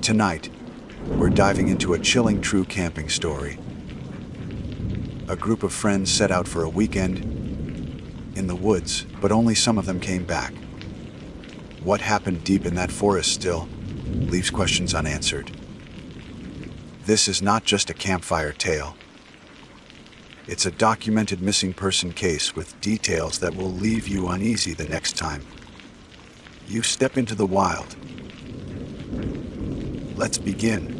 Tonight, we're diving into a chilling true camping story. A group of friends set out for a weekend in the woods, but only some of them came back. What happened deep in that forest still leaves questions unanswered. This is not just a campfire tale. It's a documented missing person case with details that will leave you uneasy the next time you step into the wild. Let's begin.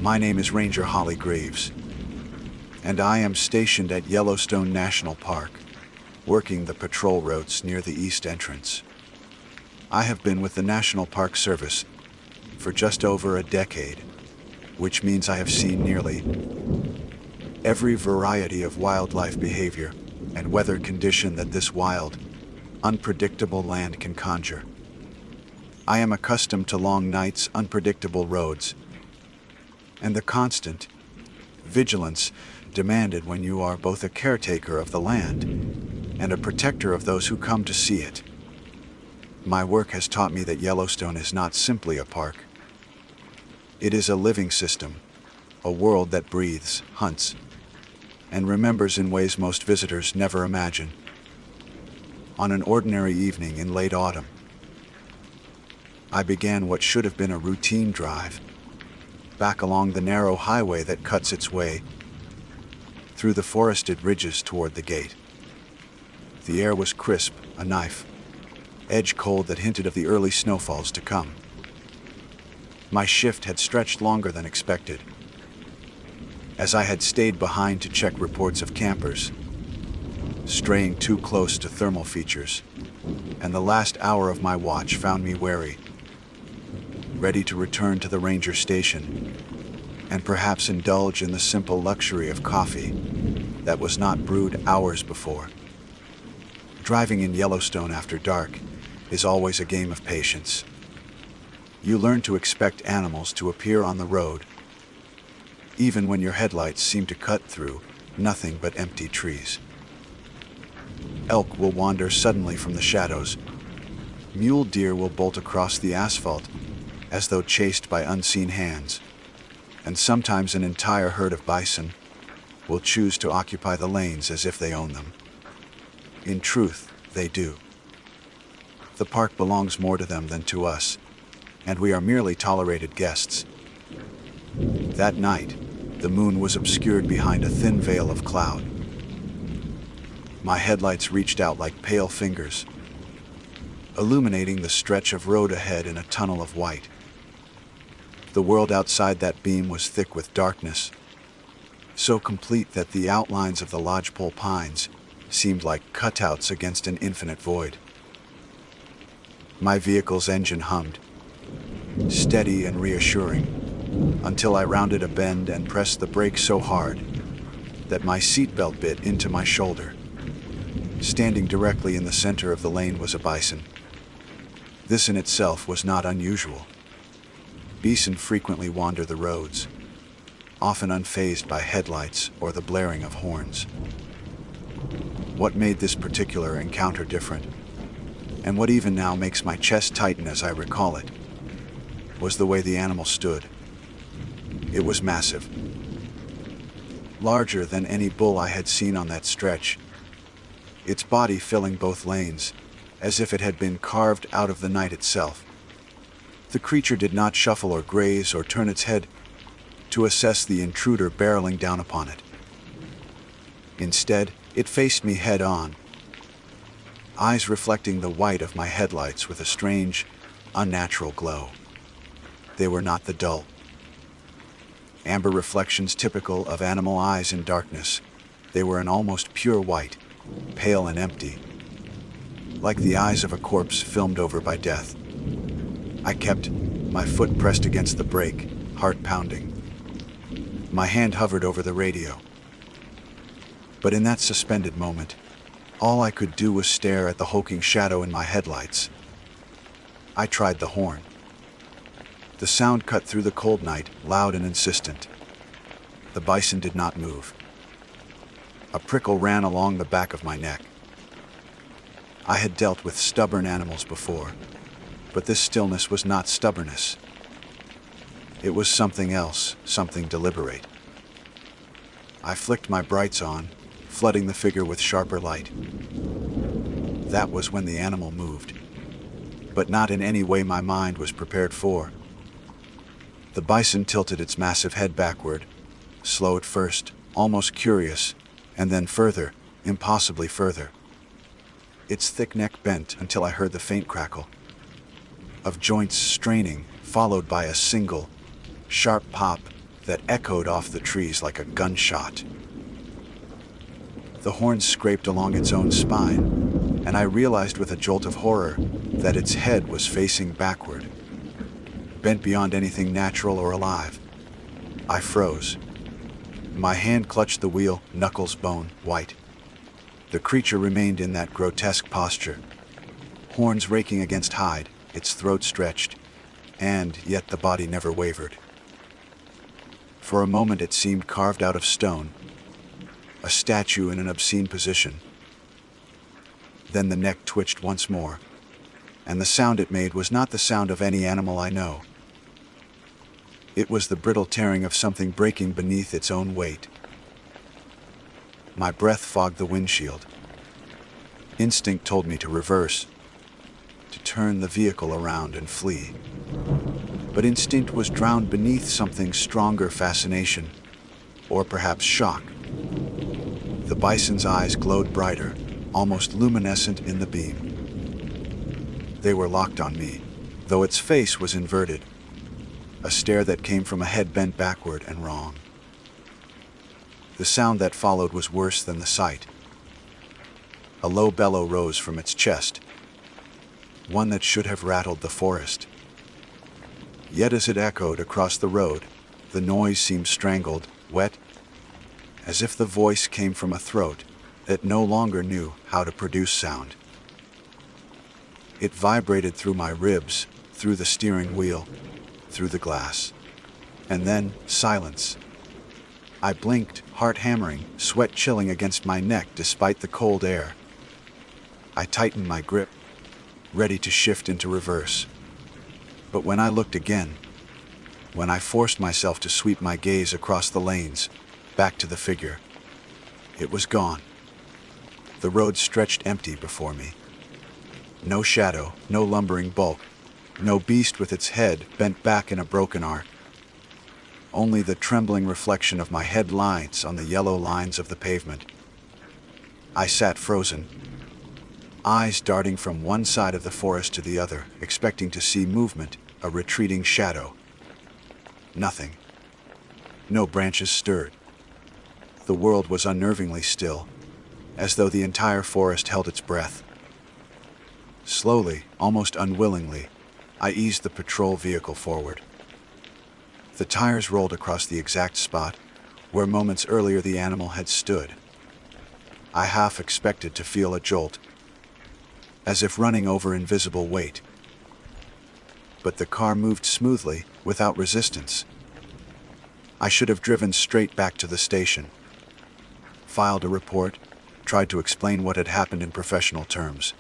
My name is Ranger Holly Graves, and I am stationed at Yellowstone National Park, working the patrol routes near the east entrance. I have been with the National Park Service for just over a decade, which means I have seen nearly every variety of wildlife behavior and weather condition that this wild, unpredictable land can conjure. I am accustomed to long nights, unpredictable roads, and the constant vigilance demanded when you are both a caretaker of the land and a protector of those who come to see it. My work has taught me that Yellowstone is not simply a park. It is a living system, a world that breathes, hunts, and remembers in ways most visitors never imagine. On an ordinary evening in late autumn, I began what should have been a routine drive back along the narrow highway that cuts its way through the forested ridges toward the gate. The air was crisp, a knife edge cold that hinted of the early snowfalls to come. My shift had stretched longer than expected, as I had stayed behind to check reports of campers straying too close to thermal features, and the last hour of my watch found me wary, ready to return to the ranger station and perhaps indulge in the simple luxury of coffee that was not brewed hours before. Driving in Yellowstone after dark is always a game of patience. You learn to expect animals to appear on the road, even when your headlights seem to cut through nothing but empty trees. Elk will wander suddenly from the shadows. Mule deer will bolt across the asphalt as though chased by unseen hands. And sometimes an entire herd of bison will choose to occupy the lanes as if they own them. In truth, they do. The park belongs more to them than to us, and we are merely tolerated guests. That night, the moon was obscured behind a thin veil of cloud. My headlights reached out like pale fingers, illuminating the stretch of road ahead in a tunnel of white. The world outside that beam was thick with darkness, so complete that the outlines of the lodgepole pines seemed like cutouts against an infinite void. My vehicle's engine hummed, steady and reassuring, until I rounded a bend and pressed the brake so hard that my seatbelt bit into my shoulder. Standing directly in the center of the lane was a bison. This in itself was not unusual. Bison frequently wander the roads, often unfazed by headlights or the blaring of horns. What made this particular encounter different, and what even now makes my chest tighten as I recall it, was the way the animal stood. It was massive, larger than any bull I had seen on that stretch, its body filling both lanes, as if it had been carved out of the night itself. The creature did not shuffle or graze or turn its head to assess the intruder barreling down upon it. Instead, it faced me head-on, eyes reflecting the white of my headlights with a strange, unnatural glow. They were not the dull amber reflections typical of animal eyes in darkness. They were an almost pure white, pale and empty, like the eyes of a corpse filmed over by death. I kept my foot pressed against the brake, heart pounding. My hand hovered over the radio. But in that suspended moment, all I could do was stare at the hulking shadow in my headlights. I tried the horn. The sound cut through the cold night, loud and insistent. The bison did not move. A prickle ran along the back of my neck. I had dealt with stubborn animals before, but this stillness was not stubbornness. It was something else, something deliberate. I flicked my brights on, flooding the figure with sharper light. That was when the animal moved, but not in any way my mind was prepared for. The bison tilted its massive head backward, slow at first, almost curious, and then further, impossibly further. Its thick neck bent until I heard the faint crackle of joints straining, followed by a single, sharp pop that echoed off the trees like a gunshot. The horns scraped along its own spine, and I realized with a jolt of horror that its head was facing backward, bent beyond anything natural or alive. I froze. My hand clutched the wheel, knuckles bone white. The creature remained in that grotesque posture, horns raking against hide, its throat stretched, and yet the body never wavered. For a moment it seemed carved out of stone, a statue in an obscene position. Then the neck twitched once more, and the sound it made was not the sound of any animal I know. It was the brittle tearing of something breaking beneath its own weight. My breath fogged the windshield. Instinct told me to reverse, to turn the vehicle around and flee. But instinct was drowned beneath something stronger: fascination, or perhaps shock. The bison's eyes glowed brighter, almost luminescent in the beam. They were locked on me, though its face was inverted, a stare that came from a head bent backward and wrong. The sound that followed was worse than the sight. A low bellow rose from its chest, one that should have rattled the forest. Yet as it echoed across the road, the noise seemed strangled, wet, as if the voice came from a throat that no longer knew how to produce sound. It vibrated through my ribs, through the steering wheel, through the glass. And then silence. I blinked, heart hammering, sweat chilling against my neck despite the cold air. I tightened my grip, ready to shift into reverse. But when I looked again, when I forced myself to sweep my gaze across the lanes, back to the figure, it was gone. The road stretched empty before me. No shadow, no lumbering bulk, no beast with its head bent back in a broken arc. Only the trembling reflection of my headlights on the yellow lines of the pavement. I sat frozen, eyes darting from one side of the forest to the other, expecting to see movement, a retreating shadow. Nothing. No branches stirred. The world was unnervingly still, as though the entire forest held its breath. Slowly, almost unwillingly, I eased the patrol vehicle forward. The tires rolled across the exact spot where moments earlier the animal had stood. I half expected to feel a jolt, as if running over invisible weight. But the car moved smoothly, without resistance. I should have driven straight back to the station, filed a report, tried to explain what had happened in professional terms.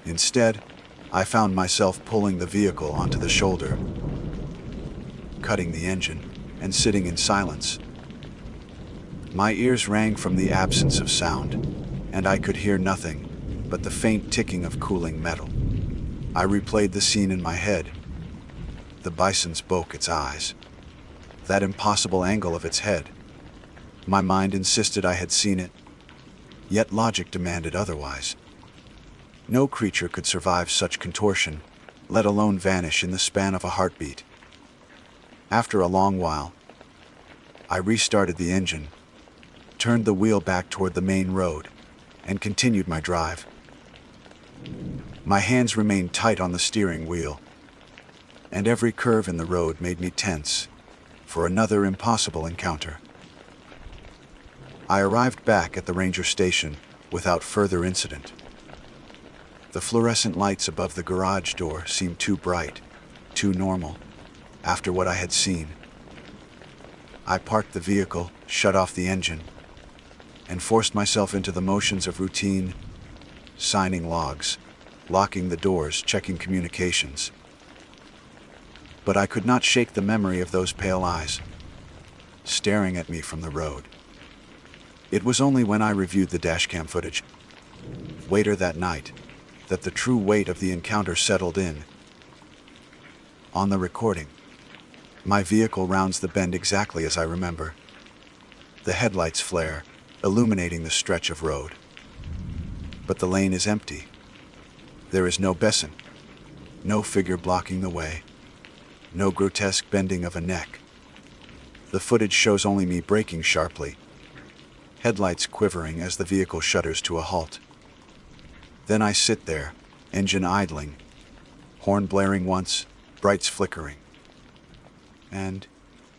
Instead, I found myself pulling the vehicle onto the shoulder, cutting the engine, and sitting in silence. My ears rang from the absence of sound, and I could hear nothing but the faint ticking of cooling metal. I replayed the scene in my head. The bison spoke its eyes. That impossible angle of its head. My mind insisted I had seen it, yet logic demanded otherwise. No creature could survive such contortion, let alone vanish in the span of a heartbeat. After a long while, I restarted the engine, turned the wheel back toward the main road, and continued my drive. My hands remained tight on the steering wheel, and every curve in the road made me tense for another impossible encounter. I arrived back at the ranger station without further incident. The fluorescent lights above the garage door seemed too bright, too normal, after what I had seen. I parked the vehicle, shut off the engine, and forced myself into the motions of routine, signing logs, locking the doors, checking communications. But I could not shake the memory of those pale eyes, staring at me from the road. It was only when I reviewed the dashcam footage, later that night, that the true weight of the encounter settled in. On the recording, my vehicle rounds the bend exactly as I remember. The headlights flare, illuminating the stretch of road. But the lane is empty. There is no bison, no figure blocking the way, no grotesque bending of a neck. The footage shows only me braking sharply, headlights quivering as the vehicle shudders to a halt. Then I sit there, engine idling, horn blaring once, brights flickering. And,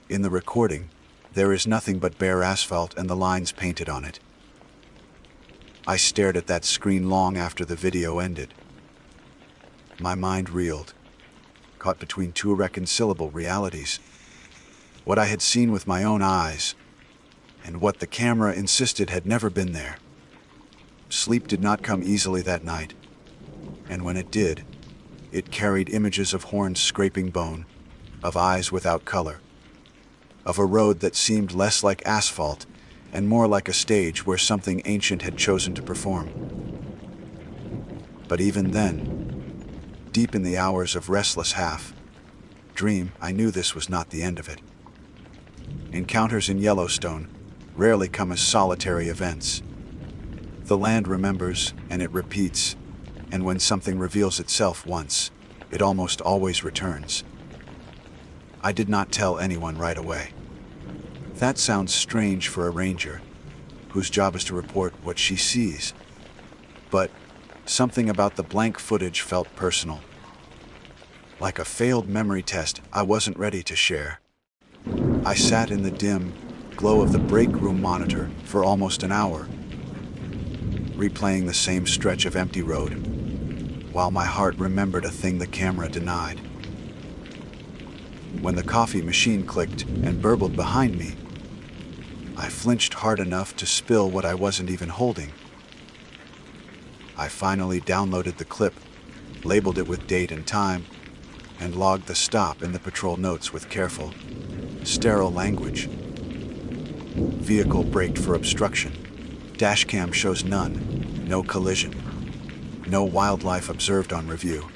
in the recording, there is nothing but bare asphalt and the lines painted on it. I stared at that screen long after the video ended. My mind reeled, caught between two irreconcilable realities. What I had seen with my own eyes, and what the camera insisted had never been there. Sleep did not come easily that night, and when it did, it carried images of horns scraping bone, of eyes without color, of a road that seemed less like asphalt and more like a stage where something ancient had chosen to perform. But even then, deep in the hours of restless half-dream, I knew this was not the end of it. Encounters in Yellowstone rarely come as solitary events. The land remembers, and it repeats, and when something reveals itself once, it almost always returns. I did not tell anyone right away. That sounds strange for a ranger, whose job is to report what she sees. But something about the blank footage felt personal. Like a failed memory test I wasn't ready to share. I sat in the dim glow of the break room monitor for almost an hour, replaying the same stretch of empty road, while my heart remembered a thing the camera denied. When the coffee machine clicked and burbled behind me, I flinched hard enough to spill what I wasn't even holding. I finally downloaded the clip, labeled it with date and time, and logged the stop in the patrol notes with careful, sterile language. Vehicle braked for obstruction. Dashcam shows none, no collision, no wildlife observed on review.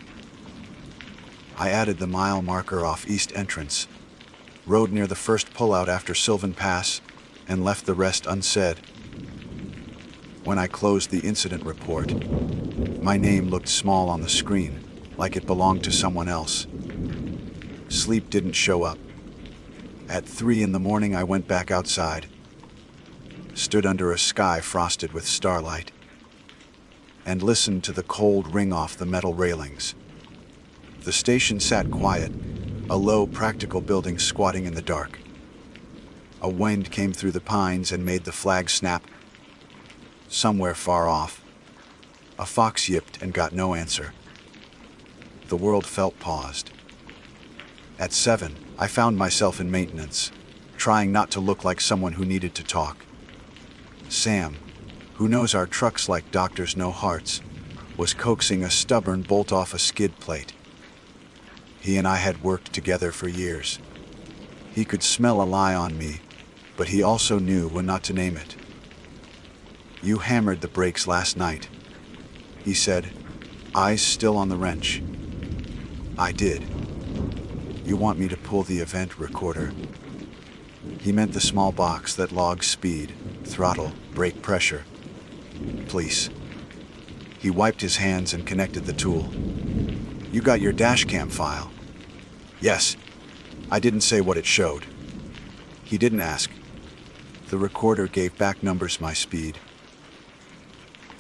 I added the mile marker off East Entrance, rode near the first pullout after Sylvan Pass, and left the rest unsaid. When I closed the incident report, my name looked small on the screen, like it belonged to someone else. Sleep didn't show up. At 3 a.m, I went back outside, stood under a sky frosted with starlight, and listened to the cold ring off the metal railings. The station sat quiet, a low, practical building squatting in the dark. A wind came through the pines and made the flag snap. Somewhere far off, a fox yipped and got no answer. The world felt paused. At 7, I found myself in maintenance, trying not to look like someone who needed to talk. Sam, who knows our trucks like doctors know hearts, was coaxing a stubborn bolt off a skid plate. He and I had worked together for years. He could smell a lie on me, but he also knew when not to name it. "You hammered the brakes last night," he said, eyes still on the wrench. "I did. You want me to pull the event recorder?" He meant the small box that logs speed, throttle, brake pressure. "Please." He wiped his hands and connected the tool. "You got your dashcam file?" "Yes." I didn't say what it showed. He didn't ask. The recorder gave back numbers my speed.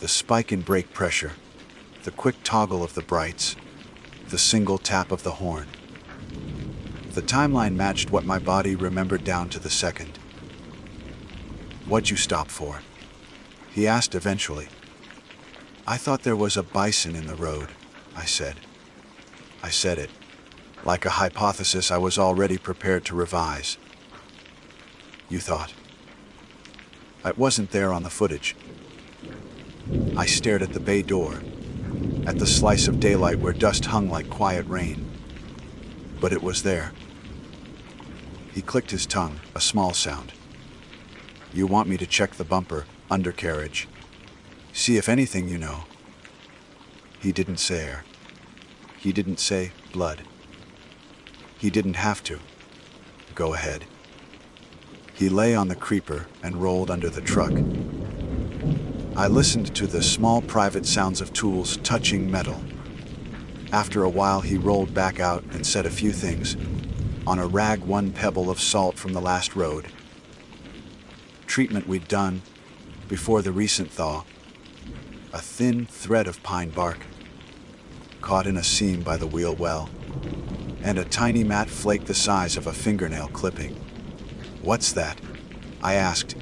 The spike in brake pressure, the quick toggle of the brights, the single tap of the horn. The timeline matched what my body remembered down to the second. "What'd you stop for?" he asked eventually. "I thought there was a bison in the road," I said. I said it, like a hypothesis I was already prepared to revise. "You thought?" "It wasn't there on the footage." I stared at the bay door, at the slice of daylight where dust hung like quiet rain. But it was there. He clicked his tongue, a small sound. You want me to check the bumper, undercarriage. See if anything you know. He didn't say air. He didn't say blood. He didn't have to. Go ahead. He lay on the creeper and rolled under the truck. I listened to the small private sounds of tools touching metal. After a while he rolled back out and said a few things, on a rag one pebble of salt from the last road. Treatment we'd done, before the recent thaw. A thin thread of pine bark, caught in a seam by the wheel well, and a tiny matte flake the size of a fingernail clipping. What's that? I asked.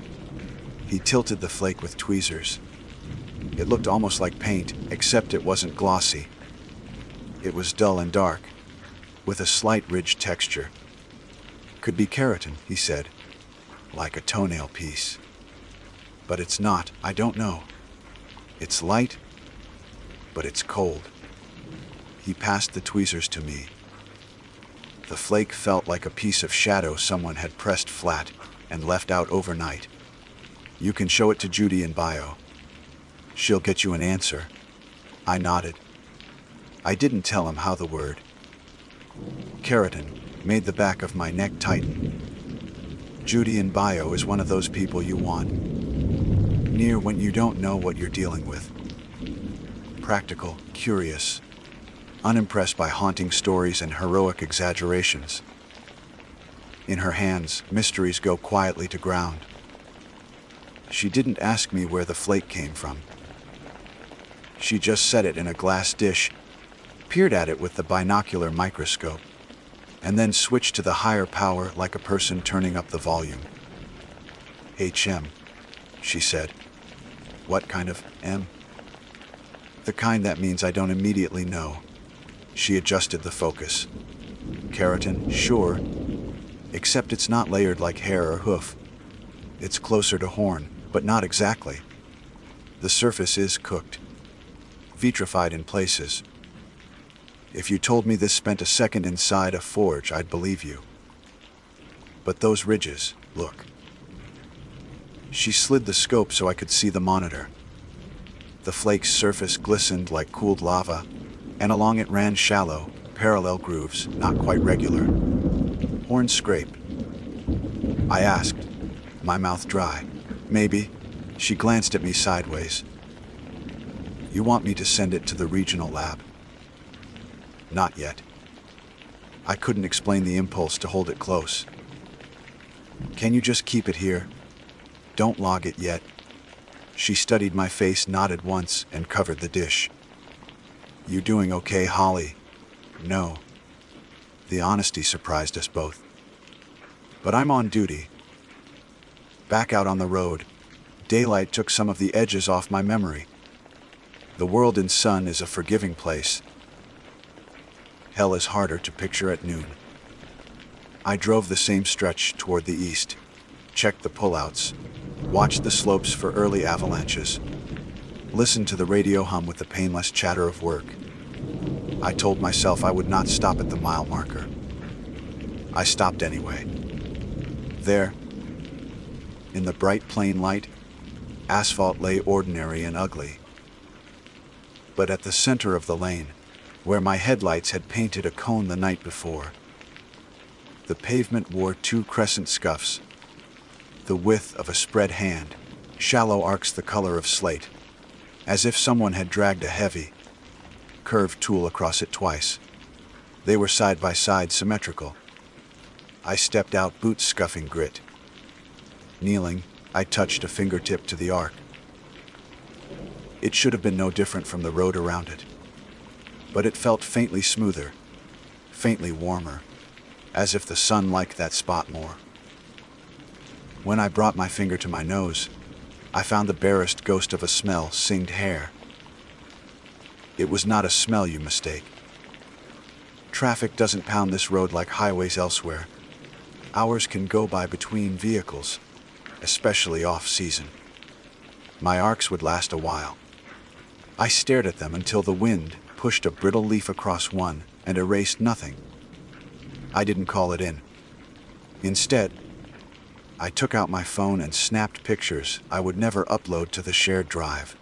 He tilted the flake with tweezers. It looked almost like paint, except it wasn't glossy. It was dull and dark, with a slight ridged texture. Could be keratin, he said, like a toenail piece. But it's not, I don't know. It's light, but it's cold. He passed the tweezers to me. The flake felt like a piece of shadow someone had pressed flat and left out overnight. You can show it to Judy in bio. She'll get you an answer. I nodded. I didn't tell him how the word keratin made the back of my neck tighten. Judy in bio is one of those people you want near when you don't know what you're dealing with. Practical, curious, unimpressed by haunting stories and heroic exaggerations. In her hands, mysteries go quietly to ground. She didn't ask me where the flake came from. She just set it in a glass dish, peered at it with the binocular microscope, and then switched to the higher power like a person turning up the volume. HM, she said. What kind of M? The kind that means I don't immediately know. She adjusted the focus. Keratin, sure, except it's not layered like hair or hoof. It's closer to horn, but not exactly. The surface is cooked, vitrified in places. If you told me this spent a second inside a forge, I'd believe you. But those ridges, look. She slid the scope so I could see the monitor. The flake's surface glistened like cooled lava, and along it ran shallow, parallel grooves, not quite regular. Horn scrape. I asked, my mouth dry. Maybe. She glanced at me sideways. You want me to send it to the regional lab? Not yet. I couldn't explain the impulse to hold it close. Can you just keep it here? Don't log it yet. She studied my face, nodded once, and covered the dish. You doing okay, Holly? No. The honesty surprised us both. But I'm on duty. Back out on the road, daylight took some of the edges off my memory. The world in sun is a forgiving place. Hell is harder to picture at noon. I drove the same stretch toward the east, checked the pullouts, watched the slopes for early avalanches, listened to the radio hum with the painless chatter of work. I told myself I would not stop at the mile marker. I stopped anyway. There, in the bright plain light, asphalt lay ordinary and ugly. But at the center of the lane, where my headlights had painted a cone the night before, the pavement wore two crescent scuffs, the width of a spread hand, shallow arcs the color of slate, as if someone had dragged a heavy, curved tool across it twice. They were side by side, symmetrical. I stepped out, boots scuffing grit. Kneeling, I touched a fingertip to the arc. It should have been no different from the road around it, but it felt faintly smoother, faintly warmer, as if the sun liked that spot more. When I brought my finger to my nose, I found the barest ghost of a smell, singed hair. It was not a smell you mistake. Traffic doesn't pound this road like highways elsewhere. Hours can go by between vehicles, especially off-season. My arcs would last a while. I stared at them until the wind pushed a brittle leaf across one and erased nothing. I didn't call it in. Instead, I took out my phone and snapped pictures I would never upload to the shared drive.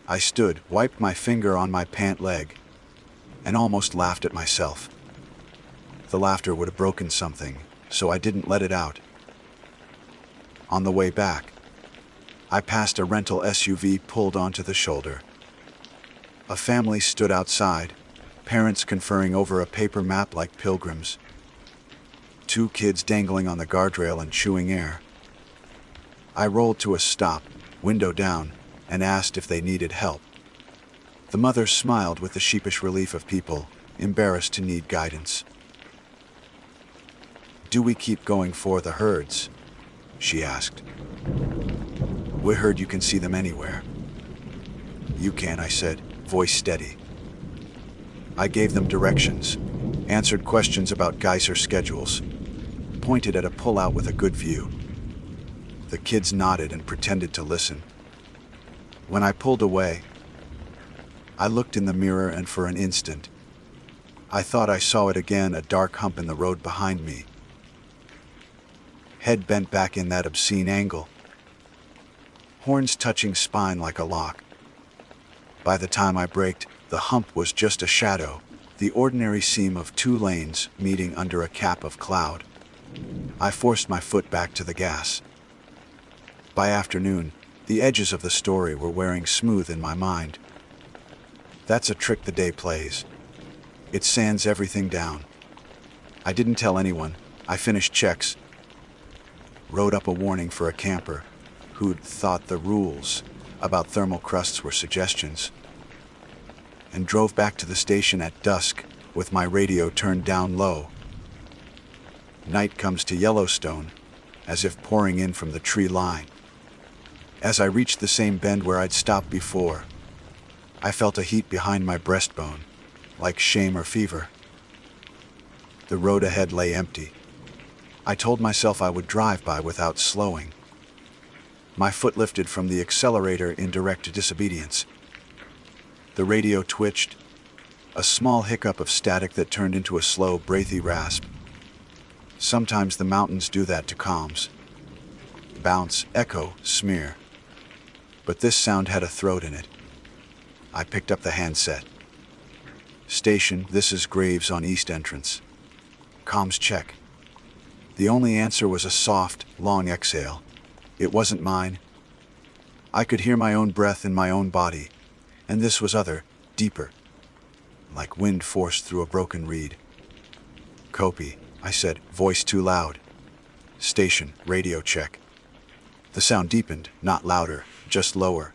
I stood, wiped my finger on my pant leg, and almost laughed at myself. The laughter would have broken something, so I didn't let it out. On the way back, I passed a rental SUV pulled onto the shoulder. A family stood outside, parents conferring over a paper map like pilgrims. 2 kids dangling on the guardrail and chewing air. I rolled to a stop, window down, and asked if they needed help. The mother smiled with the sheepish relief of people embarrassed to need guidance. "Do we keep going for the herds?" she asked. "We heard you can see them anywhere." "You can," I said, voice steady. I gave them directions, answered questions about geyser schedules, pointed at a pullout with a good view. The kids nodded and pretended to listen. When I pulled away, I looked in the mirror, and for an instant, I thought I saw it again, a dark hump in the road behind me. Head bent back in that obscene angle. Horns touching spine like a lock. By the time I braked, the hump was just a shadow, the ordinary seam of 2 lanes meeting under a cap of cloud. I forced my foot back to the gas. By afternoon, the edges of the story were wearing smooth in my mind. That's a trick the day plays. It sands everything down. I didn't tell anyone. I finished checks, wrote up a warning for a camper who'd thought the rules about thermal crusts were suggestions, and drove back to the station at dusk with my radio turned down low. Night comes to Yellowstone, as if pouring in from the tree line. As I reached the same bend where I'd stopped before, I felt a heat behind my breastbone, like shame or fever. The road ahead lay empty. I told myself I would drive by without slowing. My foot lifted from the accelerator in direct disobedience. The radio twitched, a small hiccup of static that turned into a slow, breathy rasp. Sometimes the mountains do that to comms. Bounce, echo, smear. But this sound had a throat in it. I picked up the handset. "Station, this is Graves on East Entrance. Comms check." The only answer was a soft, long exhale. It wasn't mine. I could hear my own breath in my own body, and this was other, deeper, like wind forced through a broken reed. "Copy," I said, voice too loud. "Station, radio check." The sound deepened, not louder, just lower.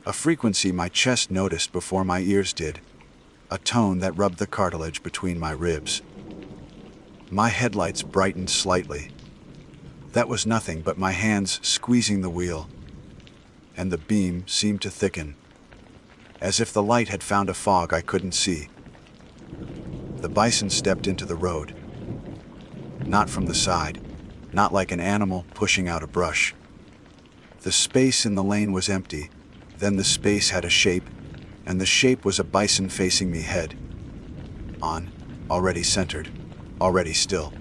A frequency my chest noticed before my ears did, a tone that rubbed the cartilage between my ribs. My headlights brightened slightly. That was nothing but my hands squeezing the wheel, and the beam seemed to thicken, as if the light had found a fog I couldn't see. The bison stepped into the road. Not from the side, not like an animal pushing out a brush. The space in the lane was empty, then the space had a shape, and the shape was a bison facing me head on, already centered, already still.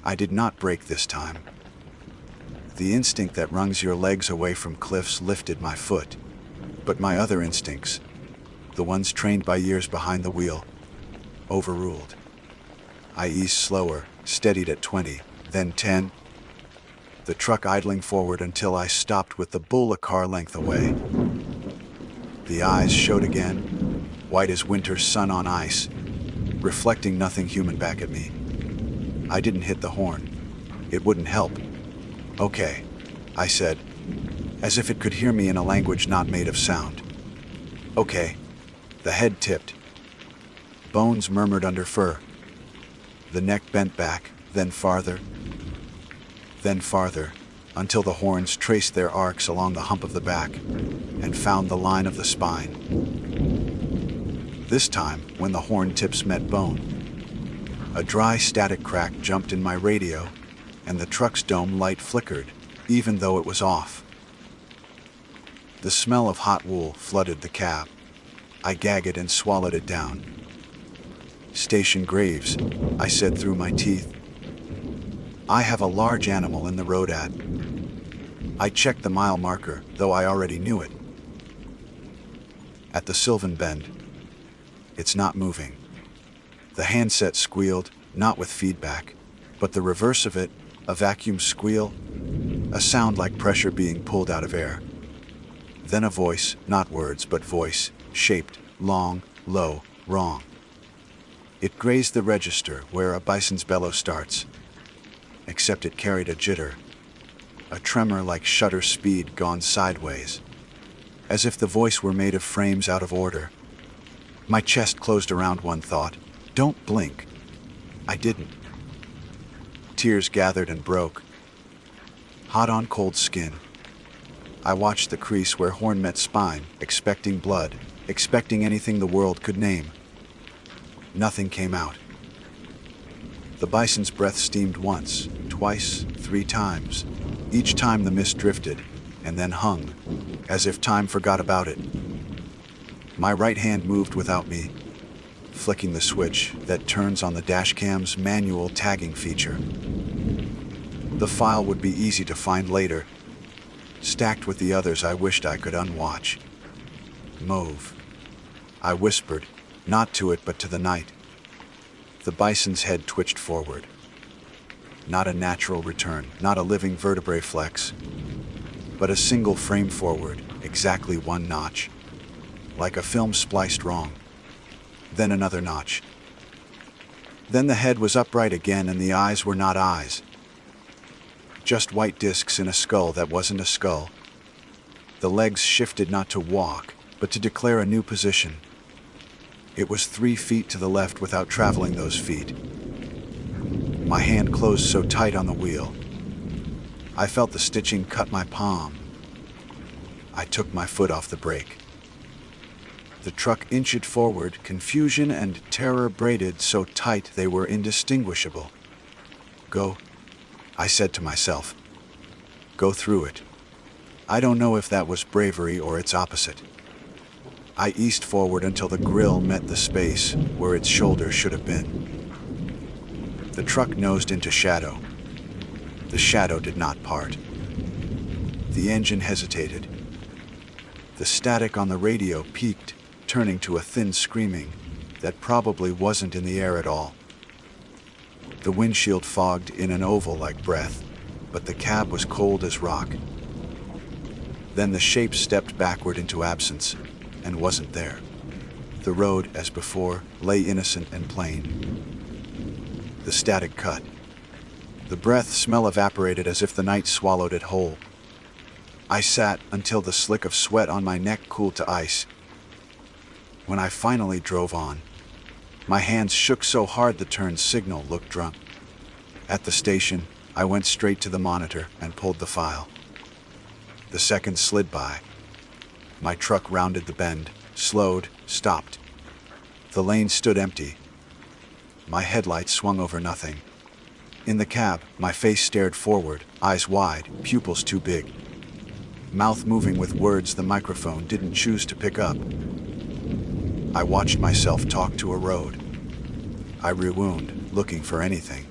I did not brake this time. The instinct that wrings your legs away from cliffs lifted my foot, but my other instincts, the ones trained by years behind the wheel, overruled. I eased slower, steadied at 20, then 10. The truck idling forward until I stopped with the bull a car length away. The eyes showed again, white as winter's sun on ice, reflecting nothing human back at me. I didn't hit the horn. It wouldn't help. "Okay," I said, as if it could hear me in a language not made of sound. "Okay." The head tipped. Bones murmured under fur. The neck bent back, then farther, until the horns traced their arcs along the hump of the back and found the line of the spine. This time, when the horn tips met bone, a dry static crack jumped in my radio, and the truck's dome light flickered, even though it was off. The smell of hot wool flooded the cab. I gagged and swallowed it down. "Station Graves," I said through my teeth. "I have a large animal in the road at." I checked the mile marker, though I already knew it. At the Sylvan Bend. It's not moving. The handset squealed, not with feedback, but the reverse of it, a vacuum squeal, a sound like pressure being pulled out of air. Then a voice, not words but voice, shaped, long, low, wrong. It grazed the register where a bison's bellow starts, except it carried a jitter, a tremor like shutter speed gone sideways, as if the voice were made of frames out of order. My chest closed around one thought, "Don't blink." I didn't. Tears gathered and broke. Hot on cold skin. I watched the crease where horn met spine, expecting blood, expecting anything the world could name. Nothing came out. The bison's breath steamed once, twice, 3 times. Each time the mist drifted, and then hung, as if time forgot about it. My right hand moved without me, flicking the switch that turns on the dashcam's manual tagging feature. The file would be easy to find later, stacked with the others I wished I could unwatch. "Mauve," I whispered, not to it but to the night. The bison's head twitched forward. Not a natural return, not a living vertebrae flex, but a single frame forward, exactly 1 notch, like a film spliced wrong. Then another notch. Then the head was upright again and the eyes were not eyes. Just white discs in a skull that wasn't a skull. The legs shifted not to walk, but to declare a new position. It was 3 feet to the left without traveling those feet. My hand closed so tight on the wheel. I felt the stitching cut my palm. I took my foot off the brake. The truck inched forward, confusion and terror braided so tight they were indistinguishable. "Go," I said to myself. "Go through it." I don't know if that was bravery or its opposite. I eased forward until the grill met the space where its shoulder should have been. The truck nosed into shadow. The shadow did not part. The engine hesitated. The static on the radio peaked, turning to a thin screaming that probably wasn't in the air at all. The windshield fogged in an oval like breath, but the cab was cold as rock. Then the shape stepped backward into absence and wasn't there. The road, as before, lay innocent and plain. The static cut. The breath smell evaporated as if the night swallowed it whole. I sat until the slick of sweat on my neck cooled to ice. When I finally drove on, my hands shook so hard the turn signal looked drunk. At the station, I went straight to the monitor and pulled the file. The seconds slid by. My truck rounded the bend, slowed, stopped. The lane stood empty. My headlights swung over nothing. In the cab, my face stared forward, eyes wide, pupils too big. Mouth moving with words the microphone didn't choose to pick up. I watched myself talk to a road. I rewound, looking for anything.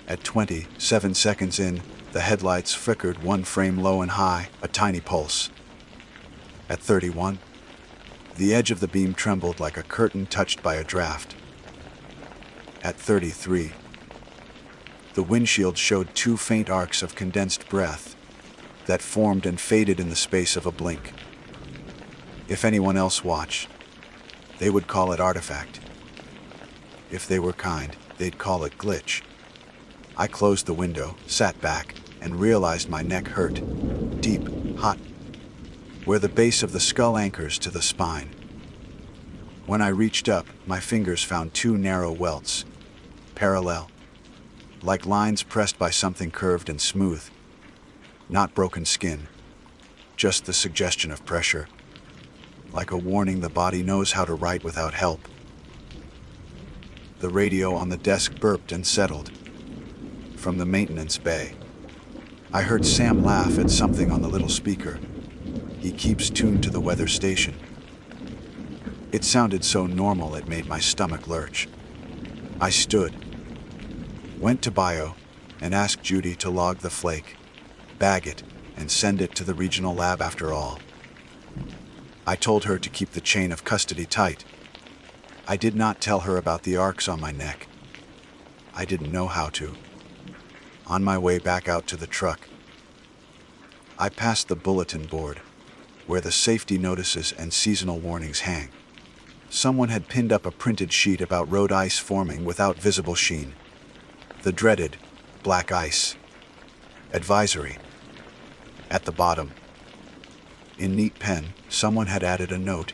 At 27 seconds in, the headlights flickered 1 frame low and high, a tiny pulse. At 31, the edge of the beam trembled like a curtain touched by a draft. At 33, the windshield showed 2 faint arcs of condensed breath that formed and faded in the space of a blink. If anyone else watched, they would call it artifact. If they were kind, they'd call it glitch. I closed the window, sat back, and realized my neck hurt. Deep, hot, where the base of the skull anchors to the spine. When I reached up, my fingers found 2 narrow welts, parallel, like lines pressed by something curved and smooth. Not broken skin, just the suggestion of pressure, like a warning the body knows how to write without help. The radio on the desk burped and settled. From the maintenance bay, I heard Sam laugh at something on the little speaker. He keeps tuned to the weather station. It sounded so normal it made my stomach lurch. I stood, went to bio, and asked Judy to log the flake, bag it, and send it to the regional lab after all. I told her to keep the chain of custody tight. I did not tell her about the arcs on my neck. I didn't know how to. On my way back out to the truck, I passed the bulletin board, where the safety notices and seasonal warnings hang. Someone had pinned up a printed sheet about road ice forming without visible sheen. The dreaded black ice advisory. At the bottom, in neat pen, someone had added a note.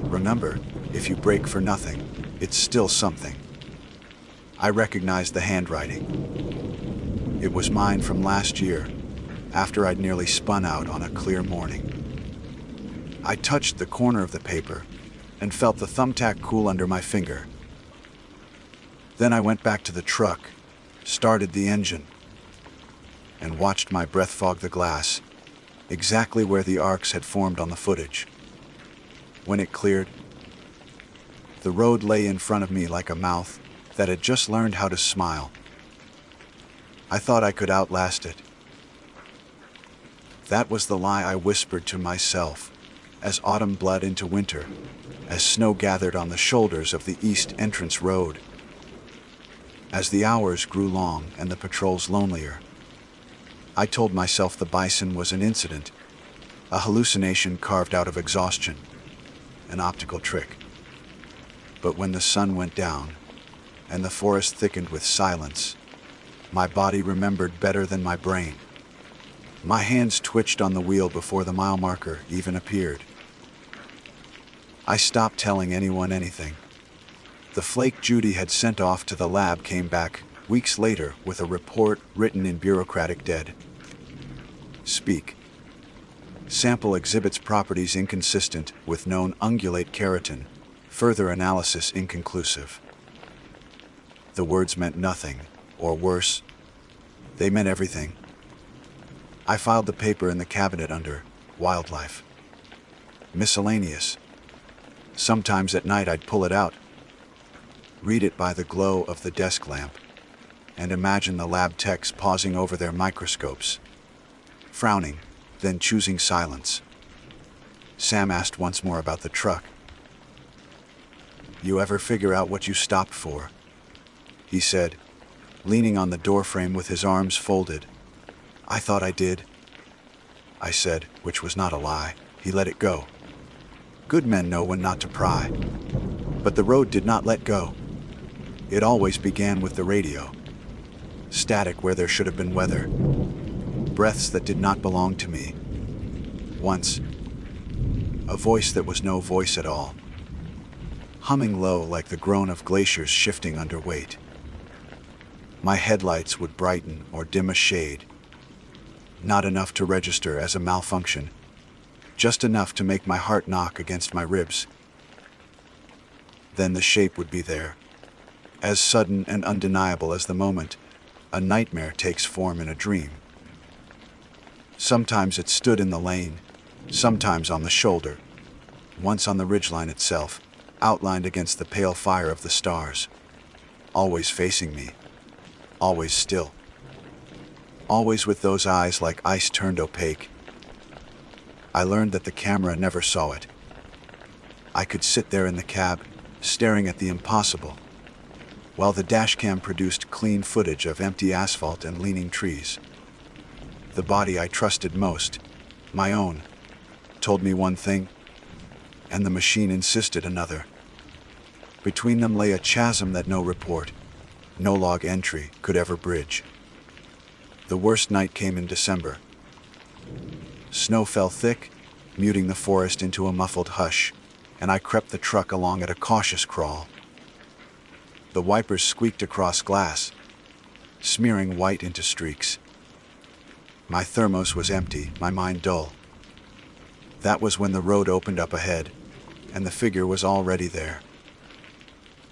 Remember, if you brake for nothing, it's still something. I recognized the handwriting. It was mine from last year, after I'd nearly spun out on a clear morning. I touched the corner of the paper and felt the thumbtack cool under my finger. Then I went back to the truck, started the engine, and watched my breath fog the glass, exactly where the arcs had formed on the footage. When it cleared, the road lay in front of me like a mouth that had just learned how to smile. I thought I could outlast it. That was the lie I whispered to myself as autumn bled into winter, as snow gathered on the shoulders of the east entrance road. As the hours grew long and the patrols lonelier, I told myself the bison was an incident, a hallucination carved out of exhaustion, an optical trick. But when the sun went down and the forest thickened with silence, my body remembered better than my brain. My hands twitched on the wheel before the mile marker even appeared. I stopped telling anyone anything. The flake Judy had sent off to the lab came back weeks later with a report written in bureaucratic dead speak. Sample exhibits properties inconsistent with known ungulate keratin. Further analysis inconclusive. The words meant nothing, or worse, they meant everything. I filed the paper in the cabinet under wildlife. Miscellaneous. Sometimes at night I'd pull it out, read it by the glow of the desk lamp, and imagine the lab techs pausing over their microscopes, frowning, then choosing silence. Sam asked once more about the truck. "You ever figure out what you stopped for?" he said, leaning on the doorframe with his arms folded. "I thought I did," I said, which was not a lie. He let it go. Good men know when not to pry. But the road did not let go. It always began with the radio. Static where there should have been weather. Breaths that did not belong to me. Once, a voice that was no voice at all. Humming low like the groan of glaciers shifting under weight. My headlights would brighten or dim a shade. Not enough to register as a malfunction, just enough to make my heart knock against my ribs. Then the shape would be there, as sudden and undeniable as the moment a nightmare takes form in a dream. Sometimes it stood in the lane, sometimes on the shoulder, once on the ridgeline itself, outlined against the pale fire of the stars. Always facing me, always still. Always with those eyes like ice turned opaque. I learned that the camera never saw it. I could sit there in the cab, staring at the impossible, while the dashcam produced clean footage of empty asphalt and leaning trees. The body I trusted most, my own, told me one thing, and the machine insisted another. Between them lay a chasm that no report, no log entry could ever bridge. The worst night came in December. Snow fell thick, muting the forest into a muffled hush, and I crept the truck along at a cautious crawl. The wipers squeaked across glass, smearing white into streaks. My thermos was empty, my mind dull. That was when the road opened up ahead, and the figure was already there.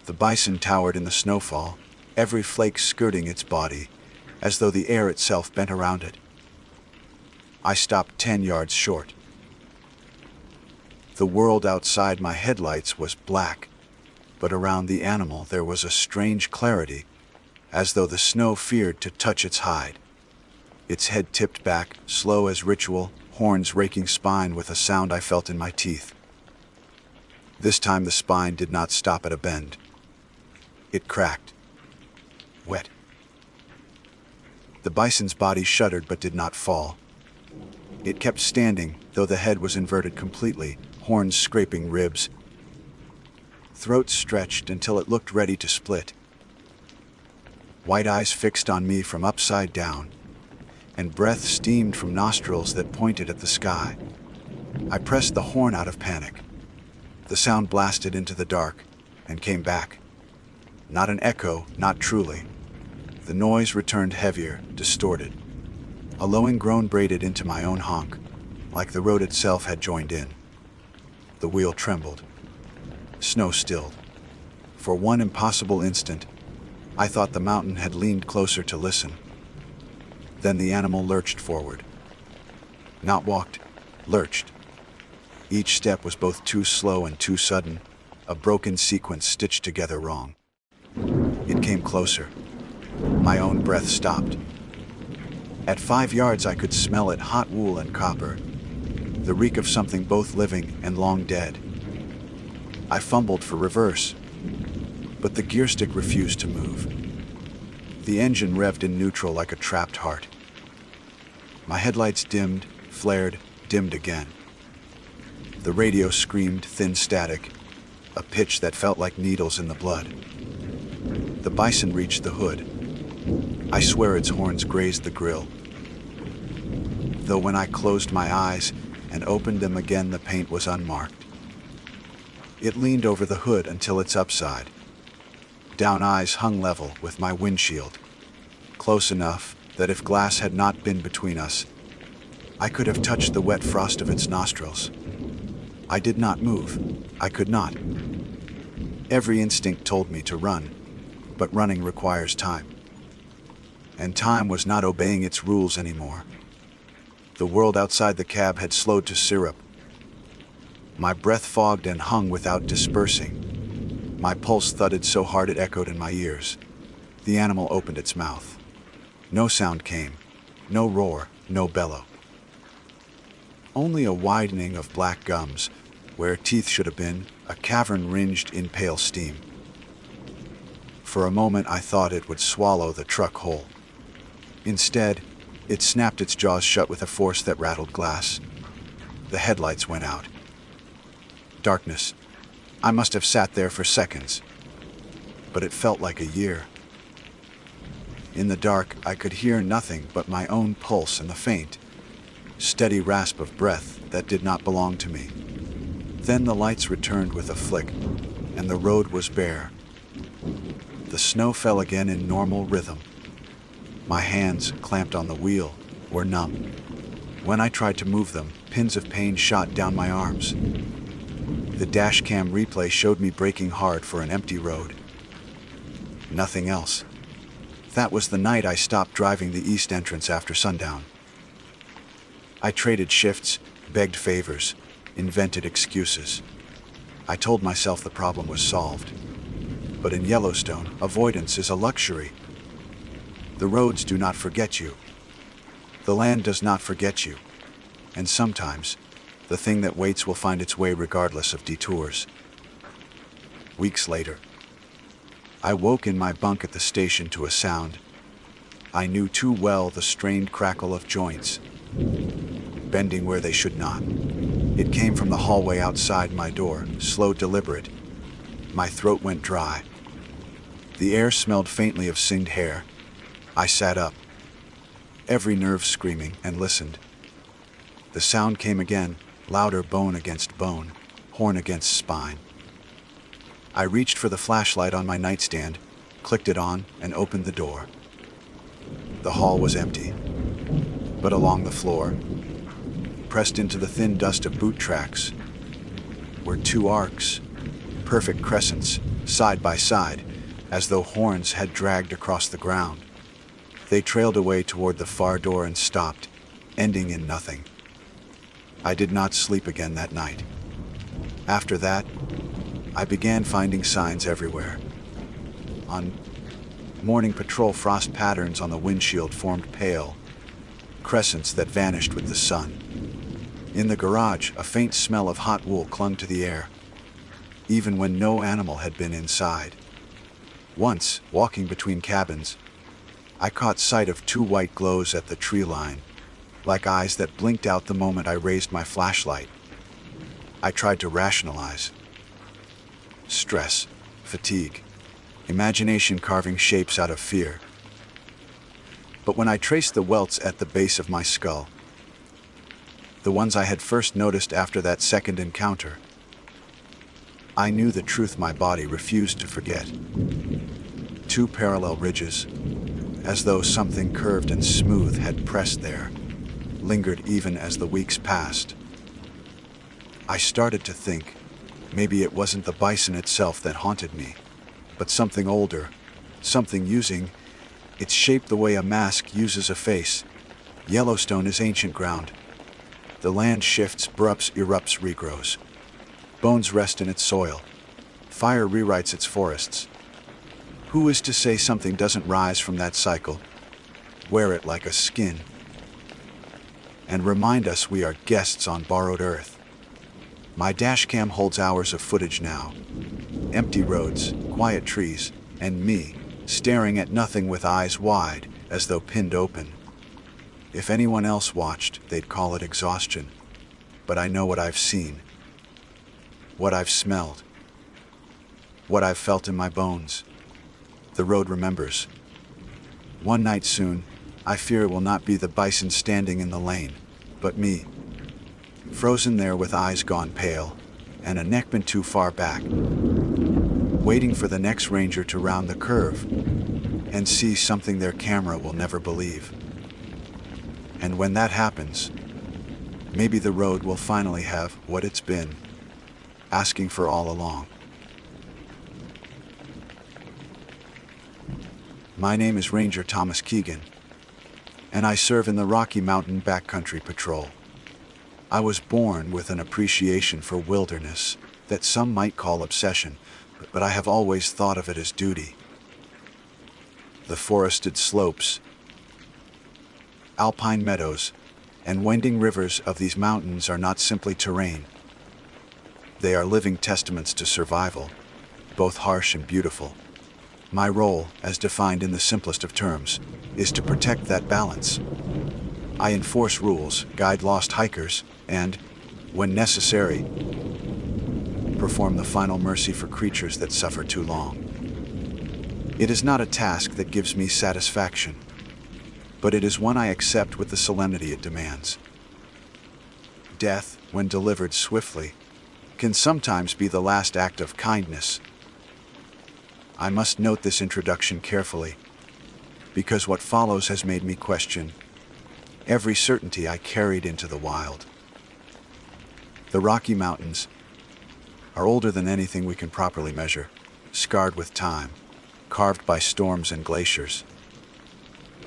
The bison towered in the snowfall, every flake skirting its body, as though the air itself bent around it. I stopped 10 yards short, The world outside my headlights was black, but around the animal there was a strange clarity, as though the snow feared to touch its hide. Its head tipped back, slow as ritual, horns raking spine with a sound I felt in my teeth. This time the spine did not stop at a bend. It cracked. Wet. The bison's body shuddered but did not fall. It kept standing, though the head was inverted completely, horns scraping ribs. Throat stretched until it looked ready to split. White eyes fixed on me from upside down, and breath steamed from nostrils that pointed at the sky. I pressed the horn out of panic. The sound blasted into the dark and came back. Not an echo, not truly. The noise returned heavier, distorted. A lowing groan braided into my own honk, like the road itself had joined in. The wheel trembled. Snow stilled. For one impossible instant, I thought the mountain had leaned closer to listen. Then the animal lurched forward. Not walked, lurched. Each step was both too slow and too sudden, a broken sequence stitched together wrong. It came closer. My own breath stopped. At 5 yards I could smell it, hot wool and copper, the reek of something both living and long dead. I fumbled for reverse, but the gear stick refused to move. The engine revved in neutral like a trapped heart. My headlights dimmed, flared, dimmed again. The radio screamed thin static, a pitch that felt like needles in the blood. The bison reached the hood. I swear its horns grazed the grill. Though when I closed my eyes and opened them again, the paint was unmarked. It leaned over the hood until its upside. Down eyes hung level with my windshield, close enough that if glass had not been between us, I could have touched the wet frost of its nostrils. I did not move. I could not. Every instinct told me to run, but running requires time. And time was not obeying its rules anymore. The world outside the cab had slowed to syrup. My breath fogged and hung without dispersing. My pulse thudded so hard it echoed in my ears. The animal opened its mouth. No sound came. No roar, no bellow. Only a widening of black gums, where teeth should have been, a cavern ringed in pale steam. For a moment I thought it would swallow the truck whole. Instead, it snapped its jaws shut with a force that rattled glass. The headlights went out. Darkness. I must have sat there for seconds, but it felt like a year. In the dark, I could hear nothing but my own pulse and the faint, steady rasp of breath that did not belong to me. Then the lights returned with a flick, and the road was bare. The snow fell again in normal rhythm. My hands, clamped on the wheel, were numb. When I tried to move them, pins of pain shot down my arms. The dash cam replay showed me braking hard for an empty road. Nothing else. That was the night I stopped driving the east entrance after sundown. I traded shifts, begged favors, invented excuses. I told myself the problem was solved. But in Yellowstone, avoidance is a luxury. The roads do not forget you. The land does not forget you. And sometimes, the thing that waits will find its way regardless of detours. Weeks later, I woke in my bunk at the station to a sound. I knew too well the strained crackle of joints, bending where they should not. It came from the hallway outside my door, slow, deliberate. My throat went dry. The air smelled faintly of singed hair. I sat up, every nerve screaming, and listened. The sound came again, louder, bone against bone, horn against spine. I reached for the flashlight on my nightstand, clicked it on, and opened the door. The hall was empty, but along the floor, pressed into the thin dust of boot tracks, were two arcs, perfect crescents, side by side, as though horns had dragged across the ground. They trailed away toward the far door and stopped, ending in nothing. I did not sleep again that night. After that, I began finding signs everywhere. On morning patrol, frost patterns on the windshield formed pale crescents that vanished with the sun. In the garage, a faint smell of hot wool clung to the air, even when no animal had been inside. Once, walking between cabins, I caught sight of two white glows at the tree line, like eyes that blinked out the moment I raised my flashlight. I tried to rationalize. Stress, fatigue, imagination carving shapes out of fear. But when I traced the welts at the base of my skull, the ones I had first noticed after that second encounter, I knew the truth my body refused to forget. Two parallel ridges, as though something curved and smooth had pressed there, lingered even as the weeks passed. I started to think maybe it wasn't the bison itself that haunted me, but something older, something using its shape the way a mask uses a face. Yellowstone is ancient ground. The land shifts, erupts, regrows. Bones rest in its soil. Fire rewrites its forests. Who is to say something doesn't rise from that cycle, wear it like a skin, and remind us we are guests on borrowed earth? My dashcam holds hours of footage now. Empty roads, quiet trees, and me, staring at nothing with eyes wide, as though pinned open. If anyone else watched, they'd call it exhaustion. But I know what I've seen, what I've smelled, what I've felt in my bones. The road remembers. One night soon, I fear it will not be the bison standing in the lane, but me, frozen there with eyes gone pale and a neck bent too far back, waiting for the next ranger to round the curve and see something their camera will never believe. And when that happens, maybe the road will finally have what it's been asking for all along. My name is Ranger Thomas Keegan, and I serve in the Rocky Mountain Backcountry Patrol. I was born with an appreciation for wilderness that some might call obsession, but I have always thought of it as duty. The forested slopes, alpine meadows, and winding rivers of these mountains are not simply terrain. They are living testaments to survival, both harsh and beautiful. My role, as defined in the simplest of terms, is to protect that balance. I enforce rules, guide lost hikers, and, when necessary, perform the final mercy for creatures that suffer too long. It is not a task that gives me satisfaction, but it is one I accept with the solemnity it demands. Death, when delivered swiftly, can sometimes be the last act of kindness. I must note this introduction carefully, because what follows has made me question every certainty I carried into the wild. The Rocky Mountains are older than anything we can properly measure, scarred with time, carved by storms and glaciers.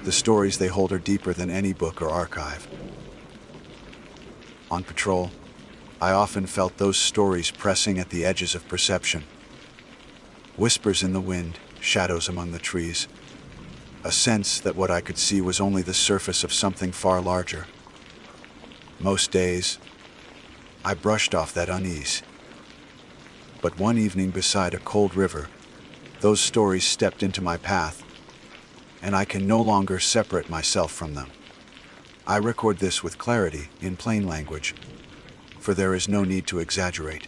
The stories they hold are deeper than any book or archive. On patrol, I often felt those stories pressing at the edges of perception. Whispers in the wind, shadows among the trees, a sense that what I could see was only the surface of something far larger. Most days, I brushed off that unease. But one evening beside a cold river, those stories stepped into my path, and I can no longer separate myself from them. I record this with clarity, in plain language, for there is no need to exaggerate.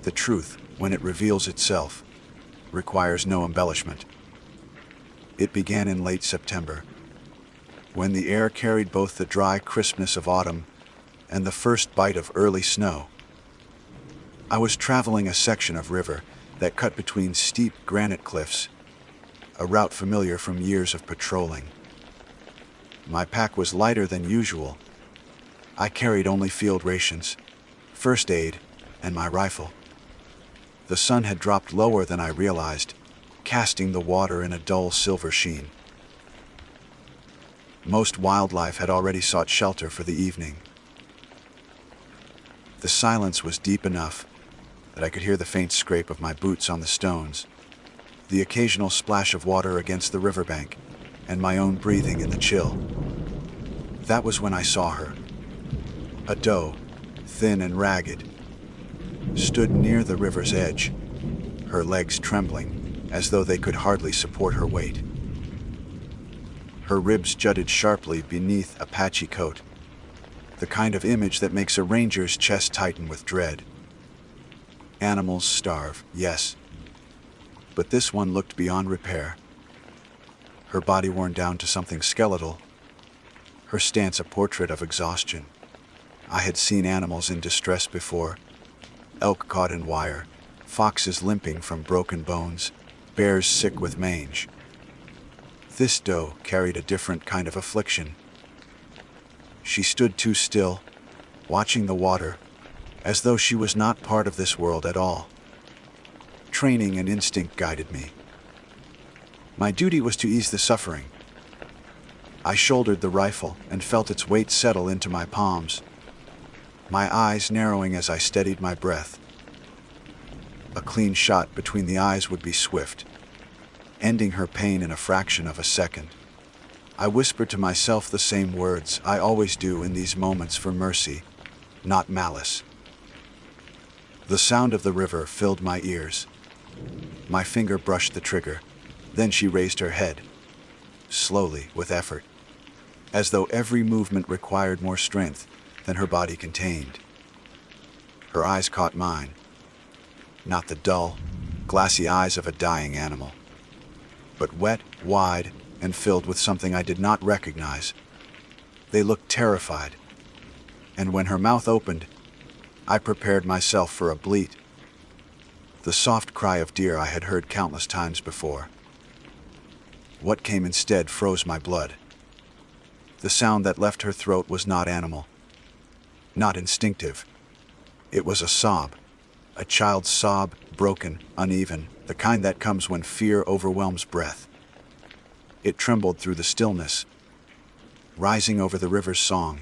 The truth, when it reveals itself, requires no embellishment. It began in late September, when the air carried both the dry crispness of autumn and the first bite of early snow. I was traveling a section of river that cut between steep granite cliffs, a route familiar from years of patrolling. My pack was lighter than usual. I carried only field rations, first aid, and my rifle. The sun had dropped lower than I realized, casting the water in a dull silver sheen. Most wildlife had already sought shelter for the evening. The silence was deep enough that I could hear the faint scrape of my boots on the stones, the occasional splash of water against the riverbank, and my own breathing in the chill. That was when I saw her. A doe, thin and ragged, stood near the river's edge, her legs trembling as though they could hardly support her weight. Her ribs jutted sharply beneath a patchy coat, the kind of image that makes a ranger's chest tighten with dread. Animals starve, yes, but this one looked beyond repair. Her body worn down to something skeletal, her stance a portrait of exhaustion. I had seen animals in distress before: elk caught in wire, foxes limping from broken bones, bears sick with mange. This doe carried a different kind of affliction. She stood too still, watching the water, as though she was not part of this world at all. Training and instinct guided me. My duty was to ease the suffering. I shouldered the rifle and felt its weight settle into my palms, my eyes narrowing as I steadied my breath. A clean shot between the eyes would be swift, ending her pain in a fraction of a second. I whispered to myself the same words I always do in these moments for mercy, not malice. The sound of the river filled my ears. My finger brushed the trigger. Then she raised her head, slowly, with effort, as though every movement required more strength than her body contained. Her eyes caught mine, not the dull, glassy eyes of a dying animal, but wet, wide, and filled with something I did not recognize. They looked terrified, and when her mouth opened, I prepared myself for a bleat, the soft cry of deer I had heard countless times before. What came instead froze my blood. The sound that left her throat was not animal, not instinctive. It was a sob, a child's sob, broken, uneven, the kind that comes when fear overwhelms breath. It trembled through the stillness, rising over the river's song,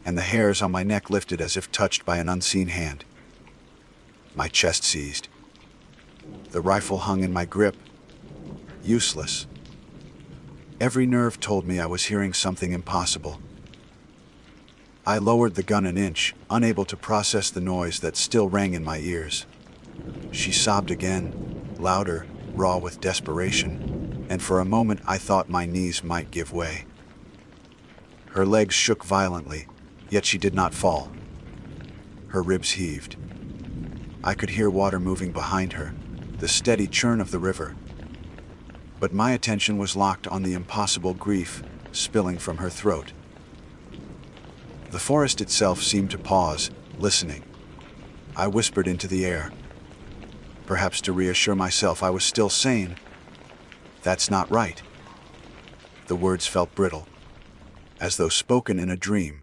and the hairs on my neck lifted as if touched by an unseen hand. My chest seized. The rifle hung in my grip, useless. Every nerve told me I was hearing something impossible. I lowered the gun an inch, unable to process the noise that still rang in my ears. She sobbed again, louder, raw with desperation, and for a moment I thought my knees might give way. Her legs shook violently, yet she did not fall. Her ribs heaved. I could hear water moving behind her, the steady churn of the river. But my attention was locked on the impossible grief spilling from her throat. The forest itself seemed to pause, listening. I whispered into the air, perhaps to reassure myself I was still sane. "That's not right." The words felt brittle, as though spoken in a dream.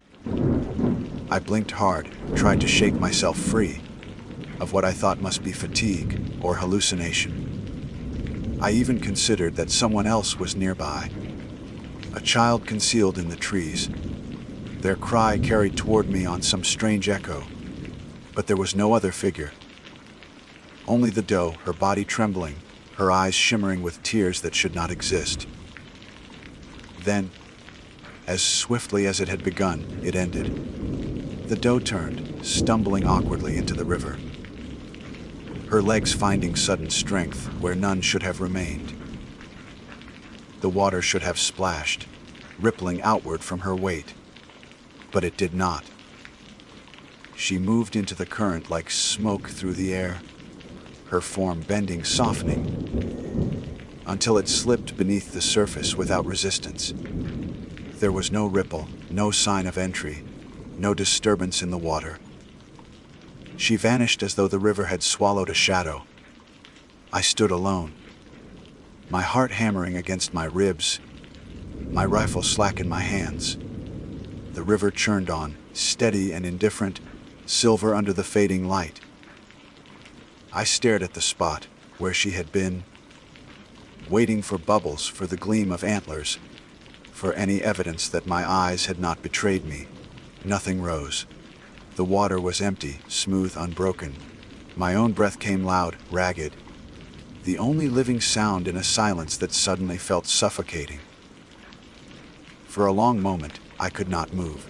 I blinked hard, tried to shake myself free of what I thought must be fatigue or hallucination. I even considered that someone else was nearby, a child concealed in the trees. Their cry carried toward me on some strange echo, but there was no other figure. Only the doe, her body trembling, her eyes shimmering with tears that should not exist. Then, as swiftly as it had begun, it ended. The doe turned, stumbling awkwardly into the river, her legs finding sudden strength where none should have remained. The water should have splashed, rippling outward from her weight, but it did not. She moved into the current like smoke through the air, her form bending, softening, until it slipped beneath the surface without resistance. There was no ripple, no sign of entry, no disturbance in the water. She vanished as though the river had swallowed a shadow. I stood alone, my heart hammering against my ribs, my rifle slack in my hands. The river churned on, steady and indifferent, silver under the fading light. I stared at the spot where she had been, waiting for bubbles, for the gleam of antlers, for any evidence that my eyes had not betrayed me. Nothing rose. The water was empty, smooth, unbroken. My own breath came loud, ragged, the only living sound in a silence that suddenly felt suffocating. For a long moment, I could not move.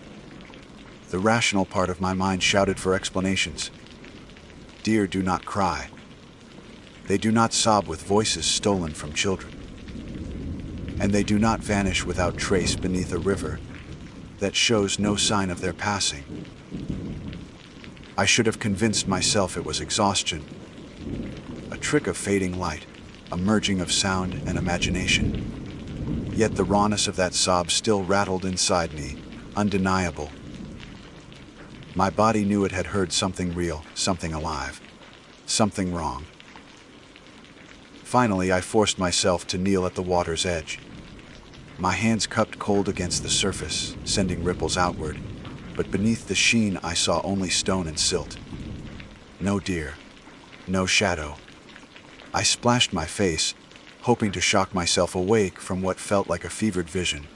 The rational part of my mind shouted for explanations. Deer do not cry. They do not sob with voices stolen from children. And they do not vanish without trace beneath a river that shows no sign of their passing. I should have convinced myself it was exhaustion, a trick of fading light, a merging of sound and imagination. Yet the rawness of that sob still rattled inside me, undeniable. My body knew it had heard something real, something alive, something wrong. Finally, I forced myself to kneel at the water's edge. My hands cupped cold against the surface, sending ripples outward, but beneath the sheen I saw only stone and silt. No deer, no shadow. I splashed my face, hoping to shock myself awake from what felt like a fevered vision.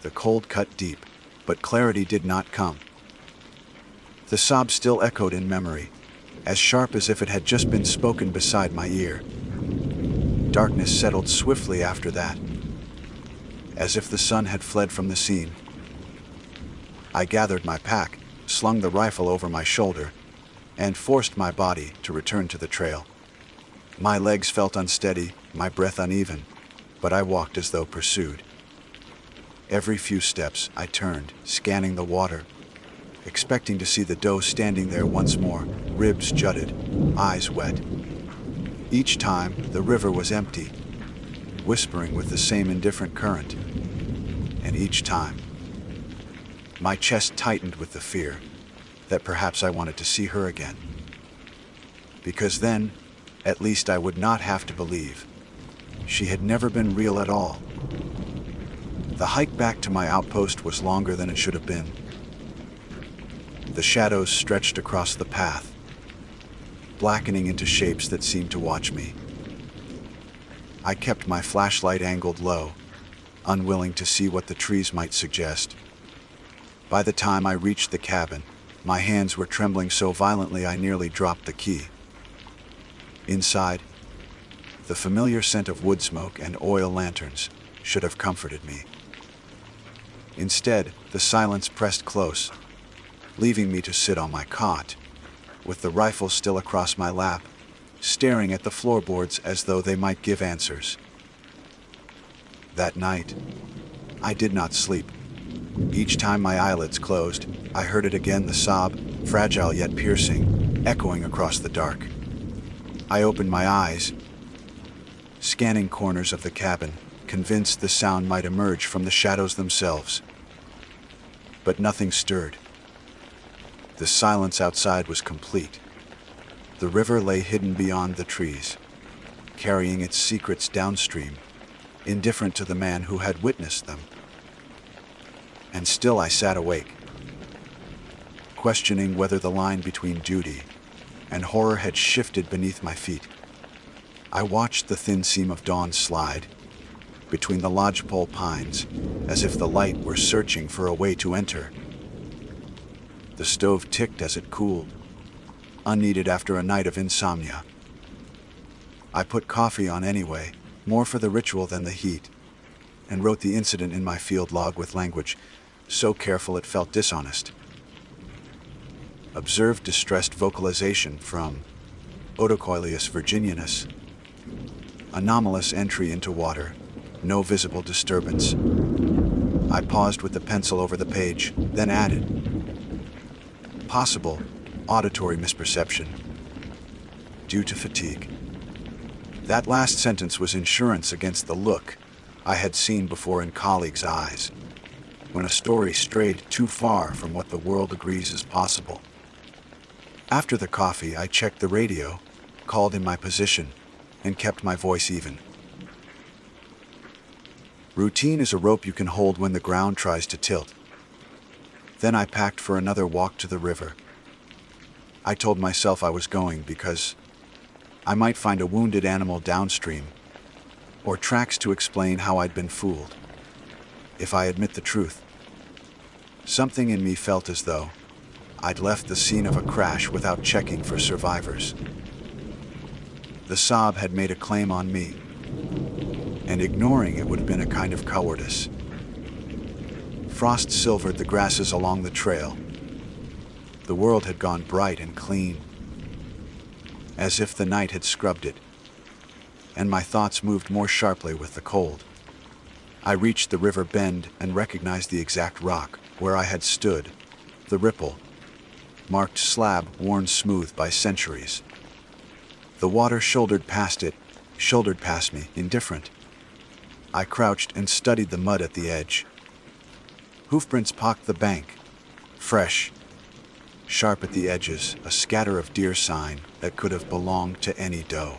The cold cut deep, but clarity did not come. The sob still echoed in memory, as sharp as if it had just been spoken beside my ear. Darkness settled swiftly after that, as if the sun had fled from the scene. I gathered my pack, slung the rifle over my shoulder, and forced my body to return to the trail. My legs felt unsteady, my breath uneven, but I walked as though pursued. Every few steps I turned, scanning the water, expecting to see the doe standing there once more, ribs jutted, eyes wet. Each time, the river was empty, whispering with the same indifferent current. And each time, my chest tightened with the fear that perhaps I wanted to see her again. Because then, at least I would not have to believe she had never been real at all. The hike back to my outpost was longer than it should have been. The shadows stretched across the path, blackening into shapes that seemed to watch me. I kept my flashlight angled low, unwilling to see what the trees might suggest. By the time I reached the cabin, my hands were trembling so violently I nearly dropped the key. Inside, the familiar scent of wood smoke and oil lanterns should have comforted me. Instead, the silence pressed close, leaving me to sit on my cot, with the rifle still across my lap, staring at the floorboards as though they might give answers. That night, I did not sleep. Each time my eyelids closed, I heard it again, the sob, fragile yet piercing, echoing across the dark. I opened my eyes, scanning corners of the cabin, convinced the sound might emerge from the shadows themselves. But nothing stirred. The silence outside was complete. The river lay hidden beyond the trees, carrying its secrets downstream, indifferent to the man who had witnessed them. And still I sat awake, questioning whether the line between duty and horror had shifted beneath my feet. I watched the thin seam of dawn slide between the lodgepole pines, as if the light were searching for a way to enter. The stove ticked as it cooled, unneeded after a night of insomnia. I put coffee on anyway, more for the ritual than the heat, and wrote the incident in my field log with language so careful it felt dishonest. Observed distressed vocalization from Otocoileus virginianus. Anomalous entry into water, no visible disturbance. I paused with the pencil over the page, then added, possible auditory misperception due to fatigue. That last sentence was insurance against the look I had seen before in colleagues' eyes, when a story strayed too far from what the world agrees is possible. After the coffee, I checked the radio, called in my position, and kept my voice even. Routine is a rope you can hold when the ground tries to tilt. Then I packed for another walk to the river. I told myself I was going because I might find a wounded animal downstream, or tracks to explain how I'd been fooled. If I admit the truth, something in me felt as though I'd left the scene of a crash without checking for survivors. The Saab had made a claim on me, and ignoring it would have been a kind of cowardice. Frost silvered the grasses along the trail. The world had gone bright and clean, as if the night had scrubbed it, and my thoughts moved more sharply with the cold. I reached the river bend and recognized the exact rock where I had stood, the ripple, marked slab worn smooth by centuries. The water shouldered past me, indifferent. I crouched and studied the mud at the edge. Hoofprints pocked the bank, fresh, sharp at the edges, a scatter of deer sign that could have belonged to any doe.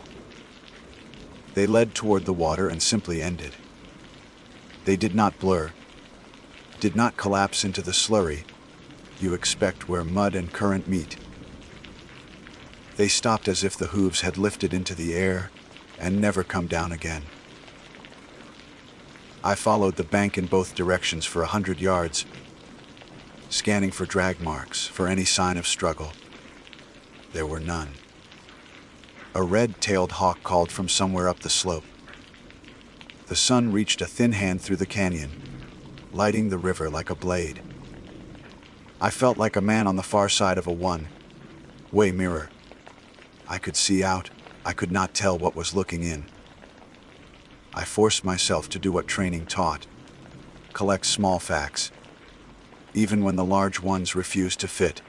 They led toward the water and simply ended. They did not blur, did not collapse into the slurry you expect where mud and current meet. They stopped as if the hooves had lifted into the air and never come down again. I followed the bank in both directions for 100 yards, scanning for drag marks, for any sign of struggle. There were none. A red-tailed hawk called from somewhere up the slope. The sun reached a thin hand through the canyon, lighting the river like a blade. I felt like a man on the far side of a one-way mirror. I could see out, I could not tell what was looking in. I forced myself to do what training taught, collect small facts, even when the large ones refused to fit.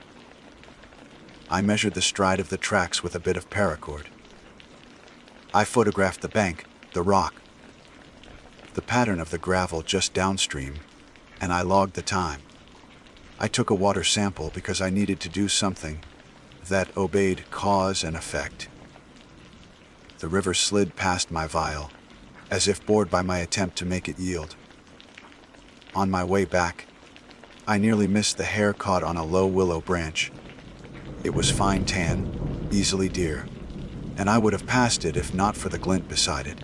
I measured the stride of the tracks with a bit of paracord. I photographed the bank, the rock, the pattern of the gravel just downstream, and I logged the time. I took a water sample because I needed to do something that obeyed cause and effect. The river slid past my vial, as if bored by my attempt to make it yield. On my way back, I nearly missed the hair caught on a low willow branch. It was fine tan, easily deer, and I would have passed it if not for the glint beside it.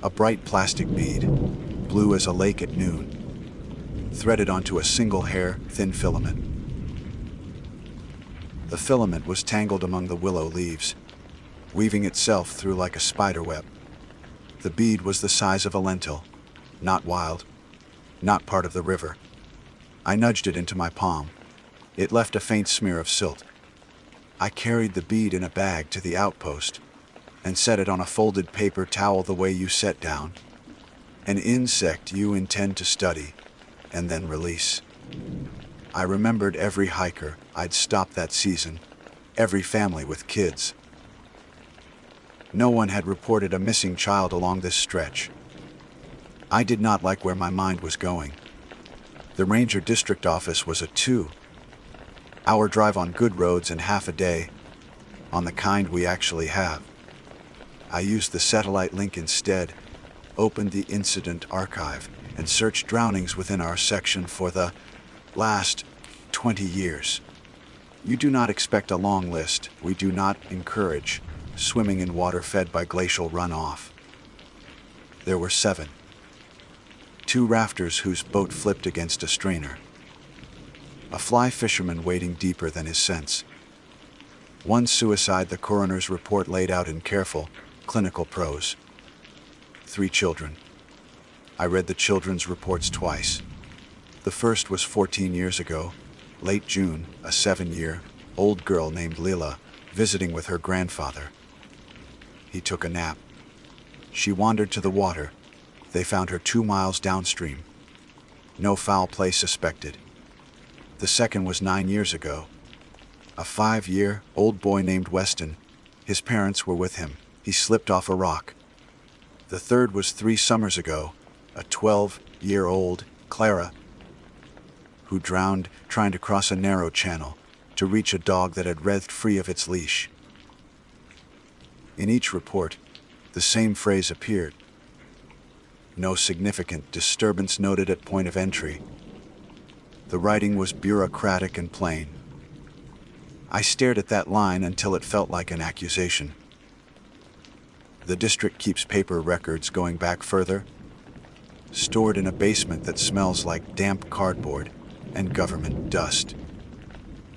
A bright plastic bead, blue as a lake at noon, threaded onto a single hair, thin filament. The filament was tangled among the willow leaves, weaving itself through like a spider web. The bead was the size of a lentil, not wild, not part of the river. I nudged it into my palm. It left a faint smear of silt. I carried the bead in a bag to the outpost and set it on a folded paper towel the way you set down an insect you intend to study and then release. I remembered every hiker I'd stopped that season, every family with kids. No one had reported a missing child along this stretch. I did not like where my mind was going. The Ranger District Office was a 2-hour drive on good roads and half a day on the kind we actually have. I used the satellite link instead, opened the incident archive, and searched drownings within our section for the last 20 years. You do not expect a long list. We do not encourage swimming in water fed by glacial runoff. There were 7. 2 rafters whose boat flipped against a strainer. A fly fisherman wading deeper than his sense. 1 suicide the coroner's report laid out in careful, clinical prose. 3 children. I read the children's reports twice. The first was 14 years ago, late June, a 7-year-old girl named Lila, visiting with her grandfather. He took a nap. She wandered to the water. They found her 2 miles downstream. No foul play suspected. The second was 9 years ago. A 5-year-old boy named Weston. His parents were with him. He slipped off a rock. The third was 3 summers ago. A 12-year-old, Clara, who drowned trying to cross a narrow channel to reach a dog that had writhed free of its leash. In each report, the same phrase appeared. No significant disturbance noted at point of entry. The writing was bureaucratic and plain. I stared at that line until it felt like an accusation. The district keeps paper records going back further, stored in a basement that smells like damp cardboard and government dust.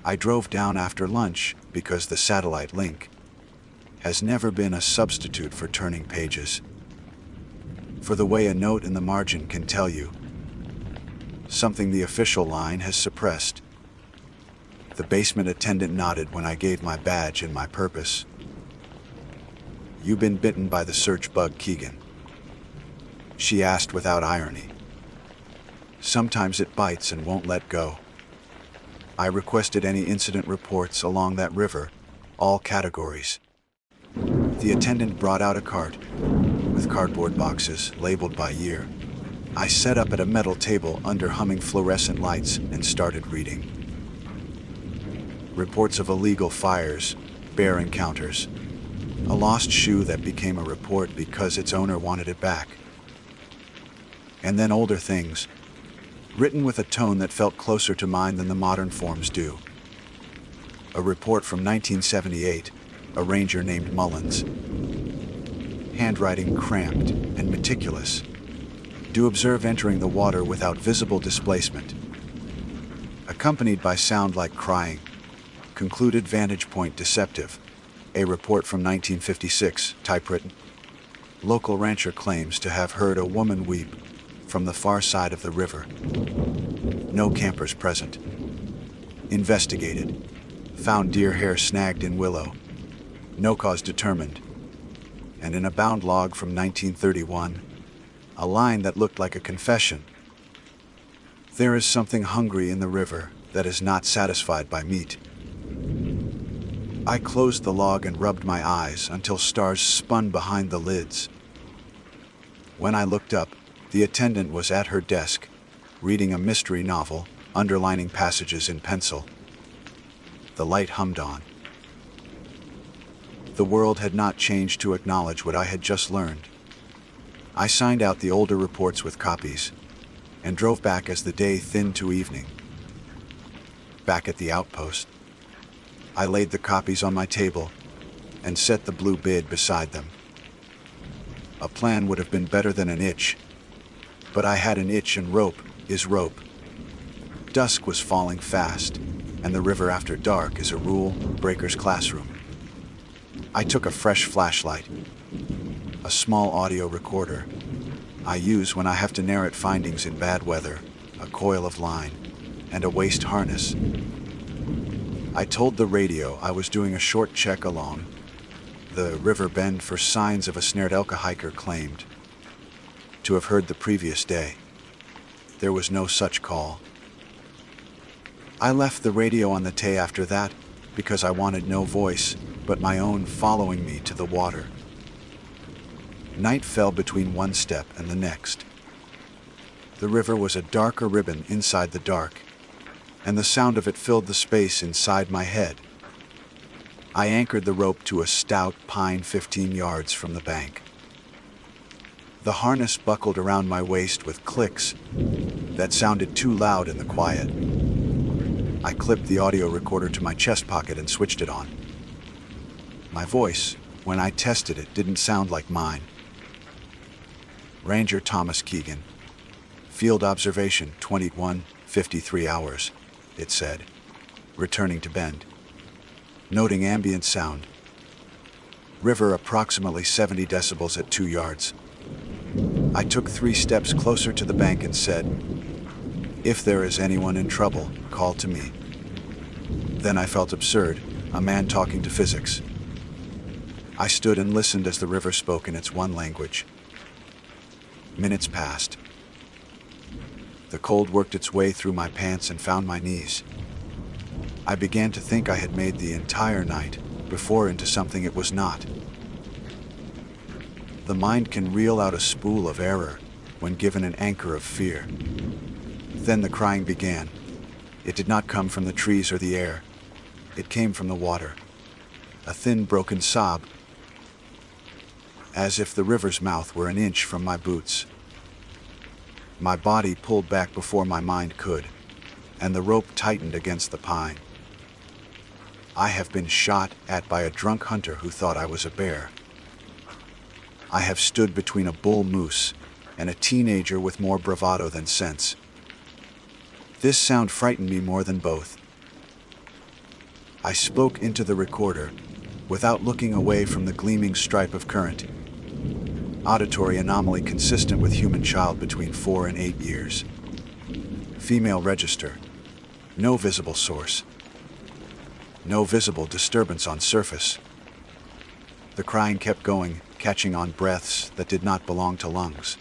I drove down after lunch because the satellite link has never been a substitute for turning pages. For the way a note in the margin can tell you something the official line has suppressed. The basement attendant nodded when I gave my badge and my purpose. "You been bitten by the search bug, Keegan?" she asked without irony. "Sometimes it bites and won't let go." I requested any incident reports along that river, all categories. The attendant brought out a cart with cardboard boxes labeled by year. I sat up at a metal table under humming fluorescent lights and started reading. Reports of illegal fires, bear encounters, a lost shoe that became a report because its owner wanted it back. And then older things, written with a tone that felt closer to mine than the modern forms do. A report from 1978, a ranger named Mullins. Handwriting cramped and meticulous. Do observe entering the water without visible displacement. Accompanied by sound like crying. Concluded vantage point deceptive. A report from 1956, typewritten. Local rancher claims to have heard a woman weep from the far side of the river. No campers present. Investigated. Found deer hair snagged in willow. No cause determined. And in a bound log from 1931, a line that looked like a confession. There is something hungry in the river that is not satisfied by meat. I closed the log and rubbed my eyes until stars spun behind the lids. When I looked up, the attendant was at her desk, reading a mystery novel, underlining passages in pencil. The light hummed on. The world had not changed to acknowledge what I had just learned. I signed out the older reports with copies and drove back as the day thinned to evening. Back at the outpost, I laid the copies on my table and set the blue bid beside them. A plan would have been better than an itch, but I had an itch and rope is rope. Dusk was falling fast, and the river after dark is a rule breaker's classroom. I took a fresh flashlight, a small audio recorder I use when I have to narrate findings in bad weather, a coil of line, and a waist harness. I told the radio I was doing a short check along the river bend for signs of a snared elk a hiker claimed to have heard the previous day. There was no such call. I left the radio on the tay after that because I wanted no voice but my own following me to the water. Night fell between one step and the next. The river was a darker ribbon inside the dark, and the sound of it filled the space inside my head. I anchored the rope to a stout pine 15 yards from the bank. The harness buckled around my waist with clicks that sounded too loud in the quiet. I clipped the audio recorder to my chest pocket and switched it on. My voice, when I tested it, didn't sound like mine. Ranger Thomas Keegan. Field observation 21:53 hours, it said, returning to Bend. Noting ambient sound. River approximately 70 decibels at 2 yards. I took 3 steps closer to the bank and said, "If there is anyone in trouble, call to me." Then I felt absurd, a man talking to physics. I stood and listened as the river spoke in its one language. Minutes passed. The cold worked its way through my pants and found my knees. I began to think I had made the entire night before into something it was not. The mind can reel out a spool of error when given an anchor of fear. Then the crying began. It did not come from the trees or the air. It came from the water. A thin, broken sob, as if the river's mouth were an inch from my boots. My body pulled back before my mind could, and the rope tightened against the pine. I have been shot at by a drunk hunter who thought I was a bear. I have stood between a bull moose and a teenager with more bravado than sense. This sound frightened me more than both. I spoke into the recorder, without looking away from the gleaming stripe of current. Auditory anomaly consistent with human child between 4 and 8 years. Female register. No visible source. No visible disturbance on surface. The crying kept going, catching on breaths that did not belong to lungs.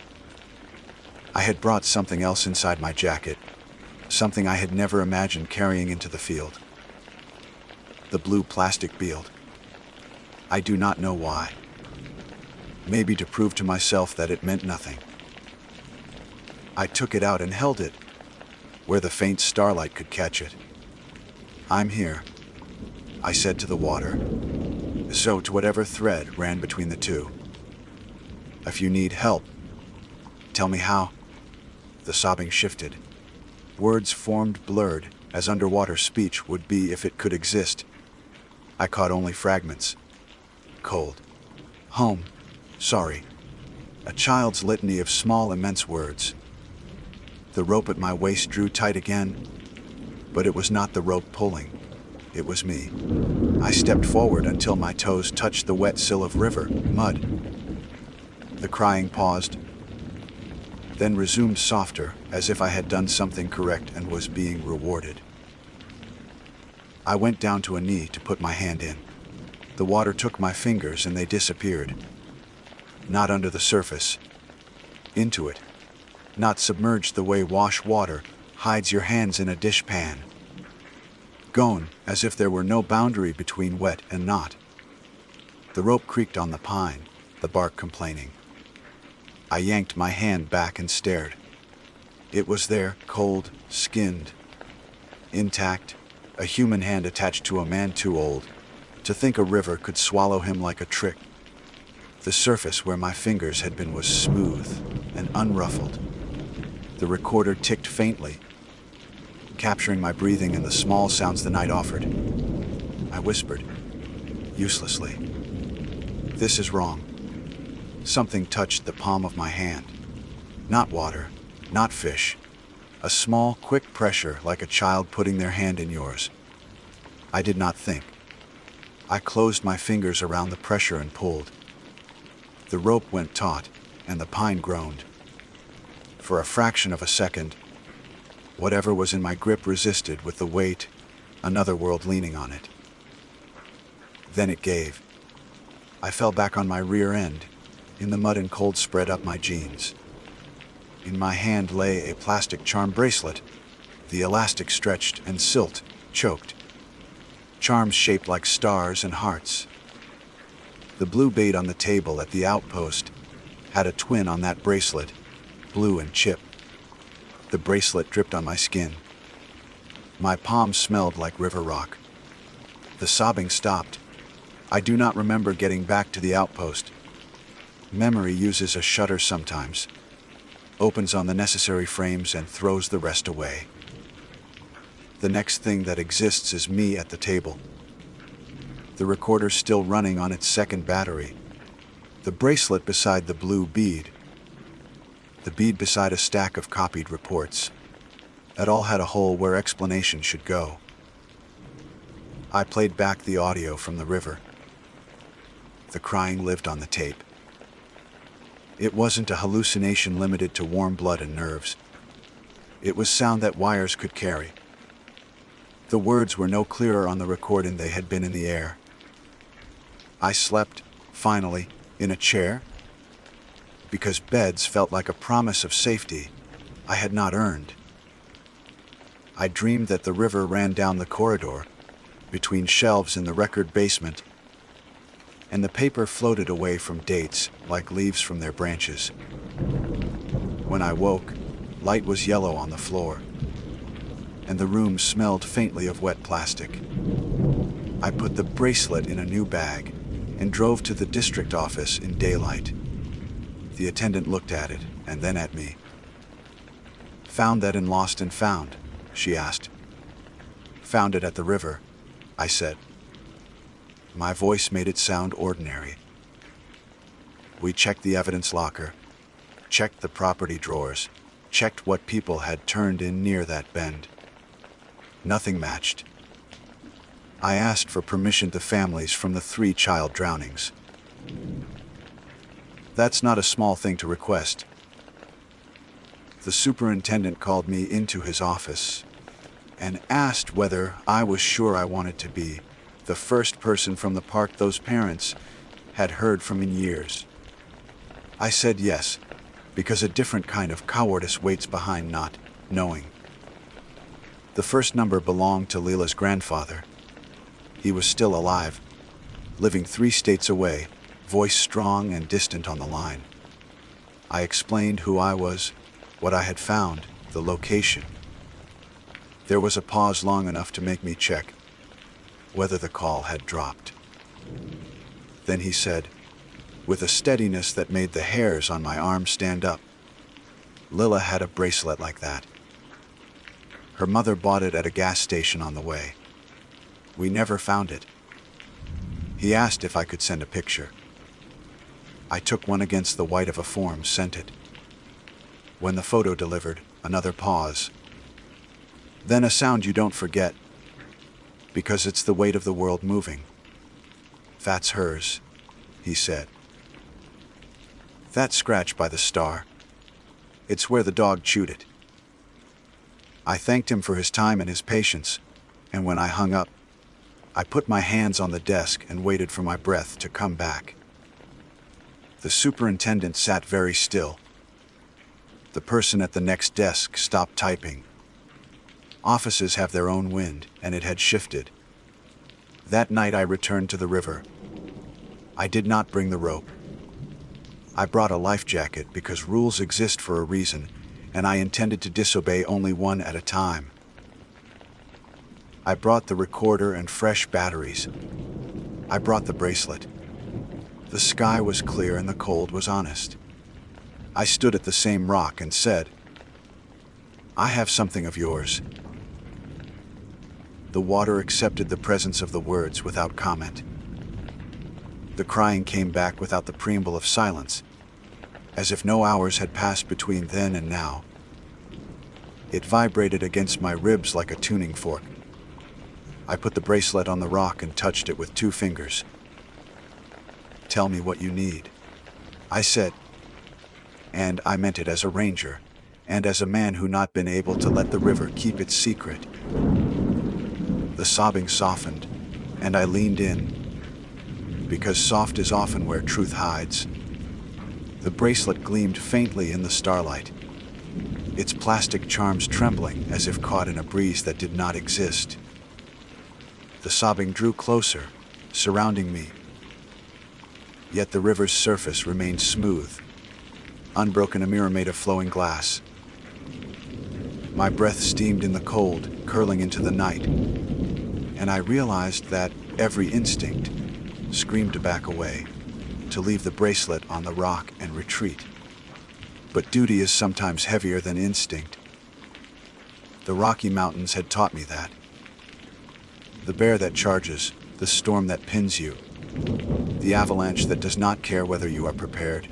I had brought something else inside my jacket, something I had never imagined carrying into the field. The blue plastic bead. I do not know why. Maybe to prove to myself that it meant nothing. I took it out and held it, where the faint starlight could catch it. "I'm here," I said to the water, so to whatever thread ran between the two. "If you need help, tell me how." The sobbing shifted. Words formed blurred, as underwater speech would be if it could exist. I caught only fragments. Cold. Home. Sorry. A child's litany of small, immense words. The rope at my waist drew tight again, but it was not the rope pulling. It was me. I stepped forward until my toes touched the wet sill of river, mud. The crying paused, then resumed softer, as if I had done something correct and was being rewarded. I went down to a knee to put my hand in. The water took my fingers and they disappeared. Not under the surface. Into it. Not submerged the way wash water hides your hands in a dishpan. Gone, as if there were no boundary between wet and not. The rope creaked on the pine, the bark complaining. I yanked my hand back and stared. It was there, cold, skinned, intact, a human hand attached to a man too old to think a river could swallow him like a trick. The surface where my fingers had been was smooth and unruffled. The recorder ticked faintly, capturing my breathing and the small sounds the night offered. I whispered, uselessly, "This is wrong." Something touched the palm of my hand. Not water, not fish. A small, quick pressure like a child putting their hand in yours. I did not think. I closed my fingers around the pressure and pulled. The rope went taut, and the pine groaned. For a fraction of a second, whatever was in my grip resisted with the weight, another world leaning on it. Then it gave. I fell back on my rear end, in the mud and cold spread up my jeans. In my hand lay a plastic charm bracelet, the elastic stretched and silt choked. Charms shaped like stars and hearts. The blue bead on the table at the outpost had a twin on that bracelet, blue and chip. The bracelet dripped on my skin. My palm smelled like river rock. The sobbing stopped. I do not remember getting back to the outpost. Memory uses a shutter sometimes, opens on the necessary frames and throws the rest away. The next thing that exists is me at the table. The recorder still running on its second battery. The bracelet beside the blue bead. The bead beside a stack of copied reports. It all had a hole where explanation should go. I played back the audio from the river. The crying lived on the tape. It wasn't a hallucination limited to warm blood and nerves. It was sound that wires could carry. The words were no clearer on the recording they had been in the air. I slept, finally, in a chair, because beds felt like a promise of safety I had not earned. I dreamed that the river ran down the corridor, between shelves in the record basement, and the paper floated away from dates like leaves from their branches. When I woke, light was yellow on the floor, and the room smelled faintly of wet plastic. I put the bracelet in a new bag and drove to the district office in daylight. The attendant looked at it and then at me. "Found that in Lost and Found?" she asked. "Found it at the river," I said. My voice made it sound ordinary. We checked the evidence locker, checked the property drawers, checked what people had turned in near that bend. Nothing matched. I asked for permission to families from the 3 child drownings. That's not a small thing to request. The superintendent called me into his office and asked whether I was sure I wanted to be the first person from the park those parents had heard from in years. I said yes, because a different kind of cowardice waits behind not knowing. The first number belonged to Leela's grandfather. He was still alive, living 3 states away, voice strong and distant on the line. I explained who I was, what I had found, the location. There was a pause long enough to make me check whether the call had dropped. Then he said, with a steadiness that made the hairs on my arm stand up, "Lila had a bracelet like that. Her mother bought it at a gas station on the way. We never found it." He asked if I could send a picture. I took one against the white of a form, sent it. When the photo delivered, another pause. Then a sound you don't forget, because it's the weight of the world moving. "That's hers," he said. "That scratch by the star. It's where the dog chewed it." I thanked him for his time and his patience, and when I hung up, I put my hands on the desk and waited for my breath to come back. The superintendent sat very still. The person at the next desk stopped typing. Offices have their own wind, and it had shifted. That night I returned to the river. I did not bring the rope. I brought a life jacket because rules exist for a reason, and I intended to disobey only one at a time. I brought the recorder and fresh batteries. I brought the bracelet. The sky was clear and the cold was honest. I stood at the same rock and said, "I have something of yours." The water accepted the presence of the words without comment. The crying came back without the preamble of silence, as if no hours had passed between then and now. It vibrated against my ribs like a tuning fork. I put the bracelet on the rock and touched it with 2 fingers. "Tell me what you need," I said, and I meant it as a ranger, and as a man who not been able to let the river keep its secret. The sobbing softened, and I leaned in, because soft is often where truth hides. The bracelet gleamed faintly in the starlight, its plastic charms trembling as if caught in a breeze that did not exist. The sobbing drew closer, surrounding me. Yet the river's surface remained smooth, unbroken, a mirror made of flowing glass. My breath steamed in the cold, curling into the night, and I realized that every instinct screamed to back away, to leave the bracelet on the rock and retreat. But duty is sometimes heavier than instinct. The Rocky Mountains had taught me that. The bear that charges, the storm that pins you, the avalanche that does not care whether you are prepared.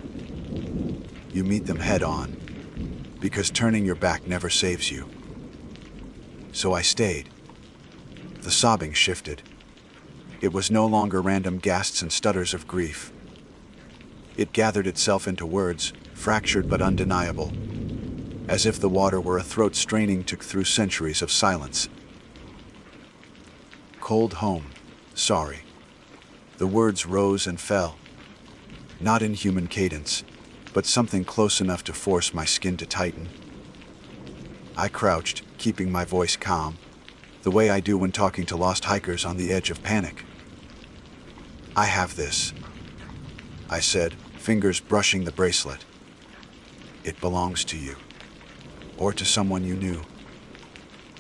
You meet them head on, because turning your back never saves you. So I stayed. The sobbing shifted. It was no longer random gasps and stutters of grief. It gathered itself into words, fractured but undeniable, as if the water were a throat straining through centuries of silence. "Cold home, sorry." The words rose and fell, not in human cadence, but something close enough to force my skin to tighten. I crouched, keeping my voice calm, the way I do when talking to lost hikers on the edge of panic. "I have this," I said, fingers brushing the bracelet. "It belongs to you, or to someone you knew."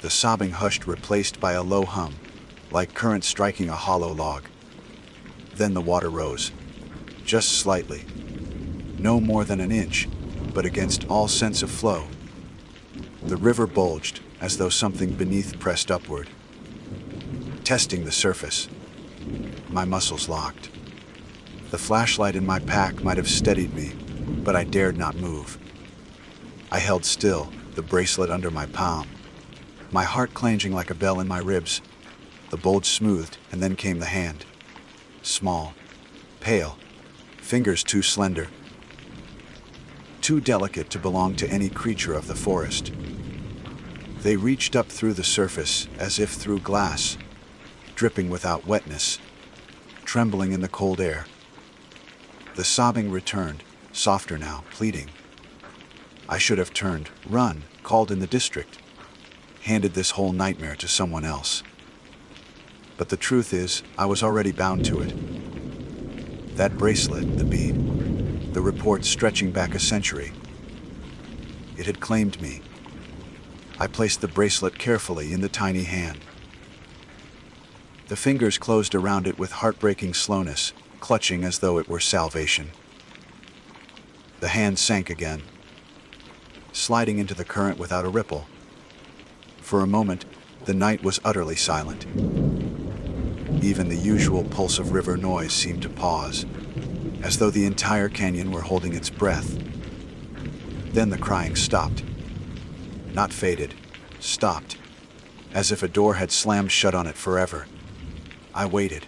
The sobbing hushed, replaced by a low hum, like current striking a hollow log. Then the water rose, just slightly, no more than an inch, but against all sense of flow. The river bulged, as though something beneath pressed upward. Testing the surface, my muscles locked. The flashlight in my pack might have steadied me, but I dared not move. I held still, the bracelet under my palm, my heart clanging like a bell in my ribs. the bulge smoothed, and then came the hand. Small, pale, fingers too slender, too delicate to belong to any creature of the forest. They reached up through the surface as if through glass, dripping without wetness, trembling in the cold air. The sobbing returned, softer now, pleading. I should have turned, run, called in the district, handed this whole nightmare to someone else. But the truth is, I was already bound to it. That bracelet, the bead, the report stretching back a century. It had claimed me. I placed the bracelet carefully in the tiny hand. The fingers closed around it with heartbreaking slowness, clutching as though it were salvation. The hand sank again, sliding into the current without a ripple. For a moment, the night was utterly silent. Even the usual pulse of river noise seemed to pause, as though the entire canyon were holding its breath. Then the crying stopped. Not faded, stopped, as if a door had slammed shut on it forever. I waited.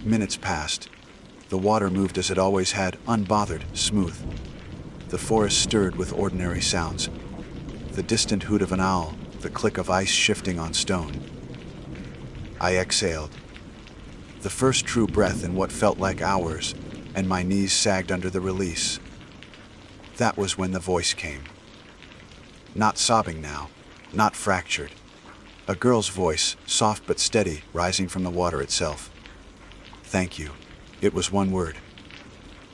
Minutes passed. The water moved as it always had, unbothered, smooth. The forest stirred with ordinary sounds. The distant hoot of an owl, the click of ice shifting on stone. I exhaled. The first true breath in what felt like hours, and my knees sagged under the release. That was when the voice came. Not sobbing now, not fractured. A girl's voice, soft but steady, rising from the water itself. Thank you. It was one word.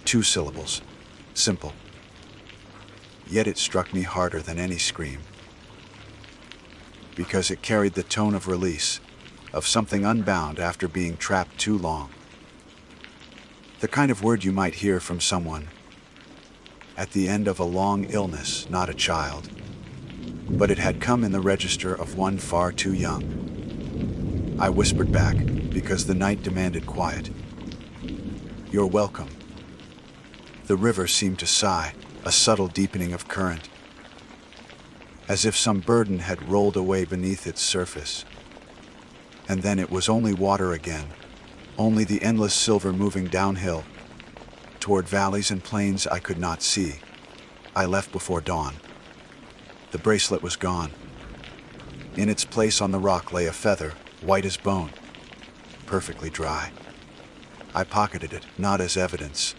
2 syllables. Simple. Yet it struck me harder than any scream. Because it carried the tone of release, of something unbound after being trapped too long. The kind of word you might hear from someone at the end of a long illness, not a child. But it had come in the register of one far too young. I whispered back, because the night demanded quiet. You're welcome. The river seemed to sigh, a subtle deepening of current, as if some burden had rolled away beneath its surface. And then it was only water again, only the endless silver moving downhill, toward valleys and plains I could not see. I left before dawn. The bracelet was gone. In its place on the rock lay a feather, white as bone, perfectly dry. I pocketed it, not as evidence,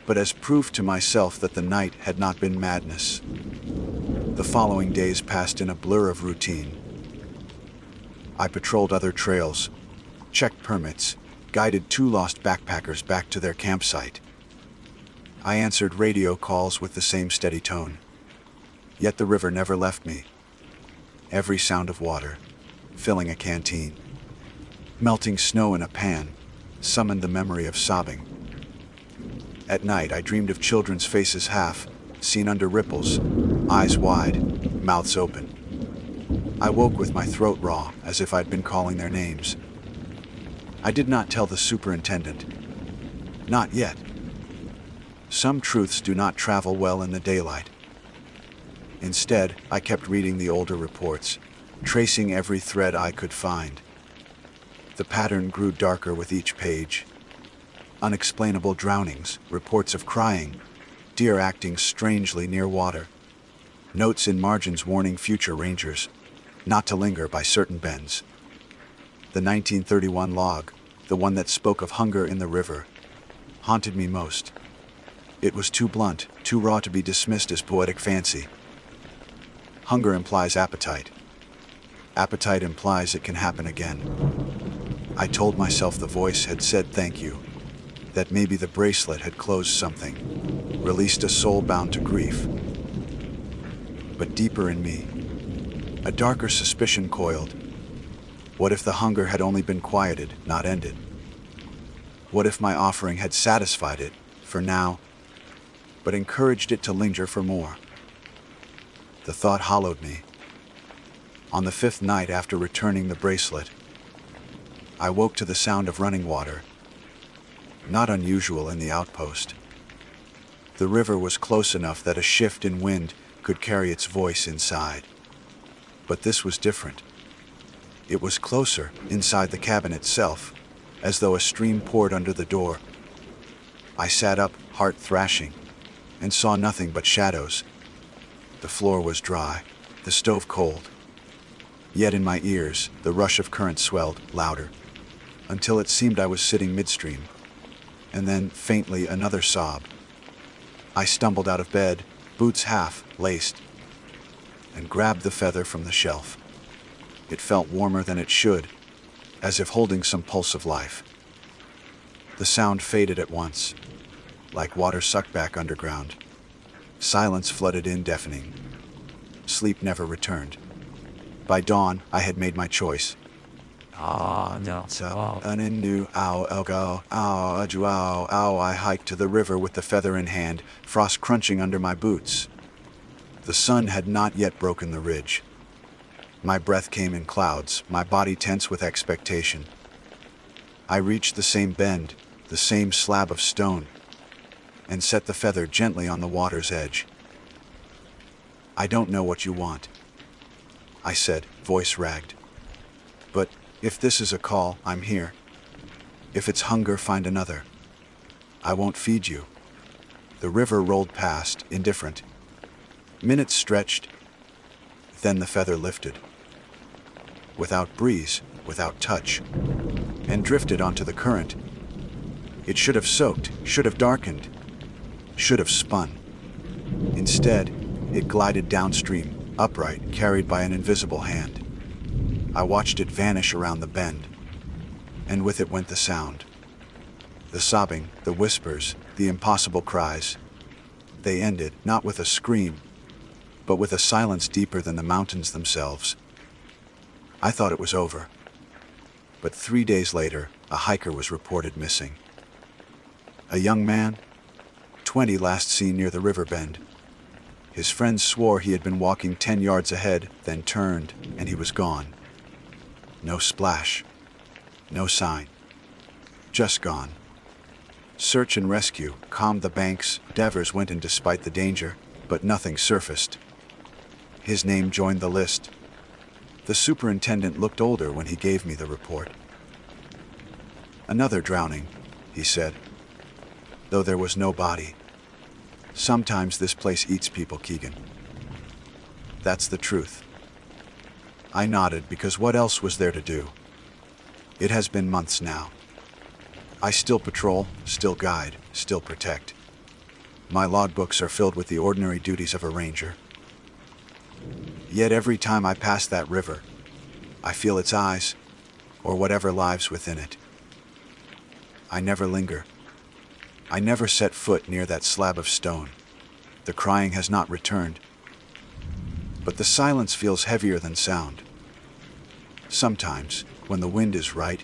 but as proof to myself that the night had not been madness. The following days passed in a blur of routine. I patrolled other trails, checked permits, guided 2 lost backpackers back to their campsite. I answered radio calls with the same steady tone. Yet the river never left me. Every sound of water, filling a canteen, melting snow in a pan, summoned the memory of sobbing. At night I dreamed of children's faces half, seen under ripples, eyes wide, mouths open. I woke with my throat raw, as if I'd been calling their names. I did not tell the superintendent. Not yet. Some truths do not travel well in the daylight. Instead, I kept reading the older reports, tracing every thread I could find. The pattern grew darker with each page. Unexplainable drownings, reports of crying, deer acting strangely near water. Notes in margins warning future rangers not to linger by certain bends. The 1931 log, the one that spoke of hunger in the river, haunted me most. It was too blunt, too raw to be dismissed as poetic fancy. Hunger implies appetite. Appetite implies it can happen again. I told myself the voice had said thank you, that maybe the bracelet had closed something, released a soul bound to grief. But deeper in me, a darker suspicion coiled. What if the hunger had only been quieted, not ended? What if my offering had satisfied it, for now, but encouraged it to linger for more? The thought hollowed me. On the 5th night after returning the bracelet, I woke to the sound of running water, not unusual in the outpost. The river was close enough that a shift in wind could carry its voice inside. But this was different. It was closer, inside the cabin itself, as though a stream poured under the door. I sat up, heart thrashing, and saw nothing but shadows. The floor was dry, the stove cold. Yet in my ears, the rush of current swelled, louder, until it seemed I was sitting midstream. And then, faintly, another sob. I stumbled out of bed, boots half laced, and grabbed the feather from the shelf. It felt warmer than it should, as if holding some pulse of life. The sound faded at once, like water sucked back underground. Silence flooded in, deafening. Sleep never returned. By dawn, I had made my choice. I hiked to the river with the feather in hand, frost crunching under my boots. The sun had not yet broken the ridge. My breath came in clouds, my body tense with expectation. I reached the same bend, the same slab of stone, and set the feather gently on the water's edge. "I don't know what you want," I said, voice ragged. "But if this is a call, I'm here. If it's hunger, find another. I won't feed you." The river rolled past, indifferent. Minutes stretched, then the feather lifted. Without breeze, without touch, and drifted onto the current. It should have soaked, should have darkened, should have spun. Instead, it glided downstream, upright, carried by an invisible hand. I watched it vanish around the bend, and with it went the sound. The sobbing, the whispers, the impossible cries. They ended, not with a scream, but with a silence deeper than the mountains themselves. I thought it was over. But 3 days later, a hiker was reported missing. A young man, 20, last seen near the river bend. His friends swore he had been walking 10 yards ahead, then turned, and he was gone. No splash, no sign, just gone. Search and rescue calmed the banks, divers went in despite the danger, but nothing surfaced. His name joined the list. The superintendent looked older when he gave me the report. "Another drowning," he said, though there was no body. "Sometimes this place eats people, Keegan." That's the truth. I nodded because what else was there to do? It has been months now. I still patrol, still guide, still protect. My logbooks are filled with the ordinary duties of a ranger. Yet every time I pass that river, I feel its eyes, or whatever lives within it. I never linger. I never set foot near that slab of stone. The crying has not returned. But the silence feels heavier than sound. Sometimes, when the wind is right,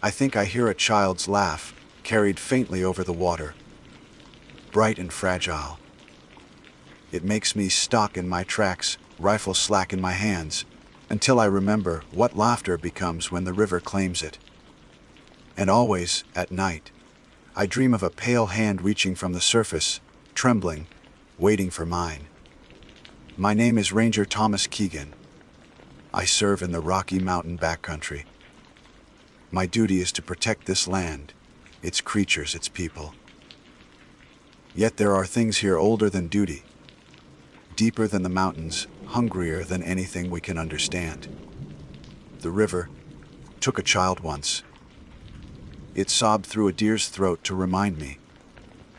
I think I hear a child's laugh, carried faintly over the water, bright and fragile. It makes me stop in my tracks, rifle slack in my hands, until I remember what laughter becomes when the river claims it. And always, at night, I dream of a pale hand reaching from the surface, trembling, waiting for mine. My name is Ranger Thomas Keegan. I serve in the Rocky Mountain backcountry. My duty is to protect this land, its creatures, its people. Yet there are things here older than duty, deeper than the mountains, hungrier than anything we can understand. The river took a child once. It sobbed through a deer's throat to remind me.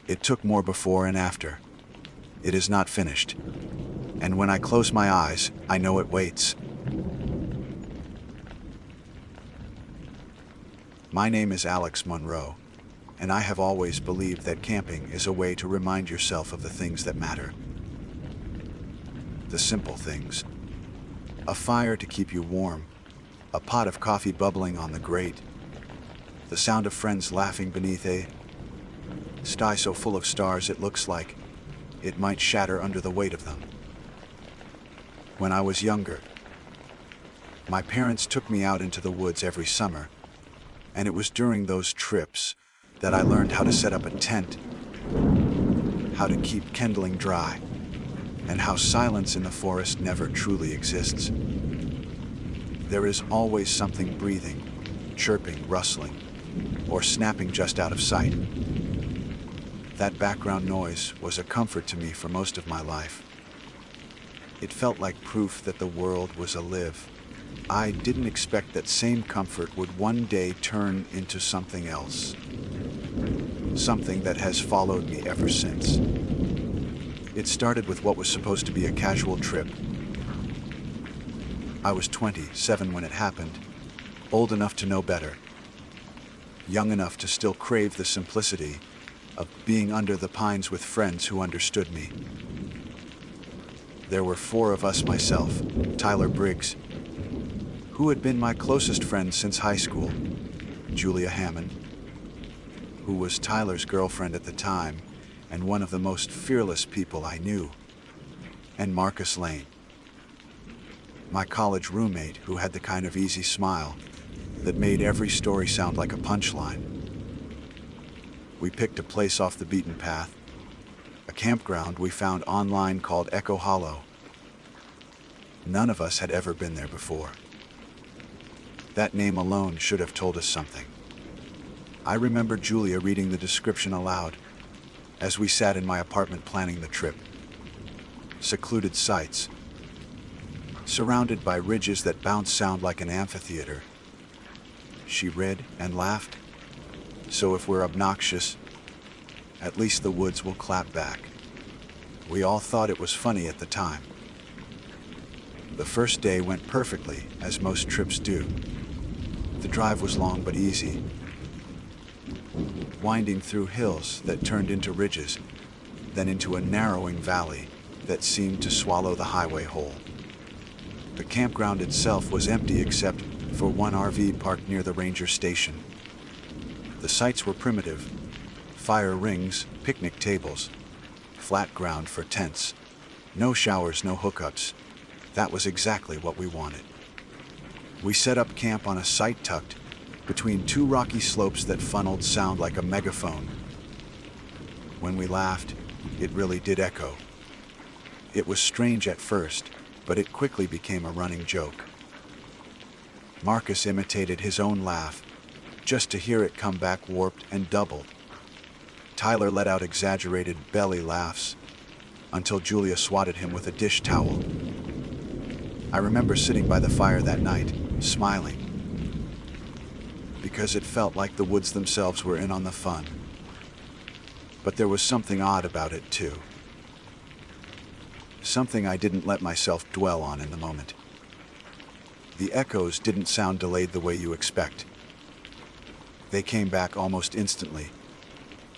It took more before and after. It is not finished. And when I close my eyes, I know it waits. My name is Alex Monroe, and I have always believed that camping is a way to remind yourself of the things that matter. The simple things. A fire to keep you warm, a pot of coffee bubbling on the grate, the sound of friends laughing beneath a sky so full of stars it looks like it might shatter under the weight of them. When I was younger, my parents took me out into the woods every summer, and it was during those trips that I learned how to set up a tent, how to keep kindling dry, and how silence in the forest never truly exists. There is always something breathing, chirping, rustling, or snapping just out of sight. That background noise was a comfort to me for most of my life. It felt like proof that the world was alive. I didn't expect that same comfort would one day turn into something else. Something that has followed me ever since. It started with what was supposed to be a casual trip. I was 27 when it happened, old enough to know better, young enough to still crave the simplicity of being under the pines with friends who understood me. There were 4 of us: myself, Tyler Briggs, who had been my closest friend since high school, Julia Hammond, who was Tyler's girlfriend at the time and one of the most fearless people I knew, and Marcus Lane, my college roommate who had the kind of easy smile that made every story sound like a punchline. We picked a place off the beaten path, a campground we found online called Echo Hollow. None of us had ever been there before. That name alone should have told us something. I remember Julia reading the description aloud as we sat in my apartment planning the trip. Secluded sites, surrounded by ridges that bounce sound like an amphitheater. She read and laughed, so if we're obnoxious, at least the woods will clap back. We all thought it was funny at the time. The first day went perfectly, as most trips do. The drive was long but easy, winding through hills that turned into ridges, then into a narrowing valley that seemed to swallow the highway whole. The campground itself was empty except for one RV parked near the ranger station. The sites were primitive: fire rings, picnic tables, flat ground for tents. No showers, no hookups. That was exactly what we wanted. We set up camp on a site tucked between 2 rocky slopes that funneled sound like a megaphone. When we laughed, it really did echo. It was strange at first, but it quickly became a running joke. Marcus imitated his own laugh, just to hear it come back warped and doubled. Tyler let out exaggerated belly laughs, until Julia swatted him with a dish towel. I remember sitting by the fire that night, smiling, because it felt like the woods themselves were in on the fun. But there was something odd about it, too. Something I didn't let myself dwell on in the moment. The echoes didn't sound delayed the way you expect. They came back almost instantly.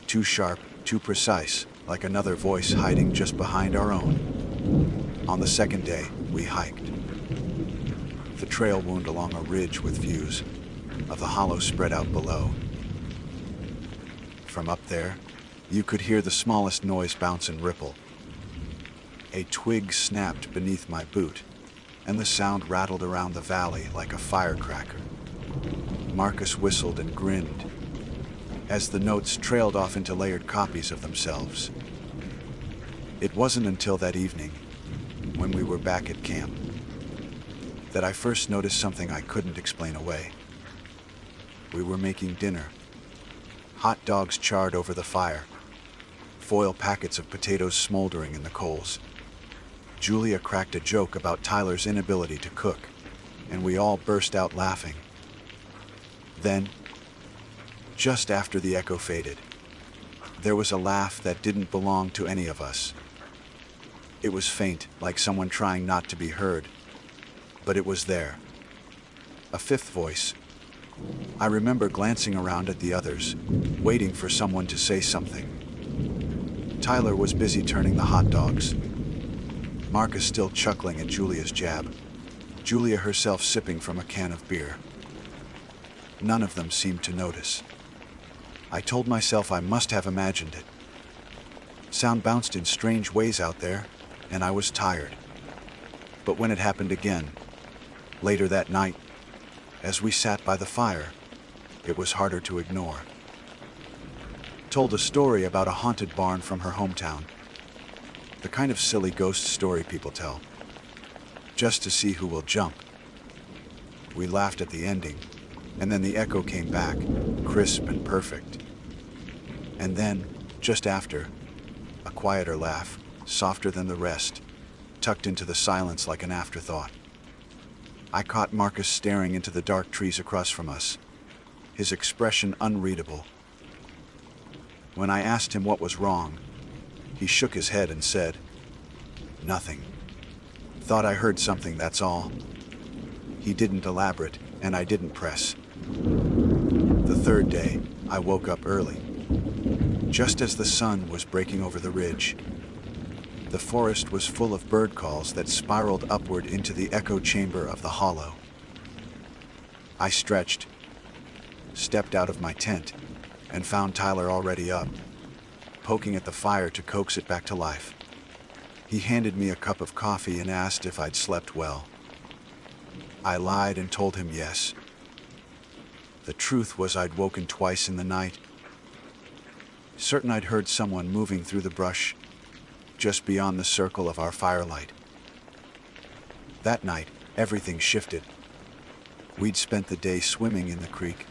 Too sharp, too precise, like another voice hiding just behind our own. On the second day, we hiked. The trail wound along a ridge with views of the hollow spread out below. From up there, you could hear the smallest noise bounce and ripple. A twig snapped beneath my boot, and the sound rattled around the valley like a firecracker. Marcus whistled and grinned as the notes trailed off into layered copies of themselves. It wasn't until that evening, when we were back at camp, that I first noticed something I couldn't explain away. We were making dinner. Hot dogs charred over the fire, foil packets of potatoes smoldering in the coals. Julia cracked a joke about Tyler's inability to cook, and we all burst out laughing. Then, just after the echo faded, there was a laugh that didn't belong to any of us. It was faint, like someone trying not to be heard, but it was there. A fifth voice. I remember glancing around at the others, waiting for someone to say something. Tyler was busy turning the hot dogs. Marcus still chuckling at Julia's jab. Julia herself sipping from a can of beer. None of them seemed to notice. I told myself I must have imagined it. Sound bounced in strange ways out there, and I was tired. But when it happened again, later that night, as we sat by the fire, it was harder to ignore. Told a story about a haunted barn from her hometown. The kind of silly ghost story people tell, just to see who will jump. We laughed at the ending, and then the echo came back, crisp and perfect. And then, just after, a quieter laugh, softer than the rest, tucked into the silence like an afterthought. I caught Marcus staring into the dark trees across from us, his expression unreadable. When I asked him what was wrong, he shook his head and said, "Nothing. Thought I heard something, that's all." He didn't elaborate, and I didn't press. The third day, I woke up early, just as the sun was breaking over the ridge. The forest was full of bird calls that spiraled upward into the echo chamber of the hollow. I stretched, stepped out of my tent, and found Tyler already up, poking at the fire to coax it back to life. He handed me a cup of coffee and asked if I'd slept well. I lied and told him yes. The truth was I'd woken twice in the night, certain I'd heard someone moving through the brush just beyond the circle of our firelight. That night, everything shifted. We'd spent the day swimming in the creek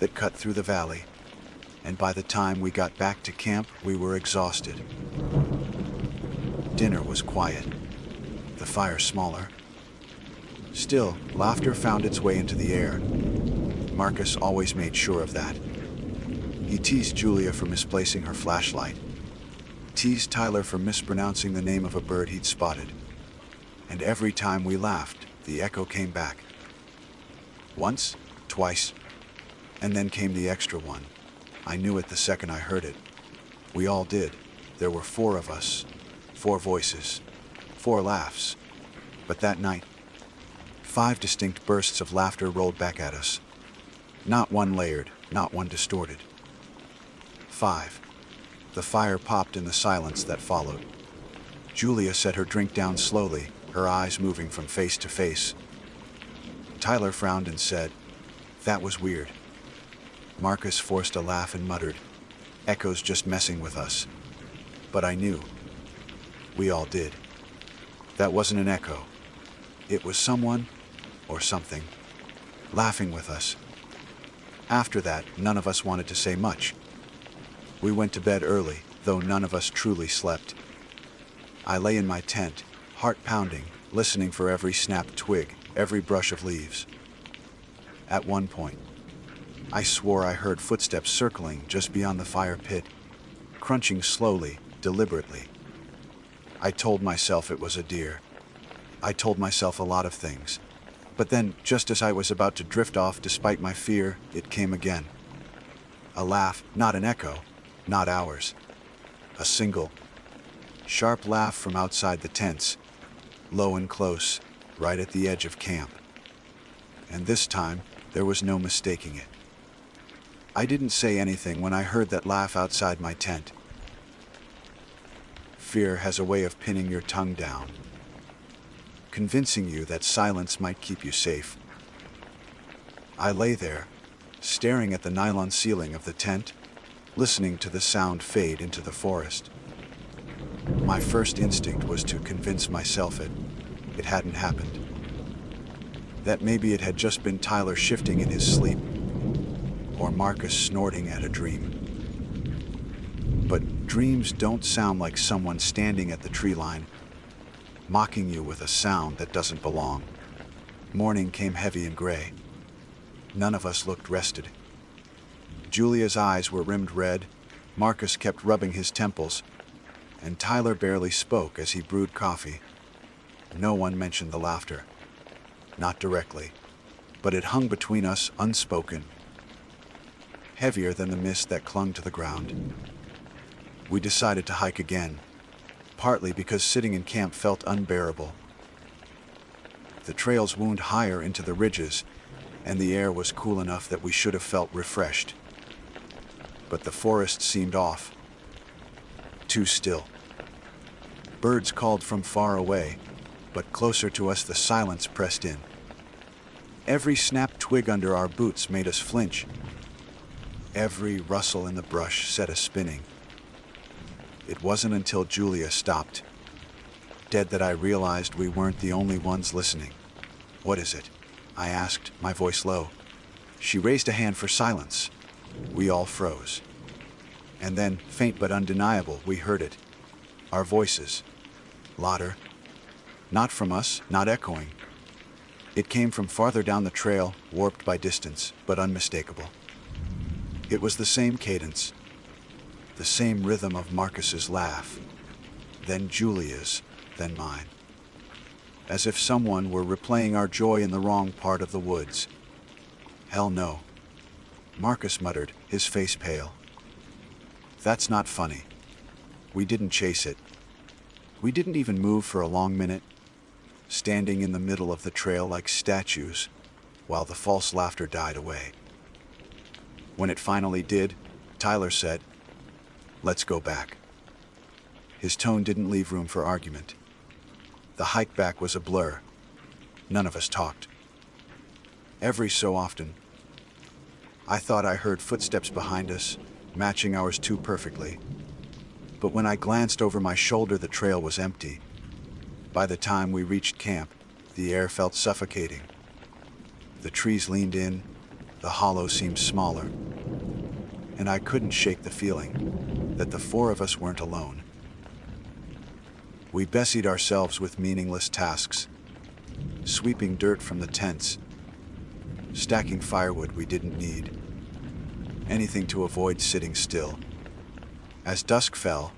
that cut through the valley, and by the time we got back to camp, we were exhausted. Dinner was quiet, the fire smaller. Still, laughter found its way into the air. Marcus always made sure of that. He teased Julia for misplacing her flashlight, teased Tyler for mispronouncing the name of a bird he'd spotted. And every time we laughed, the echo came back. Once, twice, and then came the extra one. I knew it the second I heard it. We all did. There were 4 of us, 4 voices, 4 laughs. But that night, 5 distinct bursts of laughter rolled back at us. Not one layered, not one distorted. 5. The fire popped in the silence that followed. Julia set her drink down slowly, her eyes moving from face to face. Tyler frowned and said, "That was weird." Marcus forced a laugh and muttered, "Echo's just messing with us." But I knew. We all did. That wasn't an echo. It was someone, or something, laughing with us. After that, none of us wanted to say much. We went to bed early, though none of us truly slept. I lay in my tent, heart pounding, listening for every snapped twig, every brush of leaves. At one point, I swore I heard footsteps circling just beyond the fire pit, crunching slowly, deliberately. I told myself it was a deer. I told myself a lot of things. But then, just as I was about to drift off despite my fear, it came again. A laugh, not an echo, not ours. A single, sharp laugh from outside the tents, low and close, right at the edge of camp. And this time, there was no mistaking it. I didn't say anything when I heard that laugh outside my tent. Fear has a way of pinning your tongue down, convincing you that silence might keep you safe. I lay there, staring at the nylon ceiling of the tent, listening to the sound fade into the forest. My first instinct was to convince myself it hadn't happened. That maybe it had just been Tyler shifting in his sleep, or Marcus snorting at a dream. But dreams don't sound like someone standing at the tree line, mocking you with a sound that doesn't belong. Morning came heavy and gray. None of us looked rested. Julia's eyes were rimmed red, Marcus kept rubbing his temples, and Tyler barely spoke as he brewed coffee. No one mentioned the laughter. Not directly, but it hung between us unspoken, heavier than the mist that clung to the ground. We decided to hike again, partly because sitting in camp felt unbearable. The trails wound higher into the ridges, and the air was cool enough that we should have felt refreshed. But the forest seemed off, too still. Birds called from far away, but closer to us the silence pressed in. Every snapped twig under our boots made us flinch. Every rustle in the brush set us spinning. It wasn't until Julia stopped, dead, that I realized we weren't the only ones listening. "What is it?" I asked, my voice low. She raised a hand for silence. We all froze. And then, faint but undeniable, we heard it. Our voices. Louder. Not from us, not echoing. It came from farther down the trail, warped by distance, but unmistakable. It was the same cadence, the same rhythm of Marcus's laugh, then Julia's, then mine. As if someone were replaying our joy in the wrong part of the woods. Hell no. Marcus muttered, his face pale. That's not funny. We didn't chase it. We didn't even move for a long minute, standing in the middle of the trail like statues, while the false laughter died away. When it finally did, Tyler said, "Let's go back." His tone didn't leave room for argument. The hike back was a blur. None of us talked. Every so often, I thought I heard footsteps behind us, matching ours too perfectly. But when I glanced over my shoulder, the trail was empty. By the time we reached camp, the air felt suffocating. The trees leaned in, the hollow seemed smaller, and I couldn't shake the feeling that the four of us weren't alone. We busied ourselves with meaningless tasks, sweeping dirt from the tents, stacking firewood we didn't need, anything to avoid sitting still. As dusk fell,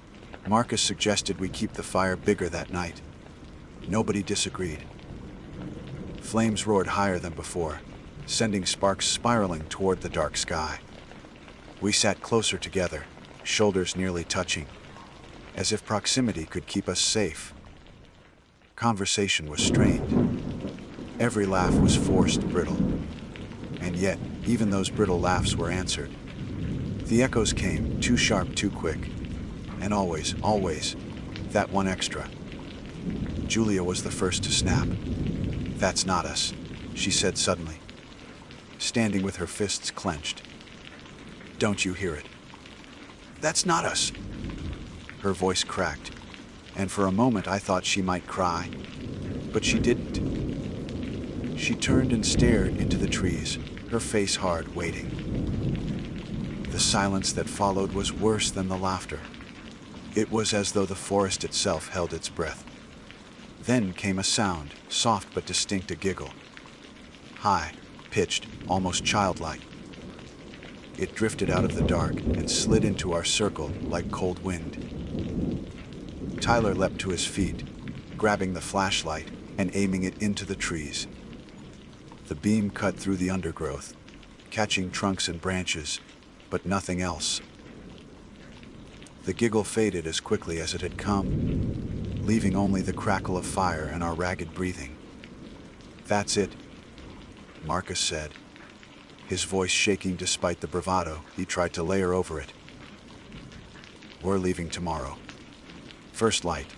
Marcus suggested we keep the fire bigger that night. Nobody disagreed. Flames roared higher than before, sending sparks spiraling toward the dark sky. We sat closer together, shoulders nearly touching, as if proximity could keep us safe. Conversation was strained. Every laugh was forced, brittle. And yet, even those brittle laughs were answered. The echoes came, too sharp, too quick. And always, that one extra. Julia was the first to snap. "That's not us," she said suddenly, standing with her fists clenched. "Don't you hear it? That's not us." Her voice cracked, and for a moment I thought she might cry, but she didn't. She turned and stared into the trees, her face hard, waiting. The silence that followed was worse than the laughter. It was as though the forest itself held its breath. Then came a sound, soft but distinct, a giggle. High, pitched, almost childlike. It drifted out of the dark and slid into our circle like cold wind. Tyler leapt to his feet, grabbing the flashlight and aiming it into the trees. The beam cut through the undergrowth, catching trunks and branches, but nothing else. The giggle faded as quickly as it had come, leaving only the crackle of fire and our ragged breathing. "That's it," Marcus said, his voice shaking despite the bravado he tried to layer over it. "We're leaving tomorrow. First light.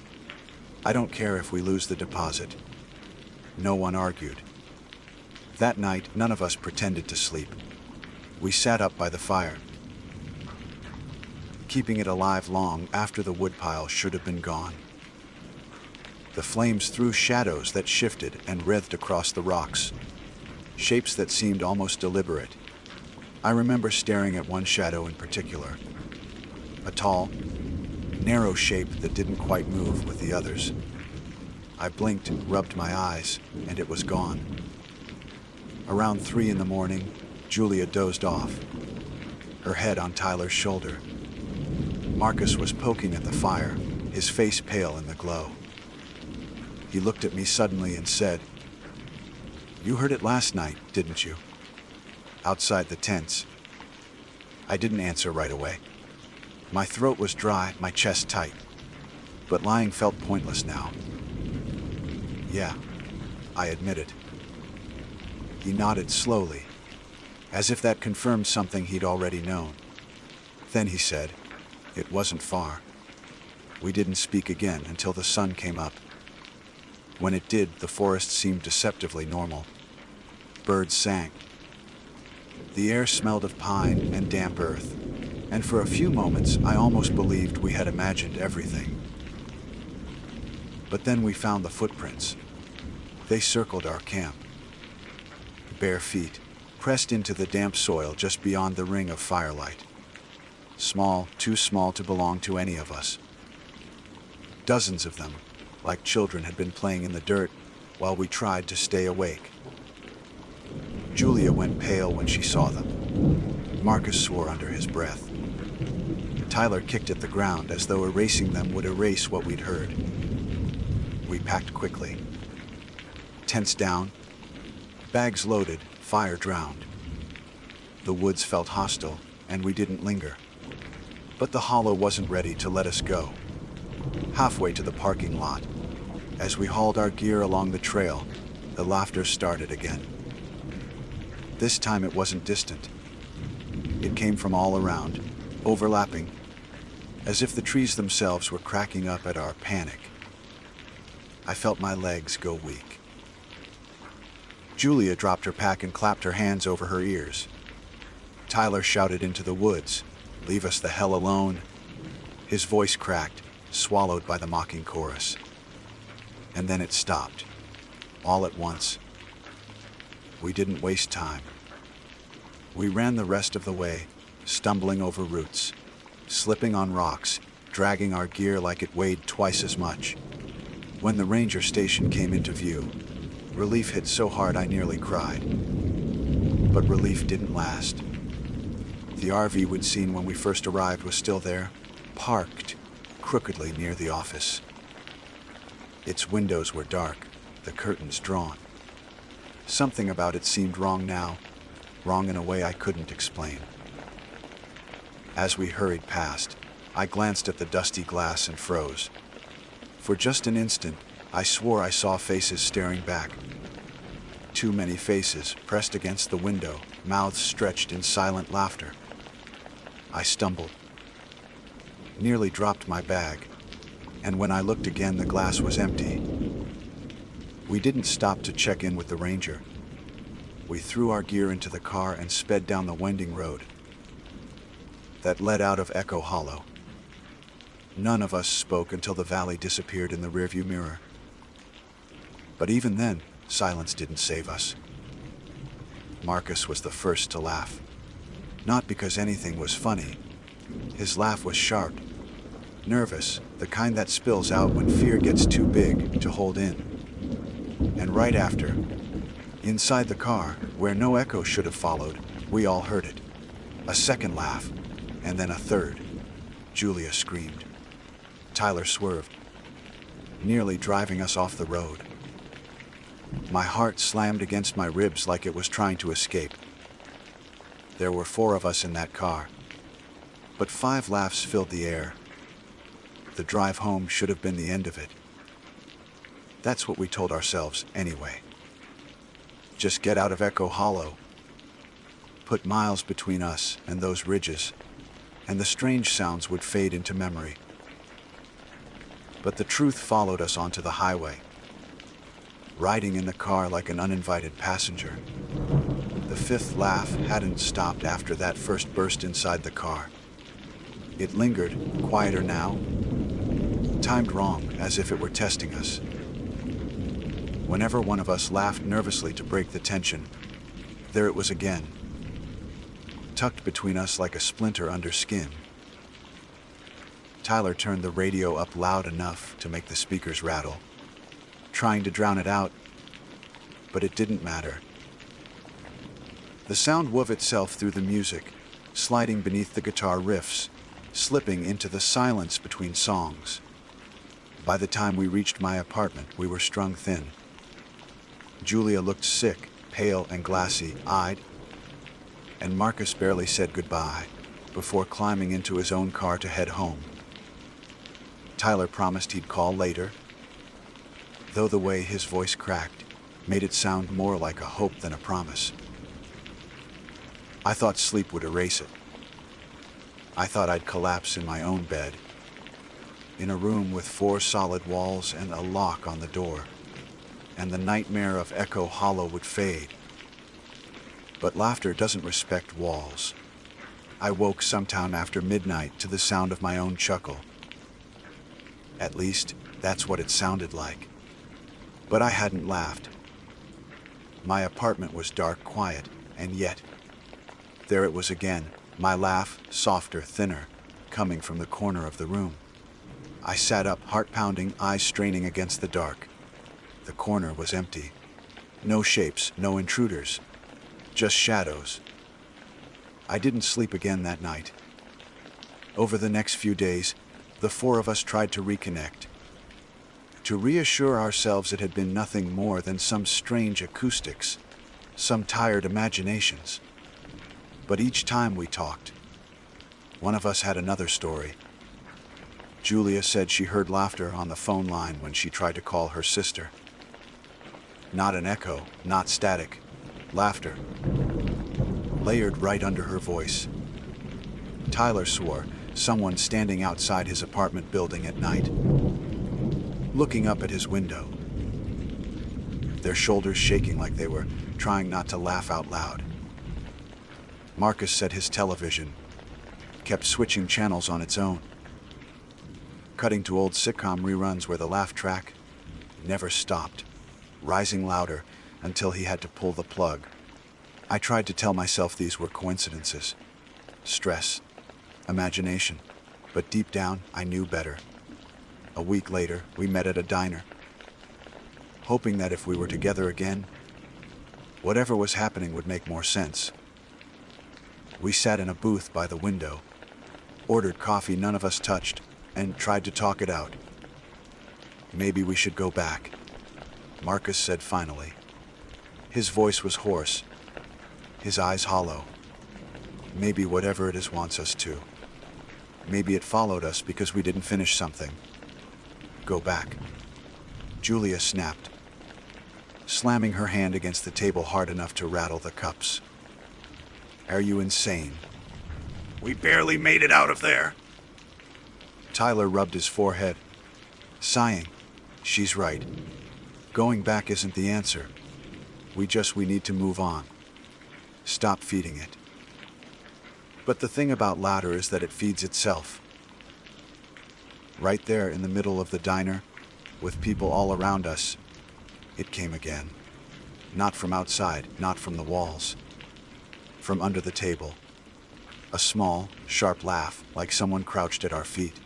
I don't care if we lose the deposit." No one argued. That night, none of us pretended to sleep. We sat up by the fire, keeping it alive long after the woodpile should have been gone. The flames threw shadows that shifted and writhed across the rocks, shapes that seemed almost deliberate. I remember staring at one shadow in particular, a tall, narrow shape that didn't quite move with the others. I blinked, rubbed my eyes, and it was gone. Around 3 a.m, Julia dozed off, her head on Tyler's shoulder. Marcus was poking at the fire, his face pale in the glow. He looked at me suddenly and said, "You heard it last night, didn't you? Outside the tents." I didn't answer right away. My throat was dry, my chest tight, but lying felt pointless now. "Yeah," I admitted. He nodded slowly, as if that confirmed something he'd already known. Then he said, "It wasn't far." We didn't speak again until the sun came up. When it did, the forest seemed deceptively normal. Birds sang. The air smelled of pine and damp earth, and for a few moments I almost believed we had imagined everything. But then we found the footprints. They circled our camp. bare feet, pressed into the damp soil just beyond the ring of firelight. Small, too small to belong to any of us. Dozens of them, like children, had been playing in the dirt while we tried to stay awake. Julia went pale when she saw them. Marcus swore under his breath. Tyler kicked at the ground as though erasing them would erase what we'd heard. We packed quickly. Tents down, bags loaded, fire drowned. The woods felt hostile, and we didn't linger. But the hollow wasn't ready to let us go. Halfway to the parking lot, as we hauled our gear along the trail, the laughter started again. This time it wasn't distant. It came from all around, overlapping, as if the trees themselves were cracking up at our panic. I felt my legs go weak. Julia dropped her pack and clapped her hands over her ears. Tyler shouted into the woods, "Leave us the hell alone." His voice cracked, swallowed by the mocking chorus. And then it stopped, all at once. We didn't waste time. We ran the rest of the way, stumbling over roots, slipping on rocks, dragging our gear like it weighed twice as much. When the ranger station came into view, relief hit so hard I nearly cried. But relief didn't last. The RV we'd seen when we first arrived was still there, parked crookedly near the office. Its windows were dark, the curtains drawn. Something about it seemed wrong now, wrong in a way I couldn't explain. As we hurried past, I glanced at the dusty glass and froze. For just an instant, I swore I saw faces staring back. Too many faces pressed against the window, mouths stretched in silent laughter. I stumbled, nearly dropped my bag, and when I looked again, the glass was empty. We didn't stop to check in with the ranger. We threw our gear into the car and sped down the winding road that led out of Echo Hollow. None of us spoke until the valley disappeared in the rearview mirror. But even then, silence didn't save us. Marcus was the first to laugh. Not because anything was funny. His laugh was sharp, nervous, the kind that spills out when fear gets too big to hold in. And right after, inside the car, where no echo should have followed, we all heard it. A second laugh, and then a third. Julia screamed. Tyler swerved, nearly driving us off the road. My heart slammed against my ribs like it was trying to escape. There were 4 of us in that car, but 5 laughs filled the air. The drive home should have been the end of it. That's what we told ourselves anyway. Just get out of Echo Hollow. Put miles between us and those ridges, and the strange sounds would fade into memory. But the truth followed us onto the highway, riding in the car like an uninvited passenger. The 5th laugh hadn't stopped after that first burst inside the car. It lingered, quieter now, timed wrong, as if it were testing us. Whenever one of us laughed nervously to break the tension, there it was again, tucked between us like a splinter under skin. Tyler turned the radio up loud enough to make the speakers rattle, trying to drown it out, but it didn't matter. The sound wove itself through the music, sliding beneath the guitar riffs, slipping into the silence between songs. By the time we reached my apartment, we were strung thin. Julia looked sick, pale and glassy-eyed, and Marcus barely said goodbye before climbing into his own car to head home. Tyler promised he'd call later, though the way his voice cracked made it sound more like a hope than a promise. I thought sleep would erase it. I thought I'd collapse in my own bed, in a room with 4 solid walls and a lock on the door, and the nightmare of Echo Hollow would fade. But laughter doesn't respect walls. I woke sometime after midnight to the sound of my own chuckle. At least, that's what it sounded like. But I hadn't laughed. My apartment was dark, quiet, and yet, there it was again, my laugh, softer, thinner, coming from the corner of the room. I sat up, heart pounding, eyes straining against the dark. The corner was empty. No shapes, no intruders, just shadows. I didn't sleep again that night. Over the next few days, the four of us tried to reconnect, to reassure ourselves it had been nothing more than some strange acoustics, some tired imaginations. But each time we talked, one of us had another story. Julia said she heard laughter on the phone line when she tried to call her sister. Not an echo, not static, laughter, layered right under her voice. Tyler swore someone standing outside his apartment building at night, looking up at his window, their shoulders shaking like they were trying not to laugh out loud. Marcus said his television kept switching channels on its own, cutting to old sitcom reruns where the laugh track never stopped, rising louder until he had to pull the plug. I tried to tell myself these were coincidences, stress, imagination, but deep down I knew better. A week later, we met at a diner, hoping that if we were together again, whatever was happening would make more sense. We sat in a booth by the window, ordered coffee none of us touched, and tried to talk it out. Maybe we should go back, Marcus said finally. His voice was hoarse, his eyes hollow. Maybe whatever it is wants us to. Maybe it followed us because we didn't finish something. Go back. Julia snapped, slamming her hand against the table hard enough to rattle the cups. Are you insane? We barely made it out of there. Tyler rubbed his forehead, sighing. She's right. Going back isn't the answer. We need to move on. Stop feeding it. But the thing about laughter is that it feeds itself. Right there in the middle of the diner, with people all around us, it came again. Not from outside, not from the walls. From under the table. A small, sharp laugh, like someone crouched at our feet.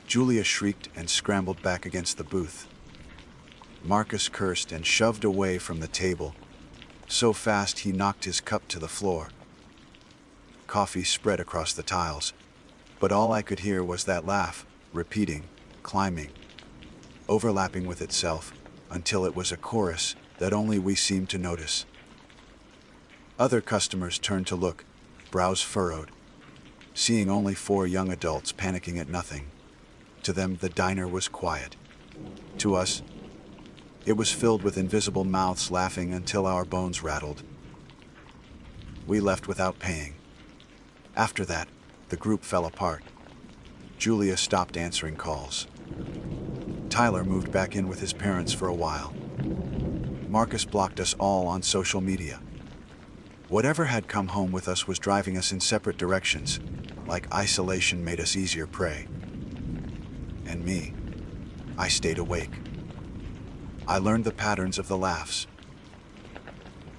Julia shrieked and scrambled back against the booth. Marcus cursed and shoved away from the table, so fast he knocked his cup to the floor. Coffee spread across the tiles, but all I could hear was that laugh, repeating, climbing, overlapping with itself, until it was a chorus that only we seemed to notice. Other customers turned to look, brows furrowed, seeing only 4 young adults panicking at nothing. To them, the diner was quiet. To us, it was filled with invisible mouths laughing until our bones rattled. We left without paying. After that, the group fell apart. Julia stopped answering calls. Tyler moved back in with his parents for a while. Marcus blocked us all on social media. Whatever had come home with us was driving us in separate directions, like isolation made us easier prey. And me, I stayed awake. I learned the patterns of the laughs.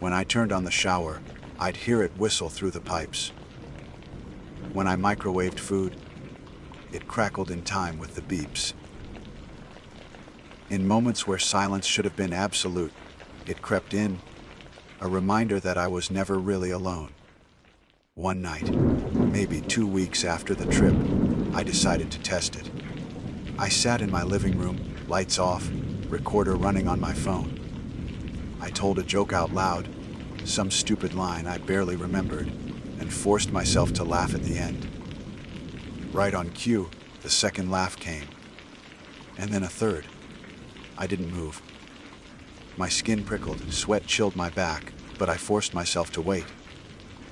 When I turned on the shower, I'd hear it whistle through the pipes. When I microwaved food, it crackled in time with the beeps. In moments where silence should have been absolute, it crept in, a reminder that I was never really alone. One night, maybe 2 weeks after the trip, I decided to test it. I sat in my living room, lights off, recorder running on my phone. I told a joke out loud, some stupid line I barely remembered, and forced myself to laugh at the end. Right on cue, the second laugh came, and then a third. I didn't move. My skin prickled, sweat chilled my back, but I forced myself to wait.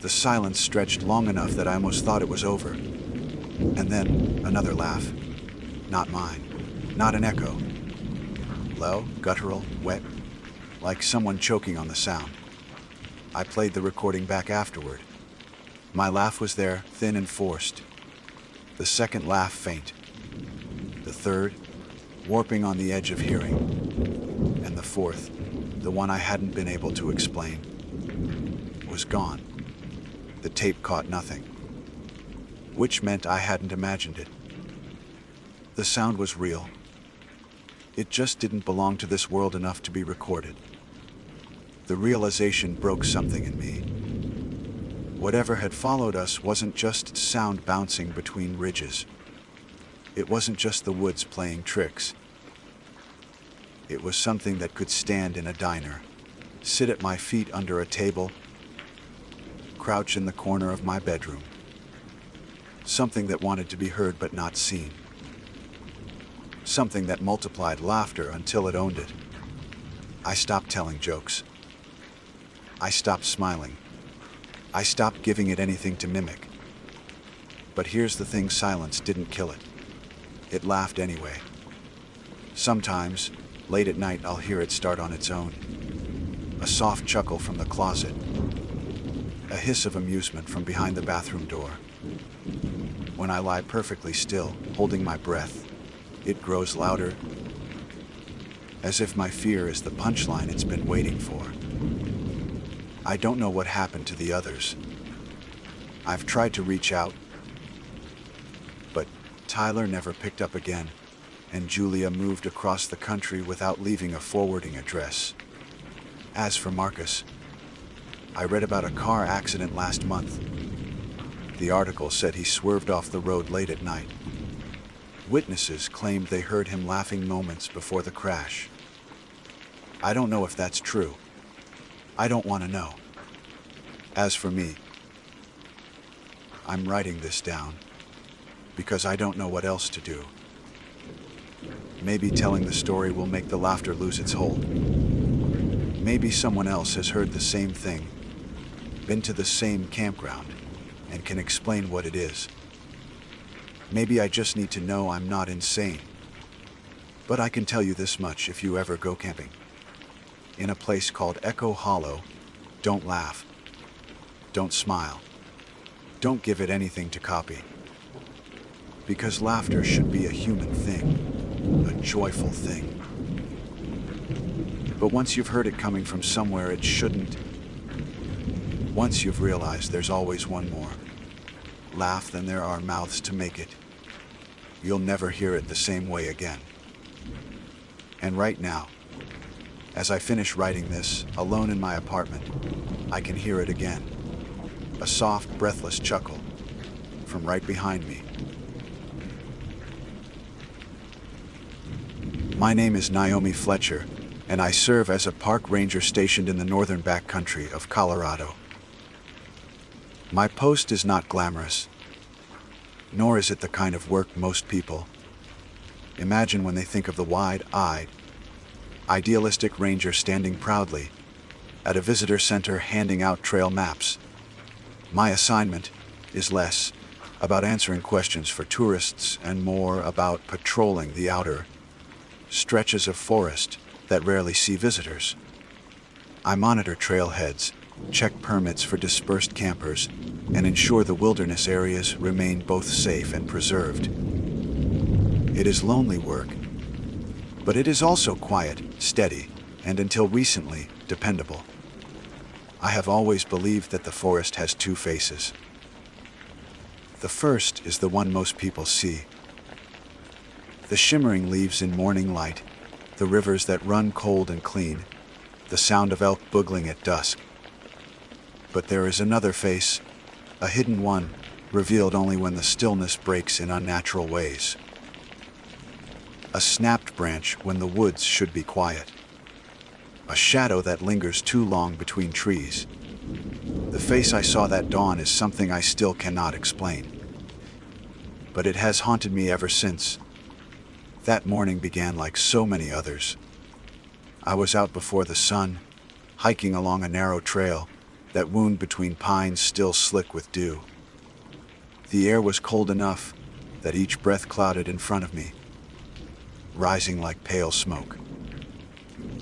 The silence stretched long enough that I almost thought it was over. And then another laugh. Not mine. Not an echo. Low, guttural, wet, like someone choking on the sound. I played the recording back afterward. My laugh was there, thin and forced. The second laugh faint. The third, warping on the edge of hearing. And the fourth, the one I hadn't been able to explain, was gone. The tape caught nothing, which meant I hadn't imagined it. The sound was real. It just didn't belong to this world enough to be recorded. The realization broke something in me. Whatever had followed us wasn't just sound bouncing between ridges. It wasn't just the woods playing tricks. It was something that could stand in a diner, sit at my feet under a table, crouch in the corner of my bedroom. Something that wanted to be heard but not seen. Something that multiplied laughter until it owned it. I stopped telling jokes. I stopped smiling. I stopped giving it anything to mimic. But here's the thing, silence didn't kill it. It laughed anyway. Sometimes, late at night, I'll hear it start on its own. A soft chuckle from the closet. A hiss of amusement from behind the bathroom door. When I lie perfectly still, holding my breath, it grows louder, as if my fear is the punchline it's been waiting for. I don't know what happened to the others. I've tried to reach out, but Tyler never picked up again, and Julia moved across the country without leaving a forwarding address. As for Marcus, I read about a car accident last month. The article said he swerved off the road late at night. Witnesses claimed they heard him laughing moments before the crash. I don't know if that's true. I don't want to know. As for me, I'm writing this down because I don't know what else to do. Maybe telling the story will make the laughter lose its hold. Maybe someone else has heard the same thing, been to the same campground, and can explain what it is. Maybe I just need to know I'm not insane. But I can tell you this much: if you ever go camping in a place called Echo Hollow, don't laugh. Don't smile. Don't give it anything to copy. Because laughter should be a human thing, a joyful thing. But once you've heard it coming from somewhere it shouldn't, once you've realized there's always one more laugh than there are mouths to make it, you'll never hear it the same way again. And right now, as I finish writing this, alone in my apartment, I can hear it again. A soft, breathless chuckle from right behind me. My name is Naomi Fletcher, and I serve as a park ranger stationed in the northern backcountry of Colorado. My post is not glamorous, nor is it the kind of work most people imagine when they think of the wide-eyed, idealistic ranger standing proudly at a visitor center handing out trail maps. My assignment is less about answering questions for tourists and more about patrolling the outer stretches of forest that rarely see visitors. I monitor trailheads, check permits for dispersed campers, and ensure the wilderness areas remain both safe and preserved. It is lonely work, but it is also quiet, steady, and until recently, dependable. I have always believed that the forest has two faces. The first is the one most people see. The shimmering leaves in morning light, the rivers that run cold and clean, the sound of elk boogling at dusk. But there is another face, a hidden one, revealed only when the stillness breaks in unnatural ways. A snapped branch when the woods should be quiet. A shadow that lingers too long between trees. The face I saw that dawn is something I still cannot explain. But it has haunted me ever since. That morning began like so many others. I was out before the sun, hiking along a narrow trail that wound between pines still slick with dew. The air was cold enough that each breath clouded in front of me, rising like pale smoke.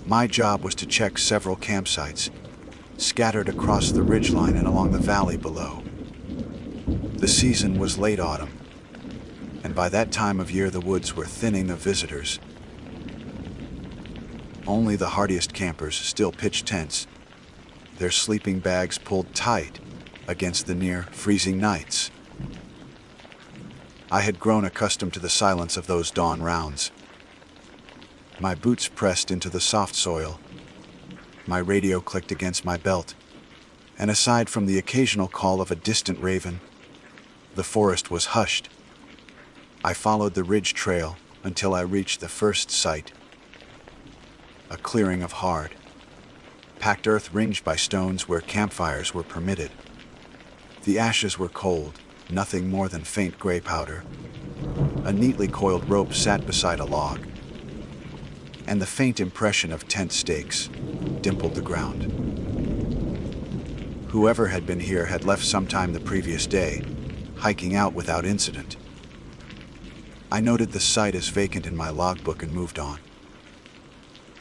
My job was to check several campsites, scattered across the ridgeline and along the valley below. The season was late autumn, and by that time of year the woods were thinning of visitors. Only the hardiest campers still pitched tents, their sleeping bags pulled tight against the near-freezing nights. I had grown accustomed to the silence of those dawn rounds. My boots pressed into the soft soil. My radio clicked against my belt, and aside from the occasional call of a distant raven, the forest was hushed. I followed the ridge trail until I reached the first site, a clearing of hard, packed earth ringed by stones where campfires were permitted. The ashes were cold, nothing more than faint gray powder. A neatly coiled rope sat beside a log, and the faint impression of tent stakes dimpled the ground. Whoever had been here had left sometime the previous day, hiking out without incident. I noted the site as vacant in my logbook and moved on.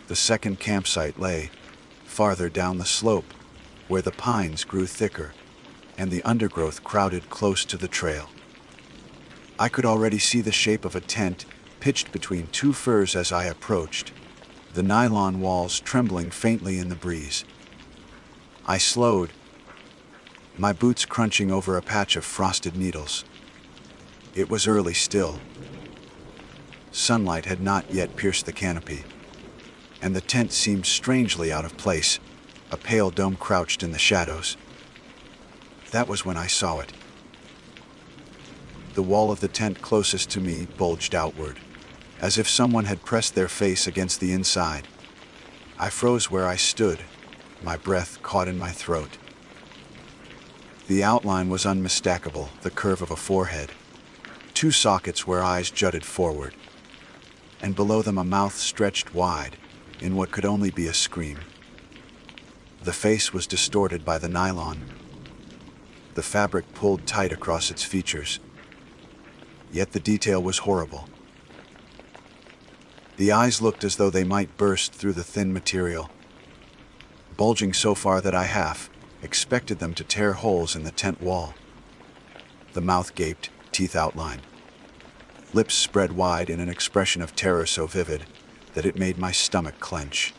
The second campsite lay farther down the slope, where the pines grew thicker and the undergrowth crowded close to the trail. I could already see the shape of a tent pitched between two firs as I approached, the nylon walls trembling faintly in the breeze. I slowed, my boots crunching over a patch of frosted needles. It was early still. Sunlight had not yet pierced the canopy, and the tent seemed strangely out of place, a pale dome crouched in the shadows. That was when I saw it. The wall of the tent closest to me bulged outward, as if someone had pressed their face against the inside. I froze where I stood, my breath caught in my throat. The outline was unmistakable, the curve of a forehead, two sockets where eyes jutted forward, and below them a mouth stretched wide in what could only be a scream. The face was distorted by the nylon, the fabric pulled tight across its features, yet the detail was horrible. The eyes looked as though they might burst through the thin material, bulging so far that I half expected them to tear holes in the tent wall. The mouth gaped, teeth outlined, lips spread wide in an expression of terror so vivid that it made my stomach clench.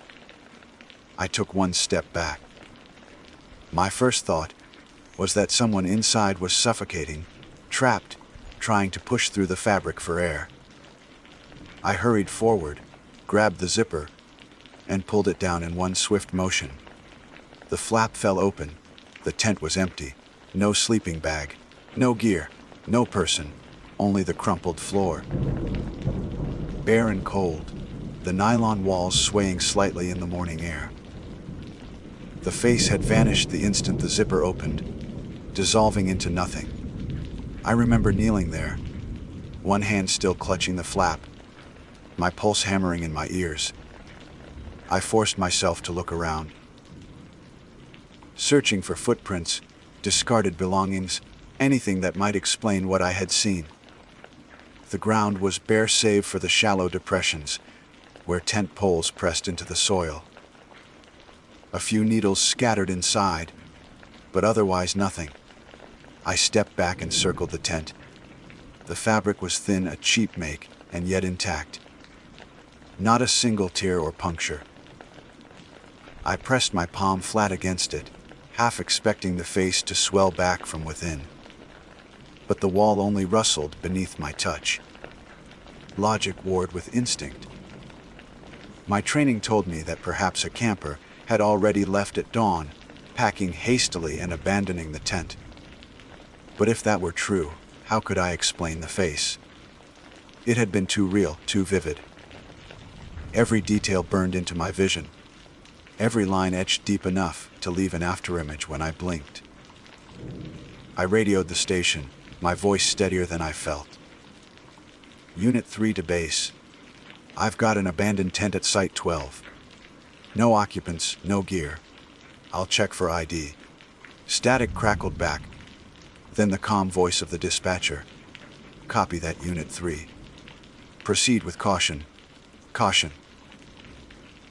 I took one step back. My first thought was that someone inside was suffocating, trapped, trying to push through the fabric for air. I hurried forward, grabbed the zipper, and pulled it down in one swift motion. The flap fell open. The tent was empty. No sleeping bag, no gear, no person, only the crumpled floor. Bare and cold, the nylon walls swaying slightly in the morning air. The face had vanished the instant the zipper opened, dissolving into nothing. I remember kneeling there, one hand still clutching the flap, my pulse hammering in my ears. I forced myself to look around, searching for footprints, discarded belongings, anything that might explain what I had seen. The ground was bare save for the shallow depressions, where tent poles pressed into the soil. A few needles scattered inside, but otherwise nothing. I stepped back and circled the tent. The fabric was thin, a cheap make, and yet intact. Not a single tear or puncture. I pressed my palm flat against it, half expecting the face to swell back from within. But the wall only rustled beneath my touch. Logic warred with instinct. My training told me that perhaps a camper had already left at dawn, packing hastily and abandoning the tent. But if that were true, how could I explain the face? It had been too real, too vivid. Every detail burned into my vision, every line etched deep enough to leave an afterimage when I blinked. I radioed the station, my voice steadier than I felt. Unit 3 to base. I've got an abandoned tent at Site 12. No occupants, no gear. I'll check for ID. Static crackled back, then the calm voice of the dispatcher. Copy that, Unit 3. Proceed with caution. Caution.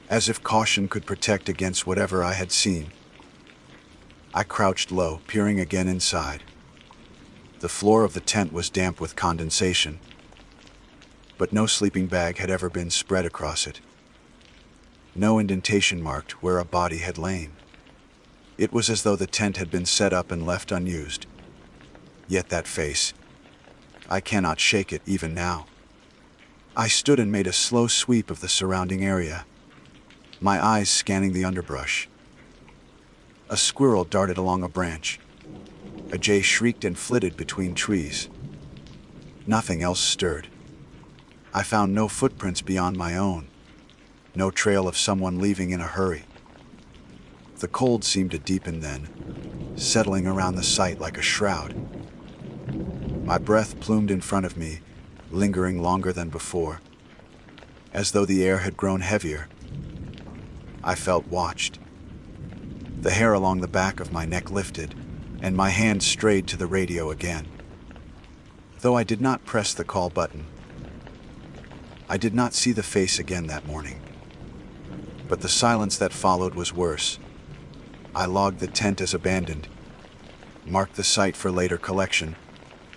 As if caution could protect against whatever I had seen. I crouched low, peering again inside. The floor of the tent was damp with condensation, but no sleeping bag had ever been spread across it. No indentation marked where a body had lain. It was as though the tent had been set up and left unused. Yet that face, I cannot shake it even now. I stood and made a slow sweep of the surrounding area, my eyes scanning the underbrush. A squirrel darted along a branch. A jay shrieked and flitted between trees. Nothing else stirred. I found no footprints beyond my own, no trail of someone leaving in a hurry. The cold seemed to deepen then, settling around the site like a shroud. My breath plumed in front of me, lingering longer than before, as though the air had grown heavier. I felt watched. The hair along the back of my neck lifted, and my hand strayed to the radio again. Though I did not press the call button, I did not see the face again that morning. But the silence that followed was worse. I logged the tent as abandoned, marked the site for later collection,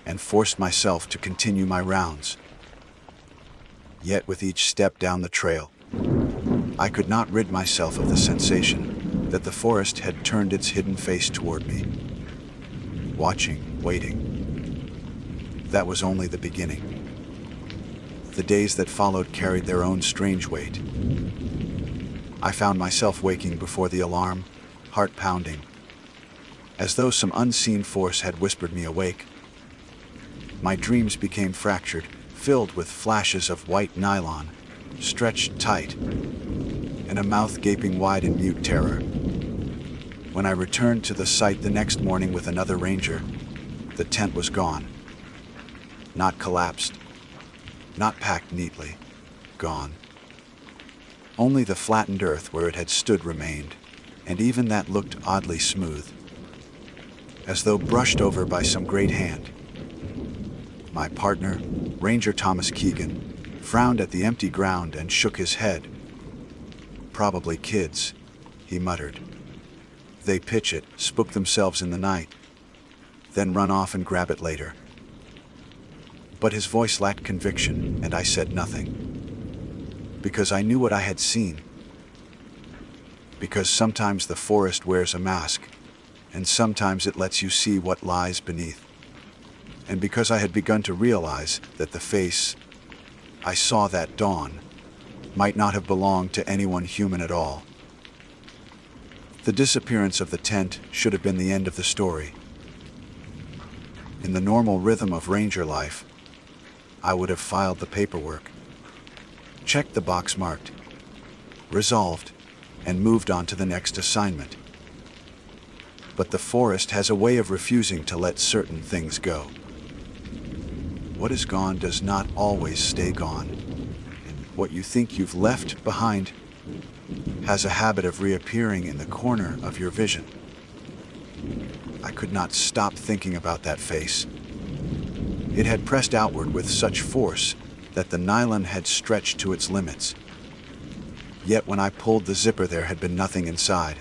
and forced myself to continue my rounds. Yet with each step down the trail, I could not rid myself of the sensation that the forest had turned its hidden face toward me, watching, waiting. That was only the beginning. The days that followed carried their own strange weight. I found myself waking before the alarm, heart pounding, as though some unseen force had whispered me awake. My dreams became fractured, filled with flashes of white nylon, stretched tight, and a mouth gaping wide in mute terror. When I returned to the site the next morning with another ranger, the tent was gone. Not collapsed, not packed neatly, gone. Only the flattened earth where it had stood remained, and even that looked oddly smooth, as though brushed over by some great hand. My partner, Ranger Thomas Keegan, frowned at the empty ground and shook his head. "Probably kids," he muttered. "They pitch it, spook themselves in the night, then run off and grab it later." But his voice lacked conviction, and I said nothing. Because I knew what I had seen. Because sometimes the forest wears a mask, and sometimes it lets you see what lies beneath. And because I had begun to realize that the face I saw that dawn might not have belonged to anyone human at all. The disappearance of the tent should have been the end of the story. In the normal rhythm of ranger life, I would have filed the paperwork, checked the box marked resolved, and moved on to the next assignment. But the forest has a way of refusing to let certain things go. What is gone does not always stay gone. And what you think you've left behind has a habit of reappearing in the corner of your vision. I could not stop thinking about that face. It had pressed outward with such force that the nylon had stretched to its limits. Yet when I pulled the zipper, there had been nothing inside.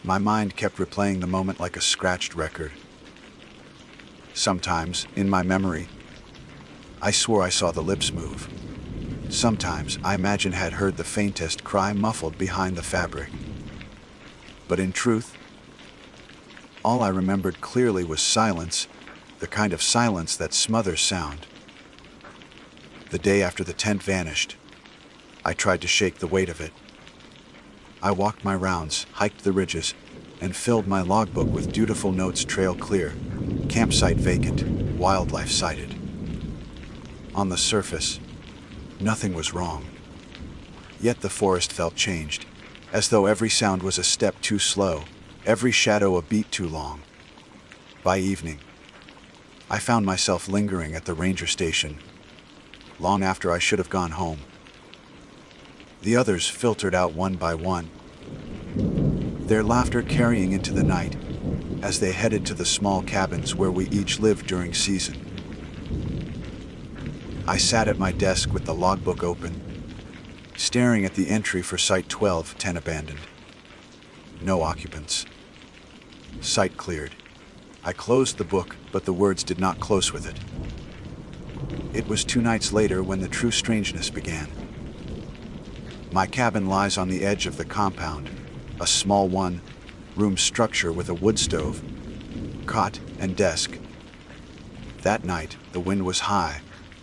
My mind kept replaying the moment like a scratched record. Sometimes, in my memory, I swore I saw the lips move. Sometimes I imagined I had heard the faintest cry muffled behind the fabric. But in truth, all I remembered clearly was silence, the kind of silence that smothers sound. The day after the tent vanished, I tried to shake the weight of it. I walked my rounds, hiked the ridges, and filled my logbook with dutiful notes: trail clear, campsite vacant, wildlife sighted. On the surface, nothing was wrong. Yet the forest felt changed, as though every sound was a step too slow, every shadow a beat too long. By evening, I found myself lingering at the ranger station, long after I should have gone home. The others filtered out one by one, their laughter carrying into the night as they headed to the small cabins where we each lived during season. I sat at my desk with the logbook open, staring at the entry for Site 12, 10 abandoned. No occupants. Site cleared. I closed the book, but the words did not close with it. It was 2 nights later when the true strangeness began. My cabin lies on the edge of the compound, a small one-room structure with a wood stove, cot, and desk. That night, the wind was high,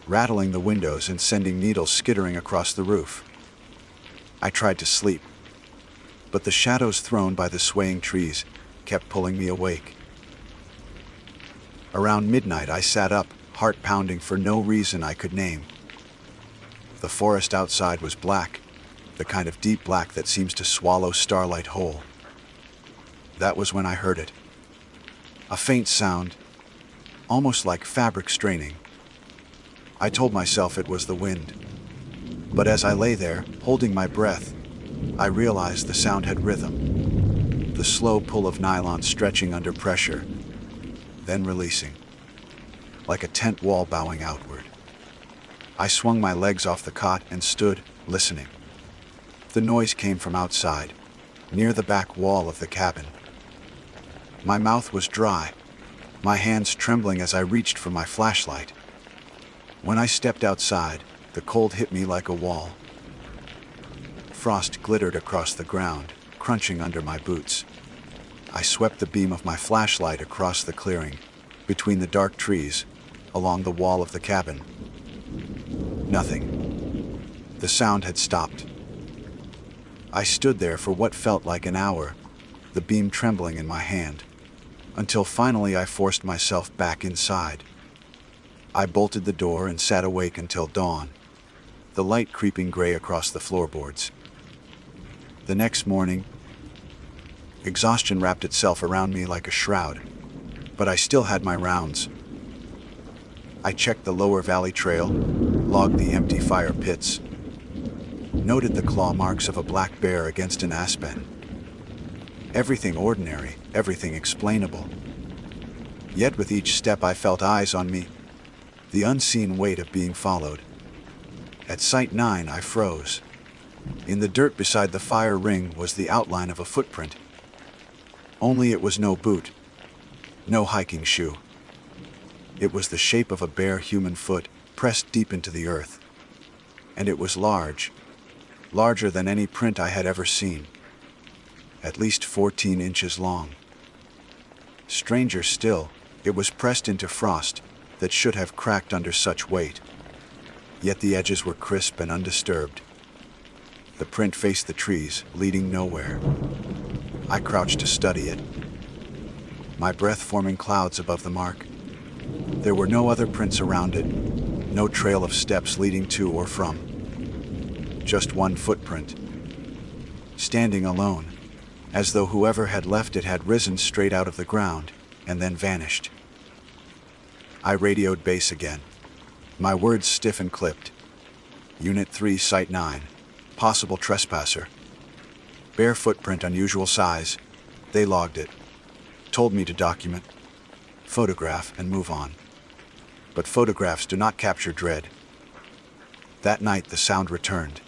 rattling the windows and sending needles skittering across the roof. I tried to sleep, but the shadows thrown by the swaying trees kept pulling me awake. Around midnight, I sat up, heart pounding for no reason I could name. The forest outside was black, the kind of deep black that seems to swallow starlight whole. That was when I heard it. A faint sound, almost like fabric straining. I told myself it was the wind. But as I lay there, holding my breath, I realized the sound had rhythm. The slow pull of nylon stretching under pressure, then releasing, like a tent wall bowing outward. I swung my legs off the cot and stood, listening. The noise came from outside, near the back wall of the cabin. My mouth was dry, my hands trembling as I reached for my flashlight. When I stepped outside, the cold hit me like a wall. Frost glittered across the ground, crunching under my boots. I swept the beam of my flashlight across the clearing, between the dark trees, along the wall of the cabin. Nothing. The sound had stopped. I stood there for what felt like an hour, the beam trembling in my hand, until finally I forced myself back inside. I bolted the door and sat awake until dawn, the light creeping gray across the floorboards. The next morning, exhaustion wrapped itself around me like a shroud, but I still had my rounds. I checked the lower valley trail, logged the empty fire pits, noted the claw marks of a black bear against an aspen. Everything ordinary, everything explainable. Yet with each step I felt eyes on me, the unseen weight of being followed. At Site 9 I froze. In the dirt beside the fire ring was the outline of a footprint. Only it was no boot, no hiking shoe. It was the shape of a bare human foot pressed deep into the earth. And it was large, larger than any print I had ever seen. At least 14 inches long. Stranger still, it was pressed into frost that should have cracked under such weight. Yet the edges were crisp and undisturbed. The print faced the trees, leading nowhere. I crouched to study it, my breath forming clouds above the mark. There were no other prints around it, no trail of steps leading to or from. Just one footprint, standing alone, as though whoever had left it had risen straight out of the ground and then vanished. I radioed base again, my words stiff and clipped. Unit 3, Site 9, possible trespasser. Bare footprint, unusual size. They logged it, told me to document, photograph, and move on. But photographs do not capture dread. That night the sound returned.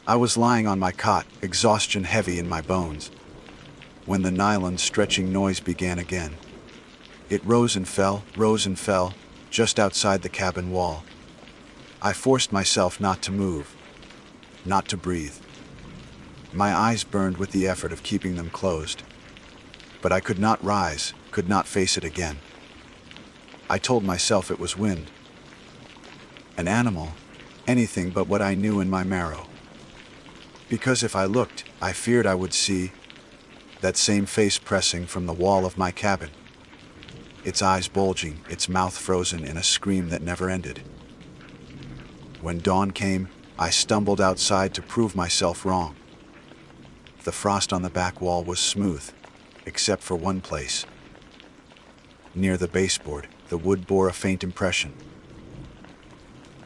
I was lying on my cot, exhaustion heavy in my bones, when the nylon stretching noise began again. It rose and fell, just outside the cabin wall. I forced myself not to move, not to breathe. My eyes burned with the effort of keeping them closed. But I could not rise, could not face it again. I told myself it was wind. An animal, anything but what I knew in my marrow. Because if I looked, I feared I would see that same face pressing from the wall of my cabin. Its eyes bulging, its mouth frozen in a scream that never ended. When dawn came, I stumbled outside to prove myself wrong. The frost on the back wall was smooth, except for one place. Near the baseboard, the wood bore a faint impression,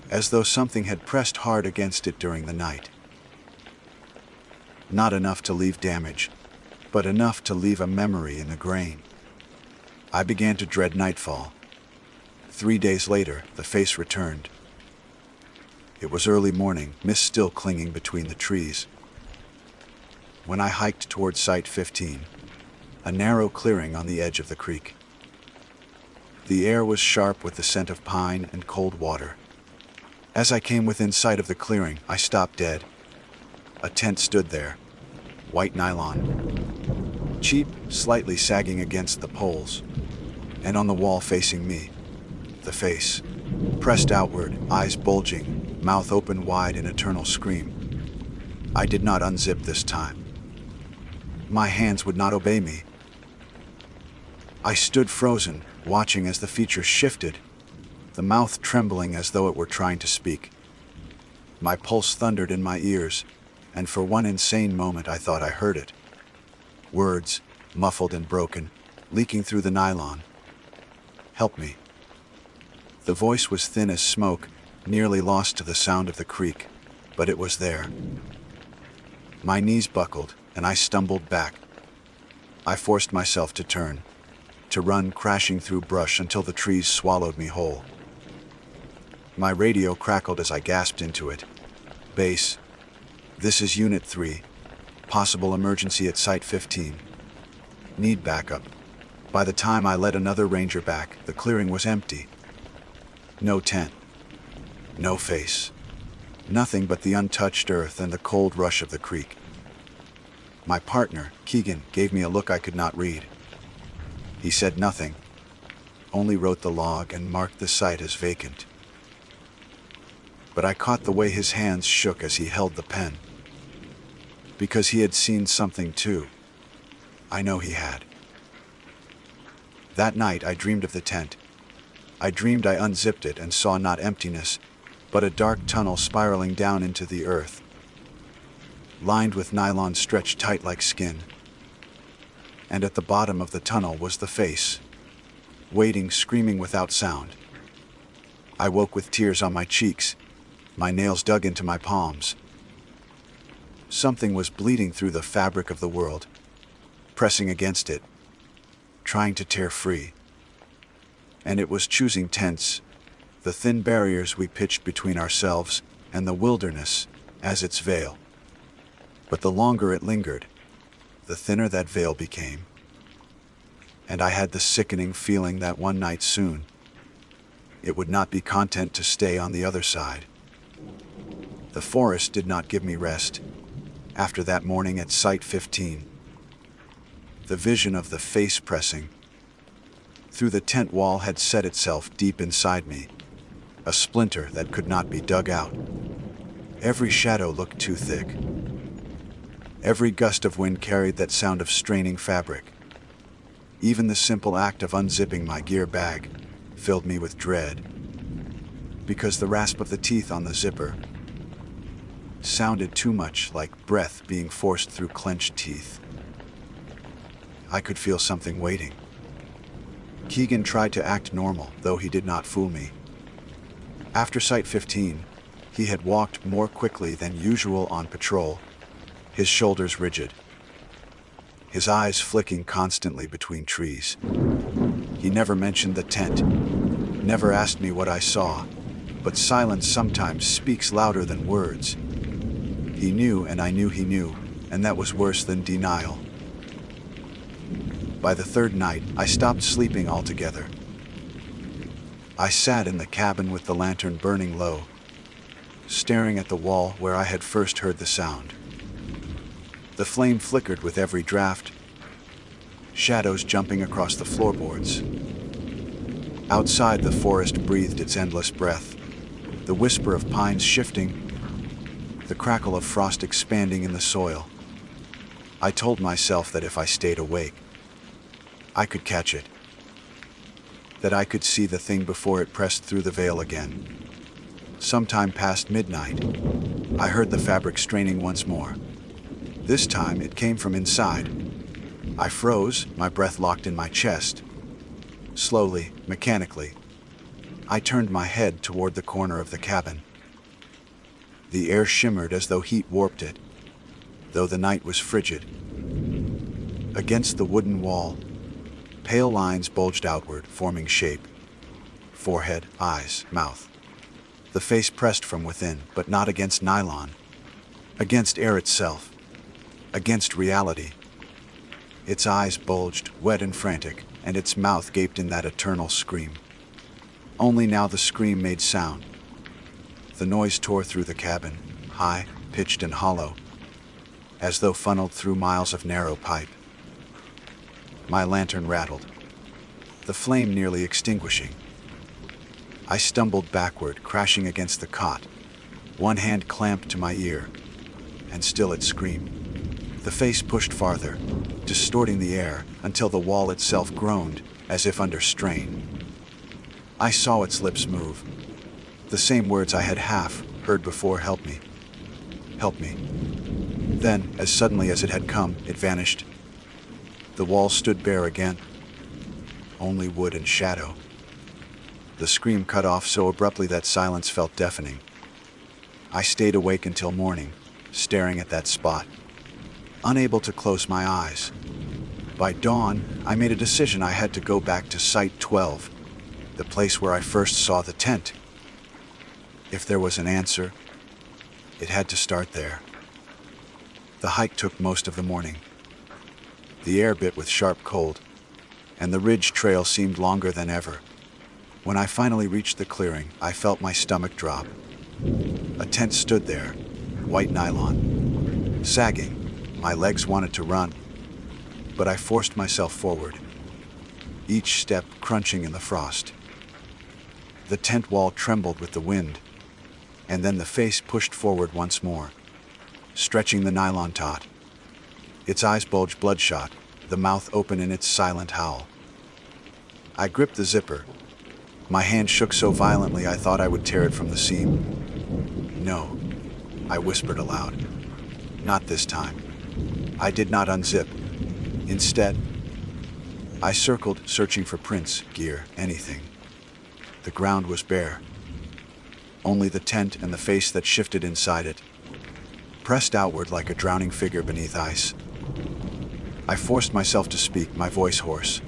as though something had pressed hard against it during the night. Not enough to leave damage, but enough to leave a memory in the grain. I began to dread nightfall. 3 days later, the face returned. It was early morning, mist still clinging between the trees. When I hiked toward Site 15, a narrow clearing on the edge of the creek. The air was sharp with the scent of pine and cold water. As I came within sight of the clearing, I stopped dead. A tent stood there, white nylon, cheap, slightly sagging against the poles, and on the wall facing me, the face, pressed outward, eyes bulging, mouth open wide in eternal scream. I did not unzip this time. My hands would not obey me. I stood frozen, watching as the features shifted, the mouth trembling as though it were trying to speak. My pulse thundered in my ears, and for one insane moment I thought I heard it. Words, muffled and broken, leaking through the nylon. "Help me." The voice was thin as smoke, nearly lost to the sound of the creek, but it was there. My knees buckled, and I stumbled back. I forced myself to turn, to run crashing through brush until the trees swallowed me whole. My radio crackled as I gasped into it. "Base, this is Unit 3. Possible emergency at Site 15. Need backup." By the time I led another ranger back, the clearing was empty. No tent. No face. Nothing but the untouched earth and the cold rush of the creek. My partner, Keegan, gave me a look I could not read. He said nothing, only wrote the log and marked the site as vacant. But I caught the way his hands shook as he held the pen. Because he had seen something too. I know he had. That night I dreamed of the tent. I dreamed I unzipped it and saw not emptiness, but a dark tunnel spiraling down into the earth, lined with nylon stretched tight like skin. And at the bottom of the tunnel was the face, waiting, screaming without sound. I woke with tears on my cheeks, my nails dug into my palms. Something was bleeding through the fabric of the world, pressing against it, trying to tear free. And it was choosing tents, the thin barriers we pitched between ourselves and the wilderness, as its veil. But the longer it lingered, the thinner that veil became. And I had the sickening feeling that one night soon, it would not be content to stay on the other side. The forest did not give me rest. After that morning at Site 15, the vision of the face pressing through the tent wall had set itself deep inside me, a splinter that could not be dug out. Every shadow looked too thick. Every gust of wind carried that sound of straining fabric. Even the simple act of unzipping my gear bag filled me with dread, because the rasp of the teeth on the zipper sounded too much like breath being forced through clenched teeth. I could feel something waiting. Keegan tried to act normal, though he did not fool me. After Site 15, he had walked more quickly than usual on patrol, his shoulders rigid, his eyes flicking constantly between trees. He never mentioned the tent, never asked me what I saw, but silence sometimes speaks louder than words. He knew, and I knew he knew, and that was worse than denial. By the third night, I stopped sleeping altogether. I sat in the cabin with the lantern burning low, staring at the wall where I had first heard the sound. The flame flickered with every draft, shadows jumping across the floorboards. Outside, the forest breathed its endless breath, the whisper of pines shifting, the crackle of frost expanding in the soil. I told myself that if I stayed awake, I could catch it, that I could see the thing before it pressed through the veil again. Sometime past midnight, I heard the fabric straining once more. This time it came from inside. I froze, my breath locked in my chest. Slowly, mechanically, I turned my head toward the corner of the cabin. The air shimmered as though heat warped it, though the night was frigid. Against the wooden wall, pale lines bulged outward, forming shape. Forehead, eyes, mouth. The face pressed from within, but not against nylon. Against air itself. Against reality. Its eyes bulged, wet and frantic, and its mouth gaped in that eternal scream. Only now the scream made sound. The noise tore through the cabin, high, pitched and hollow, as though funneled through miles of narrow pipe. My lantern rattled, the flame nearly extinguishing. I stumbled backward, crashing against the cot, one hand clamped to my ear, and still it screamed. The face pushed farther, distorting the air until the wall itself groaned as if under strain. I saw its lips move, the same words I had half heard before: help me, help me. Then, as suddenly as it had come, it vanished. The wall stood bare again, only wood and shadow. The scream cut off so abruptly that silence felt deafening. I stayed awake until morning, staring at that spot, unable to close my eyes. By dawn, I made a decision. I had to go back to Site 12, the place where I first saw the tent. If there was an answer, it had to start there. The hike took most of the morning. The air bit with sharp cold, and the ridge trail seemed longer than ever. When I finally reached the clearing, I felt my stomach drop. A tent stood there, white nylon, sagging. My legs wanted to run, but I forced myself forward, each step crunching in the frost. The tent wall trembled with the wind, and then the face pushed forward once more, stretching the nylon taut. Its eyes bulged bloodshot, the mouth open in its silent howl. I gripped the zipper. My hand shook so violently I thought I would tear it from the seam. No, I whispered aloud. Not this time. I did not unzip. Instead, I circled, searching for prints, gear, anything. The ground was bare. Only the tent and the face that shifted inside it, pressed outward like a drowning figure beneath ice. I forced myself to speak, my voice hoarse.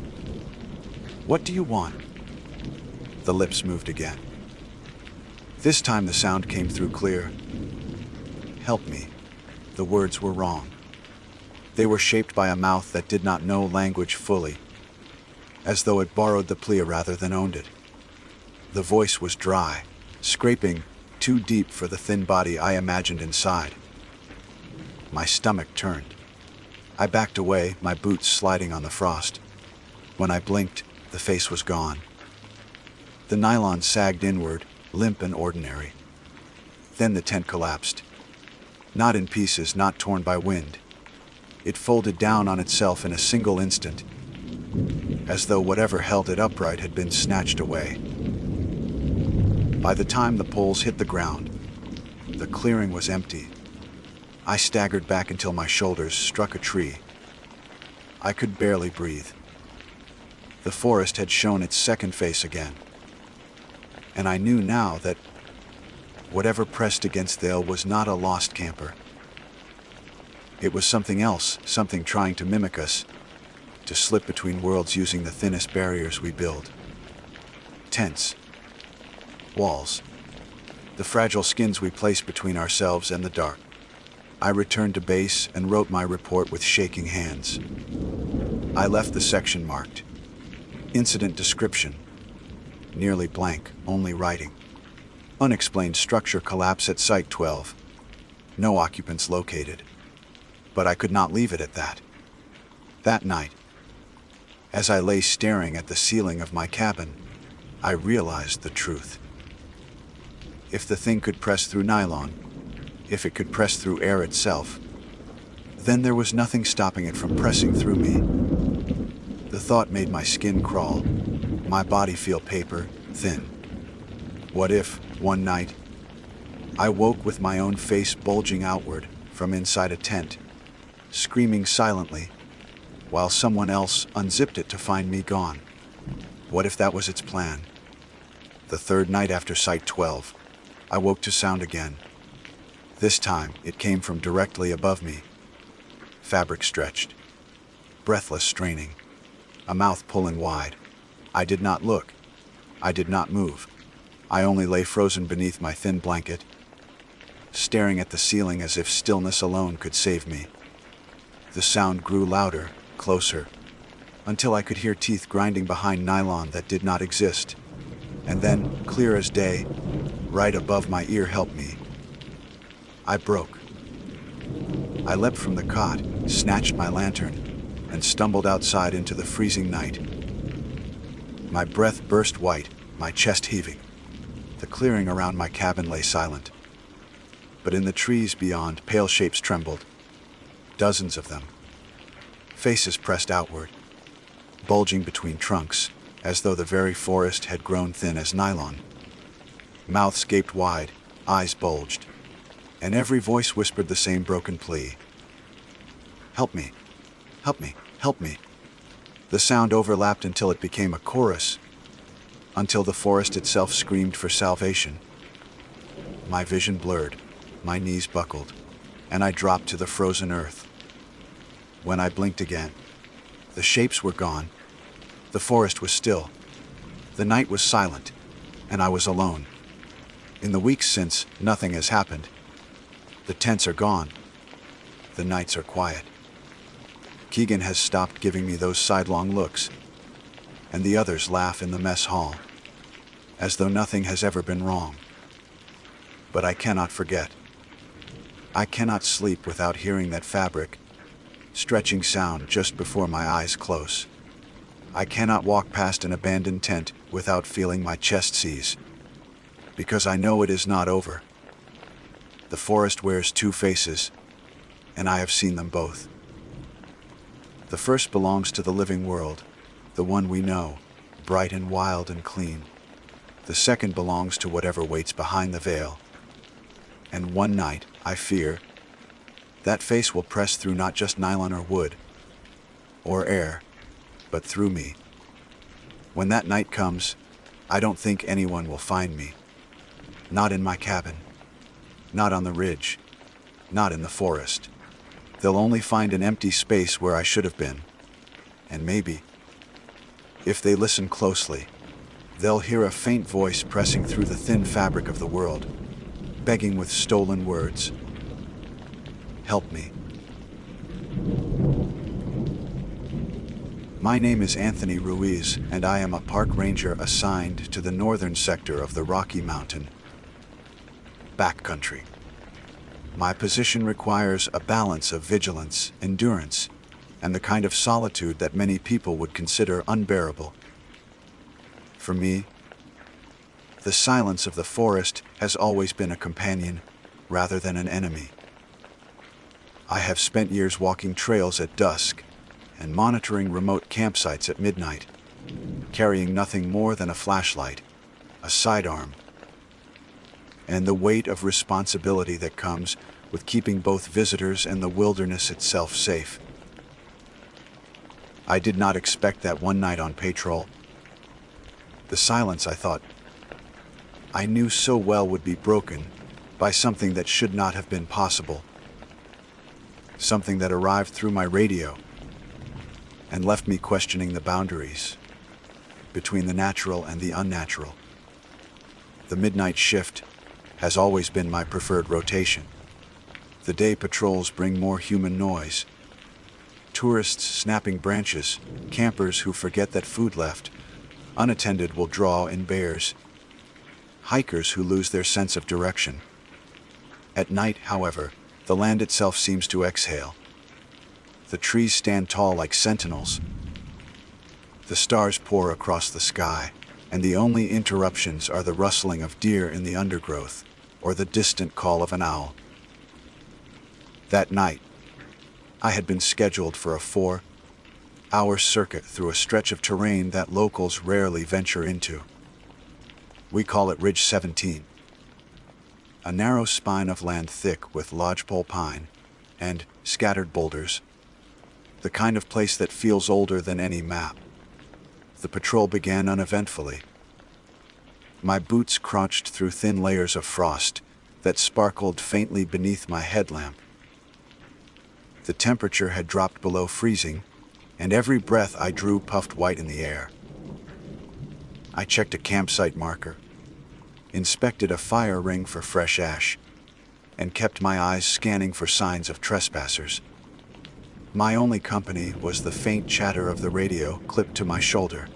What do you want? The lips moved again. This time the sound came through clear. Help me. The words were wrong. They were shaped by a mouth that did not know language fully, as though it borrowed the plea rather than owned it. The voice was dry, scraping, too deep for the thin body I imagined inside. My stomach turned. I backed away, my boots sliding on the frost. When I blinked, the face was gone. The nylon sagged inward, limp and ordinary. Then the tent collapsed. Not in pieces, not torn by wind. It folded down on itself in a single instant, as though whatever held it upright had been snatched away. By the time the poles hit the ground, the clearing was empty. I staggered back until my shoulders struck a tree. I could barely breathe. The forest had shown its second face again, and I knew now that whatever pressed against Thale was not a lost camper. It was something else, something trying to mimic us, to slip between worlds using the thinnest barriers we build. Tents, walls, the fragile skins we place between ourselves and the dark. I returned to base and wrote my report with shaking hands. I left the section marked Incident Description, nearly blank, only writing. Unexplained structure collapse at Site 12. No occupants located. But I could not leave it at that. That night, as I lay staring at the ceiling of my cabin, I realized the truth. If the thing could press through nylon, if it could press through air itself, then there was nothing stopping it from pressing through me. The thought made my skin crawl, my body feel paper thin. What if, one night, I woke with my own face bulging outward from inside a tent, screaming silently, while someone else unzipped it to find me gone? What if that was its plan? The third night after Site 12, I woke to sound again. This time, it came from directly above me. Fabric stretched, breathless straining, a mouth pulling wide. I did not look. I did not move. I only lay frozen beneath my thin blanket, staring at the ceiling as if stillness alone could save me. The sound grew louder, closer, until I could hear teeth grinding behind nylon that did not exist. And then, clear as day, right above my ear, help me. I broke. I leapt from the cot, snatched my lantern, and stumbled outside into the freezing night. My breath burst white, my chest heaving. The clearing around my cabin lay silent. But in the trees beyond, pale shapes trembled. Dozens of them. Faces pressed outward, bulging between trunks, as though the very forest had grown thin as nylon. Mouths gaped wide, eyes bulged, and every voice whispered the same broken plea. "Help me, help me, help me." The sound overlapped until it became a chorus, until the forest itself screamed for salvation. My vision blurred, my knees buckled, and I dropped to the frozen earth. When I blinked again, the shapes were gone. The forest was still. The night was silent, and I was alone. In the weeks since, nothing has happened. The tents are gone. The nights are quiet. Keegan has stopped giving me those sidelong looks, and the others laugh in the mess hall, as though nothing has ever been wrong. But I cannot forget. I cannot sleep without hearing that fabric, stretching sound just before my eyes close. I cannot walk past an abandoned tent without feeling my chest seize, because I know it is not over. The forest wears two faces, and I have seen them both. The first belongs to the living world, the one we know, bright and wild and clean. The second belongs to whatever waits behind the veil. And one night, I fear, that face will press through not just nylon or wood, or air, but through me. When that night comes, I don't think anyone will find me. Not in my cabin, not on the ridge, not in the forest. They'll only find an empty space where I should have been. And maybe, if they listen closely, they'll hear a faint voice pressing through the thin fabric of the world, begging with stolen words. Help me. My name is Anthony Ruiz, and I am a park ranger assigned to the northern sector of the Rocky Mountain backcountry. My position requires a balance of vigilance, endurance, and the kind of solitude that many people would consider unbearable. For me, the silence of the forest has always been a companion rather than an enemy. I have spent years walking trails at dusk and monitoring remote campsites at midnight, carrying nothing more than a flashlight, a sidearm, and the weight of responsibility that comes with keeping both visitors and the wilderness itself safe. I did not expect that one night on patrol. The silence, I thought, I knew so well would be broken by something that should not have been possible. Something that arrived through my radio and left me questioning the boundaries between the natural and the unnatural. The midnight shift has always been my preferred rotation. The day patrols bring more human noise. Tourists snapping branches, campers who forget that food left unattended will draw in bears, hikers who lose their sense of direction. At night, however, the land itself seems to exhale. The trees stand tall like sentinels. The stars pour across the sky, and the only interruptions are the rustling of deer in the undergrowth or the distant call of an owl. That night, I had been scheduled for a 4-hour circuit through a stretch of terrain that locals rarely venture into. We call it Ridge 17, a narrow spine of land thick with lodgepole pine and scattered boulders, the kind of place that feels older than any map. The patrol began uneventfully. My boots crunched through thin layers of frost that sparkled faintly beneath my headlamp. The temperature had dropped below freezing, and every breath I drew puffed white in the air. I checked a campsite marker, inspected a fire ring for fresh ash, and kept my eyes scanning for signs of trespassers. My only company was the faint chatter of the radio clipped to my shoulder.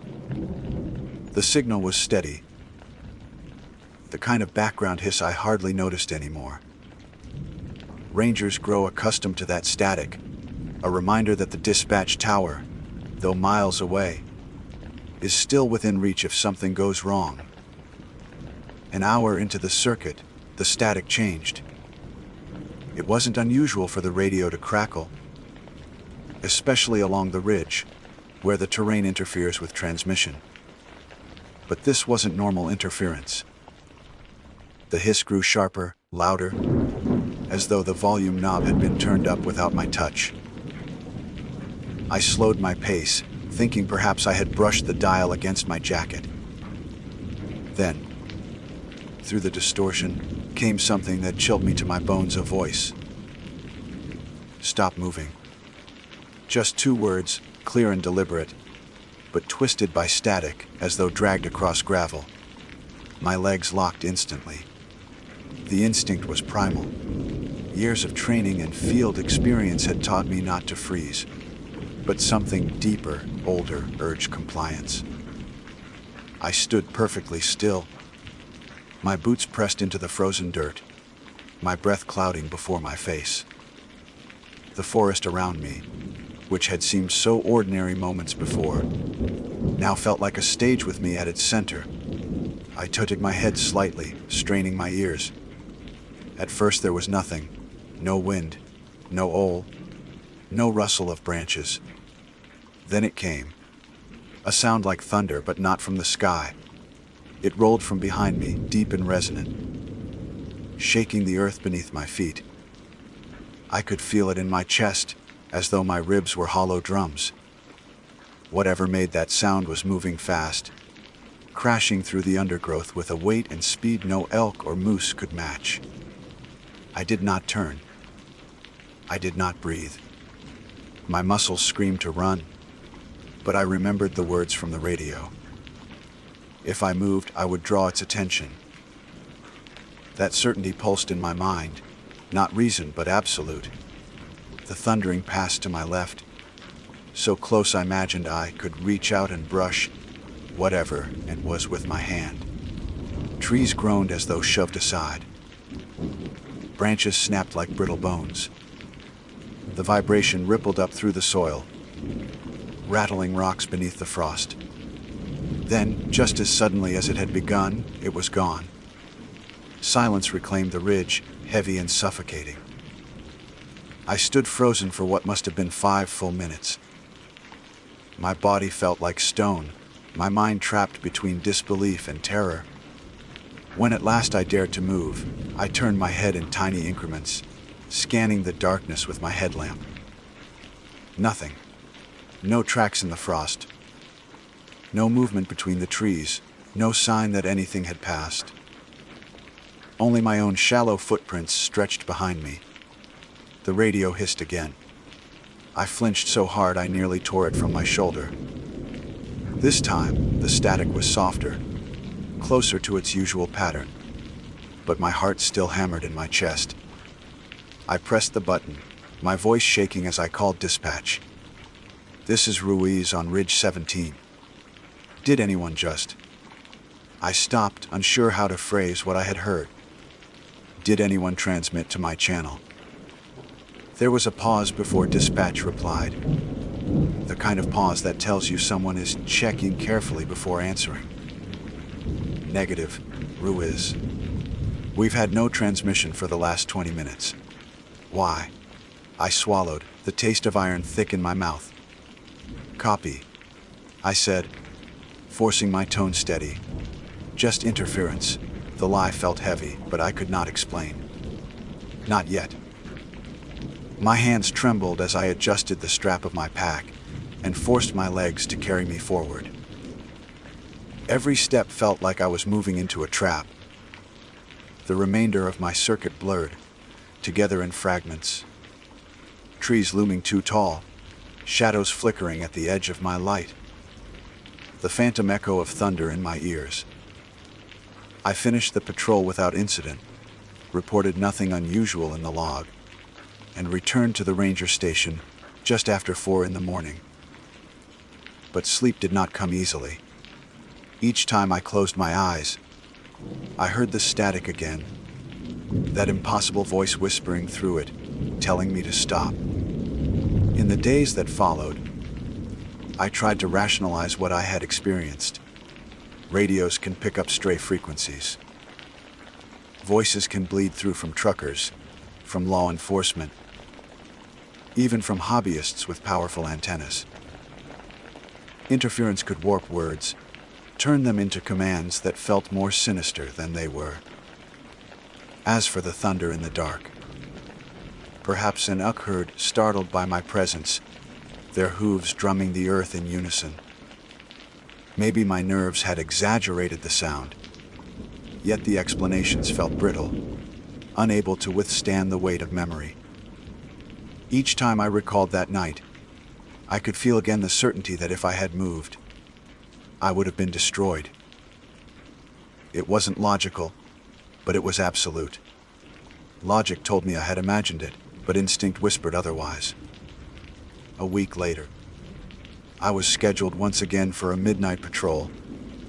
The signal was steady, the kind of background hiss I hardly noticed anymore. Rangers grow accustomed to that static, a reminder that the dispatch tower, though miles away, is still within reach if something goes wrong. An hour into the circuit, the static changed. It wasn't unusual for the radio to crackle, especially along the ridge, where the terrain interferes with transmission. But this wasn't normal interference. The hiss grew sharper, louder, as though the volume knob had been turned up without my touch. I slowed my pace, thinking perhaps I had brushed the dial against my jacket. Then, through the distortion, came something that chilled me to my bones, a voice. Stop moving. Just 2 words, clear and deliberate, but twisted by static as though dragged across gravel. My legs locked instantly. The instinct was primal. Years of training and field experience had taught me not to freeze, but something deeper, older, urged compliance. I stood perfectly still, my boots pressed into the frozen dirt, my breath clouding before my face. The forest around me, which had seemed so ordinary moments before, now felt like a stage with me at its center. I tilted my head slightly, straining my ears. At first there was nothing. No wind, no owl, no rustle of branches. Then it came. A sound like thunder, but not from the sky. It rolled from behind me, deep and resonant, shaking the earth beneath my feet. I could feel it in my chest, as though my ribs were hollow drums. Whatever made that sound was moving fast, crashing through the undergrowth with a weight and speed no elk or moose could match. I did not turn. I did not breathe. My muscles screamed to run, but I remembered the words from the radio. If I moved, I would draw its attention. That certainty pulsed in my mind, not reason but absolute. The thundering passed to my left, so close I imagined I could reach out and brush whatever it was with my hand. Trees groaned as though shoved aside. Branches snapped like brittle bones. The vibration rippled up through the soil, rattling rocks beneath the frost. Then, just as suddenly as it had begun, it was gone. Silence reclaimed the ridge, heavy and suffocating. I stood frozen for what must have been 5 full minutes. My body felt like stone, my mind trapped between disbelief and terror. When at last I dared to move, I turned my head in tiny increments, scanning the darkness with my headlamp. Nothing. No tracks in the frost. No movement between the trees, no sign that anything had passed. Only my own shallow footprints stretched behind me. The radio hissed again. I flinched so hard I nearly tore it from my shoulder. This time, the static was softer, closer to its usual pattern, but my heart still hammered in my chest. I pressed the button, my voice shaking as I called dispatch. This is Ruiz on Ridge 17. Did anyone just... I stopped, unsure how to phrase what I had heard. Did anyone transmit to my channel? There was a pause before dispatch replied. The kind of pause that tells you someone is checking carefully before answering. Negative, Ruiz. We've had no transmission for the last 20 minutes. Why? I swallowed, the taste of iron thick in my mouth. Copy, I said, forcing my tone steady. Just interference. The lie felt heavy, but I could not explain. Not yet. My hands trembled as I adjusted the strap of my pack and forced my legs to carry me forward. Every step felt like I was moving into a trap. The remainder of my circuit blurred, together in fragments. Trees looming too tall, shadows flickering at the edge of my light. The phantom echo of thunder in my ears. I finished the patrol without incident, reported nothing unusual in the log, and returned to the ranger station just after 4 in the morning. But sleep did not come easily. Each time I closed my eyes, I heard the static again, that impossible voice whispering through it, telling me to stop. In the days that followed, I tried to rationalize what I had experienced. Radios can pick up stray frequencies. Voices can bleed through from truckers, from law enforcement, even from hobbyists with powerful antennas. Interference could warp words, turn them into commands that felt more sinister than they were. As for the thunder in the dark, perhaps an elk herd startled by my presence, their hooves drumming the earth in unison. Maybe my nerves had exaggerated the sound, yet the explanations felt brittle, unable to withstand the weight of memory. Each time I recalled that night, I could feel again the certainty that if I had moved, I would have been destroyed. It wasn't logical, but it was absolute. Logic told me I had imagined it, but instinct whispered otherwise. A week later, I was scheduled once again for a midnight patrol,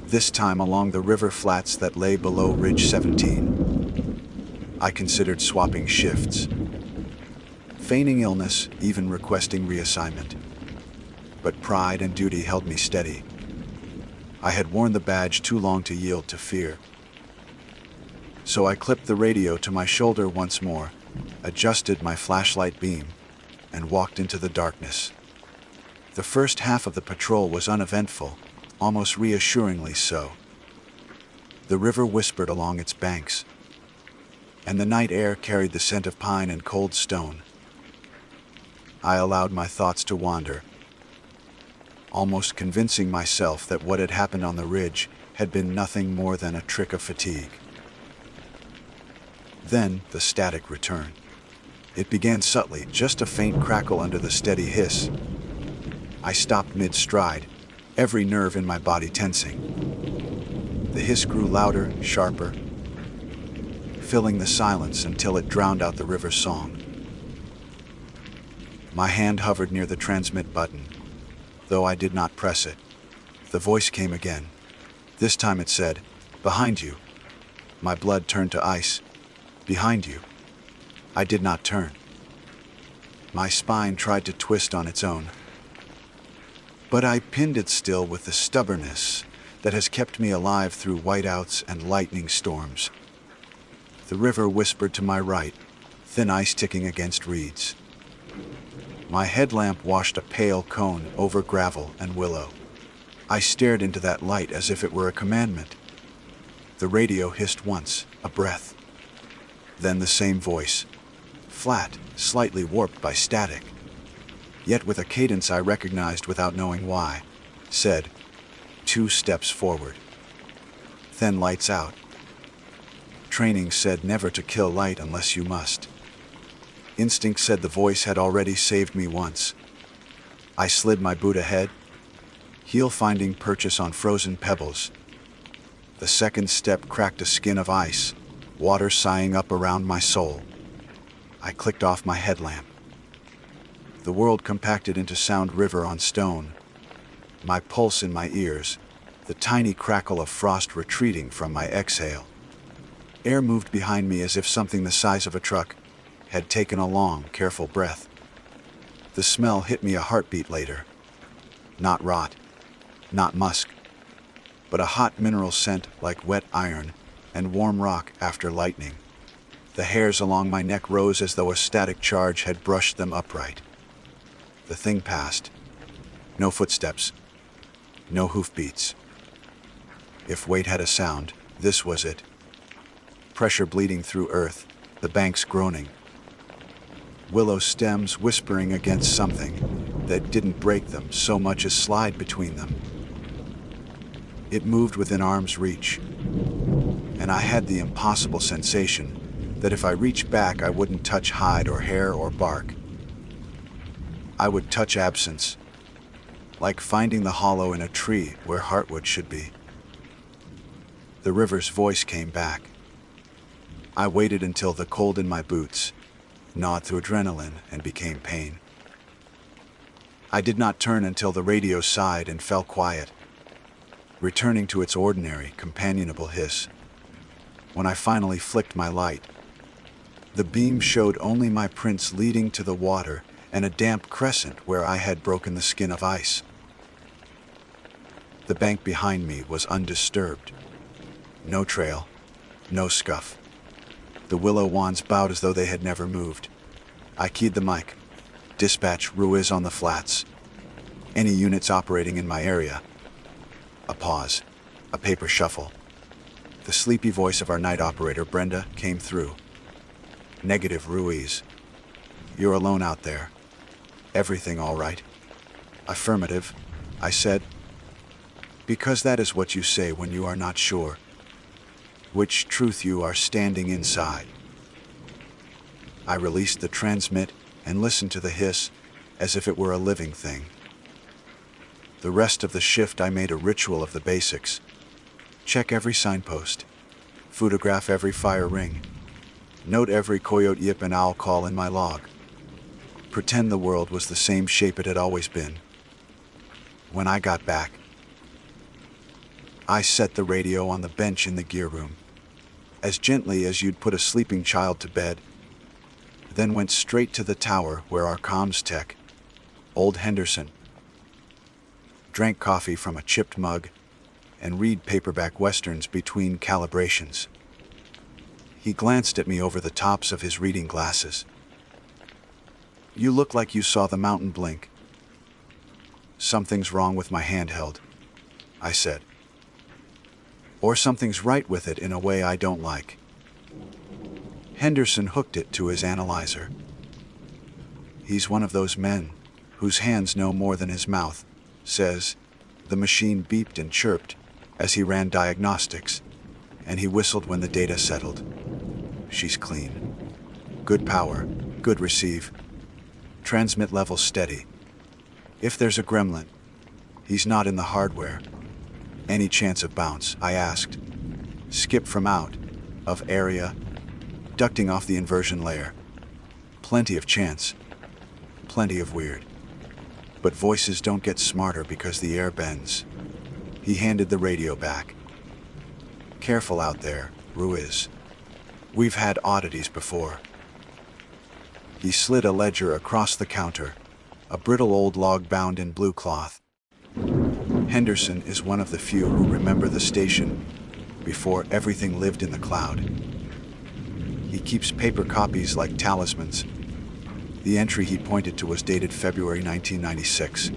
this time along the river flats that lay below Ridge 17. I considered swapping shifts, feigning illness, even requesting reassignment. But pride and duty held me steady. I had worn the badge too long to yield to fear. So I clipped the radio to my shoulder once more, adjusted my flashlight beam, and walked into the darkness. The first half of the patrol was uneventful, almost reassuringly so. The river whispered along its banks, and the night air carried the scent of pine and cold stone. I allowed my thoughts to wander, almost convincing myself that what had happened on the ridge had been nothing more than a trick of fatigue. Then the static returned. It began subtly, just a faint crackle under the steady hiss. I stopped mid-stride, every nerve in my body tensing. The hiss grew louder, sharper, filling the silence until it drowned out the river's song. My hand hovered near the transmit button, though I did not press it. The voice came again. This time it said, "Behind you." My blood turned to ice. "Behind you." I did not turn. My spine tried to twist on its own, but I pinned it still with the stubbornness that has kept me alive through whiteouts and lightning storms. The river whispered to my right, thin ice ticking against reeds. My headlamp washed a pale cone over gravel and willow. I stared into that light as if it were a commandment. The radio hissed once, a breath. Then the same voice, flat, slightly warped by static, yet with a cadence I recognized without knowing why, said, 2 steps forward. Then lights out. Training said never to kill light unless you must. Instinct said the voice had already saved me once. I slid my boot ahead, heel finding purchase on frozen pebbles. The second step cracked a skin of ice, water sighing up around my soul. I clicked off my headlamp. The world compacted into sound river on stone, my pulse in my ears, the tiny crackle of frost retreating from my exhale. Air moved behind me as if something the size of a truck had taken a long, careful breath. The smell hit me a heartbeat later. Not rot, not musk, but a hot mineral scent like wet iron and warm rock after lightning. The hairs along my neck rose as though a static charge had brushed them upright. The thing passed. No footsteps, no hoofbeats. If weight had a sound, this was it. Pressure bleeding through earth, the banks groaning. Willow stems whispering against something that didn't break them so much as slide between them. It moved within arm's reach, and I had the impossible sensation that if I reached back I wouldn't touch hide or hair or bark. I would touch absence, like finding the hollow in a tree where heartwood should be. The river's voice came back. I waited until the cold in my boots gnawed through adrenaline and became pain. I did not turn until the radio sighed and fell quiet, returning to its ordinary, companionable hiss. When I finally flicked my light, The beam showed only my prints leading to the water and a damp crescent where I had broken the skin of ice. The bank behind me was undisturbed. No trail, no scuff. The willow wands bowed as though they had never moved. I keyed the mic. Dispatch Ruiz on the flats. Any units operating in my area. A pause. A paper shuffle. The sleepy voice of our night operator, Brenda, came through. Negative, Ruiz. You're alone out there. Everything all right? Affirmative, I said. Because that is what you say when you are not sure which truth you are standing inside. I released the transmit and listened to the hiss as if it were a living thing. The rest of the shift I made a ritual of the basics. Check every signpost. Photograph every fire ring. Note every coyote, yip, and owl call in my log. Pretend the world was the same shape it had always been. When I got back, I set the radio on the bench in the gear room, as gently as you'd put a sleeping child to bed, then went straight to the tower where our comms tech, old Henderson, drank coffee from a chipped mug and read paperback westerns between calibrations. He glanced at me over the tops of his reading glasses. You look like you saw the mountain blink. Something's wrong with my handheld, I said. Or something's right with it in a way I don't like. Henderson hooked it to his analyzer. He's one of those men whose hands know more than his mouth, says. The machine beeped and chirped as he ran diagnostics, and he whistled when the data settled. She's clean. Good power, good receive. Transmit level steady. If there's a gremlin, he's not in the hardware. Any chance of bounce, I asked. Skip from out of area, ducting off the inversion layer. Plenty of chance. Plenty of weird. But voices don't get smarter because the air bends. He handed the radio back. Careful out there, Ruiz. We've had oddities before. He slid a ledger across the counter, a brittle old log bound in blue cloth. Henderson is one of the few who remember the station before everything lived in the cloud. He keeps paper copies like talismans. The entry he pointed to was dated February 1996.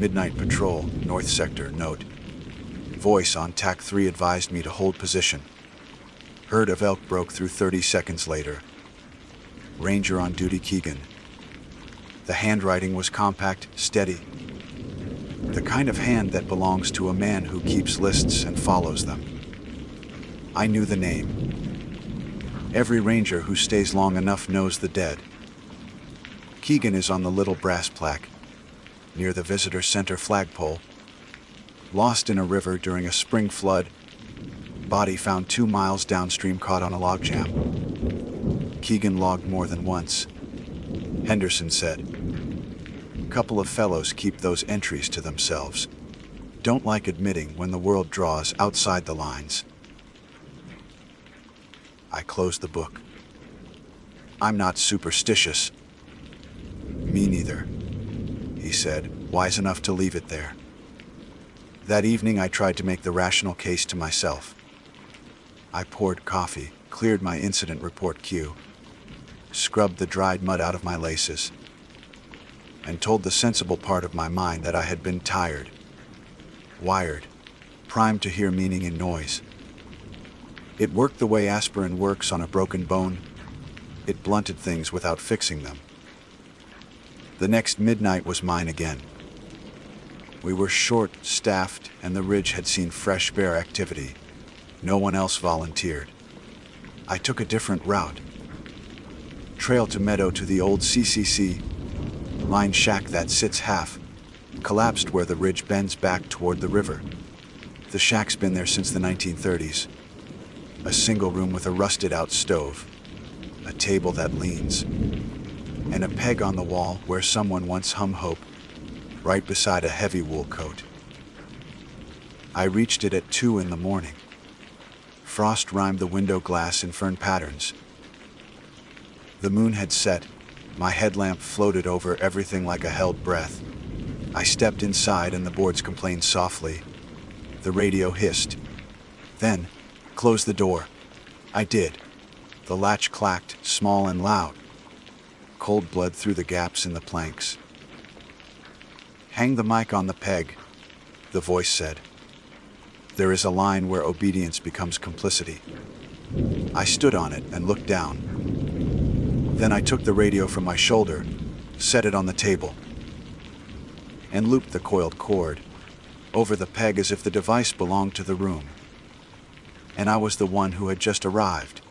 Midnight patrol, North Sector, note. Voice on TAC 3 advised me to hold position. Herd of elk broke through 30 seconds later. Ranger on duty, Keegan. The handwriting was compact, steady. The kind of hand that belongs to a man who keeps lists and follows them. I knew the name. Every ranger who stays long enough knows the dead. Keegan is on the little brass plaque, near the visitor center flagpole. Lost in a river during a spring flood. Body found 2 miles downstream, caught on a logjam. Keegan logged more than once. Henderson said. Couple of fellows keep those entries to themselves. Don't like admitting when the world draws outside the lines. I closed the book. I'm not superstitious. Me neither, he said, wise enough to leave it there. That evening I tried to make the rational case to myself. I poured coffee, cleared my incident report queue, scrubbed the dried mud out of my laces, and told the sensible part of my mind that I had been tired, wired, primed to hear meaning in noise. It worked the way aspirin works on a broken bone. It blunted things without fixing them. The next midnight was mine again. We were short-staffed, and the ridge had seen fresh bear activity. No one else volunteered. I took a different route. Trail to meadow to the old CCC line shack that sits half, collapsed where the ridge bends back toward the river. The shack's been there since the 1930s. A single room with a rusted-out stove, a table that leans, and a peg on the wall where someone once hung hope, right beside a heavy wool coat. I reached it at 2 in the morning. Frost rimed the window glass in fern patterns. The moon had set. My headlamp floated over everything like a held breath. I stepped inside and the boards complained softly. The radio hissed. Then, close the door. I did. The latch clacked, small and loud. Cold blood through the gaps in the planks. Hang the mic on the peg, the voice said. There is a line where obedience becomes complicity. I stood on it and looked down. Then I took the radio from my shoulder, set it on the table, and looped the coiled cord over the peg as if the device belonged to the room, and I was the one who had just arrived.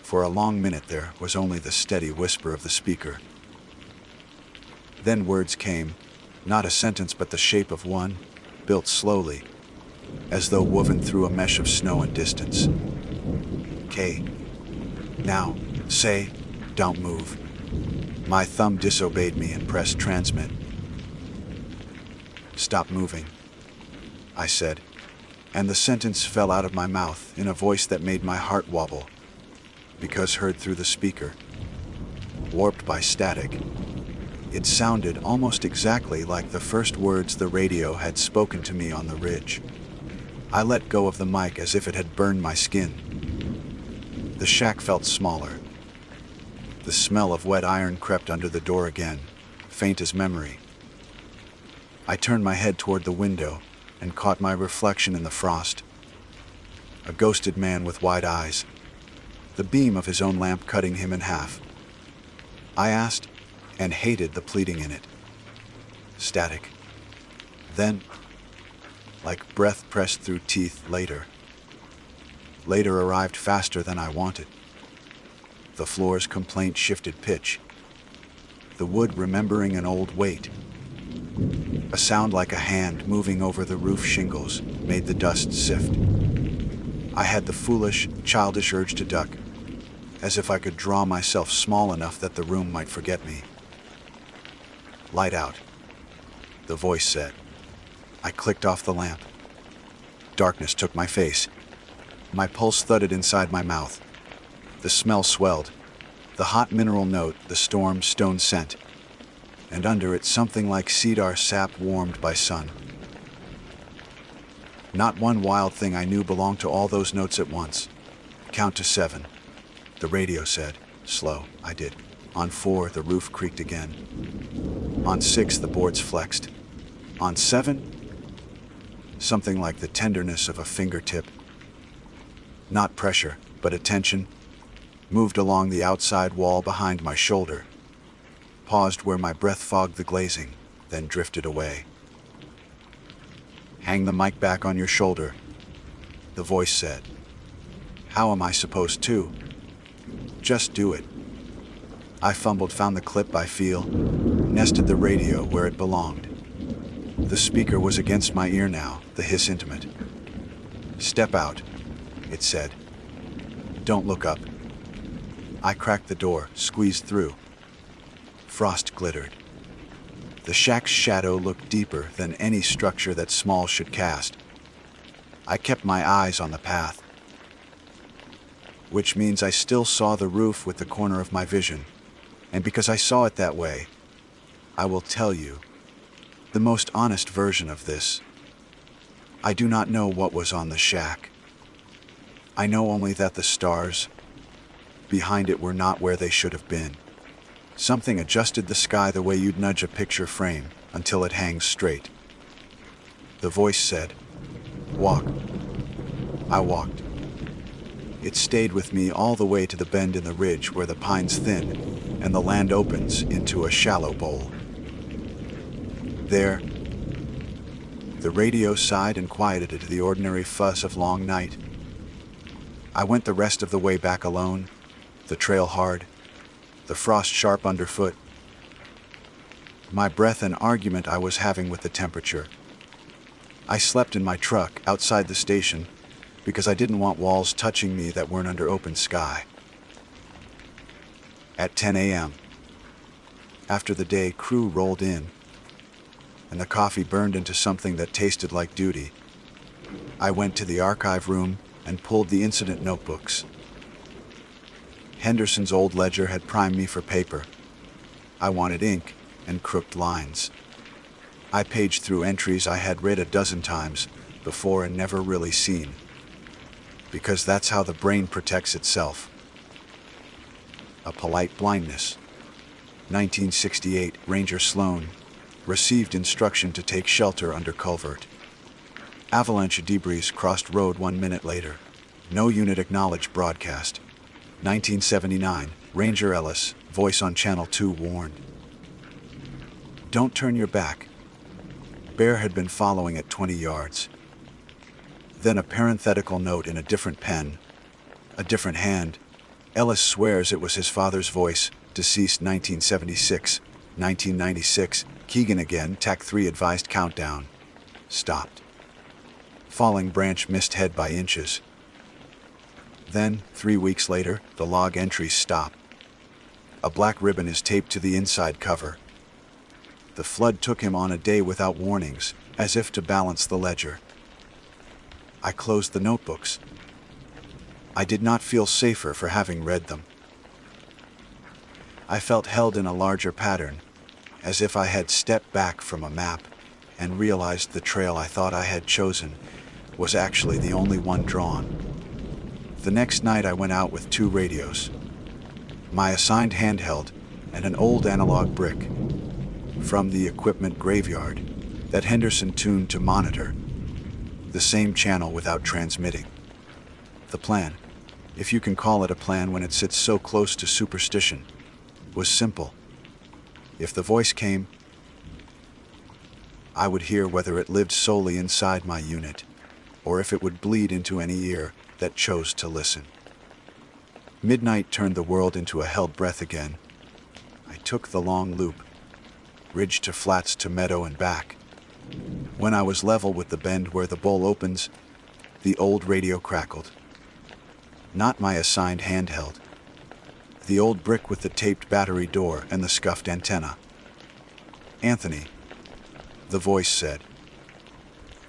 For a long minute there was only the steady whisper of the speaker. Then words came, not a sentence but the shape of one, built slowly, as though woven through a mesh of snow and distance. K. Now, say, don't move. My thumb disobeyed me and pressed transmit. Stop moving, I said, and the sentence fell out of my mouth in a voice that made my heart wobble, because heard through the speaker. Warped by static, it sounded almost exactly like the first words the radio had spoken to me on the ridge. I let go of the mic as if it had burned my skin. The shack felt smaller. The smell of wet iron crept under the door again, faint as memory. I turned my head toward the window and caught my reflection in the frost. A ghosted man with wide eyes, the beam of his own lamp cutting him in half. I asked, and hated the pleading in it. Static. Then, like breath pressed through teeth, later. Later arrived faster than I wanted. The floor's complaint shifted pitch. The wood remembering an old weight. A sound like a hand moving over the roof shingles made the dust sift. I had the foolish, childish urge to duck, as if I could draw myself small enough that the room might forget me. Light out, the voice said. I clicked off the lamp. Darkness took my face. My pulse thudded inside my mouth. The smell swelled, the hot mineral note, the storm stone scent, and under it something like cedar sap warmed by sun. Not one wild thing I knew belonged to all those notes at once. Count to 7, the radio said. Slow, I did. On 4, the roof creaked again. On 6, the boards flexed. On 7, something like the tenderness of a fingertip. Not pressure, but attention, moved along the outside wall behind my shoulder, paused where my breath fogged the glazing, then drifted away. Hang the mic back on your shoulder, the voice said. How am I supposed to? Just do it. I fumbled, found the clip I feel, nested the radio where it belonged. The speaker was against my ear now, the hiss intimate. Step out, it said. Don't look up. I cracked the door, squeezed through. Frost glittered. The shack's shadow looked deeper than any structure that small should cast. I kept my eyes on the path, which means I still saw the roof with the corner of my vision. And because I saw it that way, I will tell you the most honest version of this. I do not know what was on the shack. I know only that the stars behind it were not where they should have been. Something adjusted the sky the way you'd nudge a picture frame until it hangs straight. The voice said, walk. I walked. It stayed with me all the way to the bend in the ridge where the pines thin and the land opens into a shallow bowl. There, the radio sighed and quieted the ordinary fuss of long night. I went the rest of the way back alone, the trail hard, the frost sharp underfoot. My breath an argument I was having with the temperature. I slept in my truck outside the station because I didn't want walls touching me that weren't under open sky. At 10 a.m., after the day crew rolled in, and the coffee burned into something that tasted like duty, I went to the archive room and pulled the incident notebooks. Henderson's old ledger had primed me for paper. I wanted ink and crooked lines. I paged through entries I had read a dozen times before and never really seen, because that's how the brain protects itself. A polite blindness. 1968, Ranger Sloan received instruction to take shelter under culvert. Avalanche debris crossed road 1 minute later. No unit acknowledged broadcast. 1979, Ranger Ellis, voice on Channel 2 warned. Don't turn your back. Bear had been following at 20 yards. Then a parenthetical note in a different pen, a different hand. Ellis swears it was his father's voice, deceased 1976, 1996, Keegan again, TAC 3 advised countdown. Stopped. Falling branch missed head by inches. Then, 3 weeks later, the log entries stop. A black ribbon is taped to the inside cover. The flood took him on a day without warnings, as if to balance the ledger. I closed the notebooks. I did not feel safer for having read them. I felt held in a larger pattern, as if I had stepped back from a map and realized the trail I thought I had chosen was actually the only one drawn. The next night I went out with 2 radios, my assigned handheld and an old analog brick from the equipment graveyard that Henderson tuned to monitor the same channel without transmitting. The plan, if you can call it a plan when it sits so close to superstition, was simple. If the voice came, I would hear whether it lived solely inside my unit, or if it would bleed into any ear that chose to listen. Midnight turned the world into a held breath again. I took the long loop, ridge to flats to meadow and back. When I was level with the bend where the bowl opens, the old radio crackled. Not my assigned handheld. The old brick with the taped battery door and the scuffed antenna. Anthony, the voice said.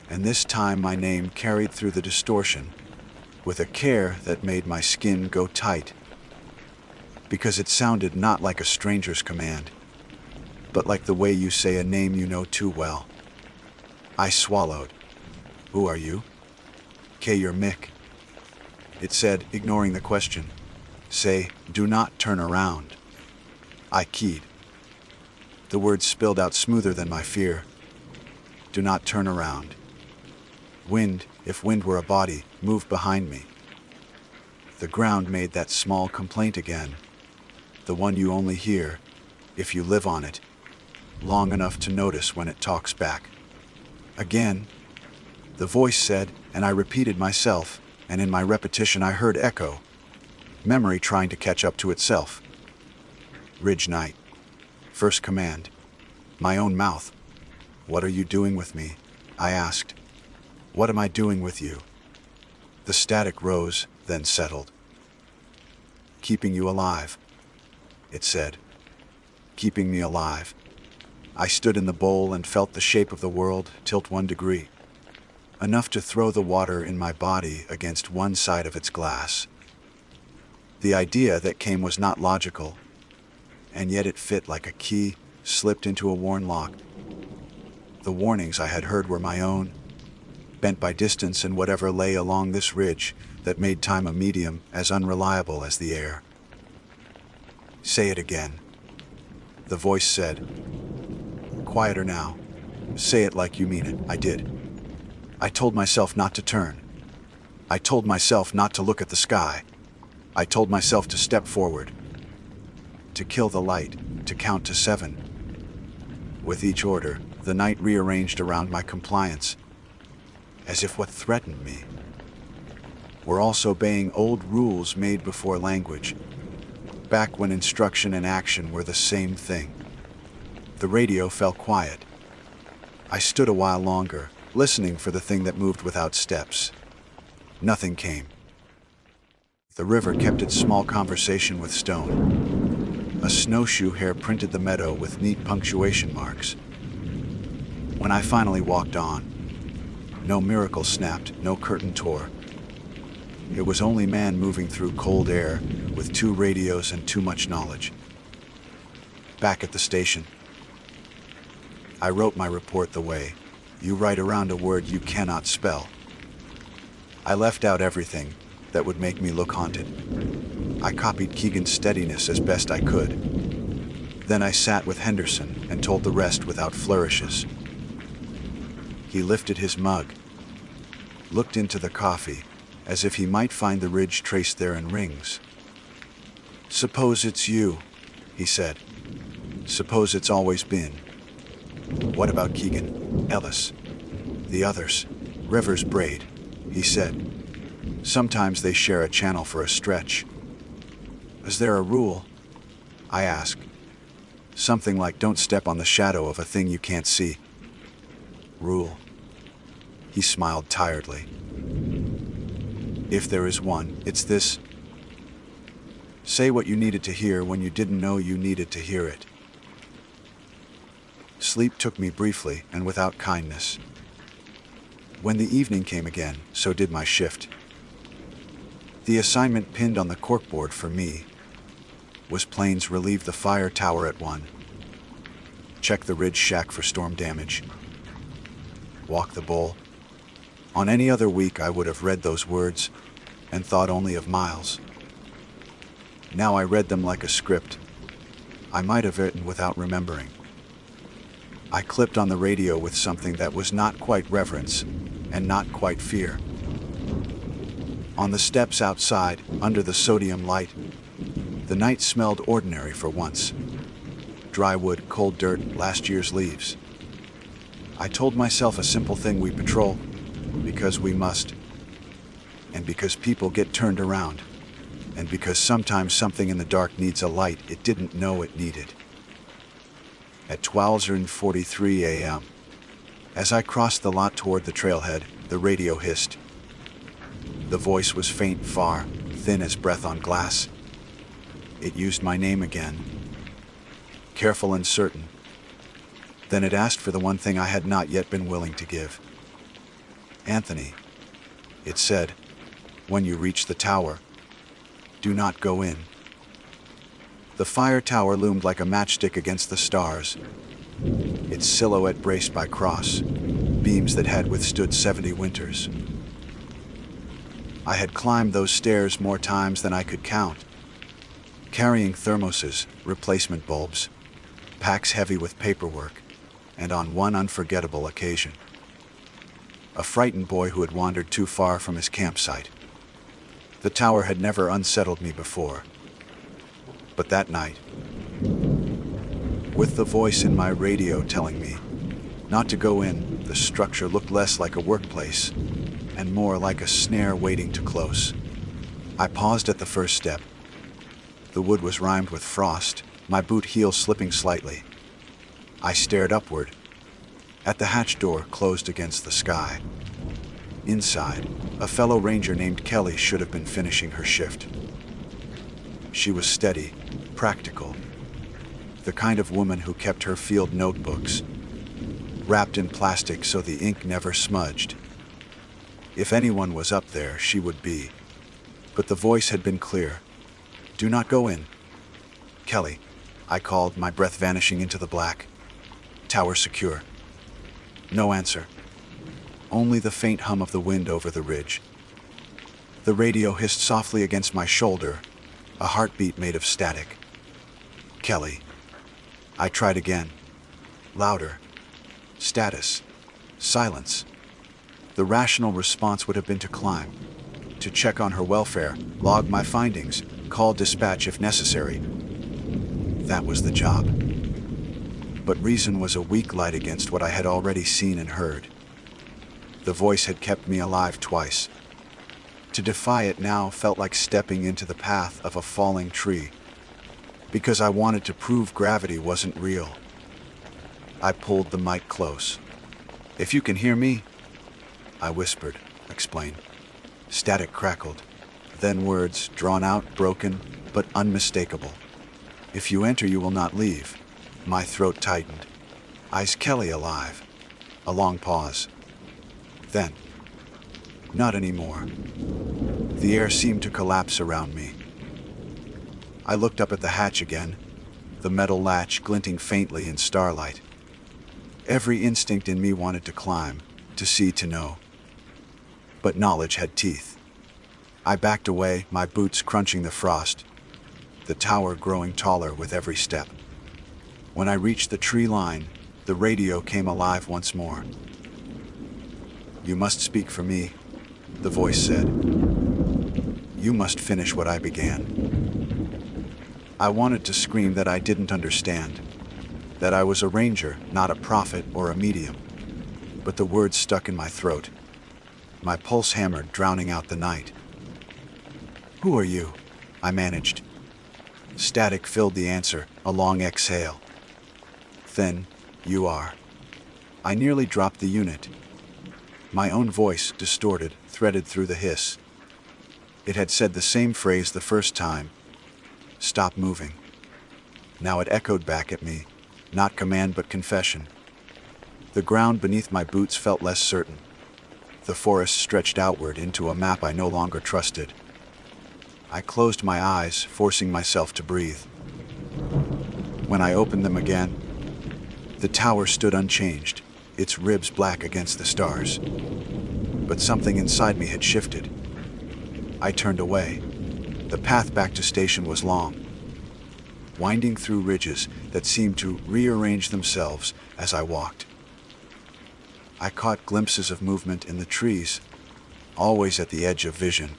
And this time my name carried through the distortion with a care that made my skin go tight, because it sounded not like a stranger's command, but like the way you say a name you know too well. I swallowed. Who are you? K, you're Mick. It said, ignoring the question. Say, do not turn around. I keyed. The words spilled out smoother than my fear. Do not turn around. Wind, if wind were a body, moved behind me. The ground made that small complaint again, the one you only hear, if you live on it, long enough to notice when it talks back. Again, the voice said, and I repeated myself, and in my repetition I heard echo, memory trying to catch up to itself. Ridge night. First command. My own mouth. What are you doing with me? I asked. What am I doing with you? The static rose, then settled. Keeping you alive, it said. Keeping me alive. I stood in the bowl and felt the shape of the world tilt 1 degree. Enough to throw the water in my body against one side of its glass. The idea that came was not logical, and yet it fit like a key slipped into a worn lock. The warnings I had heard were my own, bent by distance and whatever lay along this ridge that made time a medium as unreliable as the air. Say it again, the voice said. Quieter now. Say it like you mean it. I did. I told myself not to turn. I told myself not to look at the sky. I told myself to step forward, to kill the light, to count to 7. With each order, the night rearranged around my compliance, as if what threatened me were also obeying old rules made before language, back when instruction and action were the same thing. The radio fell quiet. I stood a while longer, listening for the thing that moved without steps. Nothing came. The river kept its small conversation with stone. A snowshoe hare printed the meadow with neat punctuation marks. When I finally walked on, no miracle snapped, no curtain tore. It was only man moving through cold air with 2 radios and too much knowledge. Back at the station, I wrote my report the way you write around a word you cannot spell. I left out everything that would make me look haunted. I copied Keegan's steadiness as best I could. Then I sat with Henderson and told the rest without flourishes. He lifted his mug, looked into the coffee, as if he might find the ridge traced there in rings. "Suppose it's you," he said. "Suppose it's always been. What about Keegan, Ellis, the others? Rivers braid," he said. "Sometimes they share a channel for a stretch." "Is there a rule?" I asked. "Something like don't step on the shadow of a thing you can't see." "Rule?" He smiled tiredly. "If there is one, it's this. Say what you needed to hear when you didn't know you needed to hear it." Sleep took me briefly and without kindness. When the evening came again, so did my shift. The assignment pinned on the corkboard for me was planes relieve the fire tower at 1. Check the ridge shack for storm damage. Walk the bowl. On any other week I would have read those words and thought only of miles. Now I read them like a script I might have written without remembering. I clipped on the radio with something that was not quite reverence and not quite fear. On the steps outside, under the sodium light, the night smelled ordinary for once. Dry wood, cold dirt, last year's leaves. I told myself a simple thing: we patrol because we must, and because people get turned around, and because sometimes something in the dark needs a light it didn't know it needed. At 12:43 a.m., as I crossed the lot toward the trailhead, the radio hissed. The voice was faint, far, thin as breath on glass. It used my name again, careful and certain. Then it asked for the one thing I had not yet been willing to give. "Anthony," it said, "when you reach the tower, do not go in." The fire tower loomed like a matchstick against the stars, its silhouette braced by cross beams that had withstood 70 winters. I had climbed those stairs more times than I could count, carrying thermoses, replacement bulbs, packs heavy with paperwork, and on one unforgettable occasion, a frightened boy who had wandered too far from his campsite. The tower had never unsettled me before, but that night, with the voice in my radio telling me not to go in, the structure looked less like a workplace and more like a snare waiting to close. I paused at the first step. The wood was rimed with frost, my boot heel slipping slightly. I stared upward, at the hatch door closed against the sky. Inside, a fellow ranger named Kelly should have been finishing her shift. She was steady, practical, the kind of woman who kept her field notebooks wrapped in plastic so the ink never smudged. If anyone was up there, she would be. But the voice had been clear. "Do not go in." "Kelly," I called, my breath vanishing into the black. "Tower secure." No answer. Only the faint hum of the wind over the ridge. The radio hissed softly against my shoulder, a heartbeat made of static. "Kelly." I tried again. Louder. Status. Silence. The rational response would have been to climb, to check on her welfare, log my findings, call dispatch if necessary. That was the job. But reason was a weak light against what I had already seen and heard. The voice had kept me alive twice. To defy it now felt like stepping into the path of a falling tree, because I wanted to prove gravity wasn't real. I pulled the mic close. "If you can hear me," I whispered, explained. Static crackled, then words, drawn out, broken, but unmistakable. "If you enter, you will not leave." My throat tightened. "Is Kelly alive?" A long pause. Then, "Not anymore." The air seemed to collapse around me. I looked up at the hatch again, the metal latch glinting faintly in starlight. Every instinct in me wanted to climb, to see, to know. But knowledge had teeth. I backed away, my boots crunching the frost, the tower growing taller with every step. When I reached the tree line, the radio came alive once more. "You must speak for me," the voice said. "You must finish what I began." I wanted to scream that I didn't understand, that I was a ranger, not a prophet or a medium. But the words stuck in my throat. My pulse hammered, drowning out the night. "Who are you?" I managed. Static filled the answer, a long exhale. "Then, you are." I nearly dropped the unit. My own voice, distorted, threaded through the hiss. It had said the same phrase the first time. "Stop moving." Now it echoed back at me, not command but confession. The ground beneath my boots felt less certain. The forest stretched outward into a map I no longer trusted. I closed my eyes, forcing myself to breathe. When I opened them again, the tower stood unchanged, its ribs black against the stars. But something inside me had shifted. I turned away. The path back to station was long, winding through ridges that seemed to rearrange themselves as I walked. I caught glimpses of movement in the trees, always at the edge of vision.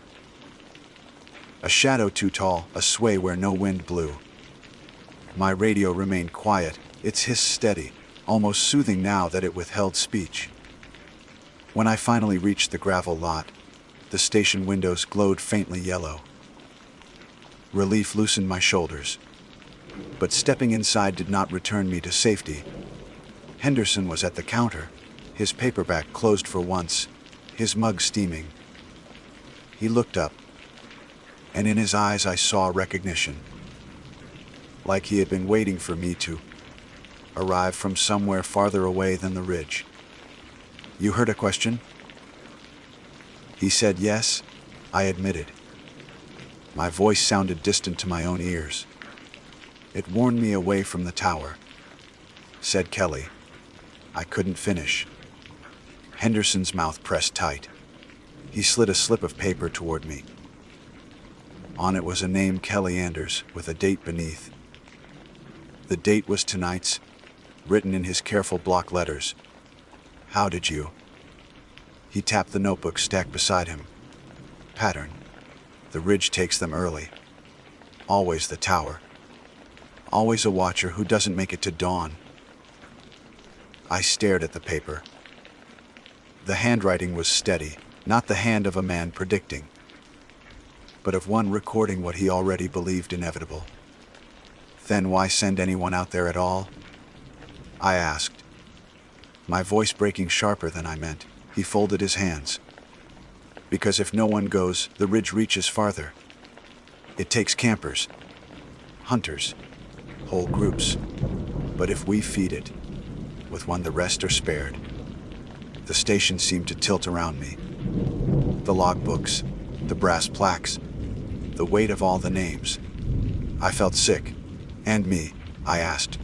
A shadow too tall, a sway where no wind blew. My radio remained quiet, its hiss steady, almost soothing now that it withheld speech. When I finally reached the gravel lot, the station windows glowed faintly yellow. Relief loosened my shoulders. But stepping inside did not return me to safety. Henderson was at the counter, his paperback closed for once, his mug steaming. He looked up, and in his eyes I saw recognition. Like he had been waiting for me to arrive from somewhere farther away than the ridge. "You heard a question?" He said yes, I admitted. My voice sounded distant to my own ears. It warned me away from the tower. Said Kelly. I couldn't finish. Henderson's mouth pressed tight. He slid a slip of paper toward me. On it was a name, Kelly Anders, with a date beneath. The date was tonight's, written in his careful block letters. "How did you?" He tapped the notebook stacked beside him. "Pattern. The ridge takes them early. Always the tower. Always a watcher who doesn't make it to dawn." I stared at the paper. The handwriting was steady, not the hand of a man predicting, but of one recording what he already believed inevitable. Then why send anyone out there at all? I asked, my voice breaking sharper than I meant. He folded his hands. Because if no one goes, the ridge reaches farther. It takes campers, hunters, whole groups. But if we feed it, with one the rest are spared. The station seemed to tilt around me. The logbooks, the brass plaques, the weight of all the names. I felt sick. And me, I asked.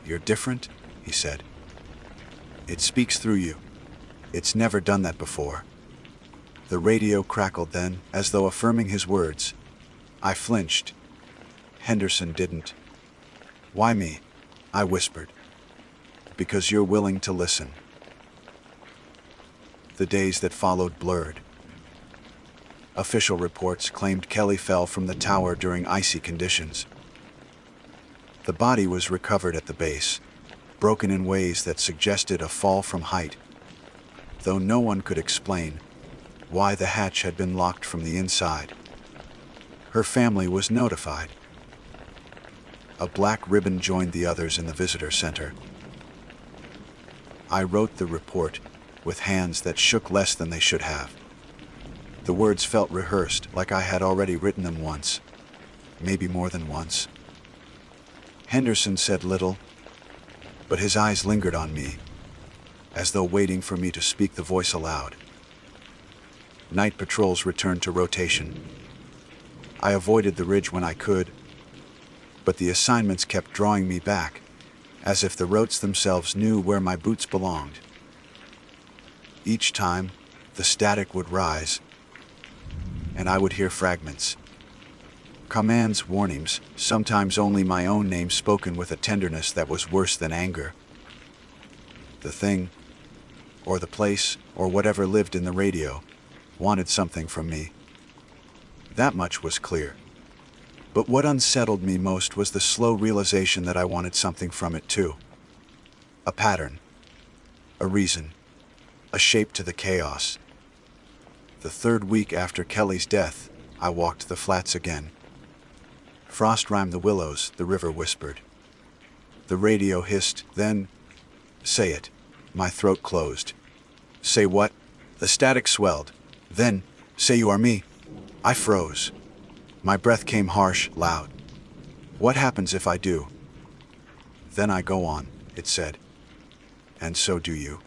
"You're different?" he said. "It speaks through you. It's never done that before." The radio crackled then, as though affirming his words. I flinched. Henderson didn't. "Why me?" I whispered. "Because you're willing to listen." The days that followed blurred. Official reports claimed Kelly fell from the tower during icy conditions. The body was recovered at the base, broken in ways that suggested a fall from height, though no one could explain why the hatch had been locked from the inside. Her family was notified. A black ribbon joined the others in the visitor center. I wrote the report with hands that shook less than they should have. The words felt rehearsed, like I had already written them once, maybe more than once. Henderson said little, but his eyes lingered on me, as though waiting for me to speak the voice aloud. night patrols returned to rotation. I avoided the ridge when I could, but the assignments kept drawing me back, as if the routes themselves knew where my boots belonged. Each time, the static would rise, and I would hear fragments. Commands, warnings, sometimes only my own name spoken with a tenderness that was worse than anger. The thing, or the place, or whatever lived in the radio, wanted something from me. That much was clear. But what unsettled me most was the slow realization that I wanted something from it too. A pattern, a reason, a shape to the chaos. The third week after Kelly's death, I walked the flats again. Frost rhymed the willows, the river whispered. The radio hissed, then, "Say it." My throat closed. "Say what?" The static swelled. Then, "Say you are me." I froze. My breath came harsh, loud. "What happens if I do?" "Then I go on," it said. "And so do you."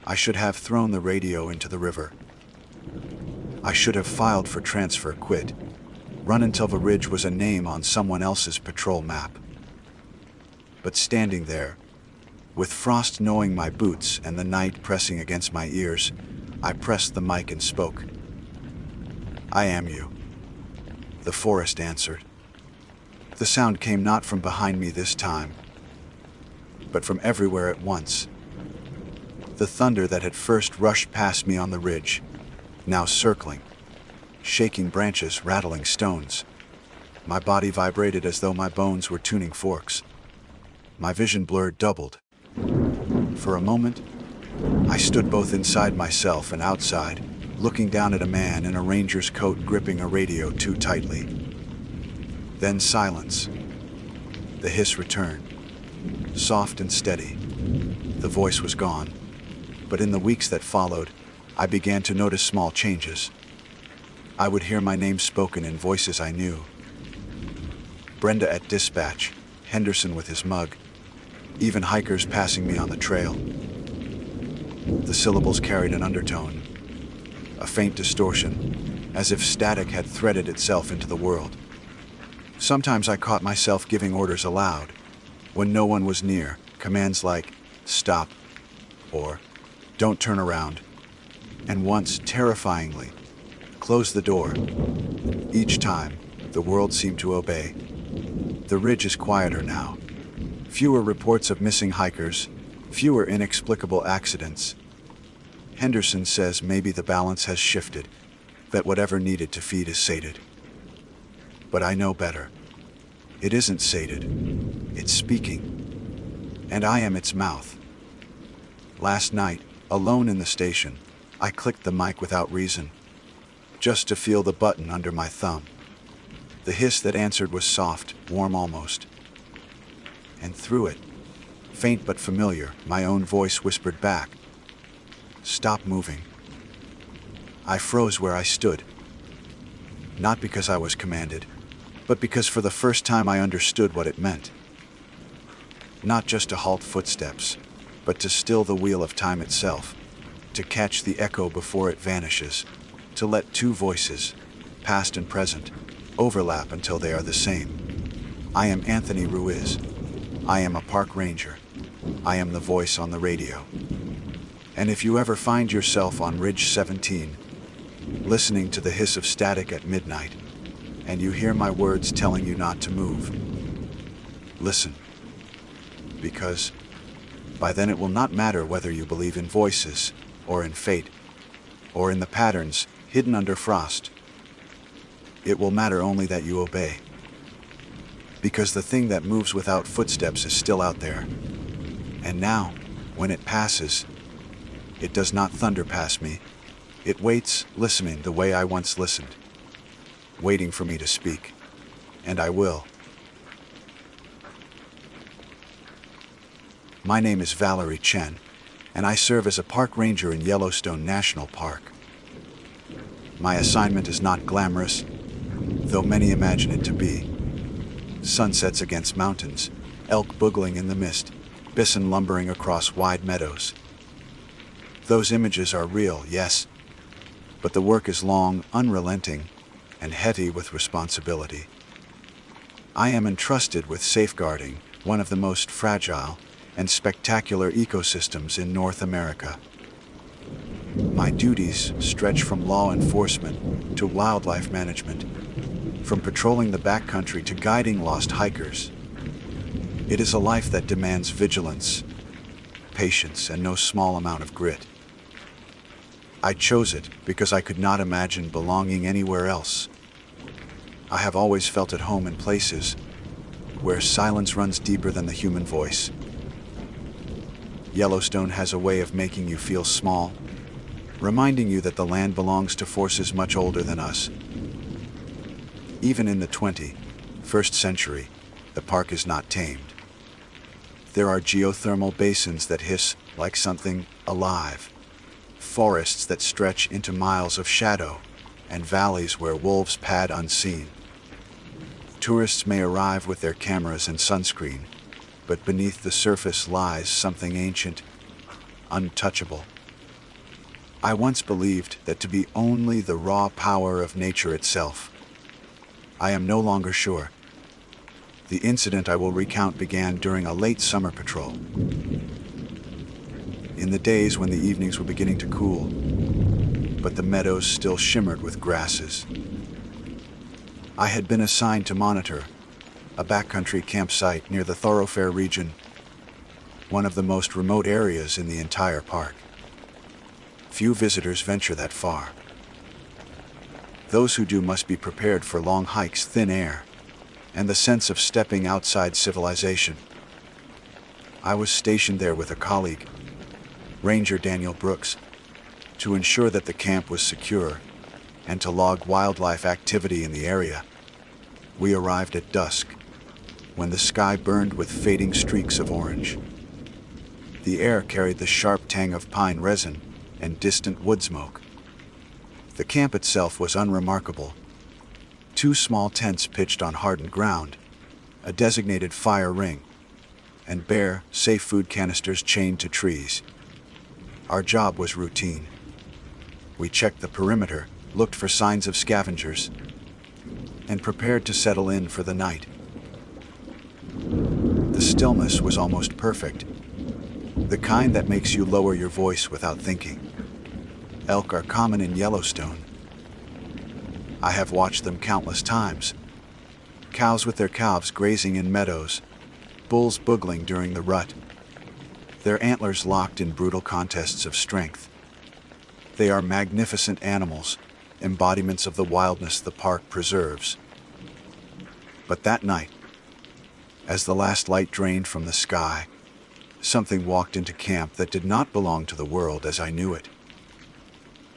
I should have thrown the radio into the river. I should have filed for transfer, quit, run until the ridge was a name on someone else's patrol map. But standing there, with frost gnawing my boots and the night pressing against my ears, I pressed the mic and spoke. "I am you." The forest answered. The sound came not from behind me this time, but from everywhere at once. The thunder that had first rushed past me on the ridge, now circling, shaking branches, rattling stones. My body vibrated as though my bones were tuning forks. My vision blurred, doubled. For a moment, I stood both inside myself and outside, looking down at a man in a ranger's coat gripping a radio too tightly. Then silence. The hiss returned, soft and steady. The voice was gone, but in the weeks that followed, I began to notice small changes. I would hear my name spoken in voices I knew. Brenda at dispatch, Henderson with his mug, even hikers passing me on the trail. The syllables carried an undertone, a faint distortion, as if static had threaded itself into the world. Sometimes I caught myself giving orders aloud, when no one was near, commands like, "Stop," or "Don't turn around," and once, terrifyingly, "Close the door." Each time, the world seemed to obey. The ridge is quieter now. Fewer reports of missing hikers, fewer inexplicable accidents. Henderson says maybe the balance has shifted, that whatever needed to feed is sated. But I know better. It isn't sated. It's speaking. And I am its mouth. Last night, alone in the station, I clicked the mic without reason, just to feel the button under my thumb. The hiss that answered was soft, warm almost. And through it, faint but familiar, my own voice whispered back, "Stop moving." I froze where I stood. Not because I was commanded, but because for the first time I understood what it meant. Not just to halt footsteps, but to still the wheel of time itself, to catch the echo before it vanishes, to let two voices, past and present, overlap until they are the same. I am Anthony Ruiz. I am a park ranger. I am the voice on the radio. And if you ever find yourself on Ridge 17, listening to the hiss of static at midnight, and you hear my words telling you not to move, listen. Because by then it will not matter whether you believe in voices, or in fate, or in the patterns hidden under frost. It will matter only that you obey. Because the thing that moves without footsteps is still out there. And now, when it passes, it does not thunder past me. It waits, listening the way I once listened, waiting for me to speak. And I will. My name is Valerie Chen, and I serve as a park ranger in Yellowstone National Park. My assignment is not glamorous, though many imagine it to be. Sunsets against mountains, elk boogling in the mist, bison lumbering across wide meadows. Those images are real, yes, but the work is long, unrelenting, and heavy with responsibility. I am entrusted with safeguarding one of the most fragile and spectacular ecosystems in North America. My duties stretch from law enforcement to wildlife management, from patrolling the backcountry to guiding lost hikers. It is a life that demands vigilance, patience, and no small amount of grit. I chose it because I could not imagine belonging anywhere else. I have always felt at home in places where silence runs deeper than the human voice. Yellowstone has a way of making you feel small, reminding you that the land belongs to forces much older than us. Even in the 21st century, the park is not tamed. There are geothermal basins that hiss like something alive, forests that stretch into miles of shadow, and valleys where wolves pad unseen. Tourists may arrive with their cameras and sunscreen, but beneath the surface lies something ancient, untouchable. I once believed that to be only the raw power of nature itself. I am no longer sure. The incident I will recount began during a late summer patrol. In the days when the evenings were beginning to cool, but the meadows still shimmered with grasses. I had been assigned to monitor a backcountry campsite near the Thoroughfare region, one of the most remote areas in the entire park. Few visitors venture that far. Those who do must be prepared for long hikes, thin air, and the sense of stepping outside civilization. I was stationed there with a colleague, Ranger Daniel Brooks, to ensure that the camp was secure and to log wildlife activity in the area. We arrived at dusk, when the sky burned with fading streaks of orange. The air carried the sharp tang of pine resin and distant wood smoke. The camp itself was unremarkable. 2 small tents pitched on hardened ground, a designated fire ring, and bare, safe food canisters chained to trees. Our job was routine. We checked the perimeter, looked for signs of scavengers, and prepared to settle in for the night. The stillness was almost perfect, the kind that makes you lower your voice without thinking. Elk are common in Yellowstone. I have watched them countless times. Cows with their calves grazing in meadows, bulls boogling during the rut, their antlers locked in brutal contests of strength. They are magnificent animals, embodiments of the wildness the park preserves. But that night, as the last light drained from the sky, something walked into camp that did not belong to the world as I knew it.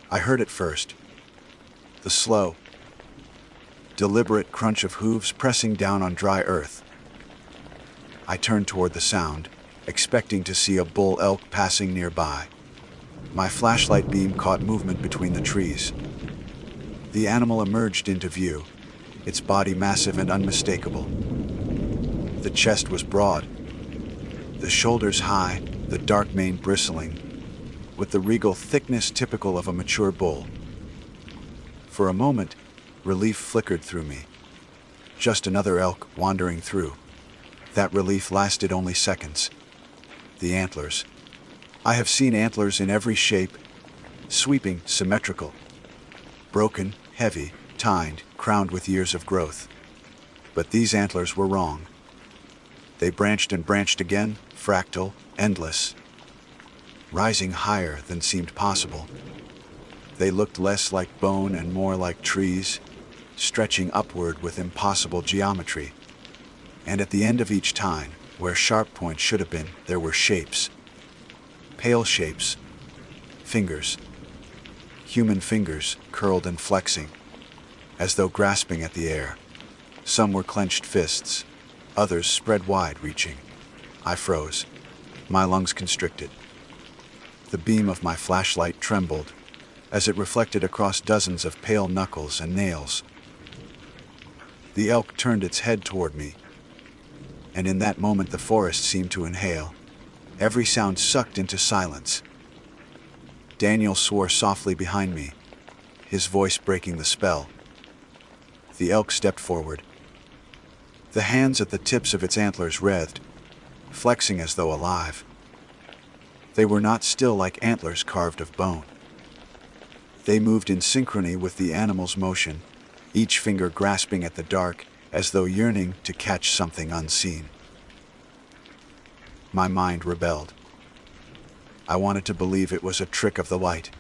I heard it first. The slow, deliberate crunch of hooves pressing down on dry earth. I turned toward the sound, expecting to see a bull elk passing nearby. My flashlight beam caught movement between the trees. The animal emerged into view, its body massive and unmistakable. The chest was broad, the shoulders high, the dark mane bristling, with the regal thickness typical of a mature bull. For a moment, relief flickered through me. Just another elk wandering through. That relief lasted only seconds. The antlers. I have seen antlers in every shape, sweeping, symmetrical, broken, heavy, tined, crowned with years of growth. But these antlers were wrong. They branched and branched again, fractal, endless, rising higher than seemed possible. They looked less like bone and more like trees, stretching upward with impossible geometry. And at the end of each tine, where sharp points should have been, there were shapes. Pale shapes. Fingers. Human fingers, curled and flexing, as though grasping at the air. Some were clenched fists, others spread wide, reaching. I froze, my lungs constricted. The beam of my flashlight trembled as it reflected across dozens of pale knuckles and nails. The elk turned its head toward me, and in that moment the forest seemed to inhale, every sound sucked into silence. Daniel swore softly behind me, his voice breaking the spell. The elk stepped forward. The hands at the tips of its antlers writhed, flexing as though alive. They were not still like antlers carved of bone. They moved in synchrony with the animal's motion, each finger grasping at the dark as though yearning to catch something unseen. My mind rebelled. I wanted to believe it was a trick of the light,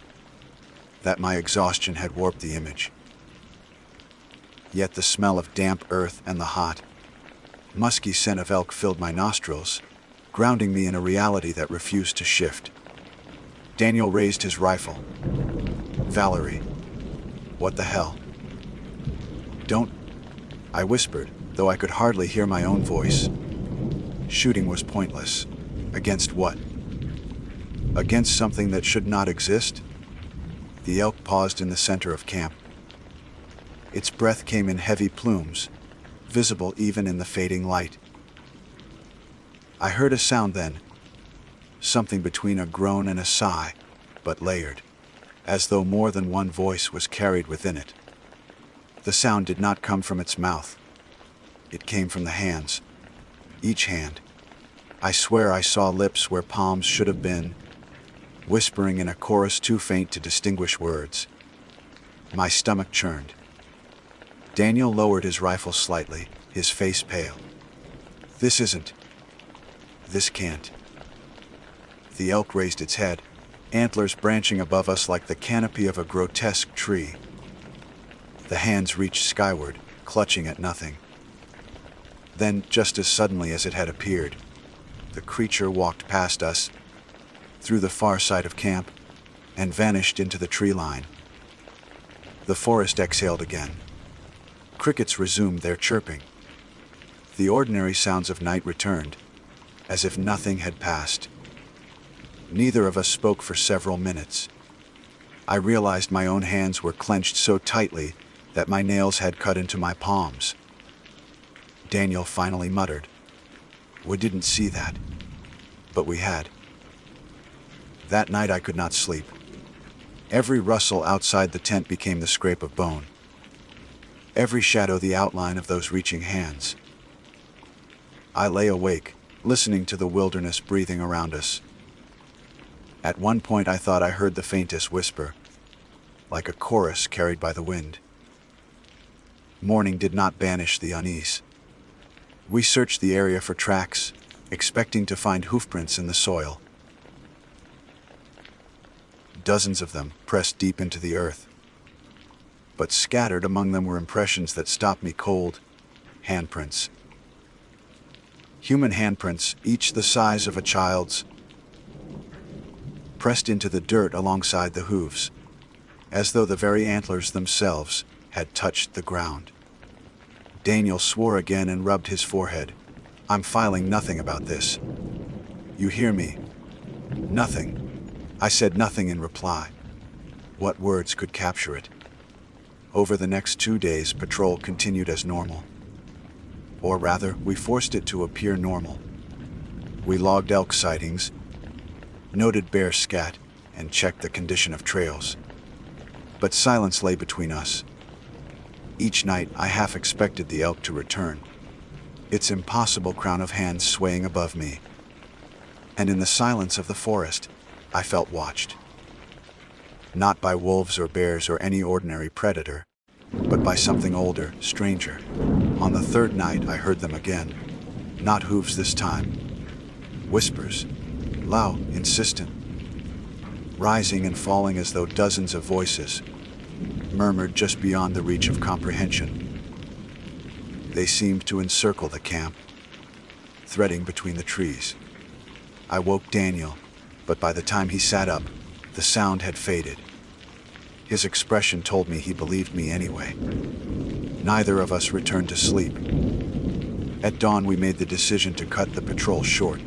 that my exhaustion had warped the image. Yet the smell of damp earth and the hot, musky scent of elk filled my nostrils, grounding me in a reality that refused to shift. Daniel raised his rifle. "Valerie, what the hell?" "Don't," I whispered, though I could hardly hear my own voice. Shooting was pointless. Against what? Against something that should not exist? The elk paused in the center of camp. Its breath came in heavy plumes, visible even in the fading light. I heard a sound then, something between a groan and a sigh, but layered, as though more than one voice was carried within it. The sound did not come from its mouth. It came from the hands. Each hand. I swear I saw lips where palms should have been, whispering in a chorus too faint to distinguish words. My stomach churned. Daniel lowered his rifle slightly, his face pale. "This isn't. This can't." The elk raised its head, antlers branching above us like the canopy of a grotesque tree. The hands reached skyward, clutching at nothing. Then, just as suddenly as it had appeared, the creature walked past us, through the far side of camp, and vanished into the tree line. The forest exhaled again. Crickets resumed their chirping. The ordinary sounds of night returned, as if nothing had passed. Neither of us spoke for several minutes. I realized my own hands were clenched so tightly that my nails had cut into my palms. Daniel finally muttered, "We didn't see that." But we had. That night I could not sleep. Every rustle outside the tent became the scrape of bone. Every shadow the outline of those reaching hands. I lay awake, listening to the wilderness breathing around us. At one point I thought I heard the faintest whisper, like a chorus carried by the wind. Morning did not banish the unease. We searched the area for tracks, expecting to find hoofprints in the soil. Dozens of them pressed deep into the earth. But scattered among them were impressions that stopped me cold. Handprints. Human handprints, each the size of a child's, pressed into the dirt alongside the hooves, as though the very antlers themselves had touched the ground. Daniel swore again and rubbed his forehead. "I'm filing nothing about this. You hear me? Nothing." I said nothing in reply. What words could capture it? Over the next 2 days, patrol continued as normal. Or rather, we forced it to appear normal. We logged elk sightings, noted bear scat, and checked the condition of trails. But silence lay between us. Each night, I half expected the elk to return, its impossible crown of hands swaying above me. And in the silence of the forest, I felt watched. Not by wolves or bears or any ordinary predator, but by something older, stranger. On the third night, I heard them again. Not hooves this time. Whispers, loud, insistent, rising and falling as though dozens of voices murmured just beyond the reach of comprehension. They seemed to encircle the camp, threading between the trees. I woke Daniel, but by the time he sat up, the sound had faded. His expression told me he believed me anyway. Neither of us returned to sleep. At dawn, we made the decision to cut the patrol short.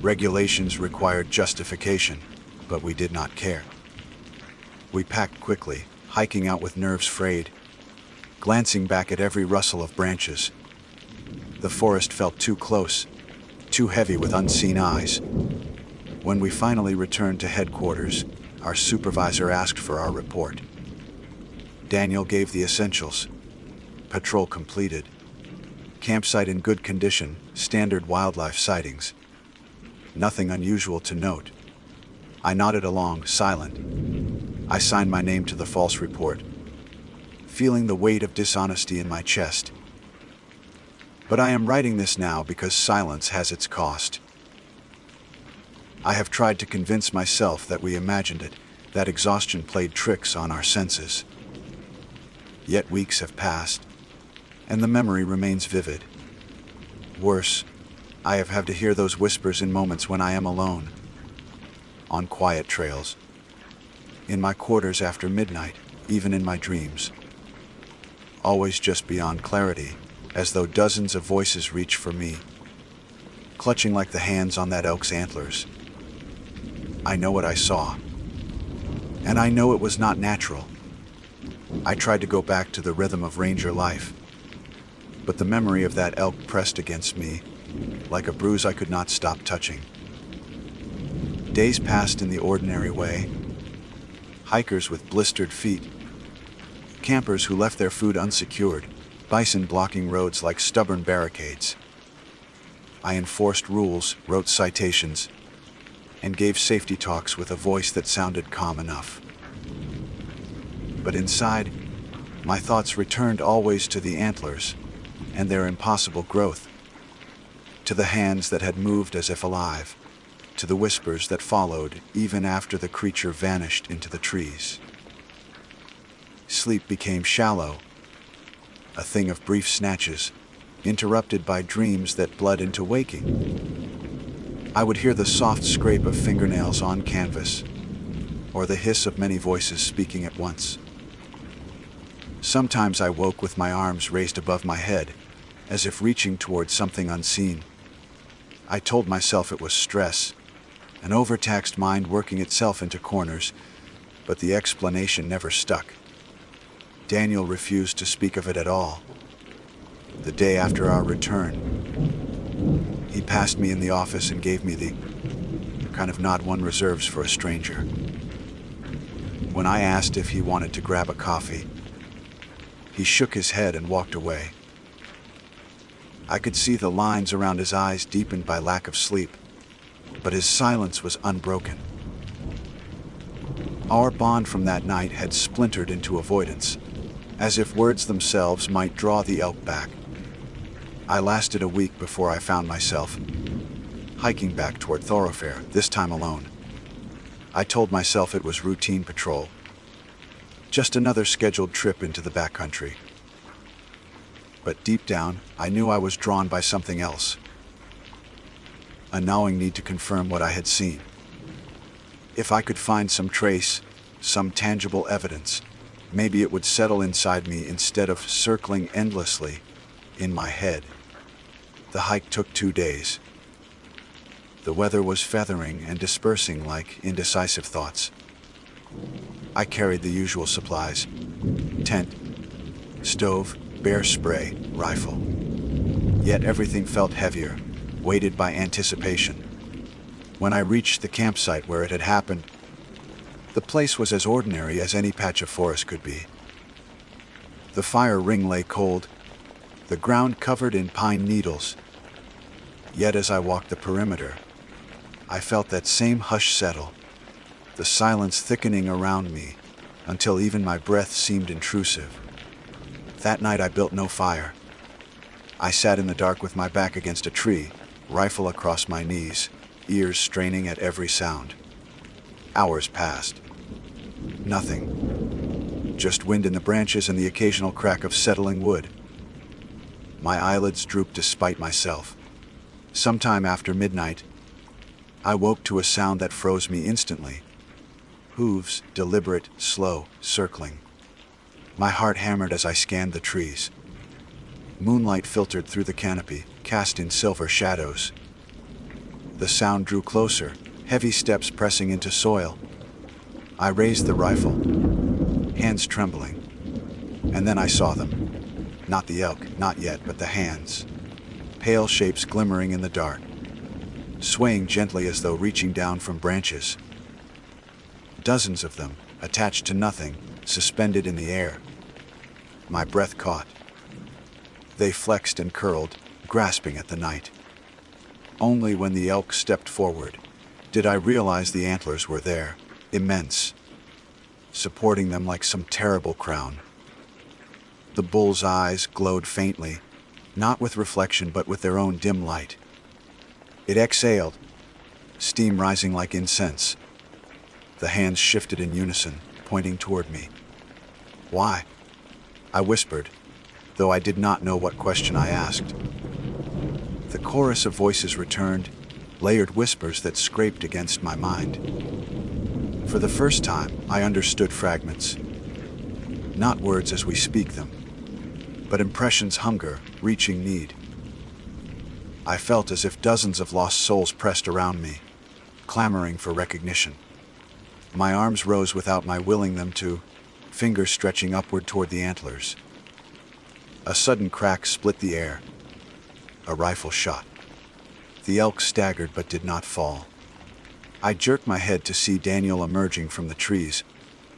Regulations required justification, but we did not care. We packed quickly, hiking out with nerves frayed, glancing back at every rustle of branches. The forest felt too close, too heavy with unseen eyes. When we finally returned to headquarters, our supervisor asked for our report. Daniel gave the essentials. Patrol completed. Campsite in good condition, standard wildlife sightings. Nothing unusual to note. I nodded along, silent. I signed my name to the false report, feeling the weight of dishonesty in my chest. But I am writing this now because silence has its cost. I have tried to convince myself that we imagined it, that exhaustion played tricks on our senses. Yet weeks have passed, and the memory remains vivid. Worse, I have had to hear those whispers in moments when I am alone, on quiet trails, in my quarters after midnight, even in my dreams. Always just beyond clarity, as though dozens of voices reach for me, clutching like the hands on that elk's antlers. I know what I saw, and I know it was not natural. I tried to go back to the rhythm of ranger life, but the memory of that elk pressed against me, like a bruise I could not stop touching. Days passed in the ordinary way. Hikers with blistered feet, campers who left their food unsecured, bison blocking roads like stubborn barricades. I enforced rules, wrote citations, and gave safety talks with a voice that sounded calm enough. But inside, my thoughts returned always to the antlers and their impossible growth, to the hands that had moved as if alive, to the whispers that followed even after the creature vanished into the trees. Sleep became shallow, a thing of brief snatches, interrupted by dreams that bled into waking. I would hear the soft scrape of fingernails on canvas, or the hiss of many voices speaking at once. Sometimes I woke with my arms raised above my head, as if reaching toward something unseen. I told myself it was stress, an overtaxed mind working itself into corners, but the explanation never stuck. Daniel refused to speak of it at all. The day after our return, he passed me in the office and gave me the kind of nod one reserves for a stranger. When I asked if he wanted to grab a coffee, he shook his head and walked away. I could see the lines around his eyes deepened by lack of sleep, but his silence was unbroken. Our bond from that night had splintered into avoidance, as if words themselves might draw the elk back. I lasted a week before I found myself hiking back toward Thoroughfare, this time alone. I told myself it was routine patrol, just another scheduled trip into the backcountry. But deep down, I knew I was drawn by something else. A gnawing need to confirm what I had seen. If I could find some trace, some tangible evidence, maybe it would settle inside me instead of circling endlessly in my head. The hike took 2 days. The weather was feathering and dispersing like indecisive thoughts. I carried the usual supplies: tent, stove, bear spray, rifle. Yet everything felt heavier, weighted by anticipation. When I reached the campsite where it had happened, the place was as ordinary as any patch of forest could be. The fire ring lay cold, the ground covered in pine needles. Yet as I walked the perimeter, I felt that same hush settle, the silence thickening around me until even my breath seemed intrusive. That night I built no fire. I sat in the dark with my back against a tree, rifle across my knees, ears straining at every sound. Hours passed. Nothing. Just wind in the branches and the occasional crack of settling wood. My eyelids drooped despite myself. Sometime after midnight, I woke to a sound that froze me instantly. Hooves, deliberate, slow, circling. My heart hammered as I scanned the trees. Moonlight filtered through the canopy, cast in silver shadows. The sound drew closer, heavy steps pressing into soil. I raised the rifle, hands trembling, and then I saw them. Not the elk, not yet, but the hands. Pale shapes glimmering in the dark, swaying gently as though reaching down from branches. Dozens of them, attached to nothing, suspended in the air, my breath caught. They flexed and curled, grasping at the night. Only when the elk stepped forward did I realize the antlers were there, immense, supporting them like some terrible crown. The bull's eyes glowed faintly, not with reflection but with their own dim light. It exhaled, steam rising like incense. The hands shifted in unison, pointing toward me. "Why?" I whispered, though I did not know what question I asked. The chorus of voices returned, layered whispers that scraped against my mind. For the first time, I understood fragments. Not words as we speak them, but impressions, hunger, reaching need. I felt as if dozens of lost souls pressed around me, clamoring for recognition. My arms rose without my willing them to, fingers stretching upward toward the antlers. A sudden crack split the air. A rifle shot. The elk staggered but did not fall. I jerked my head to see Daniel emerging from the trees,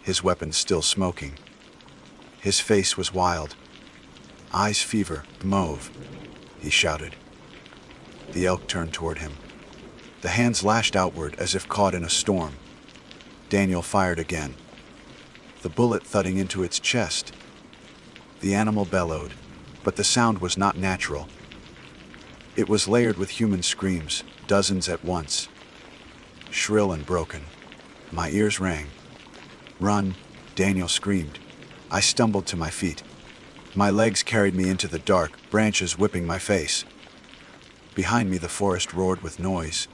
his weapon still smoking. His face was wild. "Eyes fever, mauve," he shouted. The elk turned toward him. The hands lashed outward as if caught in a storm. Daniel fired again, the bullet thudding into its chest. The animal bellowed, but the sound was not natural. It was layered with human screams, dozens at once. Shrill and broken. My ears rang. "Run," Daniel screamed. I stumbled to my feet. My legs carried me into the dark, branches whipping my face. Behind me the forest roared with noise.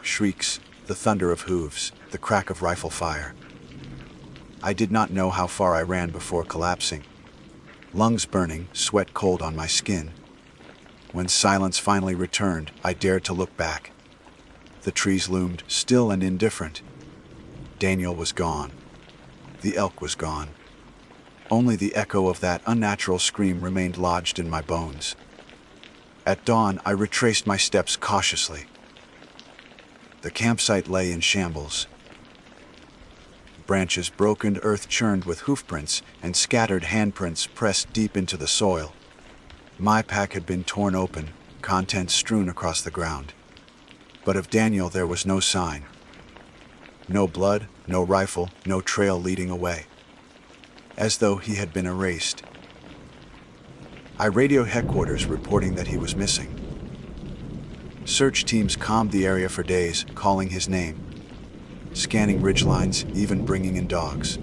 Shrieks, the thunder of hooves, the crack of rifle fire. I did not know how far I ran before collapsing. Lungs burning, sweat cold on my skin. When silence finally returned, I dared to look back. The trees loomed, still and indifferent. Daniel was gone. The elk was gone. Only the echo of that unnatural scream remained lodged in my bones. At dawn, I retraced my steps cautiously. The campsite lay in shambles. Branches broken, earth churned with hoofprints, and scattered handprints pressed deep into the soil. My pack had been torn open, contents strewn across the ground. But of Daniel there was no sign. No blood, no rifle, no trail leading away. As though he had been erased. I radioed headquarters reporting that he was missing. Search teams combed the area for days, calling his name, scanning ridgelines, even bringing in dogs.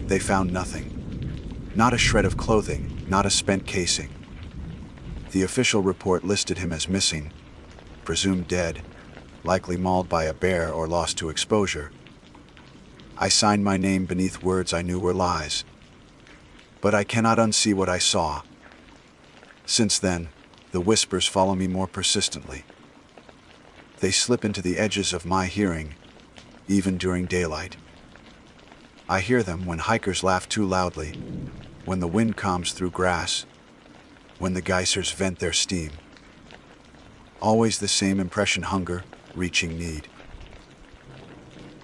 They found nothing. Not a shred of clothing, not a spent casing. The official report listed him as missing, presumed dead, likely mauled by a bear or lost to exposure. I signed my name beneath words I knew were lies. But I cannot unsee what I saw. Since then, the whispers follow me more persistently. They slip into the edges of my hearing, even during daylight. I hear them when hikers laugh too loudly, when the wind comes through grass, when the geysers vent their steam. Always the same impression: hunger, reaching need.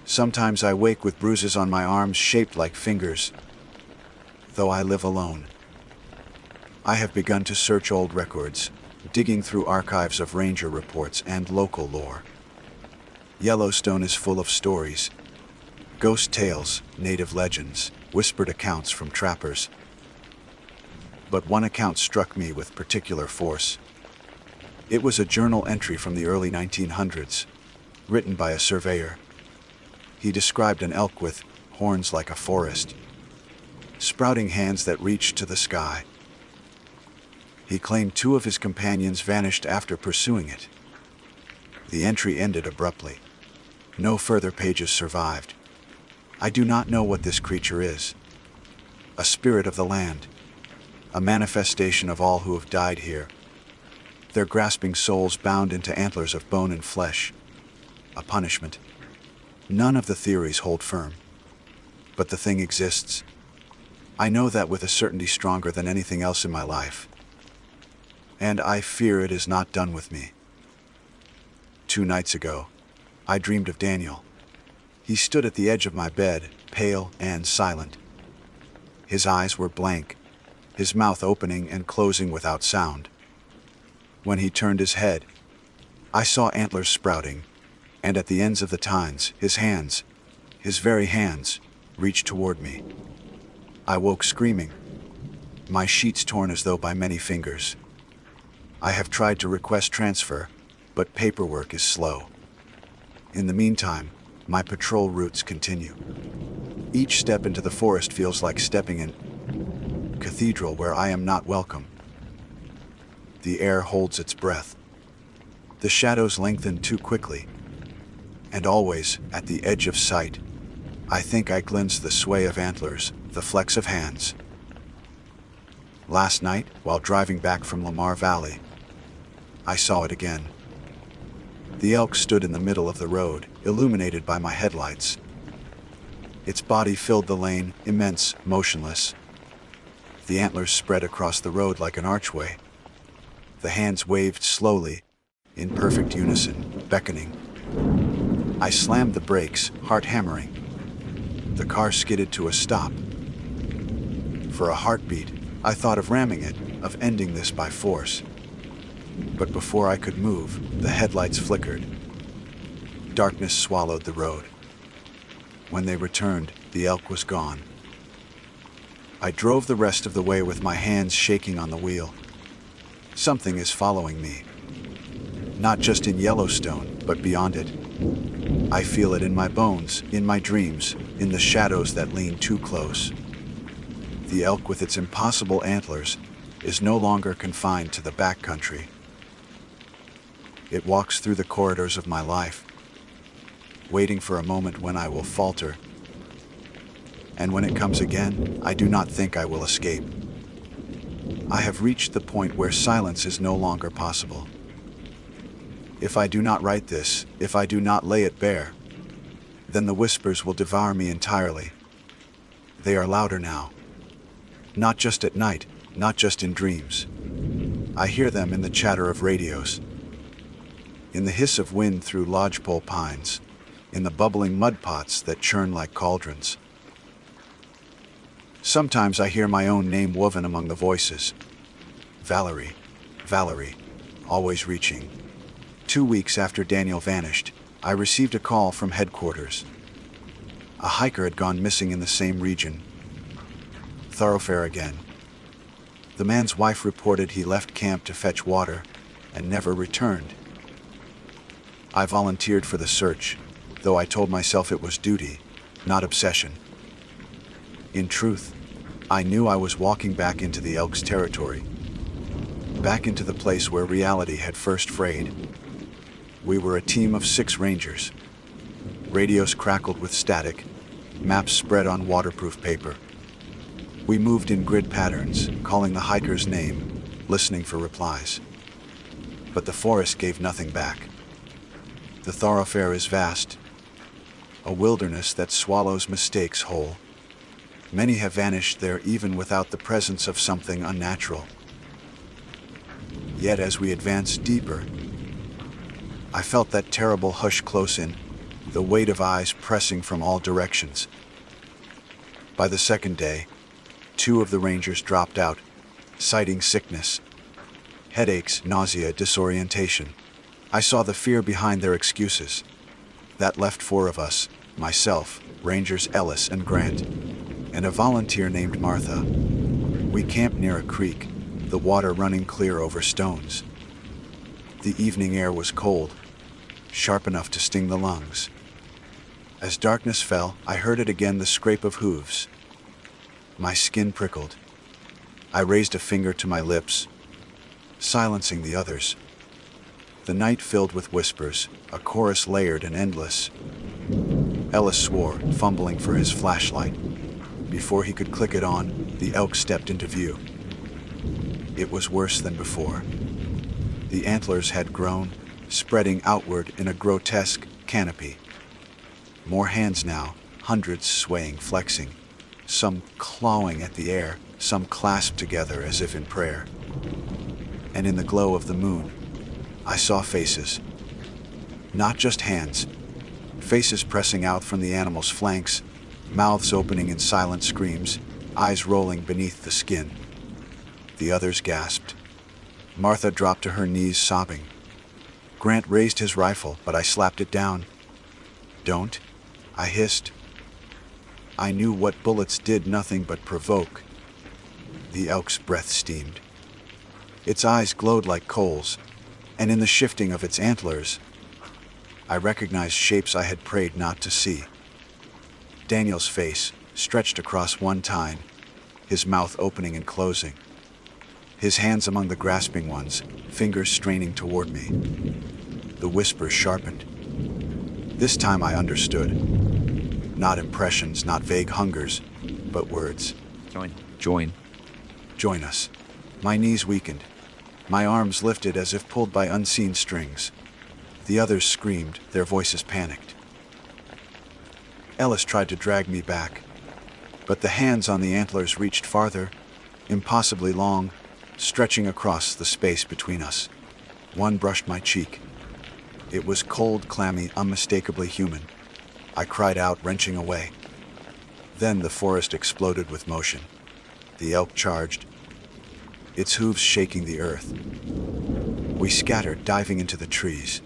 Sometimes I wake with bruises on my arms shaped like fingers, though I live alone. I have begun to search old records, digging through archives of ranger reports and local lore. Yellowstone is full of stories, ghost tales, native legends, whispered accounts from trappers. But one account struck me with particular force. It was a journal entry from the early 1900s, written by a surveyor. He described an elk with horns like a forest, sprouting hands that reached to the sky. He claimed 2 of his companions vanished after pursuing it. The entry ended abruptly. No further pages survived. I do not know what this creature is. A spirit of the land, a manifestation of all who have died here, their grasping souls bound into antlers of bone and flesh. A punishment. None of the theories hold firm. But the thing exists. I know that with a certainty stronger than anything else in my life. And I fear it is not done with me. 2 nights ago, I dreamed of Daniel. He stood at the edge of my bed, pale and silent. His eyes were blank, his mouth opening and closing without sound. When he turned his head, I saw antlers sprouting, and at the ends of the tines, his hands, his very hands, reached toward me. I woke screaming, my sheets torn as though by many fingers. I have tried to request transfer, but paperwork is slow. In the meantime, my patrol routes continue. Each step into the forest feels like stepping in a cathedral where I am not welcome. The air holds its breath. The shadows lengthen too quickly. And always, at the edge of sight, I think I glimpse the sway of antlers, the flecks of hands. Last night, while driving back from Lamar Valley, I saw it again. The elk stood in the middle of the road, illuminated by my headlights. Its body filled the lane, immense, motionless. The antlers spread across the road like an archway. The hands waved slowly, in perfect unison, beckoning. I slammed the brakes, heart hammering. The car skidded to a stop. For a heartbeat, I thought of ramming it, of ending this by force. But before I could move, the headlights flickered. Darkness swallowed the road. When they returned, the elk was gone. I drove the rest of the way with my hands shaking on the wheel. Something is following me. Not just in Yellowstone, but beyond it. I feel it in my bones, in my dreams, in the shadows that lean too close. The elk with its impossible antlers is no longer confined to the backcountry. It walks through the corridors of my life, waiting for a moment when I will falter. And when it comes again, I do not think I will escape. I have reached the point where silence is no longer possible. If I do not write this, if I do not lay it bare, then the whispers will devour me entirely. They are louder now. Not just at night, not just in dreams. I hear them in the chatter of radios, in the hiss of wind through lodgepole pines, in the bubbling mud pots that churn like cauldrons. Sometimes I hear my own name woven among the voices. Valerie, Valerie, always reaching. 2 weeks after Daniel vanished, I received a call from headquarters. A hiker had gone missing in the same region. Thoroughfare again. The man's wife reported he left camp to fetch water and never returned. I volunteered for the search, though I told myself it was duty, not obsession. In truth, I knew I was walking back into the elk's territory, back into the place where reality had first frayed. We were a team of 6 rangers. Radios crackled with static, maps spread on waterproof paper. We moved in grid patterns, calling the hiker's name, listening for replies. But the forest gave nothing back. The thoroughfare is vast, a wilderness that swallows mistakes whole. Many have vanished there even without the presence of something unnatural. Yet as we advanced deeper, I felt that terrible hush close in, the weight of eyes pressing from all directions. By the second day, 2 of the rangers dropped out, citing sickness, headaches, nausea, disorientation. I saw the fear behind their excuses. That left 4 of us, myself, Rangers Ellis and Grant, and a volunteer named Martha. We camped near a creek, the water running clear over stones. The evening air was cold, sharp enough to sting the lungs. As darkness fell, I heard it again, the scrape of hooves. My skin prickled. I raised a finger to my lips, silencing the others. The night filled with whispers, a chorus layered and endless. Ellis swore, fumbling for his flashlight. Before he could click it on, the elk stepped into view. It was worse than before. The antlers had grown, spreading outward in a grotesque canopy. More hands now, hundreds swaying, flexing, some clawing at the air, some clasped together as if in prayer. And in the glow of the moon, I saw faces. Not just hands, faces pressing out from the animal's flanks, mouths opening in silent screams, eyes rolling beneath the skin. The others gasped. Martha dropped to her knees, sobbing. Grant raised his rifle, but I slapped it down. "Don't," I hissed. I knew what bullets did nothing but provoke. The elk's breath steamed. Its eyes glowed like coals, and in the shifting of its antlers, I recognized shapes I had prayed not to see. Daniel's face stretched across one tine, his mouth opening and closing. His hands among the grasping ones, fingers straining toward me. The whispers sharpened. This time I understood. Not impressions, not vague hungers, but words. Join. Join us. My knees weakened. My arms lifted as if pulled by unseen strings. The others screamed, their voices panicked. Ellis tried to drag me back, but the hands on the antlers reached farther, impossibly long, stretching across the space between us. One brushed my cheek. It was cold, clammy, unmistakably human. I cried out, wrenching away. Then the forest exploded with motion. The elk charged, its hooves shaking the earth. We scattered, diving into the trees.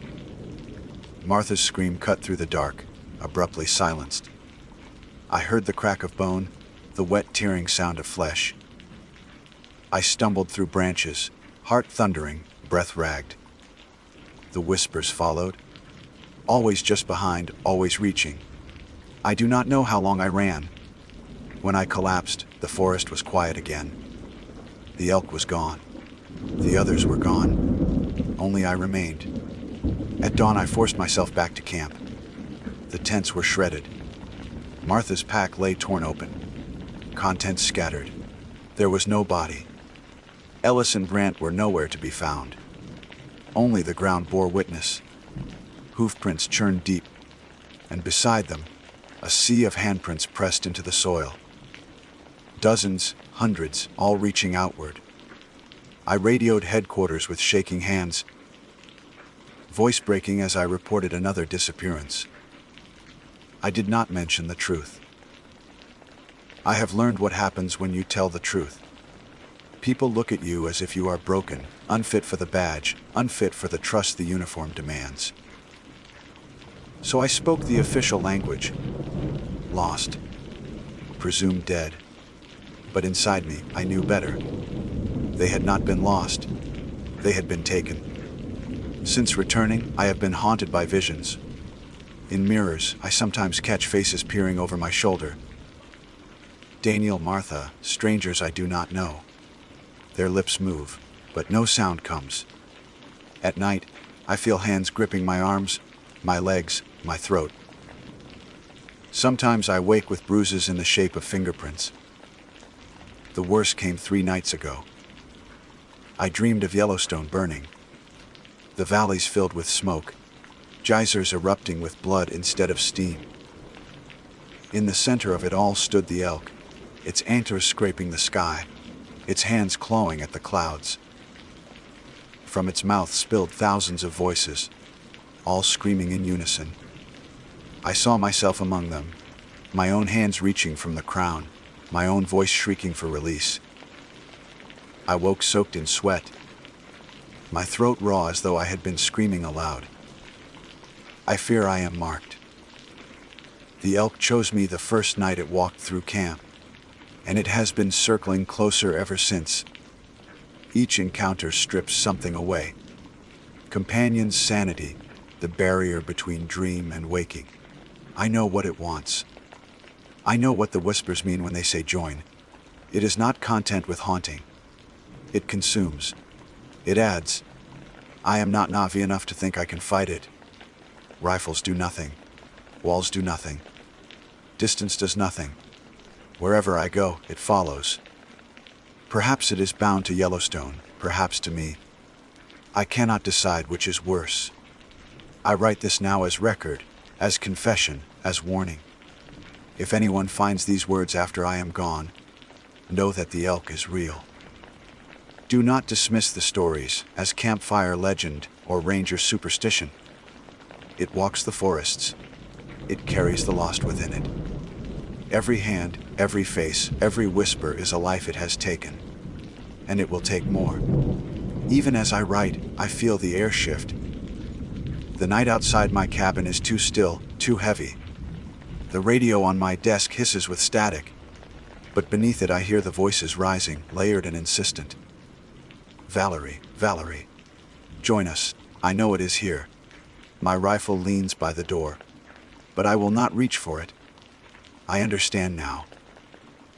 Martha's scream cut through the dark, abruptly silenced. I heard the crack of bone, the wet tearing sound of flesh. I stumbled through branches, heart thundering, breath ragged. The whispers followed, always just behind, always reaching. I do not know how long I ran. When I collapsed, the forest was quiet again. The elk was gone. The others were gone. Only I remained. At dawn, I forced myself back to camp. The tents were shredded. Martha's pack lay torn open, contents scattered. There was no body. Ellis and Grant were nowhere to be found. Only the ground bore witness. Hoofprints churned deep, and beside them, a sea of handprints pressed into the soil. Dozens, hundreds, all reaching outward. I radioed headquarters with shaking hands, voice breaking as I reported another disappearance. I did not mention the truth. I have learned what happens when you tell the truth. People look at you as if you are broken, unfit for the badge, unfit for the trust the uniform demands. So I spoke the official language. Lost. Presumed dead. But inside me, I knew better. They had not been lost. They had been taken. Since returning, I have been haunted by visions. In mirrors, I sometimes catch faces peering over my shoulder. Daniel, Martha, strangers I do not know. Their lips move, but no sound comes. At night, I feel hands gripping my arms, my legs, my throat. Sometimes I wake with bruises in the shape of fingerprints. The worst came 3 nights ago. I dreamed of Yellowstone burning. The valleys filled with smoke, geysers erupting with blood instead of steam. In the center of it all stood the elk, its antlers scraping the sky, its hands clawing at the clouds. From its mouth spilled thousands of voices, all screaming in unison. I saw myself among them, my own hands reaching from the crown, my own voice shrieking for release. I woke soaked in sweat, my throat raw as though I had been screaming aloud. I fear I am marked. The elk chose me the first night it walked through camp, and it has been circling closer ever since. Each encounter strips something away. Companion's sanity, the barrier between dream and waking. I know what it wants. I know what the whispers mean when they say join. It is not content with haunting. It consumes. It adds. I am not Navi enough to think I can fight it. Rifles do nothing. Walls do nothing. Distance does nothing. Wherever I go, it follows. Perhaps it is bound to Yellowstone, perhaps to me. I cannot decide which is worse. I write this now as record, as confession, as warning. If anyone finds these words after I am gone, know that the elk is real. Do not dismiss the stories as campfire legend or ranger superstition. It walks the forests. It carries the lost within it. Every hand, Every face, every whisper is a life it has taken. And it will take more. Even as I write, I feel the air shift. The night outside my cabin is too still, too heavy. The radio on my desk hisses with static, but beneath it I hear the voices rising, layered and insistent. Valerie, Valerie, join us. I know it is here. My rifle leans by the door, but I will not reach for it. I understand now.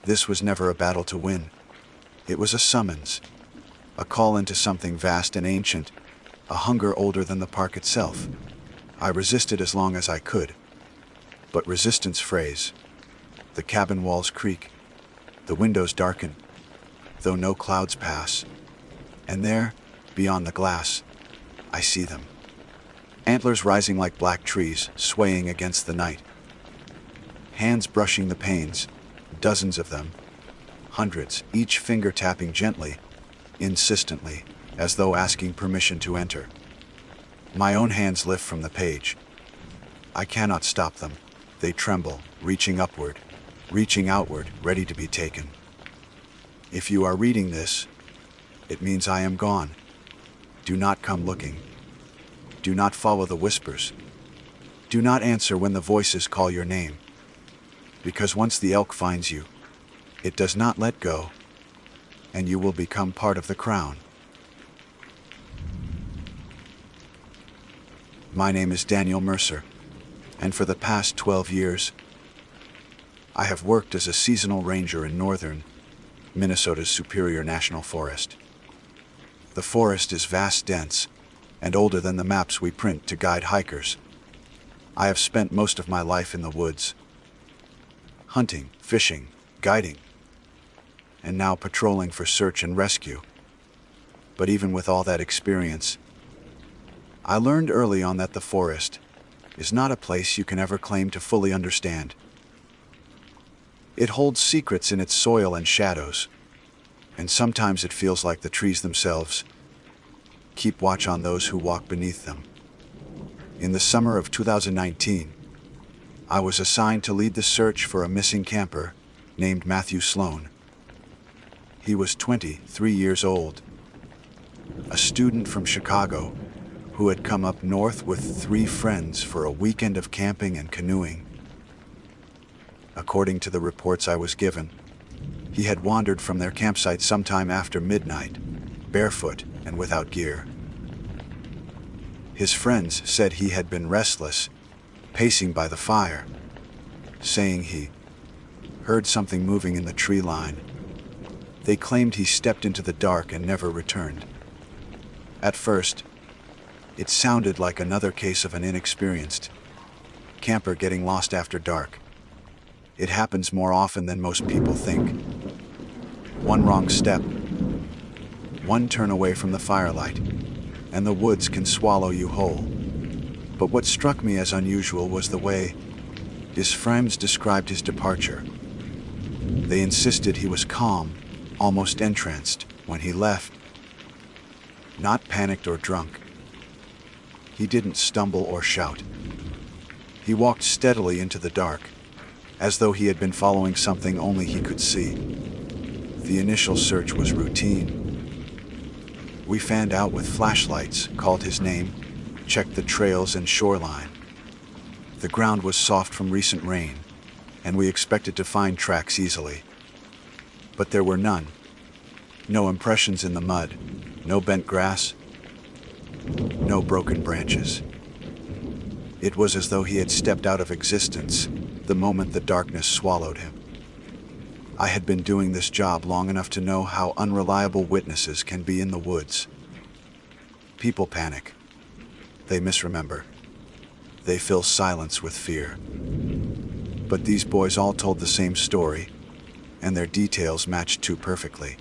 This was never a battle to win. It was a summons, a call into something vast and ancient, a hunger older than the park itself. I resisted as long as I could, but resistance frays. The cabin walls creak, the windows darken, though no clouds pass. And there, beyond the glass, I see them. Antlers rising like black trees, swaying against the night. Hands brushing the panes, dozens of them, hundreds, each finger tapping gently, insistently, as though asking permission to enter. My own hands lift from the page. I cannot stop them. They tremble, reaching upward, reaching outward, ready to be taken. If you are reading this, it means I am gone. Do not come looking. Do not follow the whispers. Do not answer when the voices call your name. Because once the elk finds you, it does not let go, and you will become part of the crown. My name is Daniel Mercer, and for the past 12 years, I have worked as a seasonal ranger in northern Minnesota's Superior National Forest. The forest is vast, dense, and older than the maps we print to guide hikers. I have spent most of my life in the woods, hunting, fishing, guiding, and now patrolling for search and rescue. But even with all that experience, I learned early on that the forest is not a place you can ever claim to fully understand. It holds secrets in its soil and shadows, and sometimes it feels like the trees themselves keep watch on those who walk beneath them. In the summer of 2019, I was assigned to lead the search for a missing camper named Matthew Sloan. He was 23 years old, a student from Chicago who had come up north with 3 friends for a weekend of camping and canoeing. According to the reports I was given, he had wandered from their campsite sometime after midnight, barefoot and without gear. His friends said he had been restless, pacing by the fire, saying he heard something moving in the tree line. They claimed he stepped into the dark and never returned. At first, it sounded like another case of an inexperienced camper getting lost after dark. It happens more often than most people think. One wrong step, one turn away from the firelight, and the woods can swallow you whole. But what struck me as unusual was the way his friends described his departure. They insisted he was calm, almost entranced, when he left. Not panicked or drunk. He didn't stumble or shout. He walked steadily into the dark, as though he had been following something only he could see. The initial search was routine. We fanned out with flashlights, called his name, checked the trails and shoreline. The ground was soft from recent rain, and we expected to find tracks easily. But there were none. No impressions in the mud, no bent grass, no broken branches. It was as though he had stepped out of existence the moment the darkness swallowed him. I had been doing this job long enough to know how unreliable witnesses can be in the woods. People panic. They misremember. They fill silence with fear. But these boys all told the same story, and their details matched too perfectly.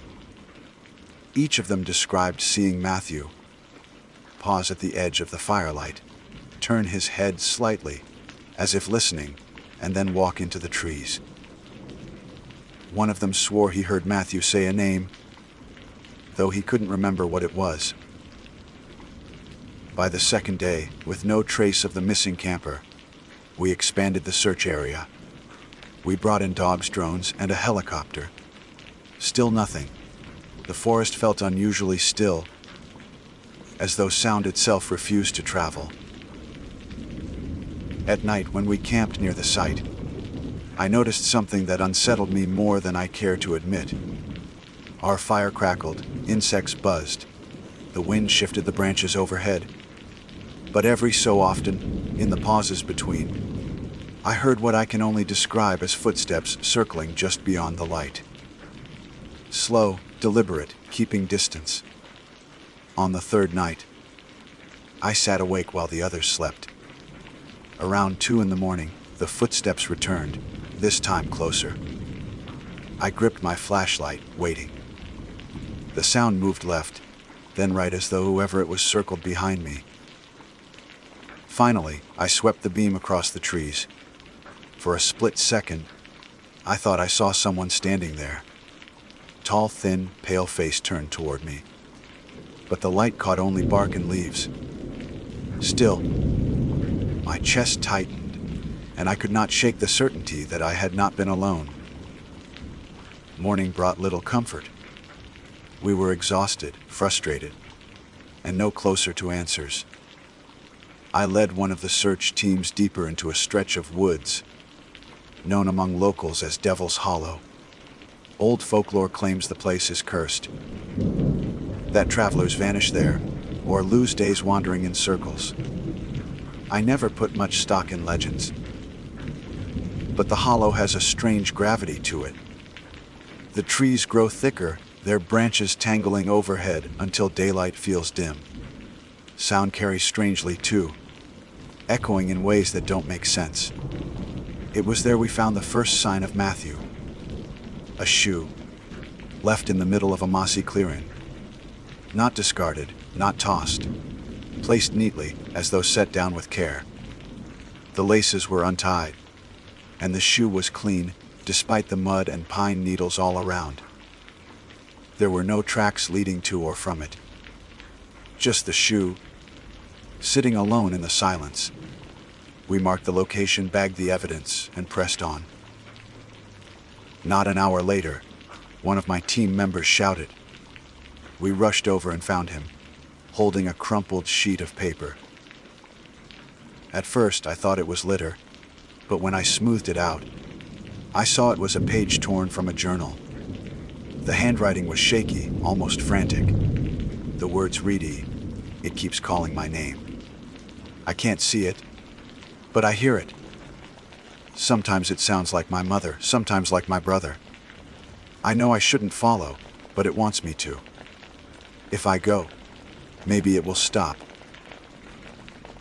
Each of them described seeing Matthew pause at the edge of the firelight, turn his head slightly, as if listening, and then walk into the trees. One of them swore he heard Matthew say a name, though he couldn't remember what it was. By the second day, with no trace of the missing camper, we expanded the search area. We brought in dogs, drones, and a helicopter. Still nothing. The forest felt unusually still, as though sound itself refused to travel. At night, when we camped near the site, I noticed something that unsettled me more than I care to admit. Our fire crackled, insects buzzed, the wind shifted the branches overhead. But every so often, in the pauses between, I heard what I can only describe as footsteps circling just beyond the light. Slow, deliberate, keeping distance. On the third night, I sat awake while the others slept. Around 2 a.m, the footsteps returned, this time closer. I gripped my flashlight, waiting. The sound moved left, then right, as though whoever it was circled behind me. Finally, I swept the beam across the trees. For a split second, I thought I saw someone standing there. Tall, thin, pale face turned toward me. But the light caught only bark and leaves. Still, my chest tightened, and I could not shake the certainty that I had not been alone. Morning brought little comfort. We were exhausted, frustrated, and no closer to answers. I led one of the search teams deeper into a stretch of woods, known among locals as Devil's Hollow. Old folklore claims the place is cursed, that travelers vanish there, or lose days wandering in circles. I never put much stock in legends, but the hollow has a strange gravity to it. The trees grow thicker, their branches tangling overhead until daylight feels dim. Sound carries strangely too, echoing in ways that don't make sense. It was there we found the first sign of Matthew. A shoe, left in the middle of a mossy clearing. Not discarded, not tossed, placed neatly as though set down with care. The laces were untied, and the shoe was clean despite the mud and pine needles all around. There were no tracks leading to or from it. Just the shoe, sitting alone in the silence. We marked the location, bagged the evidence, and pressed on. Not an hour later, one of my team members shouted. We rushed over and found him, holding a crumpled sheet of paper. At first, I thought it was litter, but when I smoothed it out, I saw it was a page torn from a journal. The handwriting was shaky, almost frantic. The words read, "It keeps calling my name. I can't see it, but I hear it. Sometimes it sounds like my mother, sometimes like my brother. I know I shouldn't follow, but it wants me to. If I go, maybe it will stop."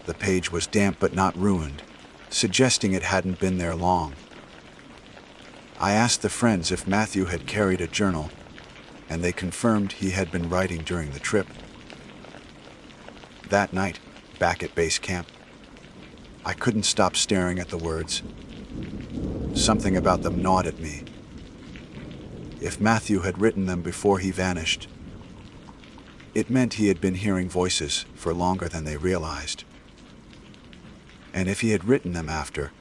The page was damp but not ruined, suggesting it hadn't been there long. I asked the friends if Matthew had carried a journal, and they confirmed he had been writing during the trip. That night, back at base camp, I couldn't stop staring at the words. Something about them gnawed at me. If Matthew had written them before he vanished, it meant he had been hearing voices for longer than they realized. And if he had written them after,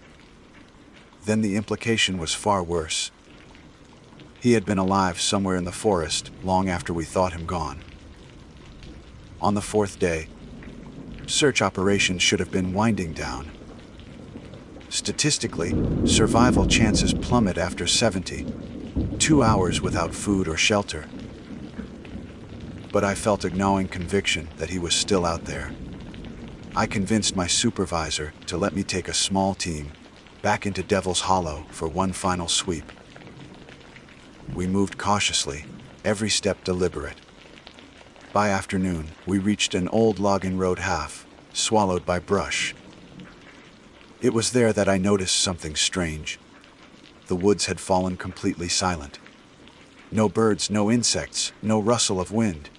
then the implication was far worse. He had been alive somewhere in the forest long after we thought him gone. On the 4th day, search operations should have been winding down. Statistically, survival chances plummet after 72 hours without food or shelter. But I felt a gnawing conviction that he was still out there. I convinced my supervisor to let me take a small team back into Devil's Hollow for one final sweep. We moved cautiously, every step deliberate. By afternoon, we reached an old logging road half swallowed by brush. It was there that I noticed something strange. The woods had fallen completely silent. No birds, no insects, no rustle of wind.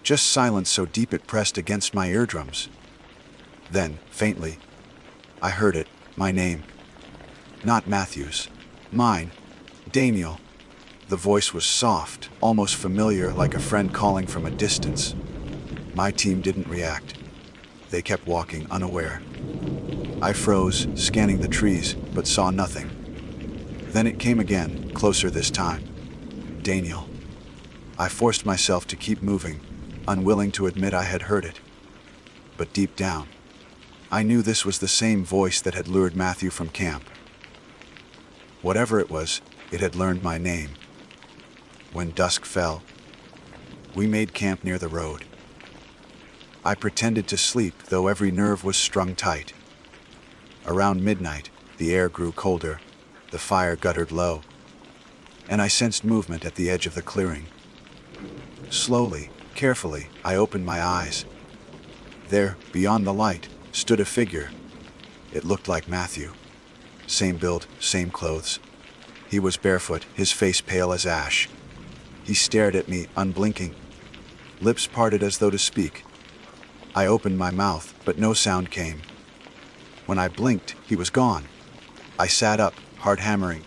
Just silence so deep it pressed against my eardrums. Then, faintly, I heard it, my name. Not Matthew's. Mine. Daniel. The voice was soft, almost familiar, like a friend calling from a distance. My team didn't react. They kept walking, unaware. I froze, scanning the trees, but saw nothing. Then it came again, closer this time. Daniel. I forced myself to keep moving, unwilling to admit I had heard it. But deep down, I knew this was the same voice that had lured Matthew from camp. Whatever it was, it had learned my name. When dusk fell, we made camp near the road. I pretended to sleep, though every nerve was strung tight. Around midnight, the air grew colder, the fire guttered low, and I sensed movement at the edge of the clearing. Slowly, carefully, I opened my eyes. There, beyond the light, stood a figure. It looked like Matthew. Same build, same clothes. He was barefoot, his face pale as ash. He stared at me, unblinking, lips parted as though to speak. I opened my mouth, but no sound came. When I blinked, he was gone. I sat up, heart hammering,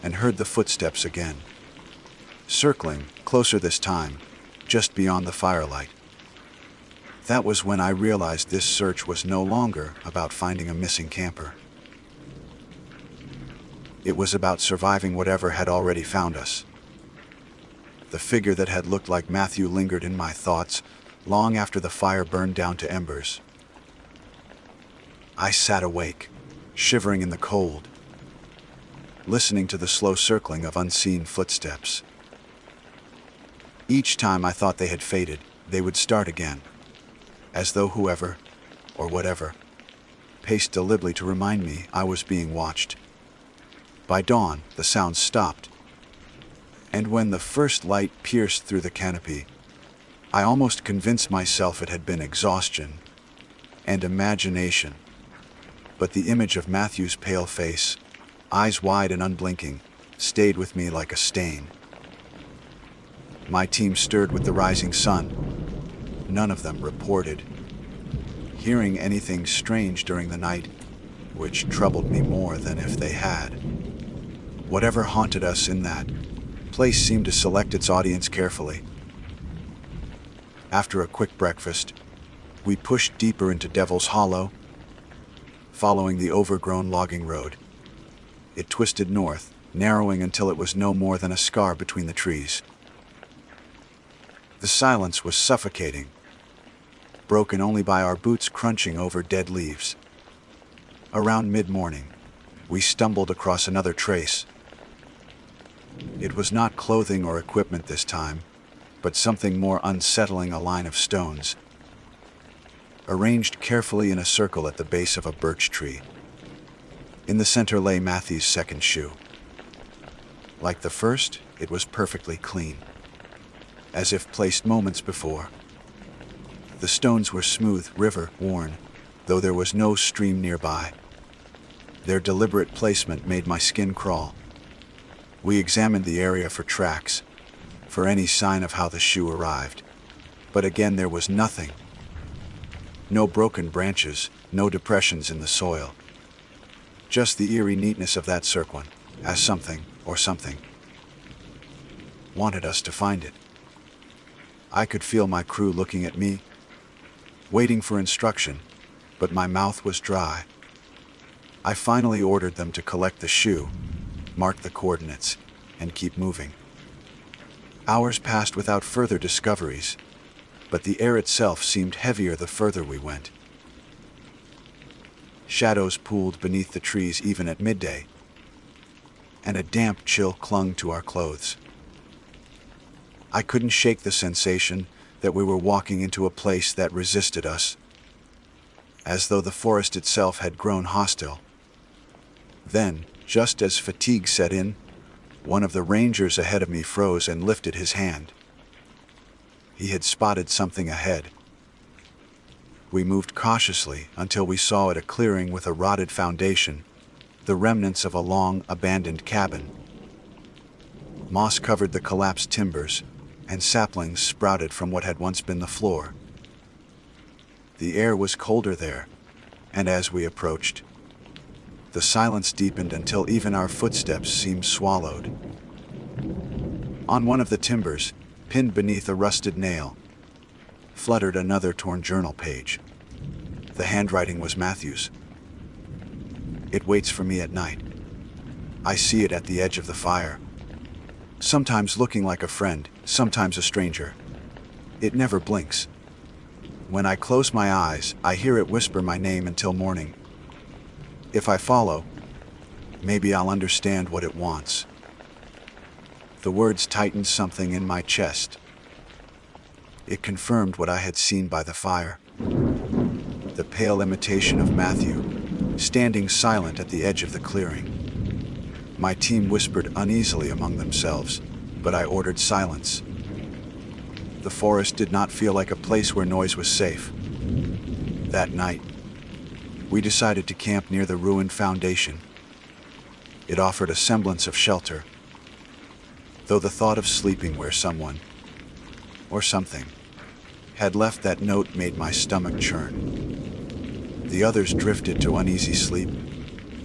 and heard the footsteps again. Circling, closer this time, just beyond the firelight. That was when I realized this search was no longer about finding a missing camper. It was about surviving whatever had already found us. The figure that had looked like Matthew lingered in my thoughts long after the fire burned down to embers. I sat awake, shivering in the cold, listening to the slow circling of unseen footsteps. Each time I thought they had faded, they would start again, as though whoever, or whatever, paced deliberately to remind me I was being watched. By dawn, the sounds stopped, and when the first light pierced through the canopy, I almost convinced myself it had been exhaustion and imagination. But the image of Matthew's pale face, eyes wide and unblinking, stayed with me like a stain. My team stirred with the rising sun. None of them reported hearing anything strange during the night, which troubled me more than if they had. Whatever haunted us in that place seemed to select its audience carefully. After a quick breakfast, we pushed deeper into Devil's Hollow, following the overgrown logging road. It twisted north, narrowing until it was no more than a scar between the trees. The silence was suffocating, broken only by our boots crunching over dead leaves. Around mid-morning, we stumbled across another trace. It was not clothing or equipment this time, but something more unsettling, a line of stones, arranged carefully in a circle at the base of a birch tree. In the center lay Matthew's second shoe. Like the first, it was perfectly clean, as if placed moments before. The stones were smooth, river-worn, though there was no stream nearby. Their deliberate placement made my skin crawl. We examined the area for tracks, for any sign of how the shoe arrived. But again there was nothing. No broken branches, no depressions in the soil. Just the eerie neatness of that circle, as something, or something, wanted us to find it. I could feel my crew looking at me, waiting for instruction, but my mouth was dry. I finally ordered them to collect the shoe, mark the coordinates, and keep moving. Hours passed without further discoveries, but the air itself seemed heavier the further we went. Shadows pooled beneath the trees even at midday, and a damp chill clung to our clothes. I couldn't shake the sensation that we were walking into a place that resisted us, as though the forest itself had grown hostile. Then, just as fatigue set in, one of the rangers ahead of me froze and lifted his hand. He had spotted something ahead. We moved cautiously until we saw at a clearing with a rotted foundation the remnants of a long, abandoned cabin. Moss covered the collapsed timbers, and saplings sprouted from what had once been the floor. The air was colder there, and as we approached, the silence deepened until even our footsteps seemed swallowed. On one of the timbers, pinned beneath a rusted nail, fluttered another torn journal page. The handwriting was Matthew's. "It waits for me at night. I see it at the edge of the fire. Sometimes looking like a friend, sometimes a stranger. It never blinks. When I close my eyes, I hear it whisper my name until morning. If I follow, maybe I'll understand what it wants. The words tightened something in my chest. It confirmed what I had seen by the fire. The pale imitation of Matthew, standing silent at the edge of the clearing. My team whispered uneasily among themselves, but I ordered silence. The forest did not feel like a place where noise was safe. That night, we decided to camp near the ruined foundation. It offered a semblance of shelter, though the thought of sleeping where someone, or something, had left that note made my stomach churn. The others drifted to uneasy sleep,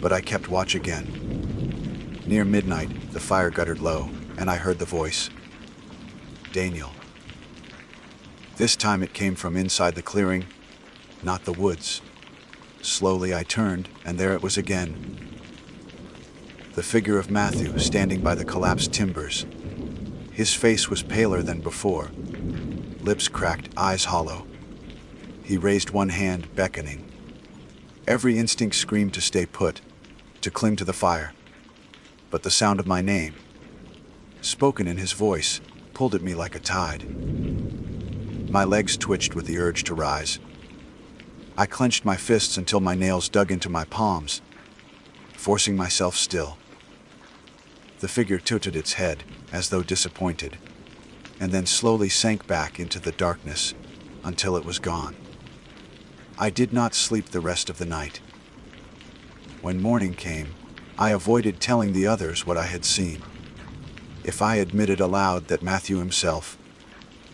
but I kept watch again. Near midnight, the fire guttered low, and I heard the voice. Daniel. This time it came from inside the clearing, not the woods. Slowly I turned, and there it was again. The figure of Matthew standing by the collapsed timbers. His face was paler than before, lips cracked, eyes hollow. He raised one hand, beckoning. Every instinct screamed to stay put, to cling to the fire. But the sound of my name, spoken in his voice, pulled at me like a tide. My legs twitched with the urge to rise. I clenched my fists until my nails dug into my palms, forcing myself still. The figure tilted its head, as though disappointed, and then slowly sank back into the darkness until it was gone. I did not sleep the rest of the night. When morning came, I avoided telling the others what I had seen. If I admitted aloud that Matthew himself,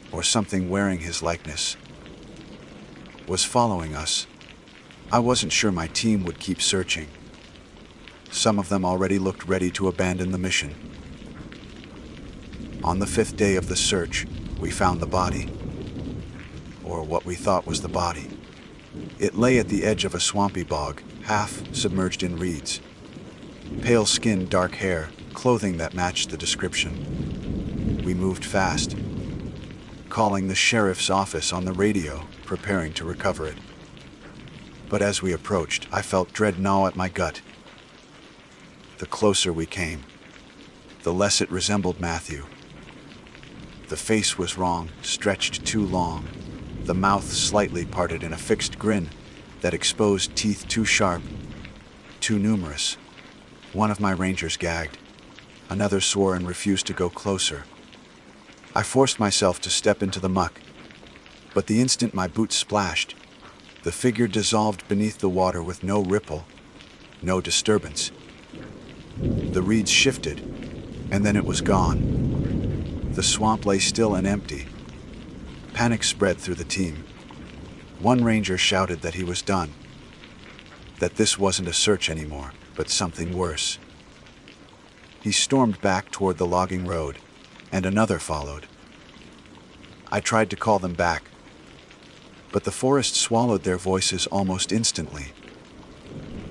or something wearing his likeness, was following us, I wasn't sure my team would keep searching. Some of them already looked ready to abandon the mission. On the 5th day of the search, we found the body, or what we thought was the body. It lay at the edge of a swampy bog, half submerged in reeds. Pale skin, dark hair, clothing that matched the description. We moved fast, calling the sheriff's office on the radio, preparing to recover it. But as we approached, I felt dread gnaw at my gut. The closer we came, the less it resembled Matthew. The face was wrong, stretched too long, the mouth slightly parted in a fixed grin that exposed teeth too sharp, too numerous. One of my rangers gagged. Another swore and refused to go closer. I forced myself to step into the muck, but the instant my boots splashed, the figure dissolved beneath the water with no ripple, no disturbance. The reeds shifted, and then it was gone. The swamp lay still and empty. Panic spread through the team. One ranger shouted that he was done, that this wasn't a search anymore, but something worse. He stormed back toward the logging road, and another followed. I tried to call them back, but the forest swallowed their voices almost instantly.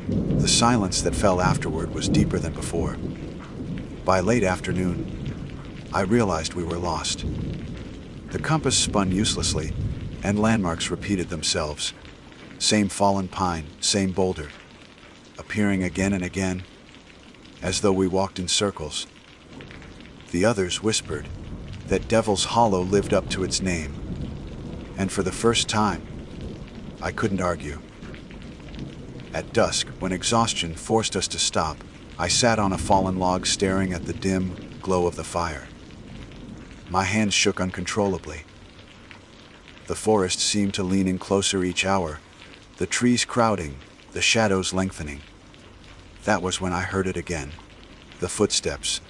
The silence that fell afterward was deeper than before. By late afternoon, I realized we were lost. The compass spun uselessly, and landmarks repeated themselves. Same fallen pine, same boulder, appearing again and again, as though we walked in circles. The others whispered that Devil's Hollow lived up to its name, and for the first time, I couldn't argue. At dusk, when exhaustion forced us to stop, I sat on a fallen log staring at the dim glow of the fire. My hands shook uncontrollably. The forest seemed to lean in closer each hour, the trees crowding, the shadows lengthening. That was when I heard it again. The footsteps,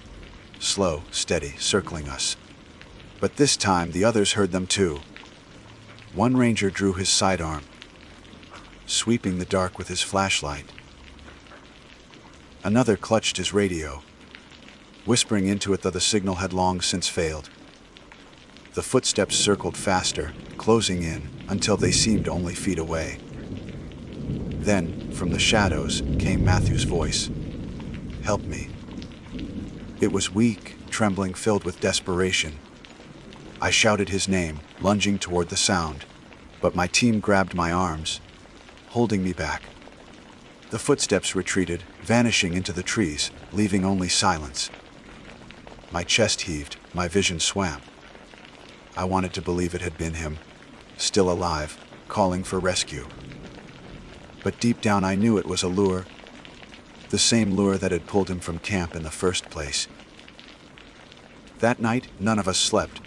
slow, steady, circling us. But this time the others heard them too. One ranger drew his sidearm, sweeping the dark with his flashlight. Another clutched his radio, whispering into it, though the signal had long since failed. The footsteps circled faster, closing in until they seemed only feet away. Then, from the shadows, came Matthew's voice. "Help me." It was weak, trembling, filled with desperation. I shouted his name, lunging toward the sound, but my team grabbed my arms, holding me back. The footsteps retreated, vanishing into the trees, leaving only silence. My chest heaved, my vision swam. I wanted to believe it had been him, still alive, calling for rescue. But deep down I knew it was a lure, the same lure that had pulled him from camp in the first place. That night, none of us slept.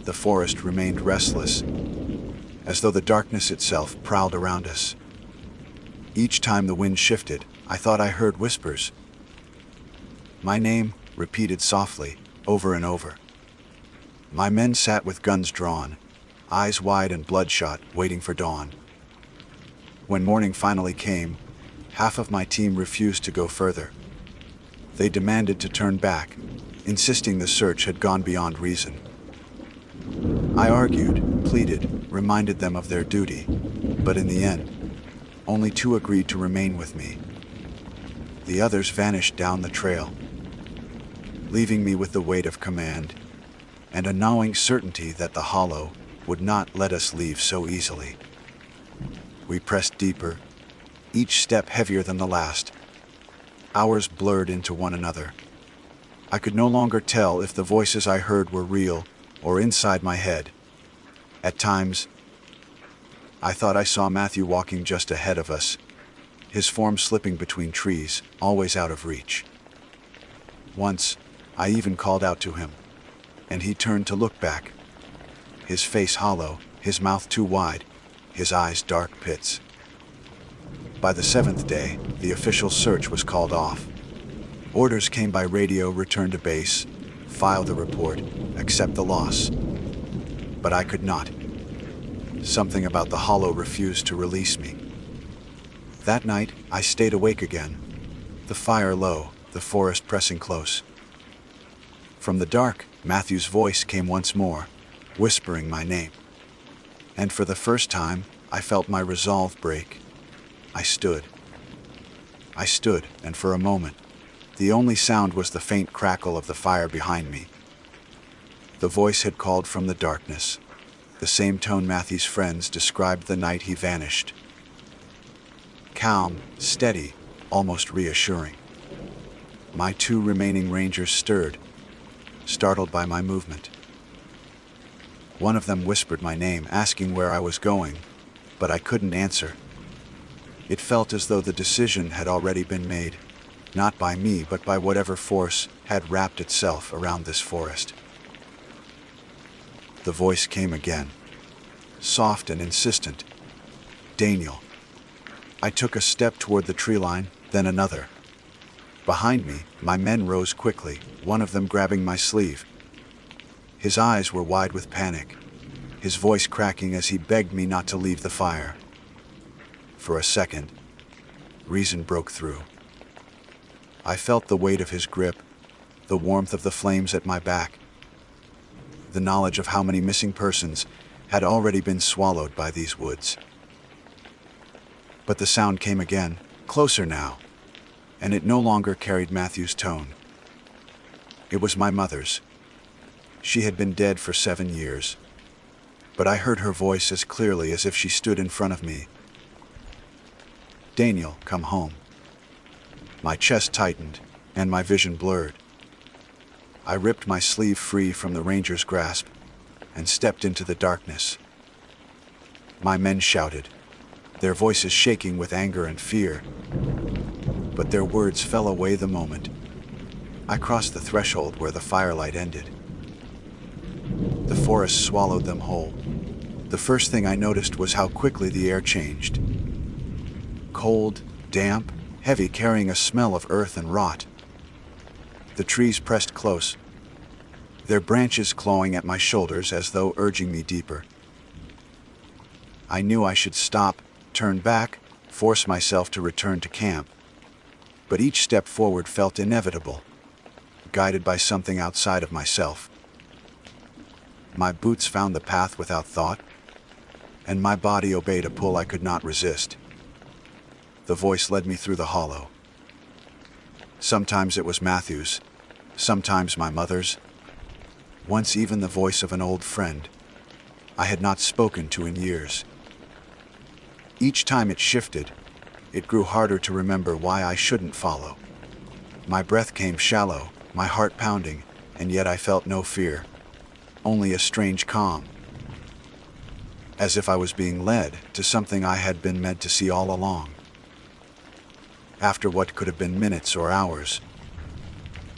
The forest remained restless, as though the darkness itself prowled around us. Each time the wind shifted, I thought I heard whispers. My name, repeated softly, over and over. My men sat with guns drawn, eyes wide and bloodshot, waiting for dawn. When morning finally came, half of my team refused to go further. They demanded to turn back, insisting the search had gone beyond reason. I argued, pleaded, reminded them of their duty, but in the end, only 2 agreed to remain with me. The others vanished down the trail, leaving me with the weight of command and a gnawing certainty that the hollow would not let us leave so easily. We pressed deeper, each step heavier than the last. Hours blurred into one another. I could no longer tell if the voices I heard were real or inside my head. At times, I thought I saw Matthew walking just ahead of us, his form slipping between trees, always out of reach. Once, I even called out to him, and he turned to look back, his face hollow, his mouth too wide, his eyes dark pits. By the 7th day, the official search was called off. Orders came by radio: return to base, file the report, accept the loss. But I could not. Something about the hollow refused to release me. That night, I stayed awake again, the fire low, the forest pressing close. From the dark, Matthew's voice came once more, whispering my name. And for the first time, I felt my resolve break. I stood, and for a moment, the only sound was the faint crackle of the fire behind me. The voice had called from the darkness, the same tone Matthew's friends described the night he vanished. Calm, steady, almost reassuring. My 2 remaining rangers stirred, startled by my movement. One of them whispered my name, asking where I was going, but I couldn't answer. It felt as though the decision had already been made, not by me, but by whatever force had wrapped itself around this forest. The voice came again, soft and insistent. Daniel. I took a step toward the tree line, then another. Behind me, my men rose quickly, one of them grabbing my sleeve. His eyes were wide with panic, his voice cracking as he begged me not to leave the fire. For a second, reason broke through. I felt the weight of his grip, the warmth of the flames at my back, the knowledge of how many missing persons had already been swallowed by these woods. But the sound came again, closer now, and it no longer carried Matthew's tone. It was my mother's. She had been dead for 7 years, but I heard her voice as clearly as if she stood in front of me. Daniel, come home. My chest tightened, and my vision blurred. I ripped my sleeve free from the ranger's grasp and stepped into the darkness. My men shouted, their voices shaking with anger and fear, but their words fell away the moment I crossed the threshold where the firelight ended. The forest swallowed them whole. The first thing I noticed was how quickly the air changed. Cold, damp, heavy, carrying a smell of earth and rot. The trees pressed close, their branches clawing at my shoulders as though urging me deeper. I knew I should stop, turn back, force myself to return to camp. But each step forward felt inevitable, guided by something outside of myself. My boots found the path without thought, and my body obeyed a pull I could not resist. The voice led me through the hollow. Sometimes it was Matthew's, sometimes my mother's, once even the voice of an old friend I had not spoken to in years. Each time it shifted, it grew harder to remember why I shouldn't follow. My breath came shallow, my heart pounding, and yet I felt no fear, only a strange calm. As if I was being led to something I had been meant to see all along. After what could have been minutes or hours,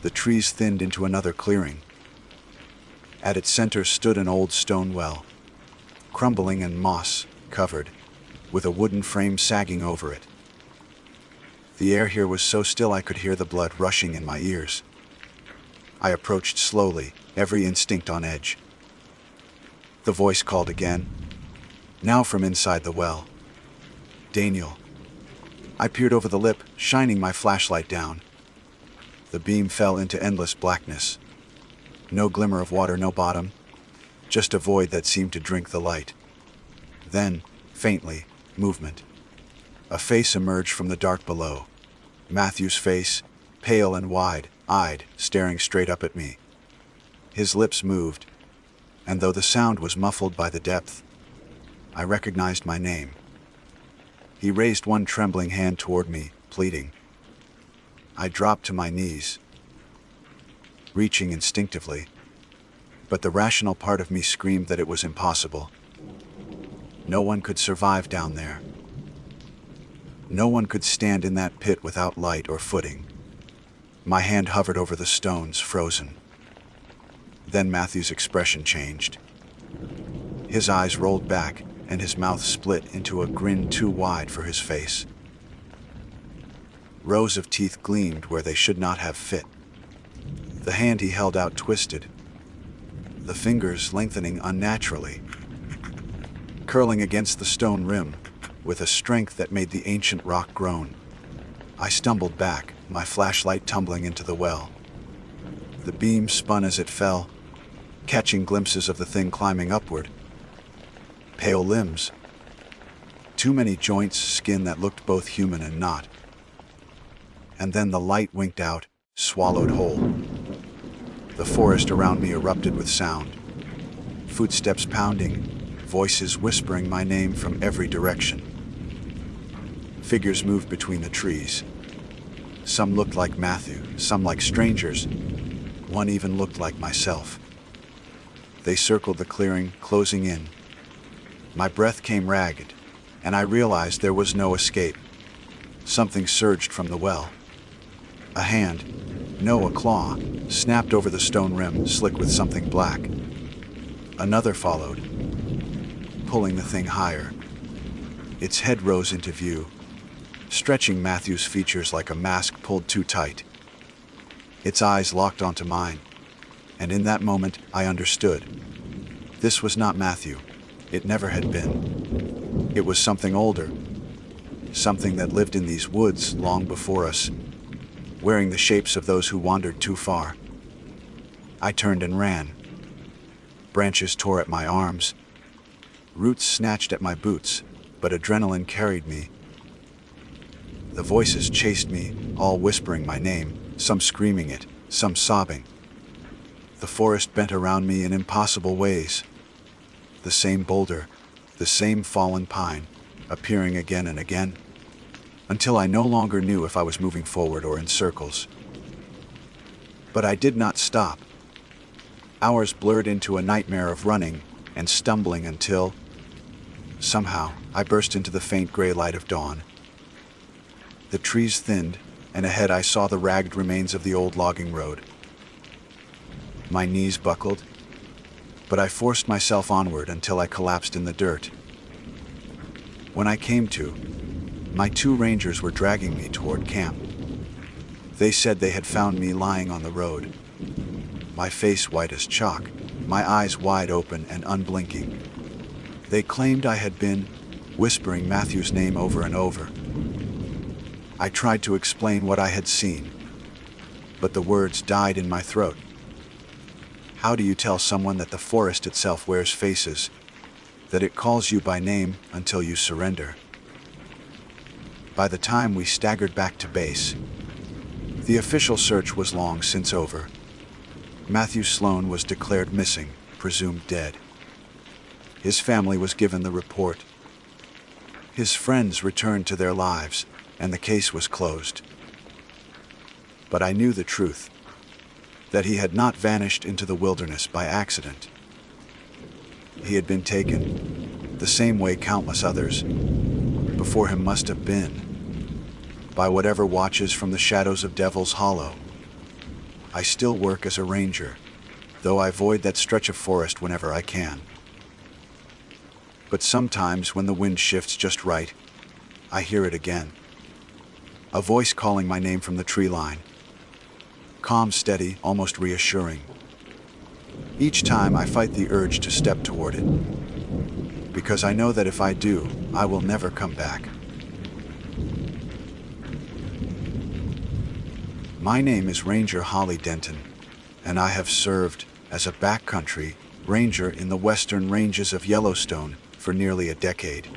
the trees thinned into another clearing. At its center stood an old stone well, crumbling and moss-covered, with a wooden frame sagging over it. The air here was so still I could hear the blood rushing in my ears. I approached slowly, every instinct on edge. The voice called again, now from inside the well. "Daniel." I peered over the lip, shining my flashlight down. The beam fell into endless blackness. No glimmer of water, no bottom, just a void that seemed to drink the light. Then, faintly, movement. A face emerged from the dark below. Matthew's face, pale and wide-eyed, staring straight up at me. His lips moved, and though the sound was muffled by the depth, I recognized my name. He raised one trembling hand toward me, pleading. I dropped to my knees, reaching instinctively, but the rational part of me screamed that it was impossible. No one could survive down there. No one could stand in that pit without light or footing. My hand hovered over the stones, frozen. Then Matthew's expression changed. His eyes rolled back, and his mouth split into a grin too wide for his face. Rows of teeth gleamed where they should not have fit. The hand he held out twisted, the fingers lengthening unnaturally, curling against the stone rim with a strength that made the ancient rock groan. I stumbled back, my flashlight tumbling into the well. The beam spun as it fell, catching glimpses of the thing climbing upward. Pale limbs, too many joints, skin that looked both human and not. And then the light winked out, swallowed whole. The forest around me erupted with sound. Footsteps pounding, voices whispering my name from every direction. Figures moved between the trees. Some looked like Matthew, some like strangers. One even looked like myself. They circled the clearing, closing in. My breath came ragged, and I realized there was no escape. Something surged from the well. A hand, no, a claw, snapped over the stone rim, slick with something black. Another followed, pulling the thing higher. Its head rose into view, stretching Matthew's features like a mask pulled too tight. Its eyes locked onto mine, and in that moment I understood. This was not Matthew. It never had been. It was something older, something that lived in these woods long before us, wearing the shapes of those who wandered too far. I turned and ran. Branches tore at my arms. Roots snatched at my boots, but adrenaline carried me. The voices chased me, all whispering my name, some screaming it, some sobbing. The forest bent around me in impossible ways. The same boulder, the same fallen pine, appearing again and again, until I no longer knew if I was moving forward or in circles. But I did not stop. Hours blurred into a nightmare of running and stumbling until, somehow, I burst into the faint gray light of dawn. The trees thinned, and ahead I saw the ragged remains of the old logging road. My knees buckled, but I forced myself onward until I collapsed in the dirt. When I came to, my 2 rangers were dragging me toward camp. They said they had found me lying on the road, my face white as chalk, my eyes wide open and unblinking. They claimed I had been whispering Matthew's name over and over. I tried to explain what I had seen, but the words died in my throat. How do you tell someone that the forest itself wears faces, that it calls you by name until you surrender? By the time we staggered back to base, the official search was long since over, Matthew Sloan was declared missing, presumed dead. His family was given the report. His friends returned to their lives, and the case was closed. But I knew the truth, that he had not vanished into the wilderness by accident. He had been taken, the same way countless others before him must have been, by whatever watches from the shadows of Devil's Hollow. I still work as a ranger, though I avoid that stretch of forest whenever I can. But sometimes when the wind shifts just right, I hear it again. A voice calling my name from the tree line. Calm, steady, almost reassuring. Each time I fight the urge to step toward it, because I know that if I do, I will never come back. My name is Ranger Holly Denton, and I have served as a backcountry ranger in the western ranges of Yellowstone for nearly a decade.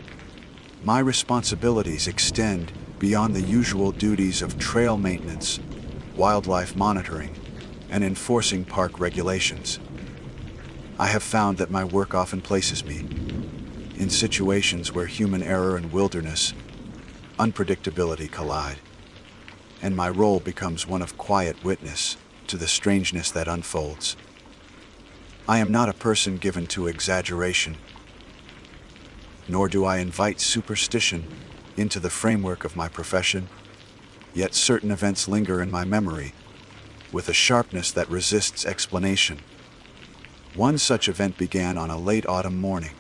My responsibilities extend beyond the usual duties of trail maintenance, wildlife monitoring, and enforcing park regulations. I have found that my work often places me in situations where human error and wilderness unpredictability collide, and my role becomes one of quiet witness to the strangeness that unfolds. I am not a person given to exaggeration, nor do I invite superstition into the framework of my profession, yet certain events linger in my memory with a sharpness that resists explanation. One such event began on a late autumn morning,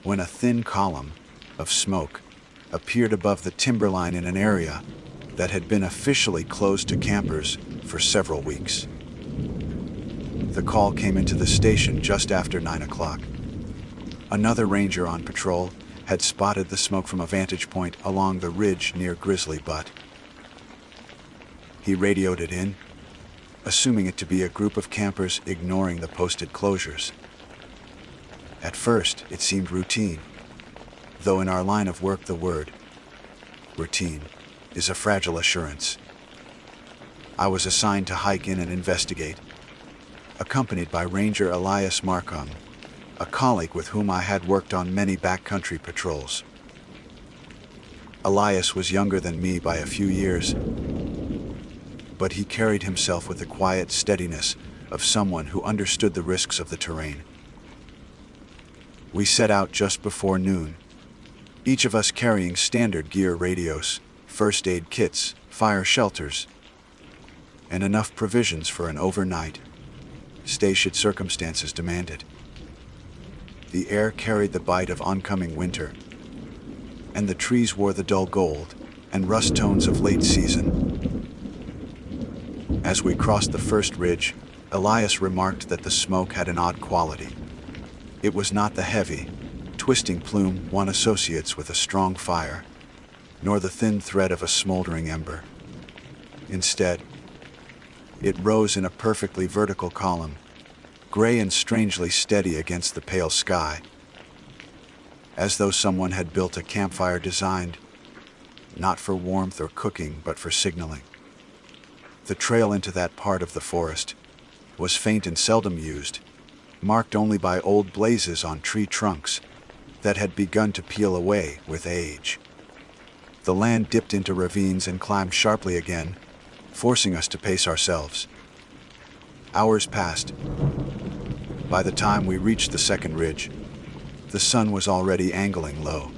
when a thin column of smoke appeared above the timberline in an area that had been officially closed to campers for several weeks. The call came into the station just after 9 o'clock. Another ranger on patrol had spotted the smoke from a vantage point along the ridge near Grizzly Butte. He radioed it in, assuming it to be a group of campers ignoring the posted closures. At first, it seemed routine, though in our line of work the word routine is a fragile assurance. I was assigned to hike in and investigate, accompanied by Ranger Elias Markham, a colleague with whom I had worked on many backcountry patrols. Elias was younger than me by a few years, but he carried himself with the quiet steadiness of someone who understood the risks of the terrain. We set out just before noon, each of us carrying standard gear radios, first aid kits, fire shelters, and enough provisions for an overnight stay should circumstances demand it. The air carried the bite of oncoming winter, and the trees wore the dull gold and rust tones of late season. As we crossed the first ridge, Elias remarked that the smoke had an odd quality. It was not the heavy, twisting plume one associates with a strong fire, nor the thin thread of a smoldering ember. Instead, it rose in a perfectly vertical column, gray and strangely steady against the pale sky, as though someone had built a campfire designed not for warmth or cooking, but for signaling. The trail into that part of the forest was faint and seldom used, marked only by old blazes on tree trunks that had begun to peel away with age. The land dipped into ravines and climbed sharply again, forcing us to pace ourselves. Hours passed. By the time we reached the second ridge, the sun was already angling low.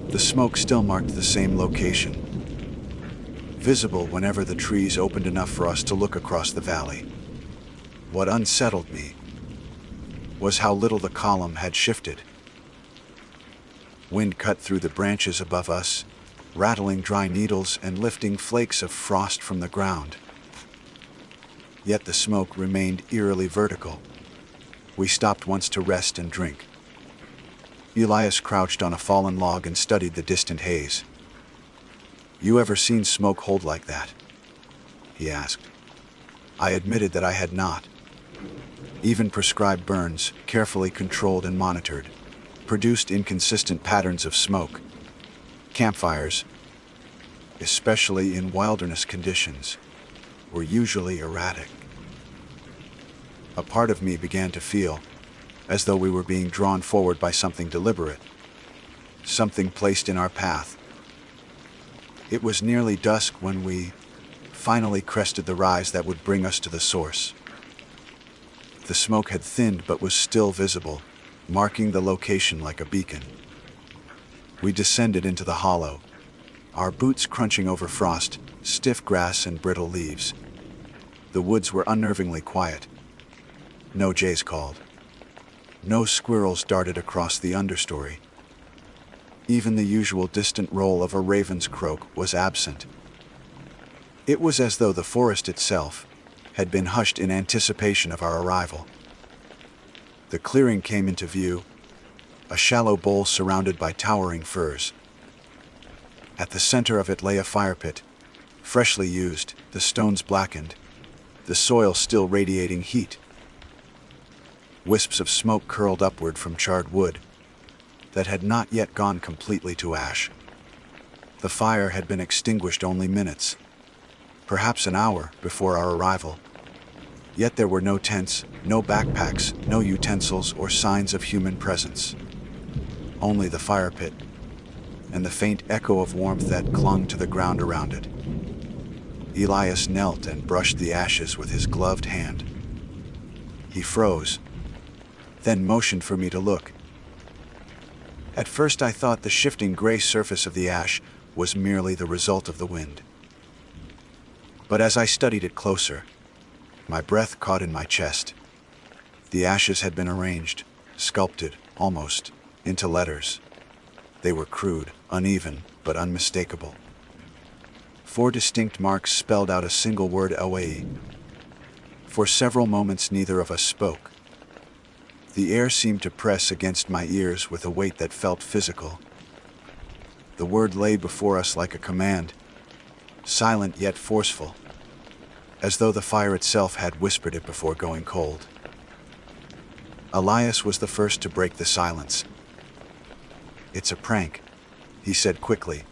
The smoke still marked the same location, visible whenever the trees opened enough for us to look across the valley. What unsettled me was how little the column had shifted. Wind cut through the branches above us, rattling dry needles and lifting flakes of frost from the ground. Yet the smoke remained eerily vertical. We stopped once to rest and drink. Elias crouched on a fallen log and studied the distant haze. "You ever seen smoke hold like that?" he asked. I admitted that I had not. Even prescribed burns, carefully controlled and monitored, produced inconsistent patterns of smoke. Campfires, especially in wilderness conditions, were usually erratic. A part of me began to feel as though we were being drawn forward by something deliberate, something placed in our path. It was nearly dusk when we finally crested the rise that would bring us to the source. The smoke had thinned but was still visible, marking the location like a beacon. We descended into the hollow, our boots crunching over frost, stiff grass, and brittle leaves. The woods were unnervingly quiet. No jays called. No squirrels darted across the understory. Even the usual distant roll of a raven's croak was absent. It was as though the forest itself had been hushed in anticipation of our arrival. The clearing came into view, a shallow bowl surrounded by towering firs. At the center of it lay a fire pit, freshly used, the stones blackened, the soil still radiating heat. Wisps of smoke curled upward from charred wood that had not yet gone completely to ash. The fire had been extinguished only minutes, perhaps an hour, before our arrival. Yet there were no tents, no backpacks, no utensils or signs of human presence. Only the fire pit, and the faint echo of warmth that clung to the ground around it. Elias knelt and brushed the ashes with his gloved hand. He froze, then motioned for me to look. At first I thought the shifting gray surface of the ash was merely the result of the wind. But as I studied it closer, my breath caught in my chest. The ashes had been arranged, sculpted, almost, into letters. They were crude, uneven, but unmistakable. 4 distinct marks spelled out a single word, away. For several moments neither of us spoke. The air seemed to press against my ears with a weight that felt physical. The word lay before us like a command, silent yet forceful, as though the fire itself had whispered it before going cold. Elias was the first to break the silence. "It's a prank," he said quickly,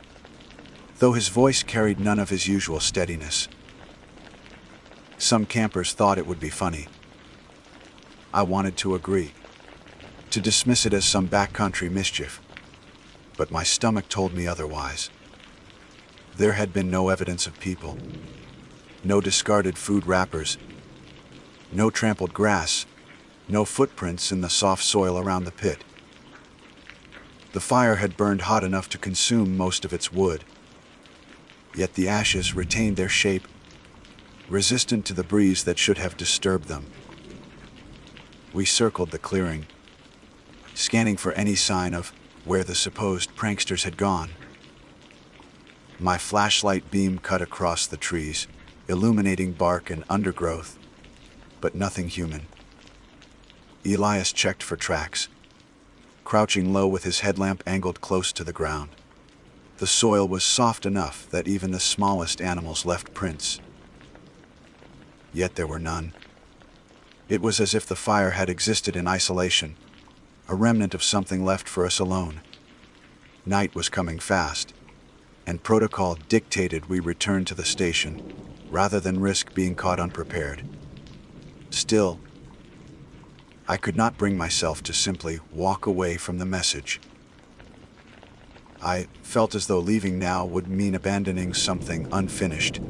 though his voice carried none of his usual steadiness. Some campers thought it would be funny. I wanted to agree, to dismiss it as some backcountry mischief, but my stomach told me otherwise. There had been no evidence of people, no discarded food wrappers, no trampled grass, no footprints in the soft soil around the pit. The fire had burned hot enough to consume most of its wood, yet the ashes retained their shape, resistant to the breeze that should have disturbed them. We circled the clearing, scanning for any sign of where the supposed pranksters had gone. My flashlight beam cut across the trees, illuminating bark and undergrowth, but nothing human. Elias checked for tracks, crouching low with his headlamp angled close to the ground. The soil was soft enough that even the smallest animals left prints. Yet there were none. It was as if the fire had existed in isolation, a remnant of something left for us alone. Night was coming fast, and protocol dictated we return to the station rather than risk being caught unprepared. Still, I could not bring myself to simply walk away from the message. I felt as though leaving now would mean abandoning something unfinished,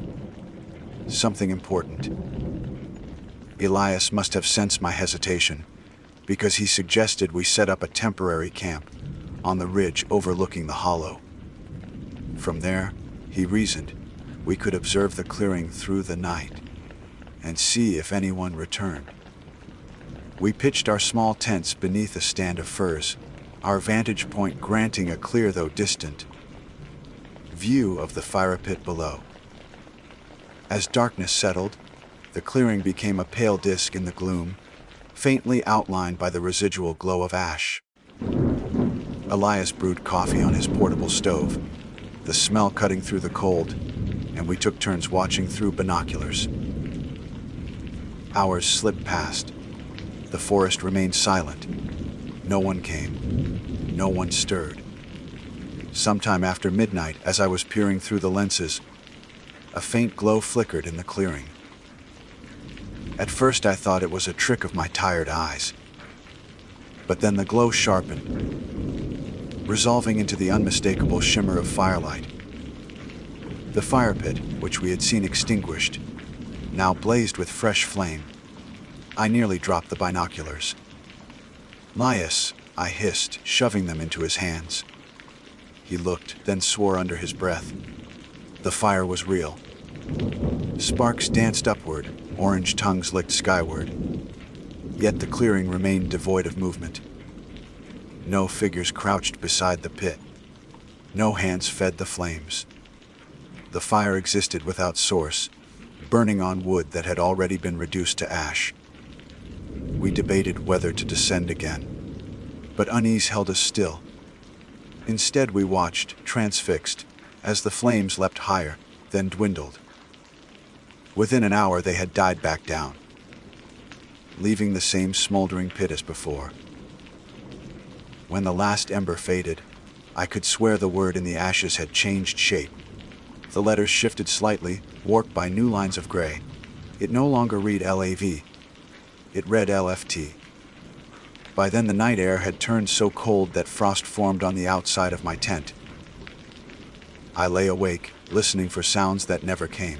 something important. Elias must have sensed my hesitation, because he suggested we set up a temporary camp on the ridge overlooking the hollow. From there, he reasoned, we could observe the clearing through the night and see if anyone returned. We pitched our small tents beneath a stand of firs, our vantage point granting a clear though distant view of the fire pit below. As darkness settled, the clearing became a pale disk in the gloom, faintly outlined by the residual glow of ash. Elias brewed coffee on his portable stove, the smell cutting through the cold, and we took turns watching through binoculars. Hours slipped past. The forest remained silent. No one came. No one stirred. Sometime after midnight, as I was peering through the lenses, a faint glow flickered in the clearing. At first I thought it was a trick of my tired eyes. But then the glow sharpened, resolving into the unmistakable shimmer of firelight. The fire pit, which we had seen extinguished, now blazed with fresh flame. I nearly dropped the binoculars. "Elias," I hissed, shoving them into his hands. He looked, then swore under his breath. The fire was real. Sparks danced upward, orange tongues licked skyward. Yet the clearing remained devoid of movement. No figures crouched beside the pit. No hands fed the flames. The fire existed without source, burning on wood that had already been reduced to ash. We debated whether to descend again, but unease held us still. Instead, we watched, transfixed, as the flames leapt higher, then dwindled. Within an hour, they had died back down, leaving the same smoldering pit as before. When the last ember faded, I could swear the word in the ashes had changed shape. The letters shifted slightly, warped by new lines of gray. It no longer read LAV. It read LFT. By then the night air had turned so cold that frost formed on the outside of my tent. I lay awake, listening for sounds that never came.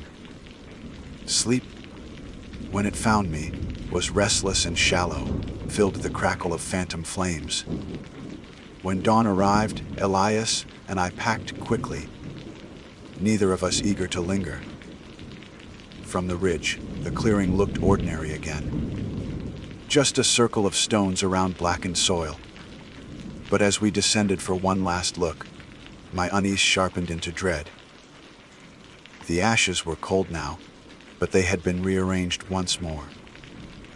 Sleep, when it found me, was restless and shallow, filled with the crackle of phantom flames. When dawn arrived, Elias and I packed quickly, neither of us eager to linger. From the ridge, the clearing looked ordinary again. Just a circle of stones around blackened soil. But as we descended for one last look, my unease sharpened into dread. The ashes were cold now, but they had been rearranged once more.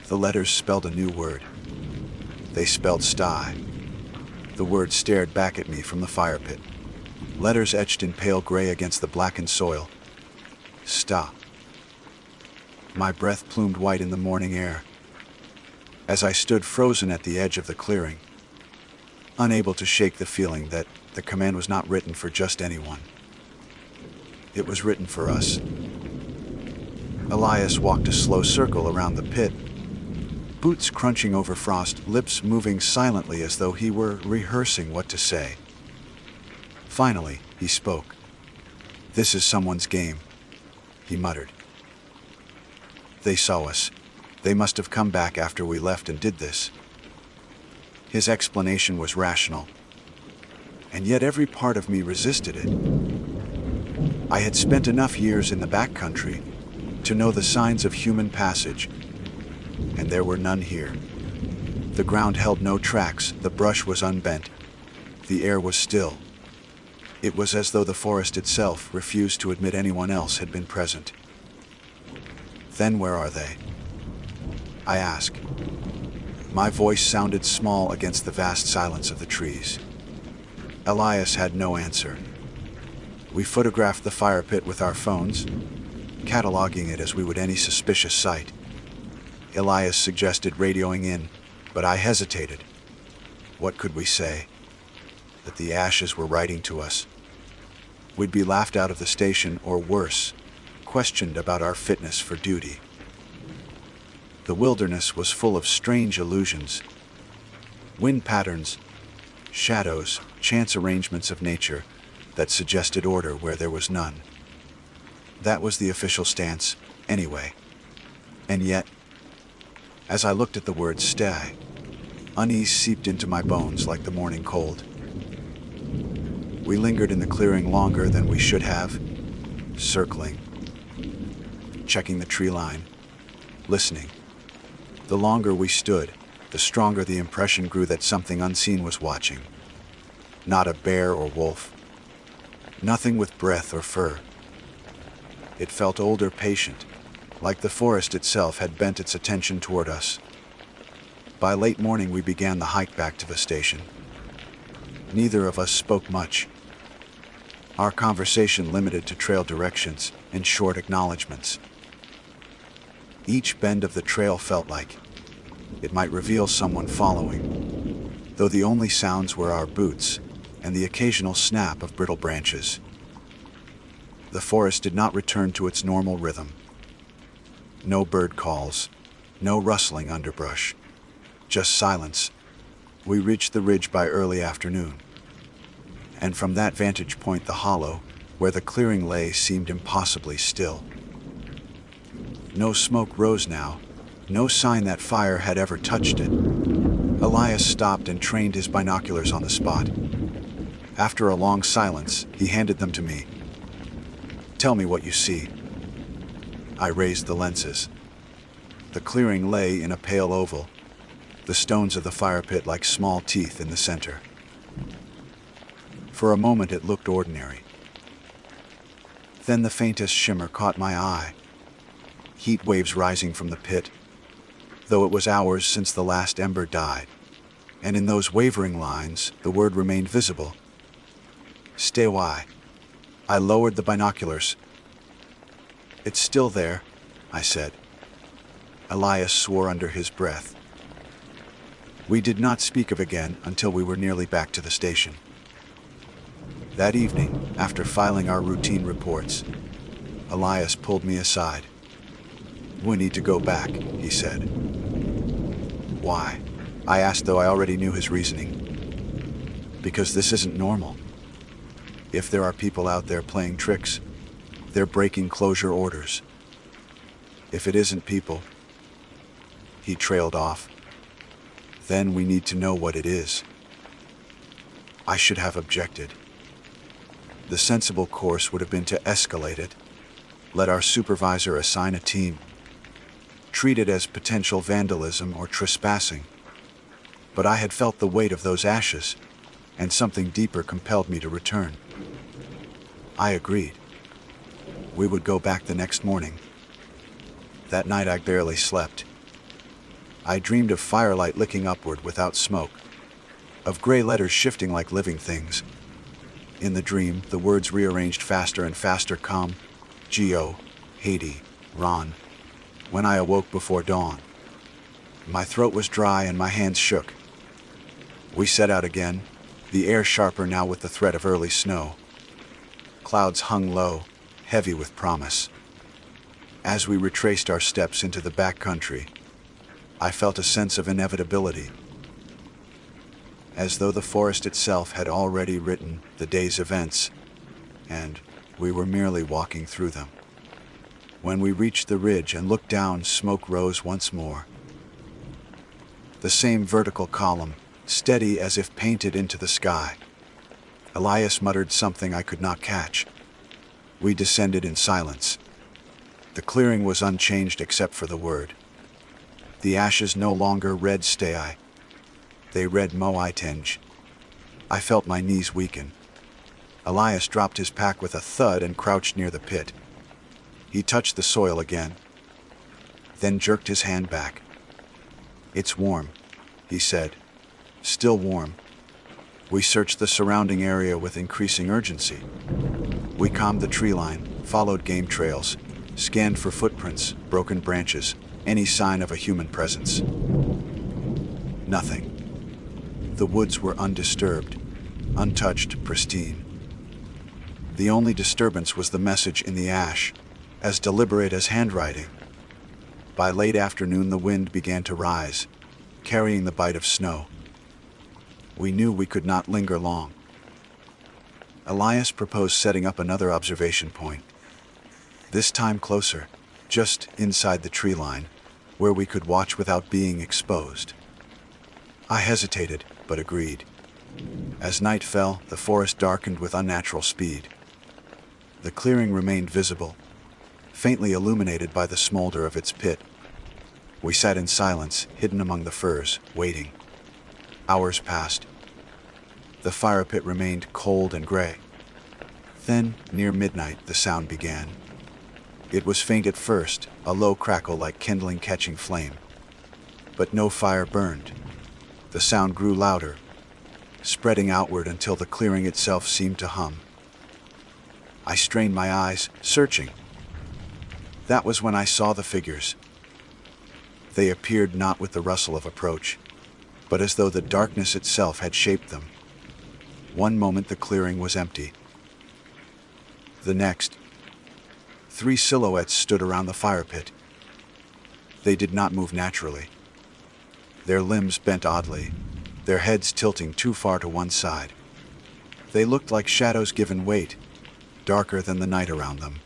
The letters spelled a new word. They spelled sty. The word stared back at me from the fire pit. Letters etched in pale gray against the blackened soil. Stop. My breath plumed white in the morning air. As I stood frozen at the edge of the clearing, unable to shake the feeling that the command was not written for just anyone. It was written for us. Elias walked a slow circle around the pit, boots crunching over frost, lips moving silently as though he were rehearsing what to say. Finally, he spoke. "This is someone's game," he muttered. "They saw us. They must have come back after we left and did this." His explanation was rational, and yet every part of me resisted it. I had spent enough years in the backcountry to know the signs of human passage, and there were none here. The ground held no tracks, the brush was unbent, the air was still. It was as though the forest itself refused to admit anyone else had been present. "Then where are they?" I asked. My voice sounded small against the vast silence of the trees. Elias had no answer. We photographed the fire pit with our phones, cataloging it as we would any suspicious sight. Elias suggested radioing in, but I hesitated. What could we say? That the ashes were writing to us. We'd be laughed out of the station, or worse, questioned about our fitness for duty. The wilderness was full of strange illusions. Wind patterns, shadows, chance arrangements of nature that suggested order where there was none. That was the official stance, anyway. And yet, as I looked at the word stay, unease seeped into my bones like the morning cold. We lingered in the clearing longer than we should have, circling, checking the tree line, listening. The longer we stood, the stronger the impression grew that something unseen was watching. Not a bear or wolf. Nothing with breath or fur. It felt older, patient, like the forest itself had bent its attention toward us. By late morning, we began the hike back to the station. Neither of us spoke much. Our conversation limited to trail directions and short acknowledgments. Each bend of the trail felt like it might reveal someone following, though the only sounds were our boots and the occasional snap of brittle branches. The forest did not return to its normal rhythm. No bird calls, No rustling underbrush, just silence. We reached the ridge by early afternoon, and from that vantage point the hollow, where the clearing lay, seemed impossibly still. No smoke rose now, no sign that fire had ever touched it. Elias stopped and trained his binoculars on the spot. After a long silence, he handed them to me. "Tell me what you see." I raised the lenses. The clearing lay in a pale oval, the stones of the fire pit like small teeth in the center. For a moment it looked ordinary. Then the faintest shimmer caught my eye. Heat waves rising from the pit, though it was hours since the last ember died, and in those wavering lines the word remained visible. "Stay away." I lowered the binoculars. "It's still there," I said. Elias swore under his breath. We did not speak of again until we were nearly back to the station. That evening, after filing our routine reports, Elias pulled me aside. "We need to go back," he said. "Why?" I asked, though I already knew his reasoning. "Because this isn't normal. If there are people out there playing tricks, they're breaking closure orders. If it isn't people," he trailed off, "then we need to know what it is." I should have objected. The sensible course would have been to escalate it, let our supervisor assign a team, treat it as potential vandalism or trespassing. But I had felt the weight of those ashes, and something deeper compelled me to return. I agreed. We would go back the next morning. That night I barely slept. I dreamed of firelight licking upward without smoke, of gray letters shifting like living things. In the dream, the words rearranged faster and faster: come, Geo, Haiti, Ron. When I awoke before dawn, my throat was dry and my hands shook. We set out again, the air sharper now with the threat of early snow. Clouds hung low, heavy with promise. As we retraced our steps into the back country, I felt a sense of inevitability, as though the forest itself had already written the day's events, and we were merely walking through them. When we reached the ridge and looked down, smoke rose once more. The same vertical column, steady as if painted into the sky. Elias muttered something I could not catch. We descended in silence. The clearing was unchanged except for the word. The ashes no longer read "stay." They read "Moai Tenj." I felt my knees weaken. Elias dropped his pack with a thud and crouched near the pit. He touched the soil again, then jerked his hand back. "It's warm," he said. "Still warm." We searched the surrounding area with increasing urgency. We combed the tree line, followed game trails, scanned for footprints, broken branches, any sign of a human presence. Nothing. The woods were undisturbed, untouched, pristine. The only disturbance was the message in the ash, as deliberate as handwriting. By late afternoon, the wind began to rise, carrying the bite of snow. We knew we could not linger long. Elias proposed setting up another observation point, this time closer, just inside the tree line, where we could watch without being exposed. I hesitated, but agreed. As night fell, the forest darkened with unnatural speed. The clearing remained visible, faintly illuminated by the smolder of its pit. We sat in silence, hidden among the firs, waiting. Hours passed. The fire pit remained cold and gray. Then, near midnight, the sound began. It was faint at first, a low crackle like kindling catching flame. But no fire burned. The sound grew louder, spreading outward until the clearing itself seemed to hum. I strained my eyes, searching. That was when I saw the figures. They appeared not with the rustle of approach, but as though the darkness itself had shaped them. One moment the clearing was empty. The next, 3 silhouettes stood around the fire pit. They did not move naturally. Their limbs bent oddly, their heads tilting too far to one side. They looked like shadows given weight, darker than the night around them.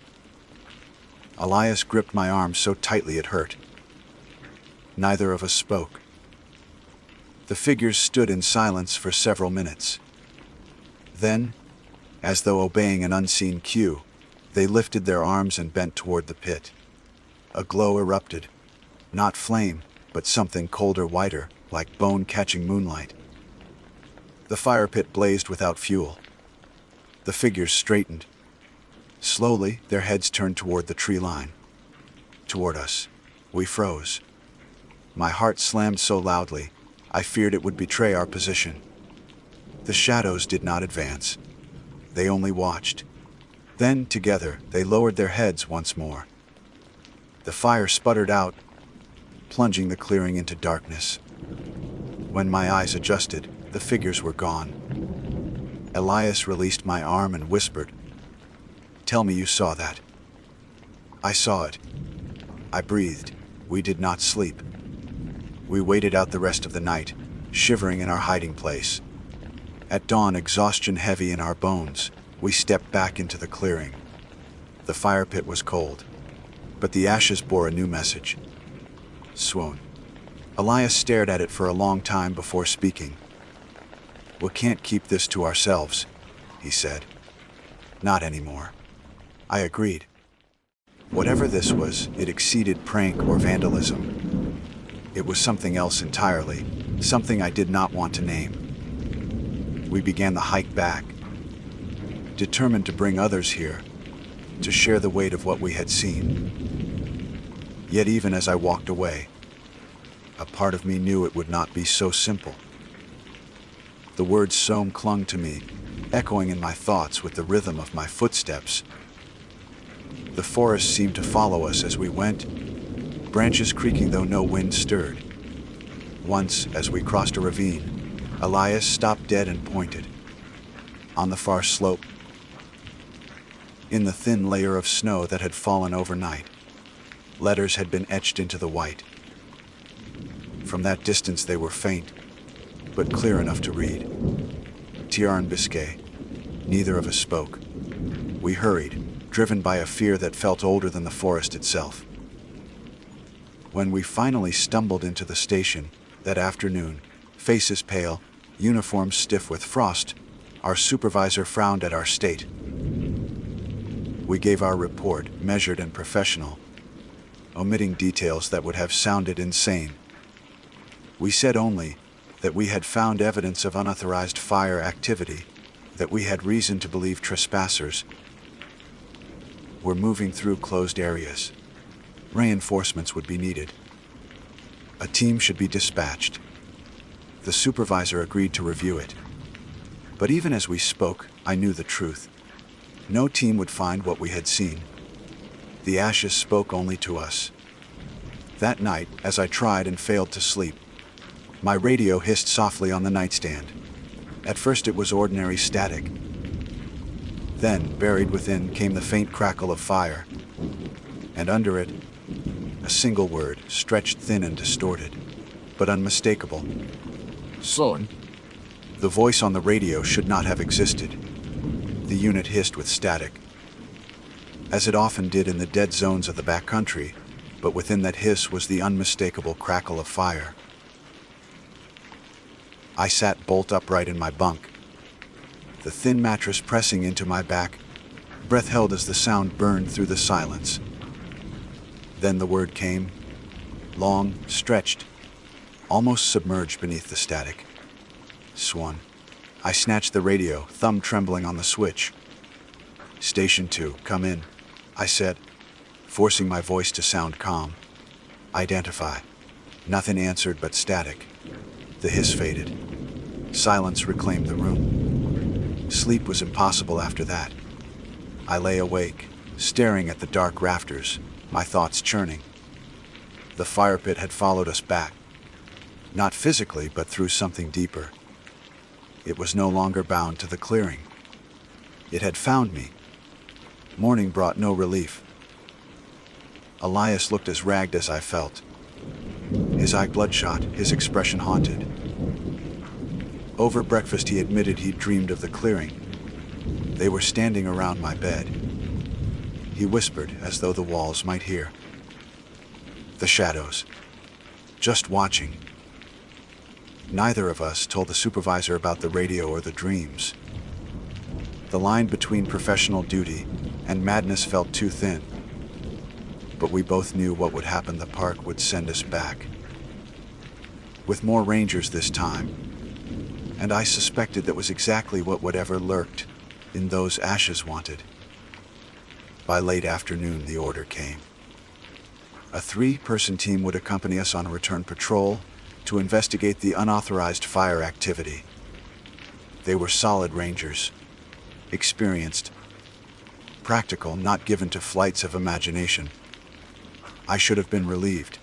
Elias gripped my arm so tightly it hurt. Neither of us spoke. The figures stood in silence for several minutes. Then, as though obeying an unseen cue, they lifted their arms and bent toward the pit. A glow erupted, not flame, but something colder, whiter, like bone-catching moonlight. The fire pit blazed without fuel. The figures straightened. Slowly, their heads turned toward the tree line. Toward us. We froze. My heart slammed so loudly, I feared it would betray our position. The shadows did not advance. They only watched. Then, together, they lowered their heads once more. The fire sputtered out, plunging the clearing into darkness. When my eyes adjusted, the figures were gone. Elias released my arm and whispered, "Tell me you saw that." I saw it. I breathed. We did not sleep. We waited out the rest of the night, shivering in our hiding place. At dawn, exhaustion heavy in our bones, we stepped back into the clearing. The fire pit was cold, but the ashes bore a new message. Swoon. Elias stared at it for a long time before speaking. "We can't keep this to ourselves," he said. "Not anymore." I agreed. Whatever this was, it exceeded prank or vandalism. It was something else entirely, something I did not want to name. We began the hike back, determined to bring others here, to share the weight of what we had seen. Yet even as I walked away, a part of me knew it would not be so simple. The word Somme clung to me, echoing in my thoughts with the rhythm of my footsteps. The forest seemed to follow us as we went, branches creaking though no wind stirred. Once, as we crossed a ravine, Elias stopped dead and pointed. On the far slope, in the thin layer of snow that had fallen overnight, letters had been etched into the white. From that distance they were faint, but clear enough to read. Tiarn Biscay. Neither of us spoke. We hurried, driven by a fear that felt older than the forest itself. When we finally stumbled into the station, that afternoon, faces pale, uniforms stiff with frost, our supervisor frowned at our state. We gave our report, measured and professional, omitting details that would have sounded insane. We said only that we had found evidence of unauthorized fire activity, that we had reason to believe trespassers were moving through closed areas. Reinforcements would be needed. A team should be dispatched. The supervisor agreed to review it. But even as we spoke, I knew the truth. No team would find what we had seen. The ashes spoke only to us. That night, as I tried and failed to sleep, my radio hissed softly on the nightstand. At first it was ordinary static. Then, buried within, came the faint crackle of fire. And under it, a single word, stretched thin and distorted, but unmistakable. "Son." The voice on the radio should not have existed. The unit hissed with static, as it often did in the dead zones of the backcountry, but within that hiss was the unmistakable crackle of fire. I sat bolt upright in my bunk, the thin mattress pressing into my back, breath held as the sound burned through the silence. Then the word came, long, stretched, almost submerged beneath the static. Swan. I snatched the radio, thumb trembling on the switch. "Station 2, come in," I said, forcing my voice to sound calm. "Identify." Nothing answered but static. The hiss faded. Silence reclaimed the room. Sleep was impossible after that. I lay awake, staring at the dark rafters, my thoughts churning. The fire pit had followed us back. Not physically, but through something deeper. It was no longer bound to the clearing. It had found me. Morning brought no relief. Elias looked as ragged as I felt, His eye bloodshot, his expression haunted. Over breakfast he admitted he'd dreamed of the clearing. They were standing around my bed. He whispered as though the walls might hear. The shadows. Just watching. Neither of us told the supervisor about the radio or the dreams. The line between professional duty and madness felt too thin. But we both knew what would happen. The park would send us back. With more rangers this time. And I suspected that was exactly what whatever lurked in those ashes wanted. By late afternoon, the order came. A 3-person team would accompany us on a return patrol to investigate the unauthorized fire activity. They were solid rangers, experienced, practical, not given to flights of imagination. I should have been relieved.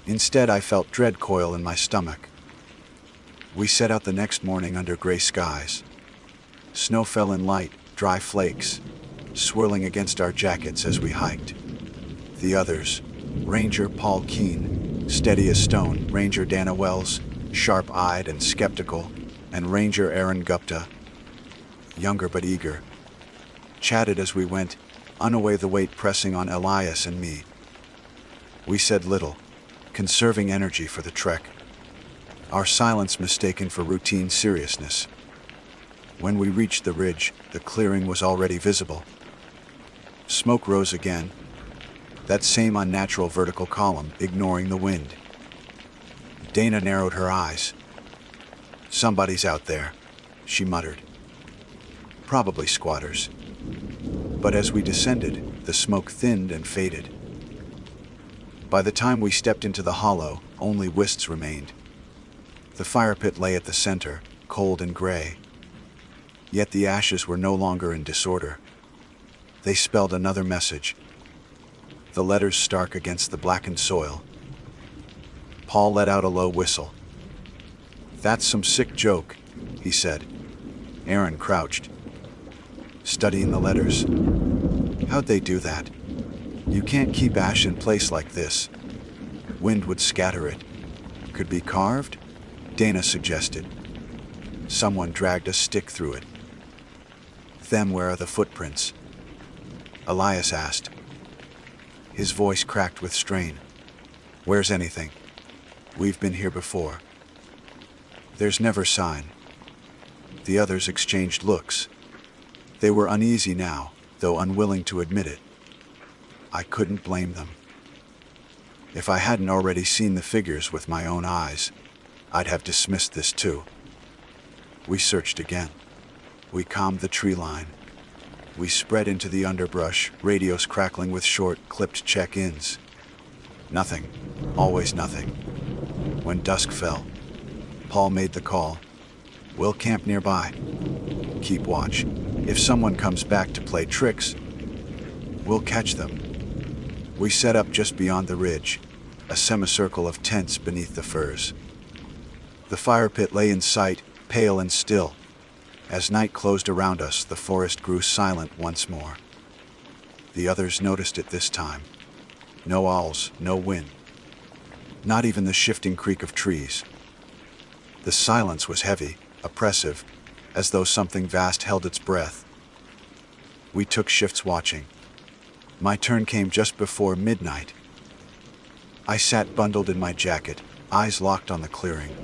Instead, I felt dread coil in my stomach. We set out the next morning under gray skies. Snow fell in light, dry flakes, swirling against our jackets as we hiked. The others, Ranger Paul Keene, steady as stone, Ranger Dana Wells, sharp-eyed and skeptical, and Ranger Aaron Gupta, younger but eager, chatted as we went, unaware the weight pressing on Elias and me. We said little, conserving energy for the trek, our silence mistaken for routine seriousness. When we reached the ridge, the clearing was already visible. Smoke rose again, that same unnatural vertical column, ignoring the wind. Dana narrowed her eyes. "Somebody's out there," she muttered. "Probably squatters." But as we descended, the smoke thinned and faded. By the time we stepped into the hollow, only wisps remained. The fire pit lay at the center, cold and gray. Yet the ashes were no longer in disorder. They spelled another message, the letters stark against the blackened soil. Paul let out a low whistle. "That's some sick joke," he said. Aaron crouched, studying the letters. "How'd they do that? You can't keep ash in place like this. Wind would scatter it. Could be carved?" Dana suggested. "Someone dragged a stick through it." "Then where are the footprints?" Elias asked. His voice cracked with strain. "Where's anything? We've been here before." "There's never sign." The others exchanged looks. They were uneasy now, though unwilling to admit it. I couldn't blame them. If I hadn't already seen the figures with my own eyes, I'd have dismissed this too. We searched again. We combed the tree line. We spread into the underbrush, radios crackling with short, clipped check-ins. Nothing. Always nothing. When dusk fell, Paul made the call. "We'll camp nearby. Keep watch. If someone comes back to play tricks, we'll catch them." We set up just beyond the ridge, a semicircle of tents beneath the firs. The fire pit lay in sight, pale and still. As night closed around us, the forest grew silent once more. The others noticed it this time. No owls, no wind. Not even the shifting creak of trees. The silence was heavy, oppressive, as though something vast held its breath. We took shifts watching. My turn came just before midnight. I sat bundled in my jacket, eyes locked on the clearing.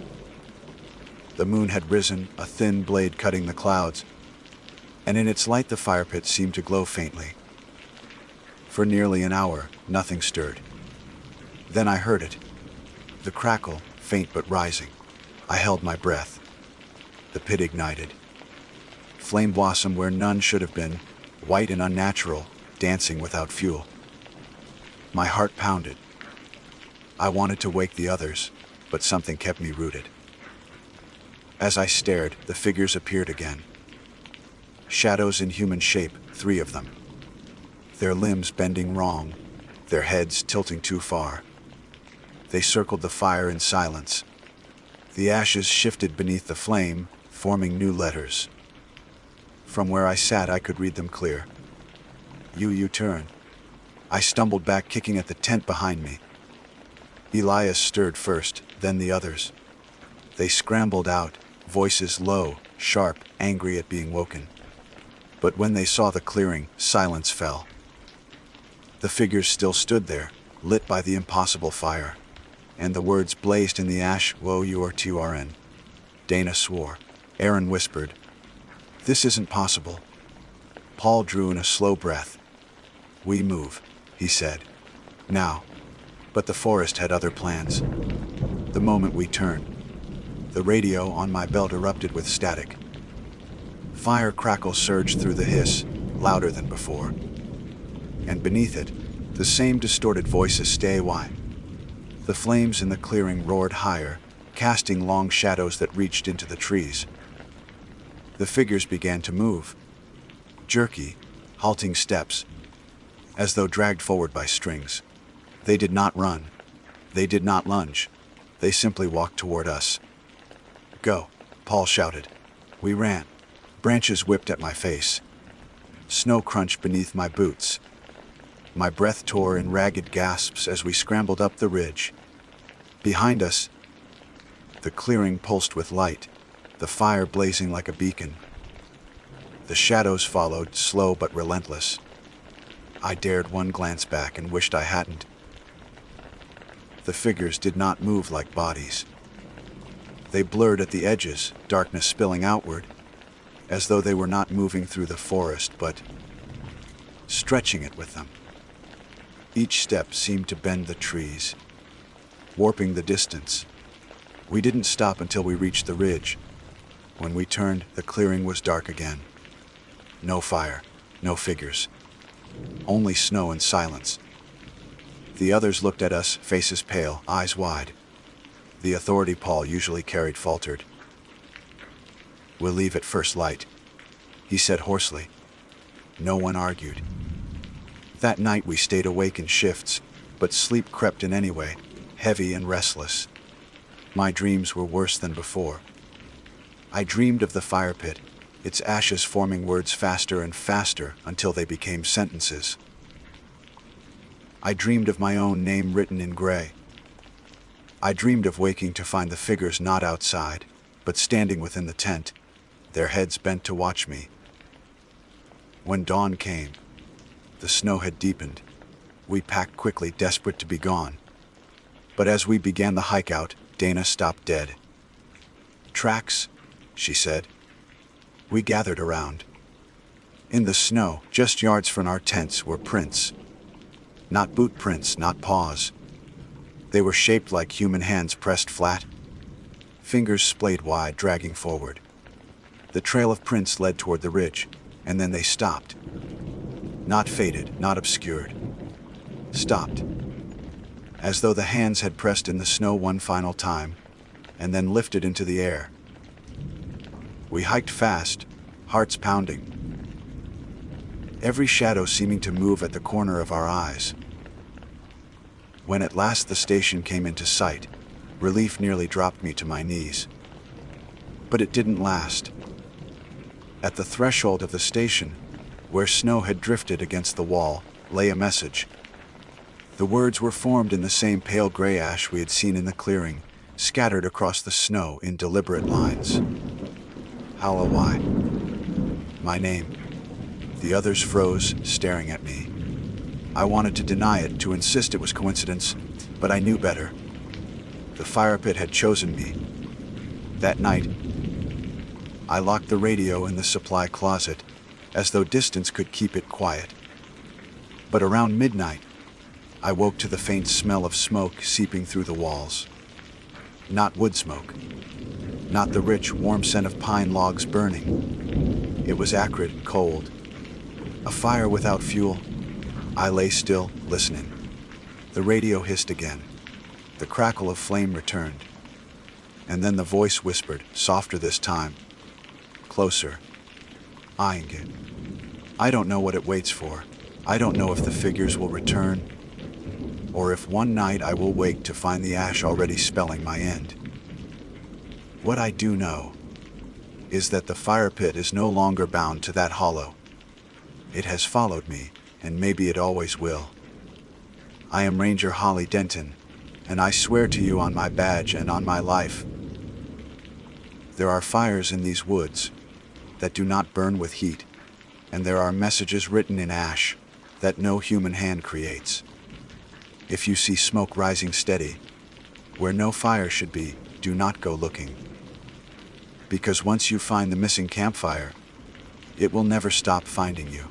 The moon had risen, a thin blade cutting the clouds, and in its light the fire pit seemed to glow faintly. For nearly an hour, nothing stirred. Then I heard it. The crackle, faint but rising. I held my breath. The pit ignited. Flame blossom where none should have been, white and unnatural, dancing without fuel. My heart pounded. I wanted to wake the others, but something kept me rooted. As I stared, the figures appeared again. Shadows in human shape, 3 of them. Their limbs bending wrong, their heads tilting too far. They circled the fire in silence. The ashes shifted beneath the flame, forming new letters. From where I sat, I could read them clear. You turn. I stumbled back, kicking at the tent behind me. Elias stirred first, then the others. They scrambled out, voices low, sharp, angry at being woken. But when they saw the clearing, silence fell. The figures still stood there, lit by the impossible fire, and the words blazed in the ash, "Woe you are TRN." Dana swore. Aaron whispered, "This isn't possible." Paul drew in a slow breath. "We move," he said. "Now." But the forest had other plans. The moment we turned, the radio on my belt erupted with static. Fire crackles surged through the hiss, louder than before. And beneath it, the same distorted voices stay away. The flames in the clearing roared higher, casting long shadows that reached into the trees. The figures began to move. Jerky, halting steps, as though dragged forward by strings. They did not run. They did not lunge. They simply walked toward us. "Go," Paul shouted. We ran. Branches whipped at my face. Snow crunched beneath my boots. My breath tore in ragged gasps as we scrambled up the ridge. Behind us, the clearing pulsed with light, the fire blazing like a beacon. The shadows followed, slow but relentless. I dared one glance back and wished I hadn't. The figures did not move like bodies. They blurred at the edges, darkness spilling outward, as though they were not moving through the forest, but stretching it with them. Each step seemed to bend the trees, warping the distance. We didn't stop until we reached the ridge. When we turned, the clearing was dark again. No fire, no figures. Only snow and silence. The others looked at us, faces pale, eyes wide. The authority Paul usually carried faltered. "We'll leave at first light," he said hoarsely. No one argued. That night we stayed awake in shifts, but sleep crept in anyway, heavy and restless. My dreams were worse than before. I dreamed of the fire pit, its ashes forming words faster and faster until they became sentences. I dreamed of my own name written in gray. I dreamed of waking to find the figures not outside, but standing within the tent, their heads bent to watch me. When dawn came, the snow had deepened. We packed quickly, desperate to be gone. But as we began the hike out, Dana stopped dead. "Tracks," she said. We gathered around. In the snow, just yards from our tents, were prints. Not boot prints, not paws. They were shaped like human hands pressed flat, fingers splayed wide, dragging forward. The trail of prints led toward the ridge, and then they stopped. Not faded, not obscured. Stopped. As though the hands had pressed in the snow one final time, and then lifted into the air. We hiked fast, hearts pounding. Every shadow seeming to move at the corner of our eyes. When at last the station came into sight, relief nearly dropped me to my knees. But it didn't last. At the threshold of the station, where snow had drifted against the wall, lay a message. The words were formed in the same pale gray ash we had seen in the clearing, scattered across the snow in deliberate lines. Halawai. My name. The others froze, staring at me. I wanted to deny it, to insist it was coincidence, but I knew better. The fire pit had chosen me. That night, I locked the radio in the supply closet, as though distance could keep it quiet. But around midnight, I woke to the faint smell of smoke seeping through the walls. Not wood smoke. Not the rich, warm scent of pine logs burning. It was acrid, cold. A fire without fuel. I lay still, listening. The radio hissed again. The crackle of flame returned. And then the voice whispered, softer this time. Closer. Eyeing it. I don't know what it waits for. I don't know if the figures will return, or if one night I will wake to find the ash already spelling my end. What I do know is that the fire pit is no longer bound to that hollow. It has followed me, and maybe it always will. I am Ranger Holly Denton, and I swear to you on my badge and on my life, there are fires in these woods that do not burn with heat, and there are messages written in ash that no human hand creates. If you see smoke rising steady, where no fire should be, do not go looking. Because once you find the missing campfire, it will never stop finding you.